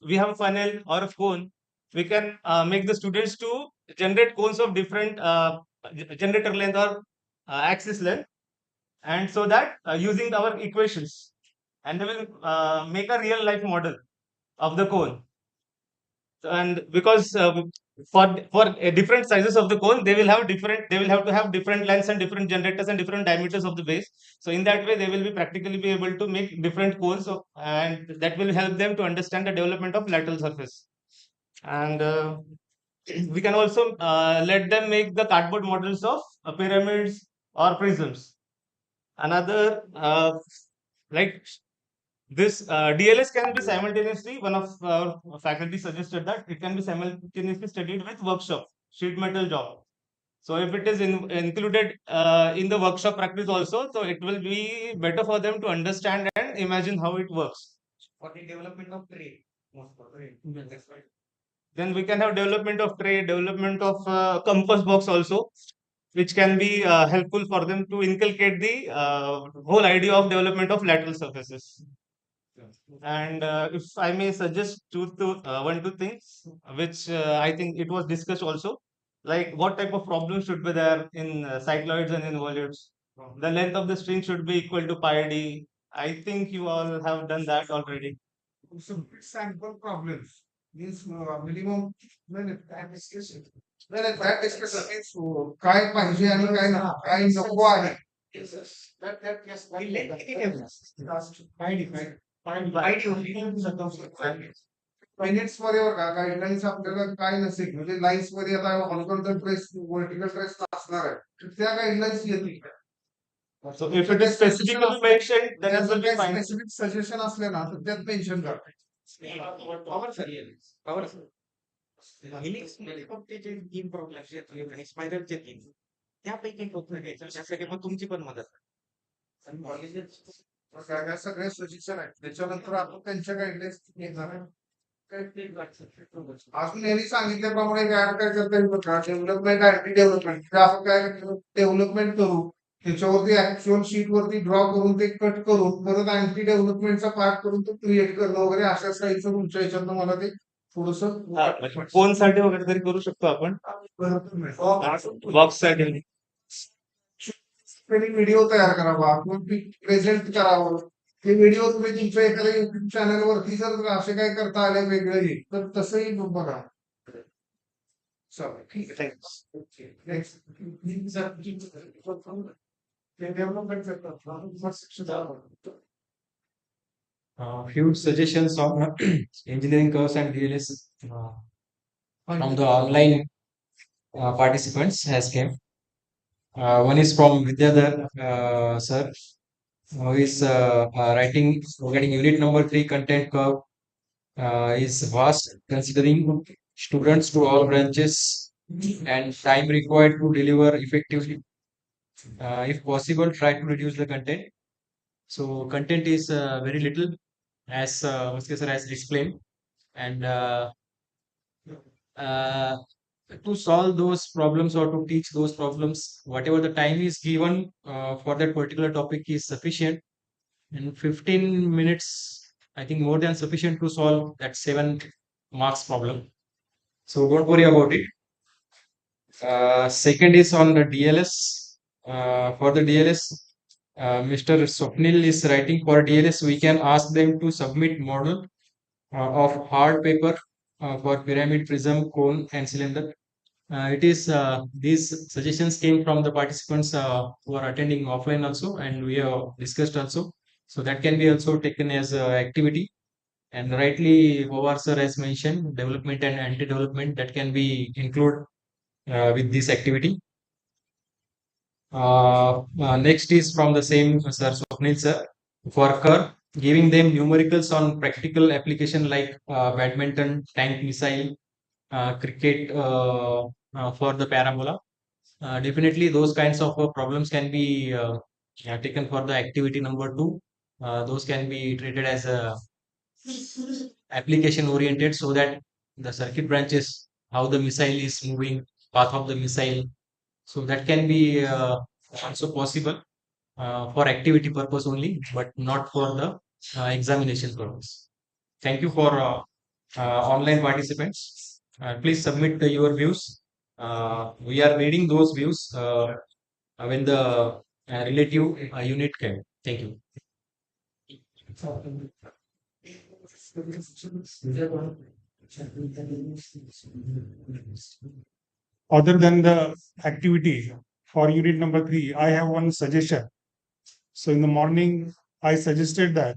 we have a funnel or a cone. We can make the students to generate cones of different generator length or axis length, and so that using our equations, and they will make a real life model of the cone. And because for different sizes of the cone, they will have to have different lengths and different generators and different diameters of the base. So in that way, they will be practically be able to make different cones and that will help them to understand the development of lateral surface. And we can also let them make the cardboard models of pyramids or prisms. Another like this DLS can be simultaneously, one of our faculty suggested that it can be simultaneously studied with workshop, sheet metal job. So if it is included in the workshop practice also, so it will be better for them to understand and imagine how it works. For the development of trade. Then we can have development of tray, development of compass box also, which can be helpful for them to inculcate the whole idea of development of lateral surfaces. And if I may suggest one, two things, which I think it was discussed also, like what type of problem should be there in cycloids and involutes. The length of the string should be equal to pi d. I think you all have done that already. Some sample problems means minimum that discussion. That discussion means काय पाहिजे आणि काय नको आहे. That yes, I define. Minutes मध्ये बघा guidelines आपल्याला काय नसेल म्हणजे लाईन्स मध्ये आता हॉरिझॉन्टल ट्रेस वर्टिकल ट्रेस नसणार आहे तर त्या गाईडलाईन्स येतील. So if it is specifically mentioned, then it will be fine. Specific suggestion असले ना तर त्यात मेन्शन करा. तीन प्रॉब्लेम स्पायरलचे तीन त्यापैकी त्यासाठी मग तुमची पण मदत काय सगळे सजेशन आहेत त्याच्यानंतर आपण त्यांच्या गाईडलाईन्स घेणार आहे. अजून यांनी सांगितल्याप्रमाणे ऍड काय करता येईल बघा डेव्हलपमेंट अँटी डेव्हलपमेंट आपण काय डेव्हलपमेंट करू त्याच्यावरती ऍक्च्युअल शीट वरती ड्रॉ करून ते कट करून परत अँटी डेव्हलपमेंटचा पार्ट करून तो क्रिएट करणं वगैरे अशा स्टाईलचं तुमच्या ह्याच्यातनं मला ते थोडस फोन साठी वगैरे तरी करू शकतो आपण बॉक्स साठी व्हिडिओ तयार करावा किंवा प्रेझेंट करावं. ते व्हिडिओ तुम्ही तुमच्या एखाद्या युट्यूब चॅनल वरती जर असे काय करता आले वेगळे तर तसंही बघा. ठीक आहे Few suggestions on engineering course and DLS from the online participants has came. One is from Vidyadhar sir, who is writing regarding unit number 3 content curve is vast considering students to all branches and time required to deliver effectively. If possible, try to reduce the content. So content is very little, as Muske sir has explained, and to solve those problems or to teach those problems, whatever the time is given for that particular topic is sufficient. And 15 minutes, I think more than sufficient to solve that 7 marks problem. So don't worry about it. Second is on the DLS. For the DLS, Mr. Swapnil is writing for DLS. We can ask them to submit model of hard paper for pyramid, prism, cone, and cylinder. It is these suggestions came from the participants who are attending offline also, and we have discussed also. So that can be also taken as activity. And rightly, Pawar sir has mentioned development and anti-development that can be included with this activity. Next is from the same sir Swapnil sir for curve, giving them numericals on practical application like badminton, tank missile, cricket for the parabola. Definitely, those kinds of problems can be taken for the activity number 2. Those can be treated as application oriented so that the circuit branches, how the missile is moving, path of the missile. So that can be also possible for activity purpose only, but not for the examination purpose. Thank you for online participants. Please submit your views. We are reading those views when the relative unit came. Thank you. Other than the activity for unit number 3, I have one suggestion. So in the morning, I suggested that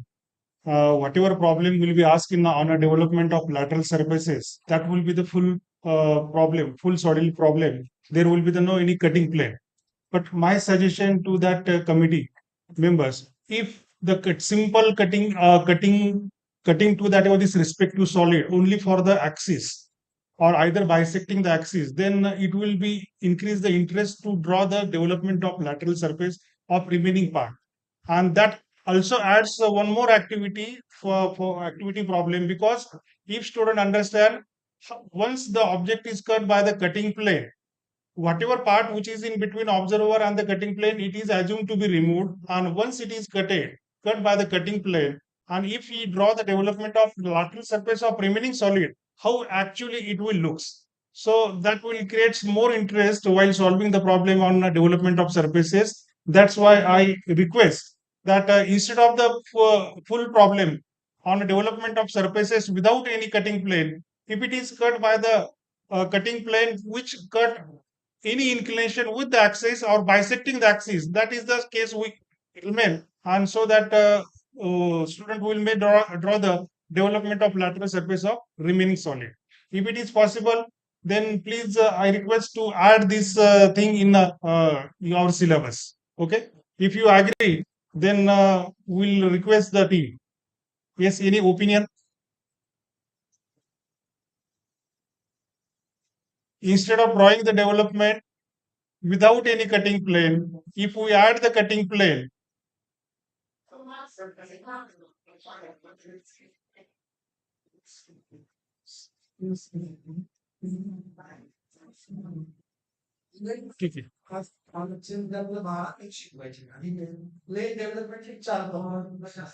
whatever problem will be asked on a development of lateral surfaces, that will be the full problem, full solid problem. There will be no any cutting plane. But my suggestion to that committee members, if the simple cutting to that with this respect to solid only for the axis or either bisecting the axis, then it will be increase the interest to draw the development of lateral surface of remaining part. And that also adds one more activity for activity problem, because if student understand once the object is cut by the cutting plane, whatever part which is in between observer and the cutting plane, it is assumed to be removed. And once it is cut by the cutting plane, and if we draw the development of lateral surface of remaining solid, how actually it will looks. So that will create more interest while solving the problem on development of surfaces. That's why I request that instead of the full problem on development of surfaces without any cutting plane, if it is cut by the cutting plane which cut any inclination with the axis or bisecting the axis, that is the case we remain. And so that student will may draw the development of lateral surface of remaining solid. If it is possible, then please I request to add this thing in your syllabus. Okay. If you agree, then we'll request the team. Yes, any opinion? Instead of drawing the development without any cutting plane, if we add the cutting plane, ठीक आहे. Plane development चालतो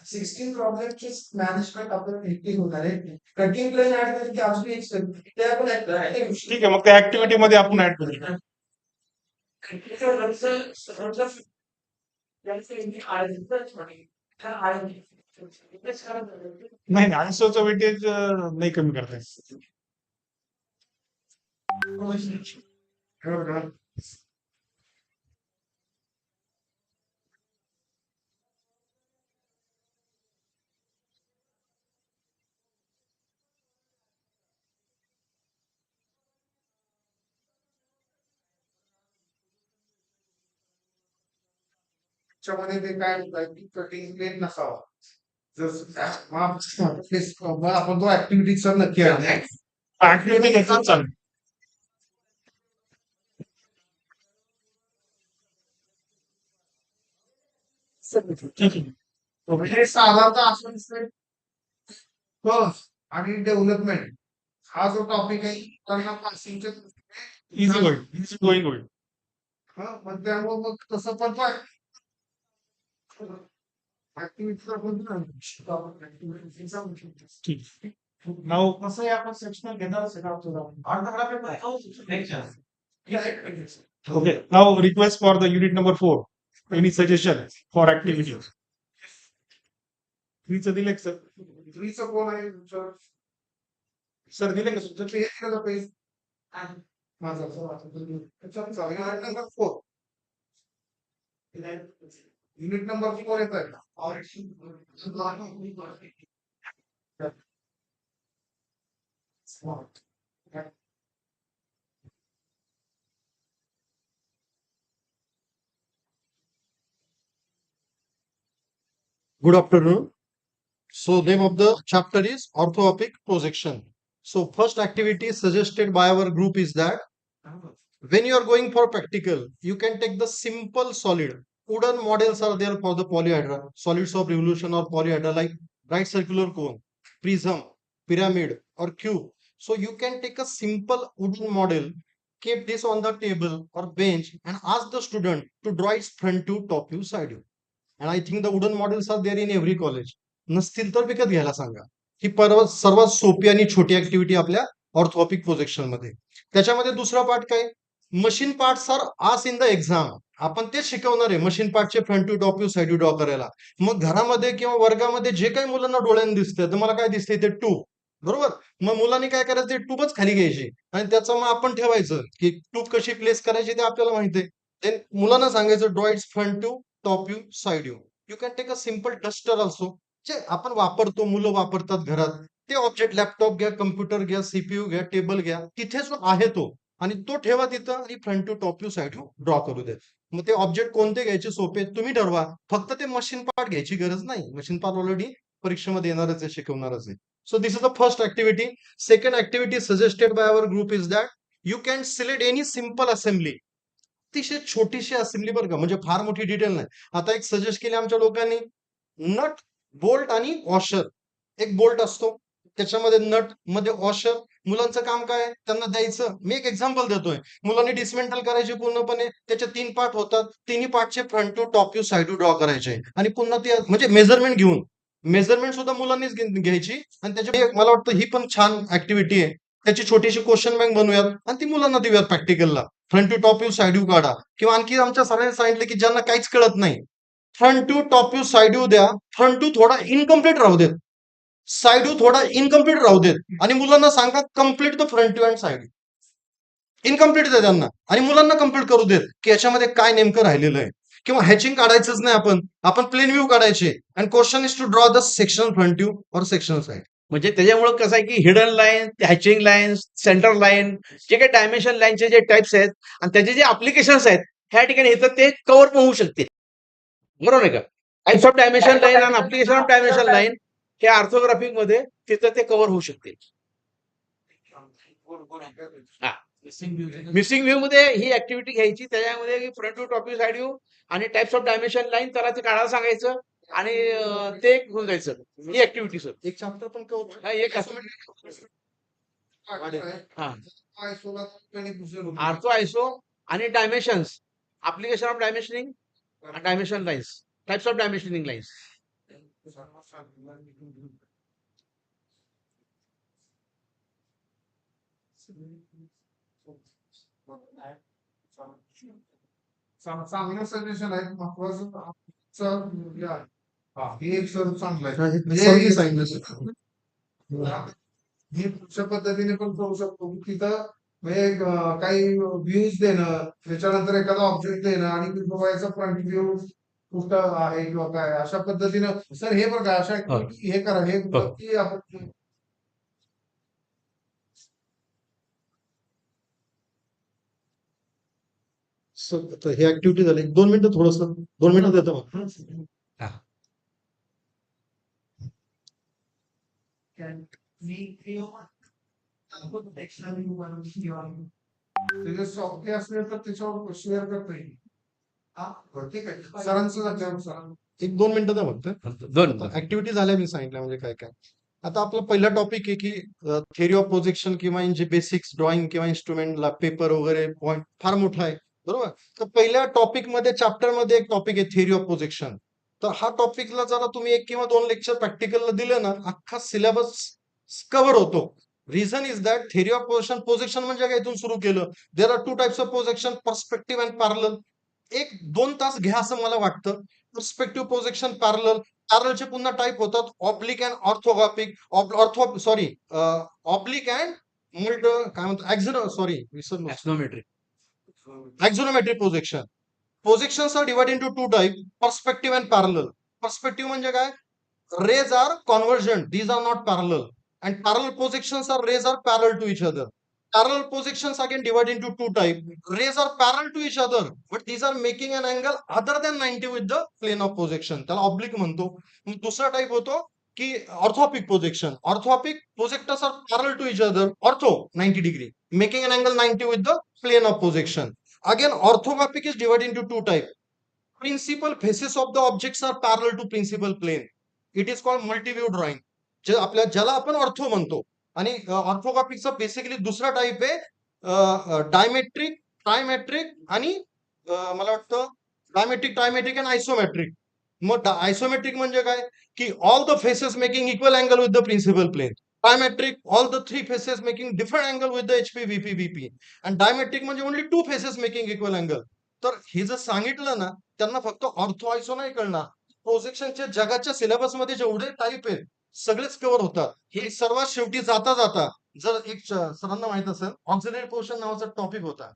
16 प्रॉब्लेमचे management आपल्याला meeting होणार आहे. Cutting plane add करायची अजून एक ते आपण ठीक आहे, मग त्या ऍक्टिव्हिटी मध्ये आपण ऍड करू. नाही आयसोचं वेटेज नाही कमी करता येत. त्याच्यामध्ये ते काय होतं की कटिंग प्लेन नसावा. मग आपण तो ऍक्टिव्हिटीचा नक्की ऍक्टिव्हिटी घेतात चालेल. हे साधारणतः असं दिसतंय आणि डेव्हलपमेंट हा जो टॉपिक आहे त्यांना पासिंगच्या इझी गोईंग होईल. मग त्यामुळे मग तसं पण नाव कसं आपण सेक्शनल घेणारच okay. Now request for the unit number 4. Any suggestion for activity? 3 दिले सर. 3 कोण आहे सर दिले का तुमचं पेज केलं पेज माझा नंबर 4 युनिट नंबर 4 येत आहे. Good afternoon. So name of the chapter is orthoopic projection. So first activity suggested by our group is that when you are going for practical, you can take the simple solid. Wooden models are there for the polyhedra, solids of revolution or polyhedra like right circular cone, prism, pyramid or cube. So you can take a simple wooden model, keep this on the table or bench and ask the student to draw its front view, top view, side view. And I think the wooden models are there in every college. नसतील तर विकत घ्यायला सांगा. ही सर्वात सोपी आणि छोटी activity आपल्या ऑर्थोपिक projection मध्ये. त्याच्यामध्ये दुसरा पार्ट काय, मशीन पार्ट्स आर आस इन द एक्झाम. आपण तेच शिकवणार आहे मशीन पार्टचे front view, top view, side view draw करायला. मग घरामध्ये किंवा वर्गामध्ये जे काही मुलांना डोळ्याने दिसतंय तर मला काय दिसतंय ते ट्यूब, बरोबर. मग मुलांनी काय करायचं, ते ट्यूबच खाली घ्यायची आणि त्याचं मग आपण ठेवायचं की ट्यूब कशी प्लेस करायची ते आपल्याला माहिती आहे. ते मुलांना सांगायचं draw its front view, top view, side view. You can take a simple duster also, जे आपण वापरतो, मुलं वापरतात घरात. ते ऑब्जेक्ट लॅपटॉप घ्या, कम्प्युटर घ्या, सीपीयू घ्या, टेबल घ्या, तिथे जो आहे तो आणि तो ठेवा तिथं आणि front view, top view, side view draw करू दे. मग ते ऑब्जेक्ट कोणते घ्यायचे सोपे तुम्ही ठरवा. फक्त ते मशीन पार्ट घ्यायची गरज नाही. मशीन पार्ट ऑलरेडी परीक्षेमध्ये येणारच आहे, शिकवणारच आहे. So this is the first activity. Second activity suggested by our group is that you can select any simple assembly. अतिशय छोटीशी असेंब्ली बरं का, म्हणजे फार मोठी डिटेल नाही. आता एक सजेस्ट केली आमच्या लोकांनी, नट, बोल्ट आणि वॉशर. एक बोल्ट असतो, त्याच्यामध्ये नट, मध्ये वॉशर. मुलांचं काम काय, त्यांना द्यायचं. मी एक एक्झाम्पल देतोय. मुलांनी डिसमेंटल करायचे पूर्णपणे, त्याचे 3 पार्ट होतात. तिन्ही पार्टचे front view, top view, side view draw करायचे आणि पुन्हा ते म्हणजे मेजरमेंट घेऊन, मेजरमेंट सुद्धा मुलांनीच घ्यायची. आणि त्याच्या मला वाटतं ही पण छान ऍक्टिव्हिटी आहे. त्याची छोटीशी क्वेश्चन बँक बनवूयात आणि ती मुलांना देऊयात प्रॅक्टिकलला. Front to top view, side view काढा. किंवा आणखी आमच्या सरांनी सांगितलं की ज्यांना काहीच कळत नाही, front to top view, side view द्या. फ्रंट टू थोडा इनकम्प्लीट राहू देत, साइड व्ह्यू थोडा इनकम्प्लीट राहू देत आणि मुलांना सांगा complete the front view and side view. Incomplete द्या त्यांना आणि मुलांना कम्प्लीट करू देत की याच्यामध्ये काय नेमकं राहिलेलं आहे. किंवा हॅचिंग काढायचंच नाही, आपण प्लेन व्ह्यू काढायचे. And question is to draw the section front view और सेक्शन साइड. म्हणजे त्याच्यामुळे कसं आहे की hidden line, hatching line, centre line, जे काही डायमेन्शन लाईनचे जे टाइप्स आहेत आणि त्याचे जे अप्लिकेशन्स आहेत ह्या ठिकाणी इथं ते कव्हर पण होऊ शकतील. बरोबर आहे का? टाइप्स ऑफ डायमेन्शन लाईन आणि अप्लिकेशन ऑफ डायमेन्शन लाईन हे ऑर्थोग्राफिक मध्ये तिथं ते कव्हर होऊ शकतील. मिसिंग व्ह्यू मध्ये ही ऍक्टिव्हिटी घ्यायची, त्याच्यामध्ये front view, top view, side view आणि टाइप्स ऑफ डायमेन्शन लाईन त्याला ते काढायला सांगायचं आणि ते होऊन जायचं. ही ऍक्टिव्हिटी सर एक चॅप्टर पण कव्हर एक आर्थो आयसो आणि dimensions, application of dimensioning, dimension lines, types of dimensioning lines. चांगलं सजेशन आहे. महत्वाचं हे एक सर चांगलं आहे. हे पुढच्या पद्धतीने पण करू शकतो. तिथं म्हणजे काही व्ह्यूज देणं, त्याच्यानंतर एखादा ऑब्जेक्ट देणं आणि याचा फ्रंट व्ह्यू कुठं आहे किंवा काय अशा पद्धतीनं सर हे बघा अशा हे करा हे की आपण हे ऍक्टिव्हिटी झाली. 2 मिनिटं थोडस 2 मिनिटं देतो. त्याचे सॉफ्टवेअर असले तर त्याच्यावर शेअर करता येईल. ठीक आहे सरांचं एक 2 मिनिटं द्या फक्त. ऍक्टिव्हिटी झाल्या मी सांगितलं म्हणजे काय काय. आता आपला पहिला टॉपिक आहे की थिअरी ऑफ प्रोजेक्शन किंवा जे बेसिक्स ड्रॉइंग किंवा इन्स्ट्रुमेंटला पेपर वगैरे पॉईंट फार मोठा आहे बरोबर. तर पहिल्या टॉपिक मध्ये चॅप्टर मध्ये एक टॉपिक आहे थिअरी ऑफ प्रोजेक्शन. तर हा टॉपिकला जरा तुम्ही 1 किंवा 2 लेक्चर प्रॅक्टिकलला दिले ना अख्खा सिलेबस कव्हर होतो. Reason is that theory of projection म्हणजे काय इथून सुरू केलं. There are 2 types of projection, perspective and parallel. 1-2 तास घ्या असं मला वाटतं. पर्स्पेक्टिव्ह प्रोजेक्शन, पॅरलचे पुन्हा टाइप होतात oblique and orthographic, oblique and काय म्हणतो एक्झोनोमेट्रिक projection. Projections are divided into 2 types, perspective and parallel. Perspective म्हणजे काय? Rays are convergent, these are not parallel. And parallel projections are rays are parallel to each other. Parallel projections again divided into 2 types. Rays are parallel to each other, but these are making an angle other than 90 with the plane of projection. त्याला oblique म्हणतो. दुसरा type होतो की orthopic projection. Orthopic projectors are parallel to each other, ortho 90 degree, making an angle 90 with the plane of projection. Again, orthographic is divided into 2 types. Principal faces of the objects are parallel to principal plane. It is called multi-view drawing. ज्याला आपण ortho म्हणतो. आणि ऑर्थोग्राफिकचा basically दुसरा type आहे dimetric, trimetric आणि मला वाटतं डायमेट्रिक, ट्रायमेट्रिक आणि आयसोमेट्रिक. मग आयसोमेट्रिक म्हणजे काय की all the faces making equal angle with the principal plane. Trimetric, all the 3 faces making different angle with the HP, VP, VP. And dimetric म्हणजे only 2 faces making equal angle. तर हे जर सांगितलं ना त्यांना फक्त ऑर्थो आयसो नाही कळणार. प्रोजेक्शनच्या जगाच्या सिलेबस मध्ये जेवढे टाइप आहेत सगळेच कव्हर होतात. हे सर्वात शेवटी जाता जाता जर एक सरांना माहित असेल ऑक्झिलरी पोर्शन नावाचा टॉपिक होता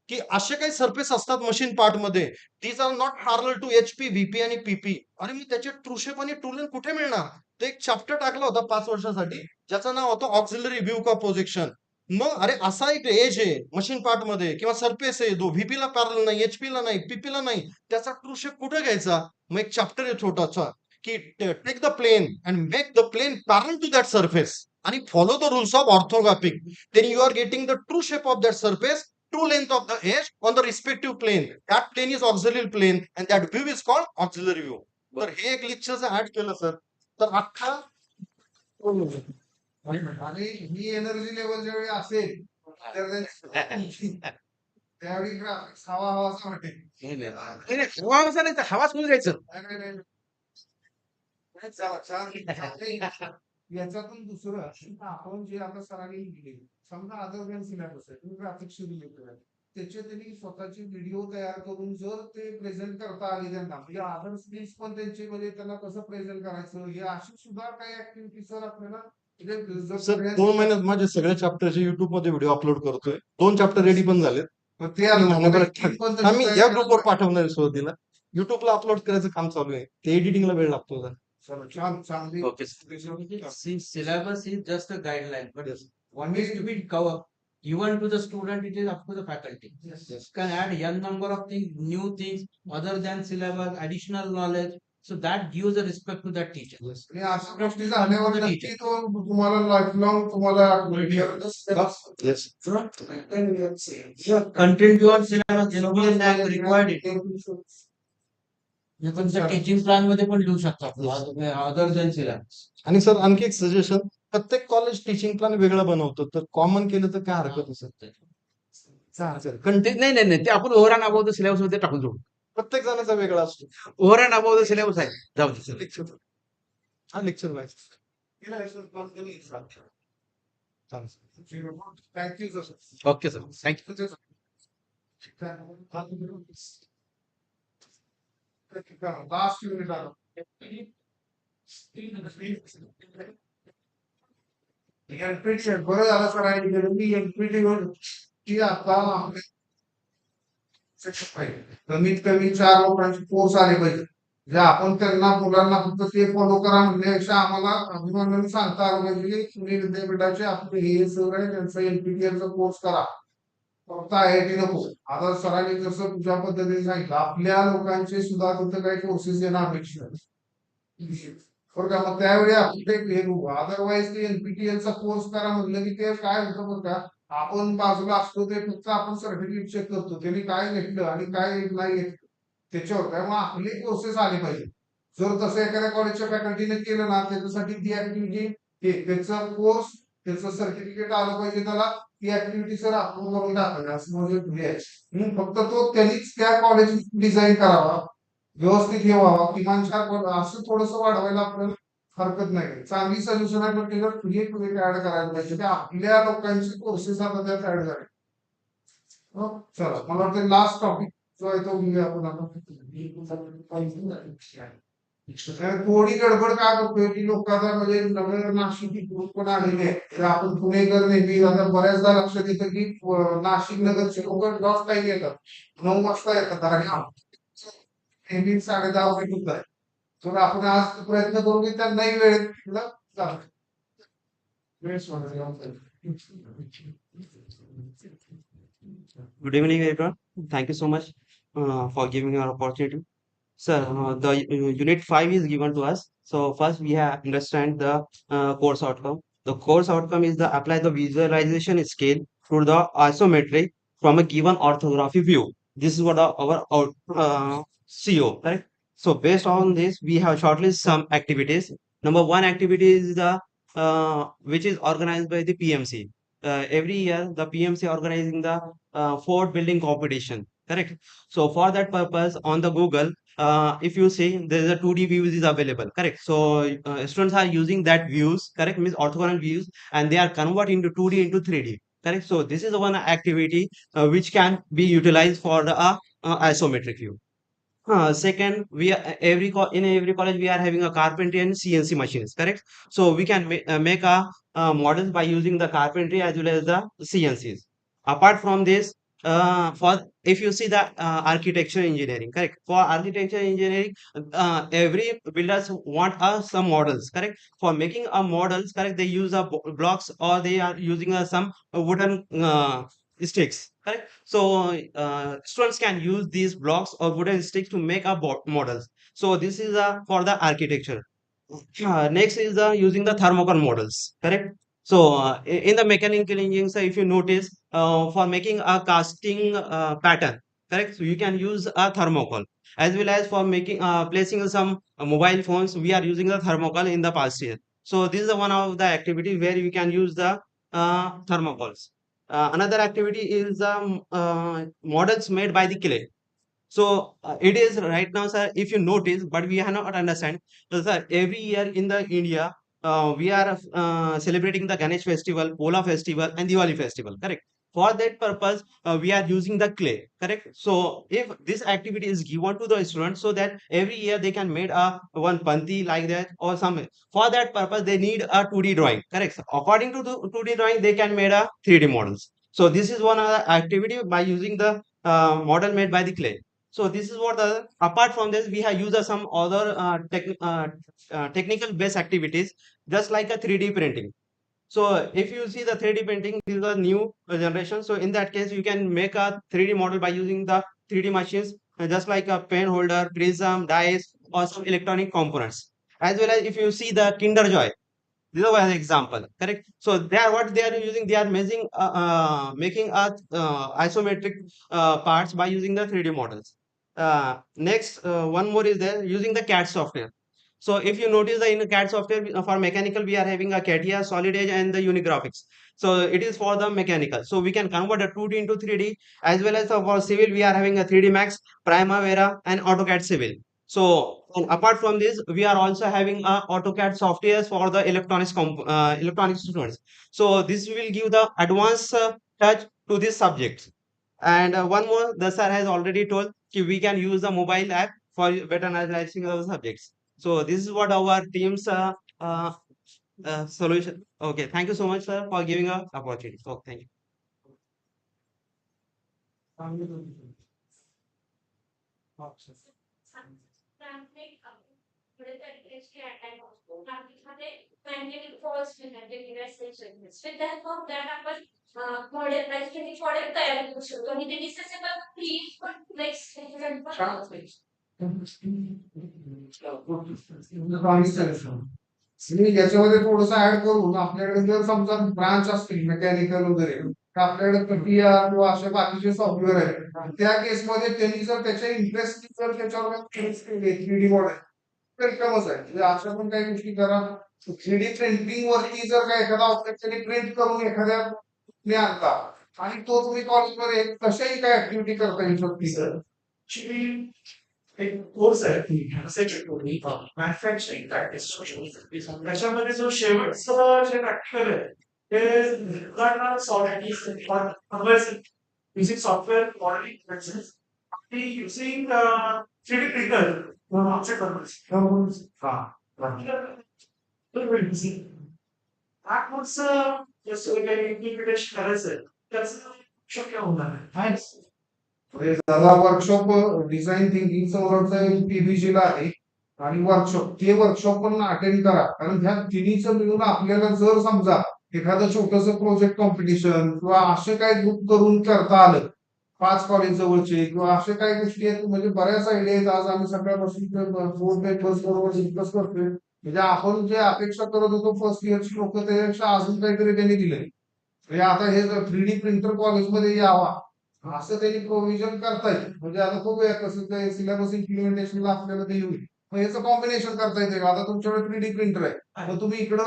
की असे काही सरफेस असतात मशीन पार्ट मध्ये, these are not parallel to HP, VP आणि PP. आणि मी त्याचे ट्रूशेप आणि टूलन कुठे मिळणार. ते एक चॅप्टर टाकला होता 5 वर्षासाठी ज्याचं नाव होतं ऑक्झिलरी व्ह्यू का प्रोजेक्शन. मग अरे असा एक एज आहे मशीन पार्ट मध्ये किंवा सरफेस आहे, VP ला पॅरलल नाही, HP ला नाही, PP ला नाही, त्याचा ट्रूशेप कुठे घ्यायचा. मग एक चॅप्टर आहे छोटासा की take the plane and make the plane parallel to that surface आणि follow the rules of orthographic. Then you are getting the true shape of that surface, true length of the edge on the respective plane. That plane is auxiliary plane and that view is called auxiliary view. तर हे एक lecture add केलं sir तर अख्खा आणि ही energy level ज्यावेळी असेल तर त्यावेळी ग्राफिक्स हवा हवासा वाटेल. हवाच होऊन जायचं. याच्यातून दुसरं आपण जे आता सरांनी लिहिले समजा अदर दॅन सिलेबस आहे ग्राफिक्स रिलेटेड आहे त्याचे त्यांनी स्वतःचे व्हिडिओ तयार करून जर ते प्रेझेंट करता आले त्यांना म्हणजे अदर स्किल्स पण त्यांचे म्हणजे त्यांना कसं प्रेझेंट करायचं हे अशी सुद्धा काही ऍक्टिव्हिटी सर आपल्याला सर 2 महिन्यात माझे सगळ्या चॅप्टरचे युट्यूब मध्ये व्हिडिओ अपलोड करतोय. 2 चॅप्टर रेडी पण झालेत. आम्ही या ग्रुपवर पाठवणार सुरुवातीला. युट्यूबला अपलोड करायचं काम चालू आहे. ते एडिटिंगला वेळ लागतो. Okay. Since syllabus is just a guideline, but one is to be covered. Given to the student, it is up to the faculty. Yes. Can add n number of things, new things, other than syllabus, additional knowledge. So that gives a respect to that teacher. Yes. आणि अशा गोष्टी झाल्यावर नक्की तो तुम्हाला लाईफलॉंग तुम्हाला Yes. Content beyond syllabus, NPS has required it. तुमच्या teaching plan मध्ये पण लिहू शकता अदर दॅन सिलेबस. आणि सर आणखी एक सजेशन, प्रत्येक कॉलेज टीचिंग प्लॅन वेगळा बनवतो, तर कॉमन केलं तर काय हरकत असेल? कंटेंट नाही ते आपण over and about the syllabus मध्ये टाकून जोडू. प्रत्येक जणांचा वेगळा असतो. Over and about the syllabus आहे, जाऊ दे. हा lecture wise. Thank you sir. Okay sir, thank you. Last unit आला. एनपीटी बरं झालं सर आहे मी एनपीटी आता कमीत कमी 4 लोकांचे कोर्स आले पाहिजे. जे आपण त्यांना मुलांना फक्त ते फॉलो करा म्हणण्यापेक्षा आम्हाला अभिमानाने सांगता आलं पाहिजे की पुणे विद्यापीठाचे आपले हे सर आहे त्यांचा एनपीटीएलचा कोर्स करा, फक्त आयआयटी नको. आता सरांनी जसं तुझ्या पद्धतीने सांगितलं आपल्या लोकांचे सुद्धा तिथं काही कोर्सेस येणं अपेक्षित आहे. बरं का, मग त्यावेळी आपले हे अदरवाईज ते एनपीटीएलचा कोर्स करा म्हटलं की ते काय होतं बरं का, आपण बाजूला असतो ते फक्त आपण सर्टिफिकेट चेक करतो त्यांनी काय घेतलं आणि काय नाही घेतलं त्याच्यावर. त्यामुळे आपले कोर्सेस आले पाहिजे. जर तसं एखाद्या कॉलेजच्या फॅकल्टीने केलं ना त्याच्यासाठी ती ऍक्टिव्हिटी त्याचा कोर्स त्याचं सर्टिफिकेट आलं पाहिजे त्याला, ती ऍक्टिव्हिटी सर आपण करून टाकायला असं म्हणजे फक्त तो त्यांनीच त्या कॉलेज डिझाईन करावा, व्यवस्थित ठेवावा, किमान 4 असं थोडस वाढवायला आपल्याला हरकत नाही. चांगली सोल्युशन आहे, पण त्याच्यात एक ऍड करायला पाहिजे ते आपल्या लोकांचे कोर्सेस आता त्यात ऍड करायचे. चला मला वाटतं लास्ट टॉपिक जो आहे तो घेऊया आपण आता. थोडी गडबड काय करतोय की लोक आता म्हणजे नवीन नाशिक ग्रुप पण आलेले आहेत. आपण पुणेकर नेहमी आता बऱ्याचदा लक्षात येतं की नाशिक नगरचे लोक डॉट टाईम येतात, 9 वाजता येतात आणि नेहमी 10:30 वाजता येतात. तर आपण आज प्रयत्न करू की त्यांनाही वेळेत Good evening, everyone. Thank you so much for giving me an opportunity. Sir, the unit 5 is given to us. So first we have understand the course outcome. The course outcome is the apply the visualization scale to the isometric from a given orthography view. This is what our CO, correct? So based on this, we have shortlisted some activities. Number one activity is the which is organized by the PMC. Every year, the PMC organizing the fort building competition. Correct. So for that purpose, on the Google, if you see there is a 2D views is available. Correct. So students are using that views. Correct, means orthogonal views, and they are converting into 2D into 3D. Correct. So this is the one activity which can be utilized for the isometric view. Second, we are in every college we are having a carpentry and CNC machines, correct? So we can make a models by using the carpentry as well as the CNCs. Apart from this, for if you see the architecture engineering, correct? For architecture engineering, every builders want some models, correct? For making a models, correct? They use blocks or they are using some wooden sticks, correct? So students can use these blocks or wooden sticks to make a models. So this is for the architecture. Next is using the thermocol models, correct? So in the mechanical engineering, so if you notice, for making a casting pattern, correct? So you can use a thermocol, as well as for making placing some mobile phones. We are using the thermocol in the past year. So this is one of the activity where you can use the thermocols. Another activity is models made by the clay. So it is right now, sir, if you notice, but we have not understand. So, sir, every year in the India, we are celebrating the Ganesh festival, Pola festival, and Diwali festival, correct? For that purpose, we are using the clay, correct? So if this activity is given to the students, so that every year they can make a one panti like that or some. For that purpose, they need a 2D drawing, correct? So according to the 2D drawing, they can make a 3D models. So this is one activity by using the model made by the clay. So this is what the apart from this we have used some other technical based activities just like a 3D printing. So if you see the 3D printing, this is a new generation. So in that case, you can make a 3D model by using the 3D machines, just like a pen holder, prism, dice, or some electronic components. As well as if you see the Kinder Joy, this is an example, correct? So they are what they are using. They are making isometric parts by using the 3D models. Next, one more is there using the CAD software. So if you notice in the CAD software for mechanical, we are having a CATIA, Solid Edge, and the Unigraphics. So it is for the mechanical. So we can convert a 2D into 3D, as well as for civil, we are having a 3D Max, Primavera, and AutoCAD Civil. So and apart from this, we are also having AutoCAD softwares for the electronic students. So this will give the advanced touch to this subject. And one more, the sir has already told we can use the mobile app for better analyzing of the subjects. So this is what our team's solution. Okay, thank you so much, sir, for giving us opportunity. So thank you. Model price model तयार करू शकतो आणि ते डिसेसेबल free पण next मी याच्यामध्ये थोडस add करून आपल्याकडे जर समजा ब्रांच असतील मेकॅनिकल वगैरे तर आपल्याकडे प्रक्रिया किंवा असे बाकीचे सॉफ्टवेअर आहेत त्या केसमध्ये त्यांनी जर त्याच्या इंटरेस्ट जर त्याच्यावर 3D मॉडेल तर कमच आहे म्हणजे अशा पण काही गोष्टी करा 3D प्रिंटिंग वरती जर काय एखादा ऑब्जेक्ट त्यांनी प्रिंट करून एखाद्या आणता आणि तो तुम्ही कॉलेजमध्ये कशाही काय ऍक्टिव्हिटी करता येऊ शकते सर एक कोर्स आहे मॅन्युफॅक्चरिंग प्रॅक्टिस त्याच्यामध्ये जो शेवटचं जे प्रॅक्टिकल आहे ते software using software modeling process using 3D printer object purpose. That was just implementation करायचं त्याचं शक्य होणार आहे. त्याला वर्कशॉप डिझाईन थिंकिंगचं पीबीजी ला आहे आणि वर्कशॉप ते वर्कशॉप पण अटेंड करा कारण ह्या तिन्हीचं मिळून आपल्याला जर समजा एखादं छोटस प्रोजेक्ट कॉम्पिटिशन किंवा असं काही ग्रुप करून करता आलं 5 कॉलेज जवळचे किंवा असे काही गोष्टी आहेत म्हणजे बऱ्याच आयडिया आहेत. आज आम्ही सकाळपासून 4 पेपर्स बरोबर डिस्कस करतोय म्हणजे आपण जे अपेक्षा करत होतो फर्स्ट इयरची लोक त्यापेक्षा अजून काहीतरी त्यांनी दिलंय म्हणजे आता हे 3D प्रिंटर कॉलेजमध्ये यावा असं त्यांनी प्रोव्हिजन करतायत म्हणजे आता बघूया कसं ते सिलेबस इम्प्लिमेंटेशनला आपल्याला ते येईल मग याचं कॉम्बिनेशन करता येते आता तुमच्याकडे 3D प्रिंटर आहे मग तुम्ही इकडं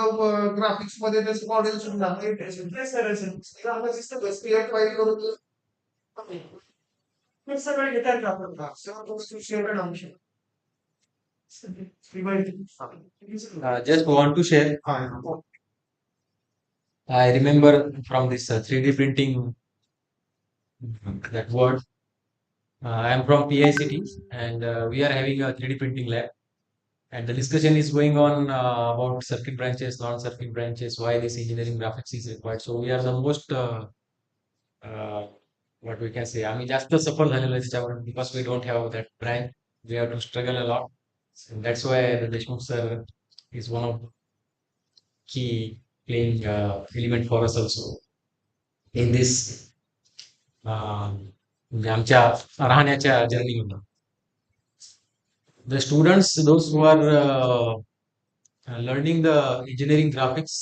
ग्राफिक्स मध्ये त्याचं मॉडेल सुद्धा फाईल करून सगळं घेतात का आपण Just want to share. I remember from this 3D printing that word. I am from PICT and we are having a 3D printing lab. And the discussion is going on about circuit branches, non-circuit branches, why this engineering graphics is required. So we are the most, what we can say, I mean, just the suffer because we don't have that branch. We have to struggle a lot. And that's why the Deshmukh sir is one of key playing element for us also in this आमच्या राहण्याच्या जर्नीमध्ये. The students, those who are learning the engineering graphics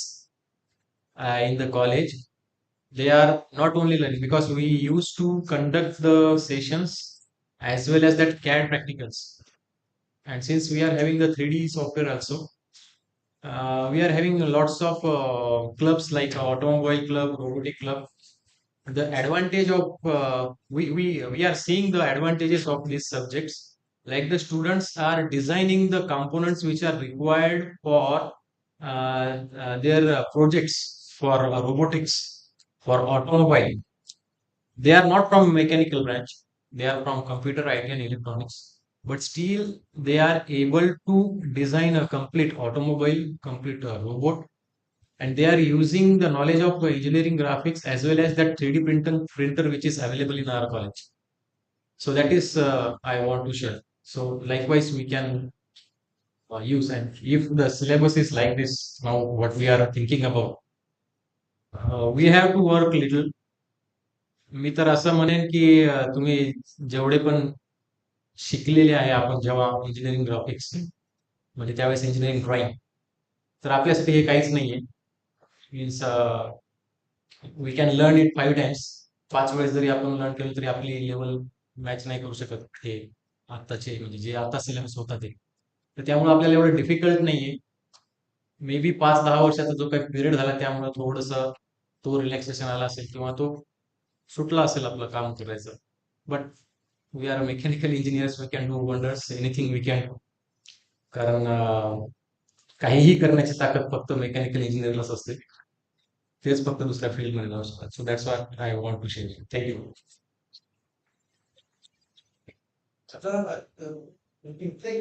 in the college, they are not only learning because we used to conduct the sessions as well as that CAD practicals. And since we are having the 3D software also, we are having lots of clubs like automobile club, robotic club. The advantage of we are seeing the advantages of these subjects. Like the students are designing the components which are required for their projects for robotics, for automobile. They are not from mechanical branch. They are from computer IT and electronics. But still, they are able to design a complete automobile, complete robot, and they are using the knowledge of engineering graphics as well as that 3D printer which is available in our college. So that is I want to share. So likewise we can use, and if the syllabus is like this now, what we are thinking about, we have to work little. मी तर असं म्हणेन की तुम्ही जेवढे पण शिकलेले आहे आपण जेव्हा इंजिनिअरिंग ग्राफिक्स म्हणजे त्यावेळेस इंजिनिअरिंग ड्रॉइंग, तर आपल्यासाठी हे काहीच नाहीये. Means we can learn it 5 times. 5 वेळेस जरी आपण लर्न केलं तरी आपली लेवल मॅच नाही करू शकत हे आत्ताचे, म्हणजे जे आता सिलेबस होता ते. तर त्यामुळे आपल्याला एवढं डिफिकल्ट नाहीये. मे बी 5-10 वर्षाचा जो काही पिरियड झाला त्यामुळे थोडंसं तो रिलॅक्सेशन आला असेल किंवा तो सुटला असेल आपलं काम करायचं. But we are mechanical engineers, we can do wonders, anything we can do. कारण काहीही करण्याची ताकद फक्त मेकॅनिकल इंजिनिअरलाच असते. तेच फक्त दुसऱ्या फील्डमध्ये जाऊ शकतात. So that's what I want to share. Thank you.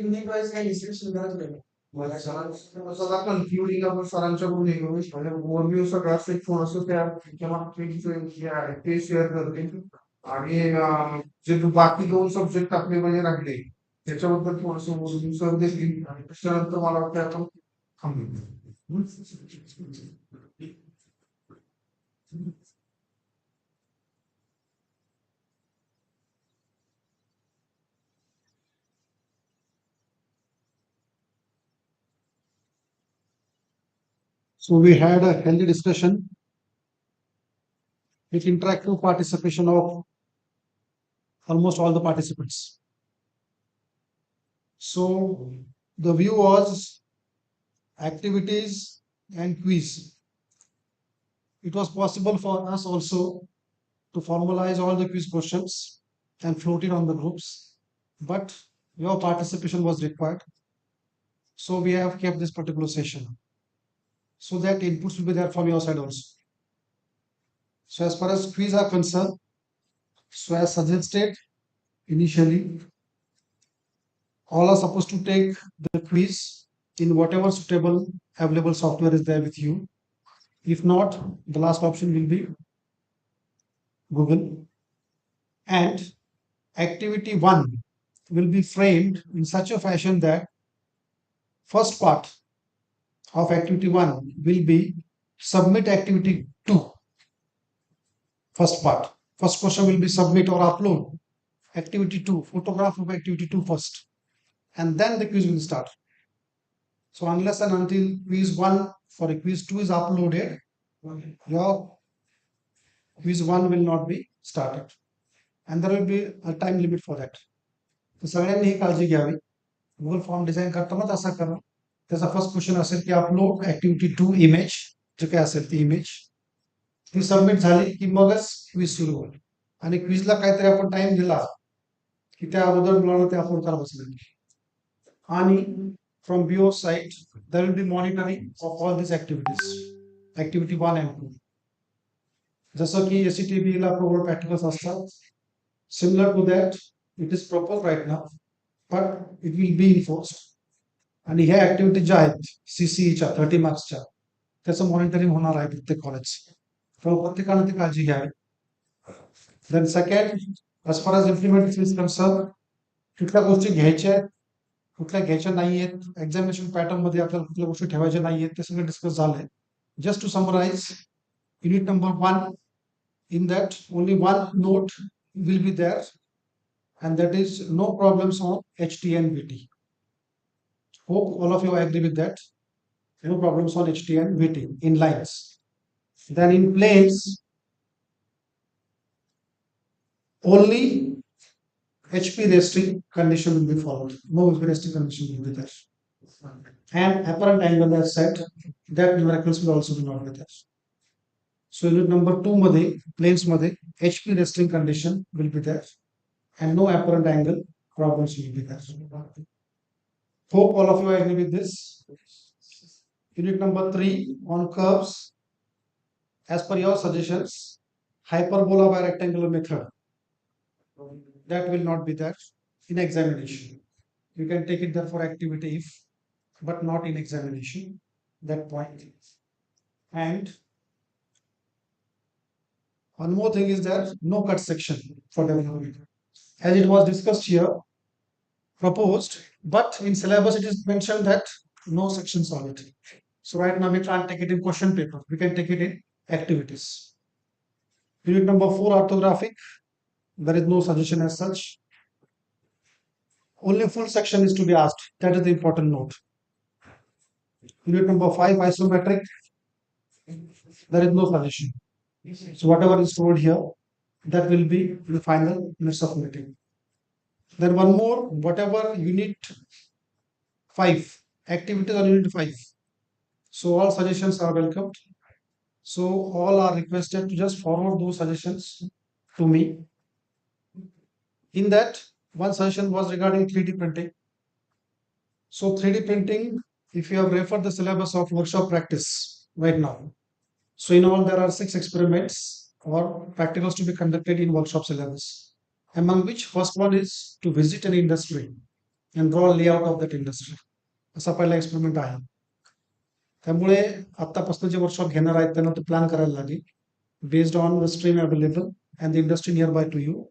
Unit wise काही डिस्कशन करायचं नाही. मला सगळा कन्क्लुडिंग आपण सरांच्याकडून हे करू, म्हणजे ओव्हरव्ह्यू सगळा एक थोडंसं त्या ते शेअर करते. आणि जे बाकी 2 सब्जेक्ट आपले म्हणजे राहिले त्याच्याबद्दल थोडंसं ओव्हरव्ह्यू सर देतील आणि त्याच्यानंतर मला वाटतं आपण थांबू. So we had a healthy discussion with interactive participation of almost all the participants. So the view was activities and quiz. It was possible for us also to formalize all the quiz questions and float it on the groups, but your participation was required. So we have kept this particular session so that inputs will be there from your side also. So as far as quiz are concerned, so as suggested initially, all are supposed to take the quiz in whatever suitable available software is there with you. If not, the last option will be Google. And activity 1 will be framed in such a fashion that first part of activity 1 will be submit activity 2. First part. First question will be submit or upload activity 2, photograph of activity 2 first, and then the quiz will start. So unless and until quiz 1 for a quiz 2 is uploaded, your quiz 1 will not be started, and there will be a time limit for that. तर सगळ्यांनी ही काळजी घ्यावी. Google form design करतानाच असा करा. त्याचा first question असेल की अपलोड ऍक्टिव्हिटी 2 इमेज, जे काय असेल ती इमेज ती सबमिट झाली की मगच क्विज सुरू होईल. आणि क्विजला काहीतरी आपण टाइम दिला की त्या अगोदर मुलांना ते अपलोड करा बसले. आणि from BO site there will be monitoring of all these activities, activity 1 and 2. जसं की SCTB ला प्रोग्राम प्रॅक्टिकल्स असतात, similar to that it is proposed right now, but it will be enforced. आणि ह्या ऍक्टिव्हिटी ज्या आहेत CCEच्या 30 मार्क्सच्या, त्याचं मॉनिटरिंग होणार आहे प्रत्येक कॉलेज. प्रत्येकाने ती काळजी घ्यावी. Then second, as far as implementation is concerned, कुठल्या गोष्टी घ्यायच्या आहेत, कुठल्या घ्यायच्या नाहीयेत, एक्झामिनेशन पॅटर्न मध्ये आपल्याला कुठल्या गोष्टी ठेवायच्या नाहीयेत, ते सगळं डिस्कस झालंय. Just to summarise, unit number 1, in that only one note will be there, and that is no problems on HT and VT. Hope all of you agree with that. No problems on HT and VT in lines. Then in planes, only HP resting condition will be followed. No HP resting condition will be there. And apparent angle as set, that numericals will also be not with there. So unit number 2 मध्ये, planes मध्ये HP resting condition will be there, and no apparent angle problems will be there. Hope all of you agree with this. Unit number 3 on curves, as per your suggestions, hyperbola by rectangular method, that will not be there in examination. You can take it there for activity if, but not in examination, that point. And one more thing is that no cut section for development. as it was discussed here, proposed, but in syllabus it is mentioned that no sections on it. So right now we can't take it in question paper. We can take it in activities. Unit number 4, orthographic. There is no suggestion as such. Only full section is to be asked. That is the important note. Unit number 5, isometric. There is no suggestion. So whatever is told here, that will be the final minutes of meeting. Then one more, whatever unit 5, activities on unit 5. So all suggestions are welcomed. So all are requested to just forward those suggestions to me. In that, one suggestion was regarding 3D printing. So 3D printing, if you have referred the syllabus of workshop practice right now. So in all, there are 6 experiments or practicals to be conducted in workshop syllabus. Among which first one is to visit an industry and draw a layout of that industry. असा पहिला experiment आहे. त्यामुळे आतापासून जे workshop घेणार आहेत त्यांना तो plan करायला लागेल based on the stream available and the industry nearby to you.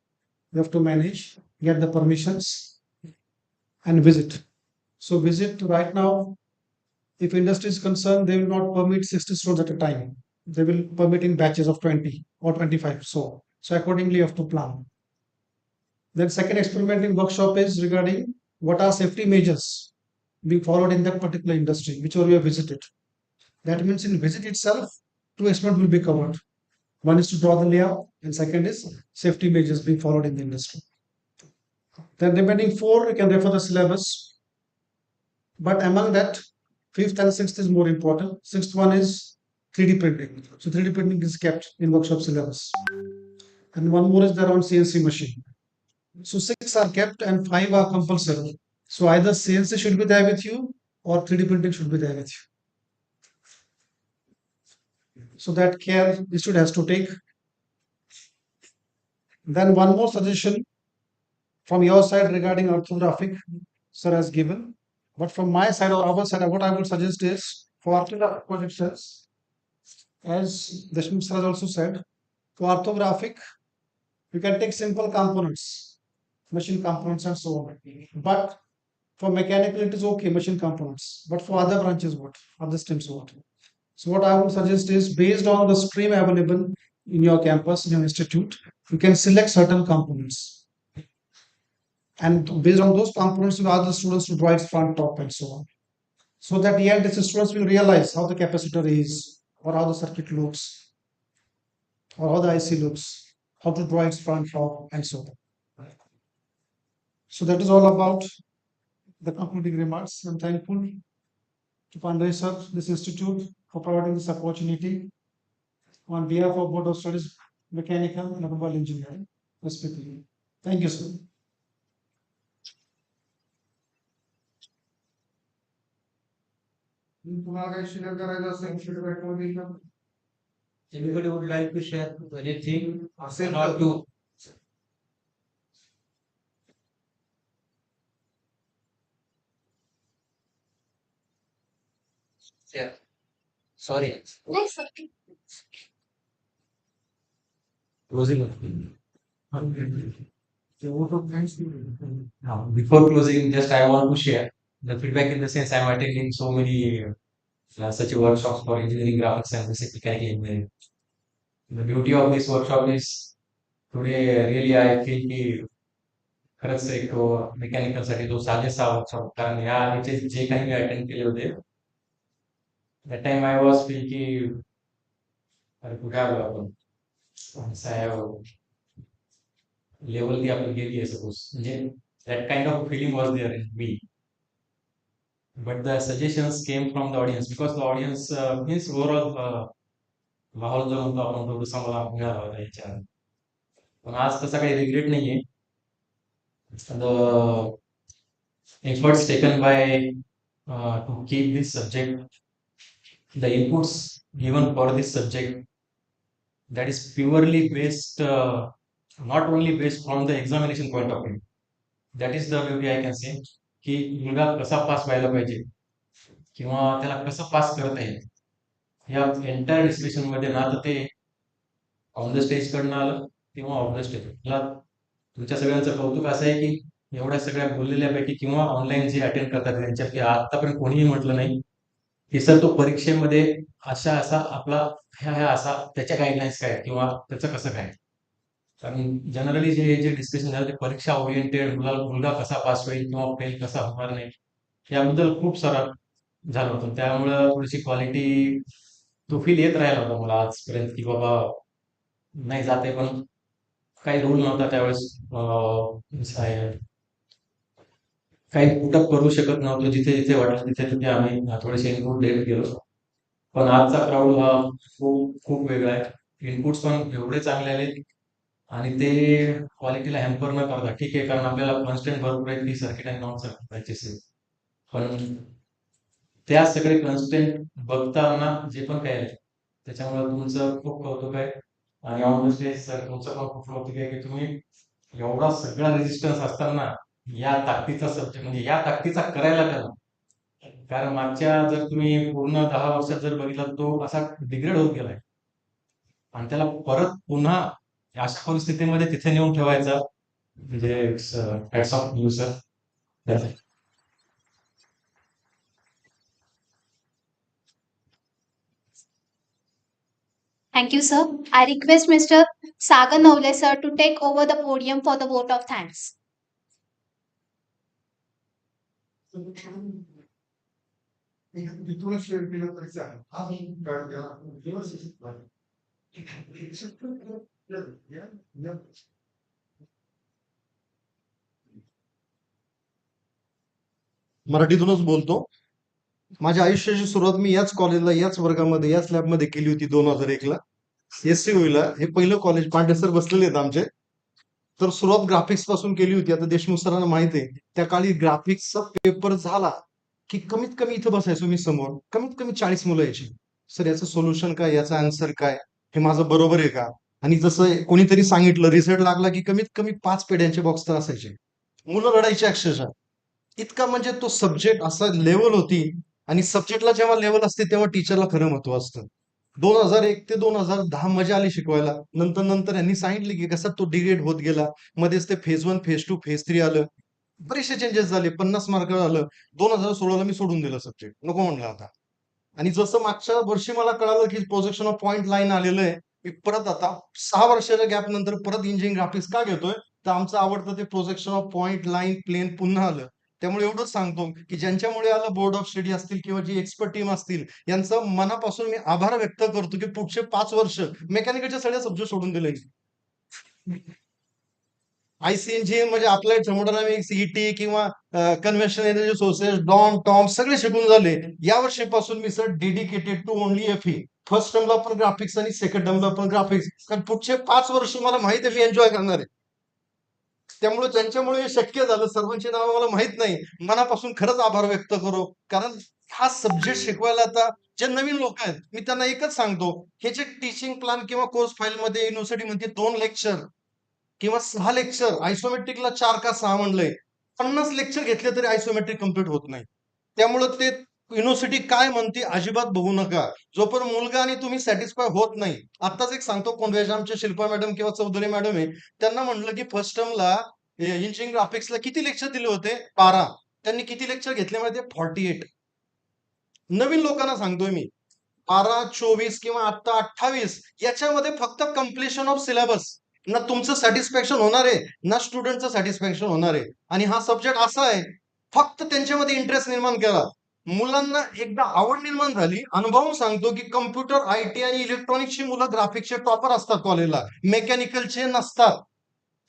You have to manage, get the permissions and visit. So visit right now, if industry is concerned, they will not permit 60 stores at a time. They will permit in batches of 20 or 25. So accordingly you have to plan. Then second experiment in workshop is regarding what are safety measures being followed in that particular industry, whichever you have visited. That means in visit itself, 2 experiments will be covered. One is to draw the layout, and second is safety measures being followed in the industry. Then remaining 4, you can refer the syllabus. But among that, 5th and 6th is more important. 6th one is 3D printing. So 3D printing is kept in workshop syllabus. And one more is there on CNC machine. So 6 are kept and 5 are compulsory. So either CNC should be there with you or 3D printing should be there with you. So that care the student has to take. Then one more suggestion from your side regarding orthographic, sir has given. But from my side or our side, what I would suggest is for orthographic projections, as Deshmukh sir has also said, for orthographic, you can take simple components, machine components and so on. But for mechanical, it is okay, machine components. But for other branches, what? Other streams, what? So what I would suggest is based on the stream available in your campus, in your institute, you can select certain components. And based on those components, you ask the students to draw its front, top, and so on. So that the end, the students will realize how the capacitor is, or how the circuit looks, or how the IC looks, how to draw its front, top, and so on. So that is all about the concluding remarks. I'm thankful to Pandey sir, this institute, for providing this opportunity on behalf of Board of Studies, Mechanical and Automobile Engineering, SPPU. Thank you, sir. तुम्हाला काही share करायचं असेल feedback मध्ये का? Anybody would like to share anything असेल or तर to? Yeah. Sorry. Closing. Now, before closing, just I want to share the feedback in the sense I'm attending so many such workshops for engineering graphics and basic mechanical engineering. The beauty of this workshop is today really I feel की खरंच एक mechanical साठी तो साजेसा workshop कारण या आधीचे जे काही मी attend केले होते that time I was feel की अरे कुठे आलो आपण असं आहे लेवल ती आपण गेली आहे सपोज म्हणजे that kind of feeling was there in me. But the suggestions came from the audience because the audience means overall माहोल जो म्हणतो आपण थोडंसं मला मिळाला होता याच्या पण आज तसा काही रिग्रेट नाहीये. The efforts taken by to keep this subject, the inputs given for this subject, that is purely based, not only based from the examination point of view. That is the beauty I can say की मुलगा कसा पास व्हायला पाहिजे किंवा त्याला कसं पास करता येईल या एंटायर डिस्कशन मध्ये ना तर ते ऑन द स्टेज कडनं आलं किंवा ऑफ द स्टेज तुमच्या सगळ्यांचं कौतुक असं आहे की एवढ्या सगळ्या बोललेल्यापैकी किंवा ऑनलाईन जे अटेंड करतात त्यांच्यापैकी आतापर्यंत कोणीही म्हटलं नाही की सर तो परीक्षेमध्ये असा आपला ह्या असा त्याच्या गाईडलाईन्स काय किंवा त्याचं कसं काय. कारण जनरली जे डिस्कशन झालं ते परीक्षा ओरिएंटेड, मुलगा कसा पास होईल किंवा फेल कसा होणार नाही याबद्दल खूप सारा झालं होतं. त्यामुळं थोडीशी क्वालिटी तो फील येत राहिला होता मला आजपर्यंत की बाबा नाही जाते, पण काही रूल नव्हता त्यावेळेस. काही पुटअप करू शकत नव्हतो. जिथे जिथे वाटलं तिथे तिथे आम्ही थोडेसे इनपुट देत गेलो. पण आजचा क्राऊड हा खूप खूप वेगळा आहे. इनपुट्स पण एवढे चांगले आले आणि ते क्वालिटीला हॅम्पर न करता ठीक आहे, कारण आपल्याला कॉन्स्टंट भरपूर आहेत की सर्किट आणि नॉन सर्किट बॅचेस आहेत. पण त्या सगळे कॉन्स्टंट बघताना जे पण काय आहे त्याच्यामुळे तुमचं खूप कौतुक आहे. आणि ऑब्व्हियसली सर तुमचं पण खूप कौतुक आहे की तुम्ही एवढा सगळा रेजिस्टन्स असताना या ताकदीचा सब्जेक्ट म्हणजे या ताकदीचा करायला करा. कारण मागच्या जर तुम्ही पूर्ण 10 वर्षात जर बघितला तो असा डिग्रेड होत गेलाय आणि त्याला परत पुन्हा अशा परिस्थितीमध्ये तिथे नेऊन ठेवायचा म्हणजे hats off you sir. Thank you, sir. I request Mr. Sagar Navle, sir, to take over the podium for the vote of thanks. तिथूनच शेअर केलं तरी चालेल. हा कार्ड द्या. व्यवस्थित बघा. मराठीतूनच बोलतो. माझ्या आयुष्याची सुरुवात मी याच कॉलेजला, याच वर्गामध्ये, याच लॅबमध्ये केली होती 2001 ला. STU हे पहिलं कॉलेज. पांडे सर बसलेले आहेत आमचे. तर सुरुवात ग्राफिक्स पासून केली होती. आता देशमुख सरांना माहिती आहे त्या काळी ग्राफिक्सचा पेपर झाला की कमीत कमी इथं बसायचो मी समोर, कमीत कमी 40 मुलं यायची. सर याचं सोल्युशन काय, याचा आन्सर काय, हे माझं बरोबर आहे का. आणि जसं कोणीतरी सांगितलं रिझल्ट लागला की कमीत कमी 5 पेढ्यांचे बॉक्स तर असायचे. मुलं रडायची अक्षरशः. इतका म्हणजे तो सब्जेक्ट असा लेवल होती. आणि सब्जेक्टला जेव्हा लेवल असते तेव्हा टीचरला खरं महत्व असतं. 2001 ते 2010 मजा आली शिकवायला. नंतर नंतर यांनी सांगितले की कसा तो डिग्रेड होत गेला. मध्येच ते फेज 1, फेज 2, फेज 3 आलं. बरेचसे चेंजेस झाले. 50 मार्क आलं. 2016 मी सोडून दिलं सब्जेक्ट. नको म्हणलं आता. आणि जसं मागच्या वर्षी मला कळालं की प्रोजेक्शन ऑफ पॉइंट लाईन आलेलं आहे, मी परत आता 6 वर्षाच्या गॅप नंतर परत इंजिनिअरिंग ग्राफिक्स का घेतोय, तर आमचं आवडतं ते projection of point line plane पुन्हा आलं. त्यामुळे एवढंच सांगतो की ज्यांच्यामुळे आलं बोर्ड ऑफ स्टडी असतील किंवा जी एक्सपर्ट टीम असतील यांचं मनापासून मी आभार व्यक्त करतो की पुढचे 5 वर्ष मेकॅनिकलचे सगळे सब्जेक्ट सोडून दिले. आयसी इंजिनियर म्हणजे आपल्या थर्मोडायनामिक्स, सीईटी किंवा conventional energy sources, DOM TOM सगळे शिकून झाले. या वर्षीपासून मी sir dedicated to only FE. First टर्मला पण ग्राफिक्स आणि सेकंड टर्मला पण ग्राफिक्स. कारण पुढचे 5 वर्ष मला माहिती आहे मी एन्जॉय करणार आहे. त्यामुळे ज्यांच्यामुळे हे शक्य झालं सर्वांची नावं मला माहित नाही. मनापासून खरंच आभार व्यक्त करो. कारण हा सब्जेक्ट शिकवायला आता जे नवीन लोक आहेत मी त्यांना एकच सांगतो, हे जे टीचिंग प्लॅन किंवा कोर्स फाईल मध्ये युनिव्हर्सिटी म्हणते 2 लेक्चर किंवा 6 लेक्चर, आयसोमेट्रिकला 4 का 6 म्हणलंय. 50 लेक्चर घेतले तरी आयसोमेट्रिक कम्प्लीट होत नाही. त्यामुळं ते युनिव्हर्सिटी काय म्हणते अजिबात बघू नका. जोपर्यंत मुलगा आणि तुम्ही सॅटिस्फाय होत नाही. आताच एक सांगतो, कोंडव्याच्या आमच्या शिल्पा मॅडम किंवा चौधरी मॅडम आहे, त्यांना म्हणलं की फर्स्ट टर्मला इंजिनिअरिंग ग्राफिक्सला किती लेक्चर दिले होते? 12. त्यांनी किती लेक्चर घेतले माहिती? 48. नवीन लोकांना सांगतोय मी 12, 24 किंवा आता 28 याच्यामध्ये फक्त कम्प्लिशन ऑफ सिलेबस. ना तुमचं सॅटिस्फॅक्शन होणार आहे ना स्टुडंटचं सॅटिस्फॅक्शन होणार आहे. आणि हा सब्जेक्ट असा आहे फक्त त्यांच्यामध्ये इंटरेस्ट निर्माण केला, मुलांना एकदा आवड निर्माण झाली. अनुभव सांगतो की कम्प्युटर, IT आणि इलेक्ट्रॉनिक्सची मुलं ग्राफिक्सचे टॉपर असतात कॉलेजला, मेकॅनिकलचे नसतात.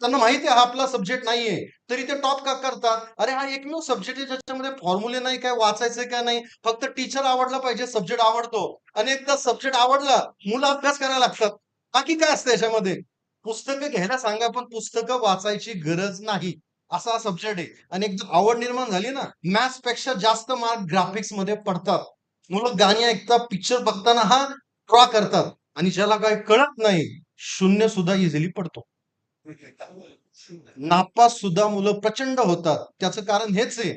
त्यांना माहिती आहे हा आपला सब्जेक्ट नाहीये तरी ते टॉप का करतात? अरे हा एकमेव सब्जेक्ट आहे ज्याच्यामध्ये फॉर्म्युले नाही, काय वाचायचं काय नाही, फक्त टीचर आवडला पाहिजे, सब्जेक्ट आवडतो. आणि एकदा सब्जेक्ट आवडला मुलं अभ्यास करायला लागतात. बाकी काय असतं याच्यामध्ये? पुस्तकं घ्यायला सांगा पण पुस्तकं वाचायची गरज नाही, असा हा सब्जेक्ट आहे. आणि एकदा आवड निर्माण झाली ना, मॅथ्स पेक्षा जास्त मार्क ग्राफिक्स मध्ये पडतात. मुलं गाणी ऐकतात, पिक्चर बघताना हा ड्रॉ करतात. आणि ज्याला काय कळत नाही शून्य सुद्धा इझिली पडतो. नापास सुद्धा मुलं प्रचंड होतात. त्याचं कारण हेच आहे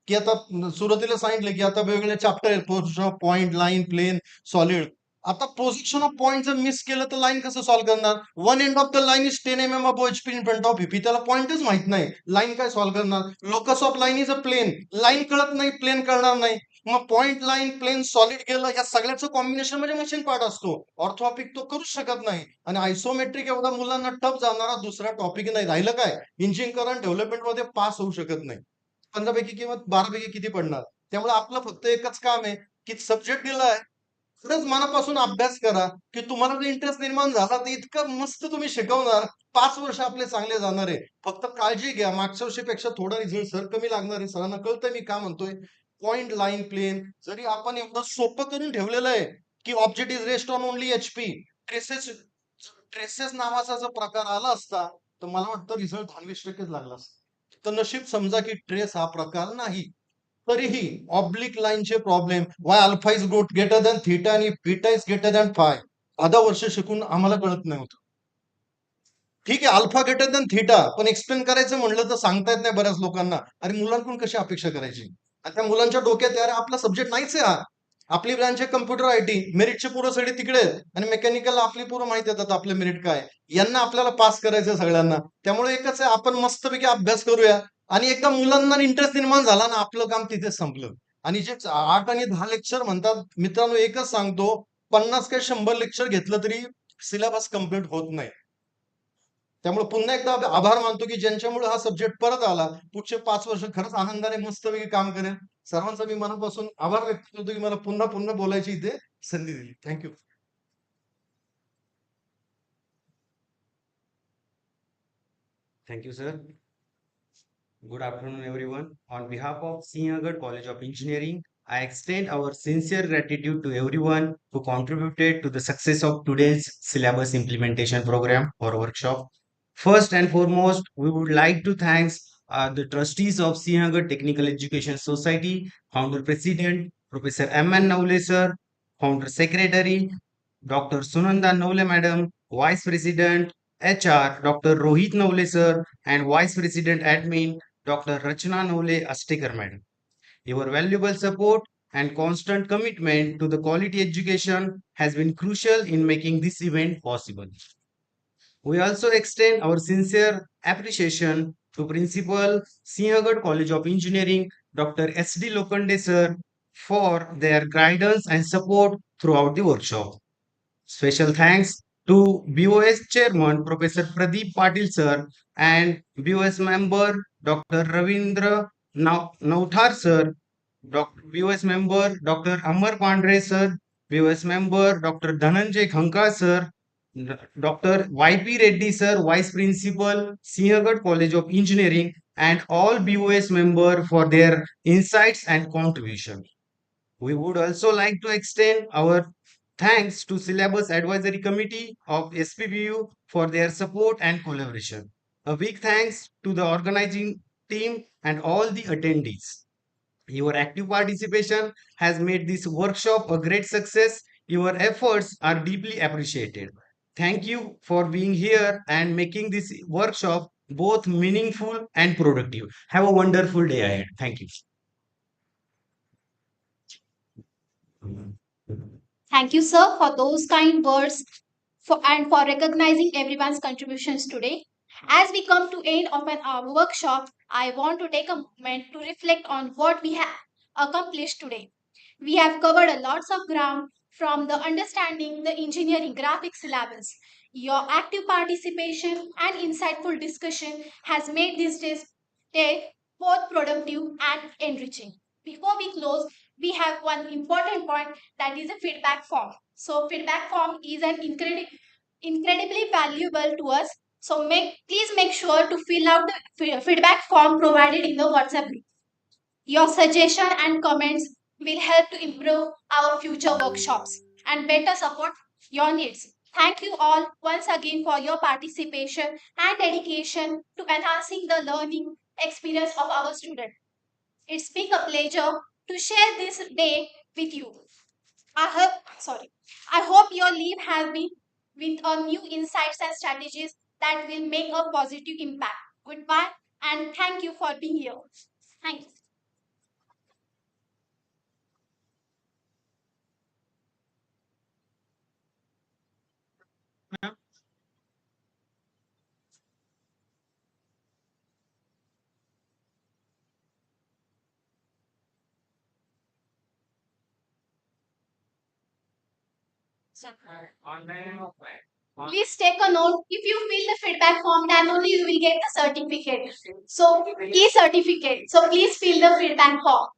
की आता सुरुवातीला सांगितलं की आता वेगवेगळे चॅप्टर आहेत, पॉइंट लाईन प्लेन सॉलिड. आता प्रोजेक्शन ऑफ पॉईंट जर मिस केलं तर लाईन कसं सॉल्व्ह करणार? One end of the line is 10 mm above HP in front of VP. त्याला पॉईंटच माहित नाही, लाईन काय सॉल्व्ह करणार? Locus of line is a plane. Line कळत नाही, प्लेन कळणार नाही. मग पॉईंट लाईन प्लेन सॉलिड गेलं, या सगळ्याचं कॉम्बिनेशन म्हणजे मशीन पार्ट असतो. ऑर्थोपिक तो करूच शकत नाही. आणि आयसोमेट्रिक एवढा मुलांना टफ जाणारा दुसरा टॉपिक नाही. राहिलं काय? इंजिन करंट डेव्हलपमेंट मध्ये पास होऊ शकत नाही. 15 पैकी किंवा 12 पैकी किती पडणार? त्यामुळे आपलं फक्त एकच काम आहे की सब्जेक्ट दिलाय, खरंच मनापासून अभ्यास करा, की तुम्हाला जर इंटरेस्ट निर्माण झाला तर इतकं मस्त तुम्ही शिकवणार, 5 वर्ष आपले चांगले जाणार आहे. फक्त काळजी घ्या, मागच्या वर्षीपेक्षा थोडा रिझल्ट सर कमी लागणार आहे. सरांना कळतंय मी का म्हणतोय. पॉइंट लाईन प्लेन जरी आपण एवढं सोपं करून ठेवलेलं आहे की object is rest on only HP. Traces traces नावाचा जर प्रकार आला असता तर मला वाटतं रिझल्ट 20% लागला असता. तर नशीब समजा की ट्रेस हा प्रकार नाही. तरीही ऑब्लिक लाईनचे problem, why alpha is greater than theta आणि beta is greater than phi, 10 वर्ष शिकून आम्हाला कळत नाही होतं. ठीक आहे, अल्फा ग्रेटर दॅन थीटा, पण एक्सप्लेन करायचं म्हणलं तर सांगता येत नाही बऱ्याच लोकांना. आणि मुलांकडून कशी अपेक्षा करायची? आणि त्या मुलांच्या डोक्यात यार आपला सब्जेक्ट नाहीच आहे हा. आपली ब्रांच आहे कम्प्युटर IT, मेरिटचे पुरं सगळे तिकडे आहेत आणि मेकॅनिकल आपली पुरं माहिती येतात आपले मेरिट काय. यांना आपल्याला पास करायचं सगळ्यांना. त्यामुळे एकच आहे, आपण मस्तपैकी अभ्यास करूया. आणि एकदा मुलांना इंटरेस्ट निर्माण झाला ना, आपलं काम तिथेच संपलं. आणि जे 8 आणि 10 लेक्चर म्हणतात, मित्रांनो एकच सांगतो, 50 काय 100 लेक्चर घेतलं तरी सिलेबस कम्प्लीट होत नाही. त्यामुळे पुन्हा एकदा आभार मानतो की ज्यांच्यामुळे हा सब्जेक्ट परत आला. पुढचे 5 वर्ष खरंच आनंदाने मस्तपैकी काम करेल. सर्वांचा मी मनापासून आभार व्यक्त करतो की मला पुन्हा पुन्हा बोलायची इथे संधी दिली. Thank you. Thank you, sir. Good afternoon, everyone. On behalf of Sinhgad College of Engineering, I extend our sincere gratitude to everyone who contributed to the success of today's syllabus implementation program or workshop. First and foremost, we would like to thank the trustees of Sinhgad Technical Education Society, founder president, Professor M.N. Navle sir, founder secretary, Dr. Sunanda Navle madam, vice president, HR, Dr. Rohit Navle sir, and vice president admin, Dr. Rachna Navle Astekar madam. Your valuable support and constant commitment to the quality education has been crucial in making this event possible. We also extend our sincere appreciation to Principal Sinhgad College of Engineering, Dr. S.D. Lokande sir, for their guidance and support throughout the workshop. Special thanks to BOS Chairman Professor Pradeep Patil sir and BOS member Dr. Ravindra Nauthar sir, BOS member Dr. Amar Pandre sir, BOS member Dr. Dhananjay Khanka sir, Dr. YP Reddy sir, Vice Principal, Sinhgad College of Engineering, and all BOS member for their insights and contribution. We would also like to extend our thanks to Syllabus Advisory Committee of SPPU for their support and collaboration. A big thanks to the organizing team and all the attendees. Your active participation has made this workshop a great success. Your efforts are deeply appreciated. Thank you for being here and making this workshop both meaningful and productive. Have a wonderful day ahead. Thank you. Thank you, sir, for those kind words and for recognizing everyone's contributions today. As we come to end of our workshop, I want to take a moment to reflect on what we have accomplished today. We have covered a lots of ground from the understanding the engineering graphics syllabus. Your active participation and insightful discussion has made this day both productive and enriching. Before we close, we have one important point, that is a feedback form. So feedback form is an incredibly valuable to us. So please make sure to fill out the feedback form provided in the WhatsApp group. Your suggestion and comments will help to improve our future workshops and better support your needs. Thank you all once again for your participation and dedication to enhancing the learning experience of our students. It's been a pleasure to share this day with you. I hope your leave has been with new insights and strategies that will make a positive impact. Goodbye and thank you for being here. Thank you. Please take a note. If you fill the feedback form, then only you will get the certificate. So, e-certificate. So, please fill the feedback form.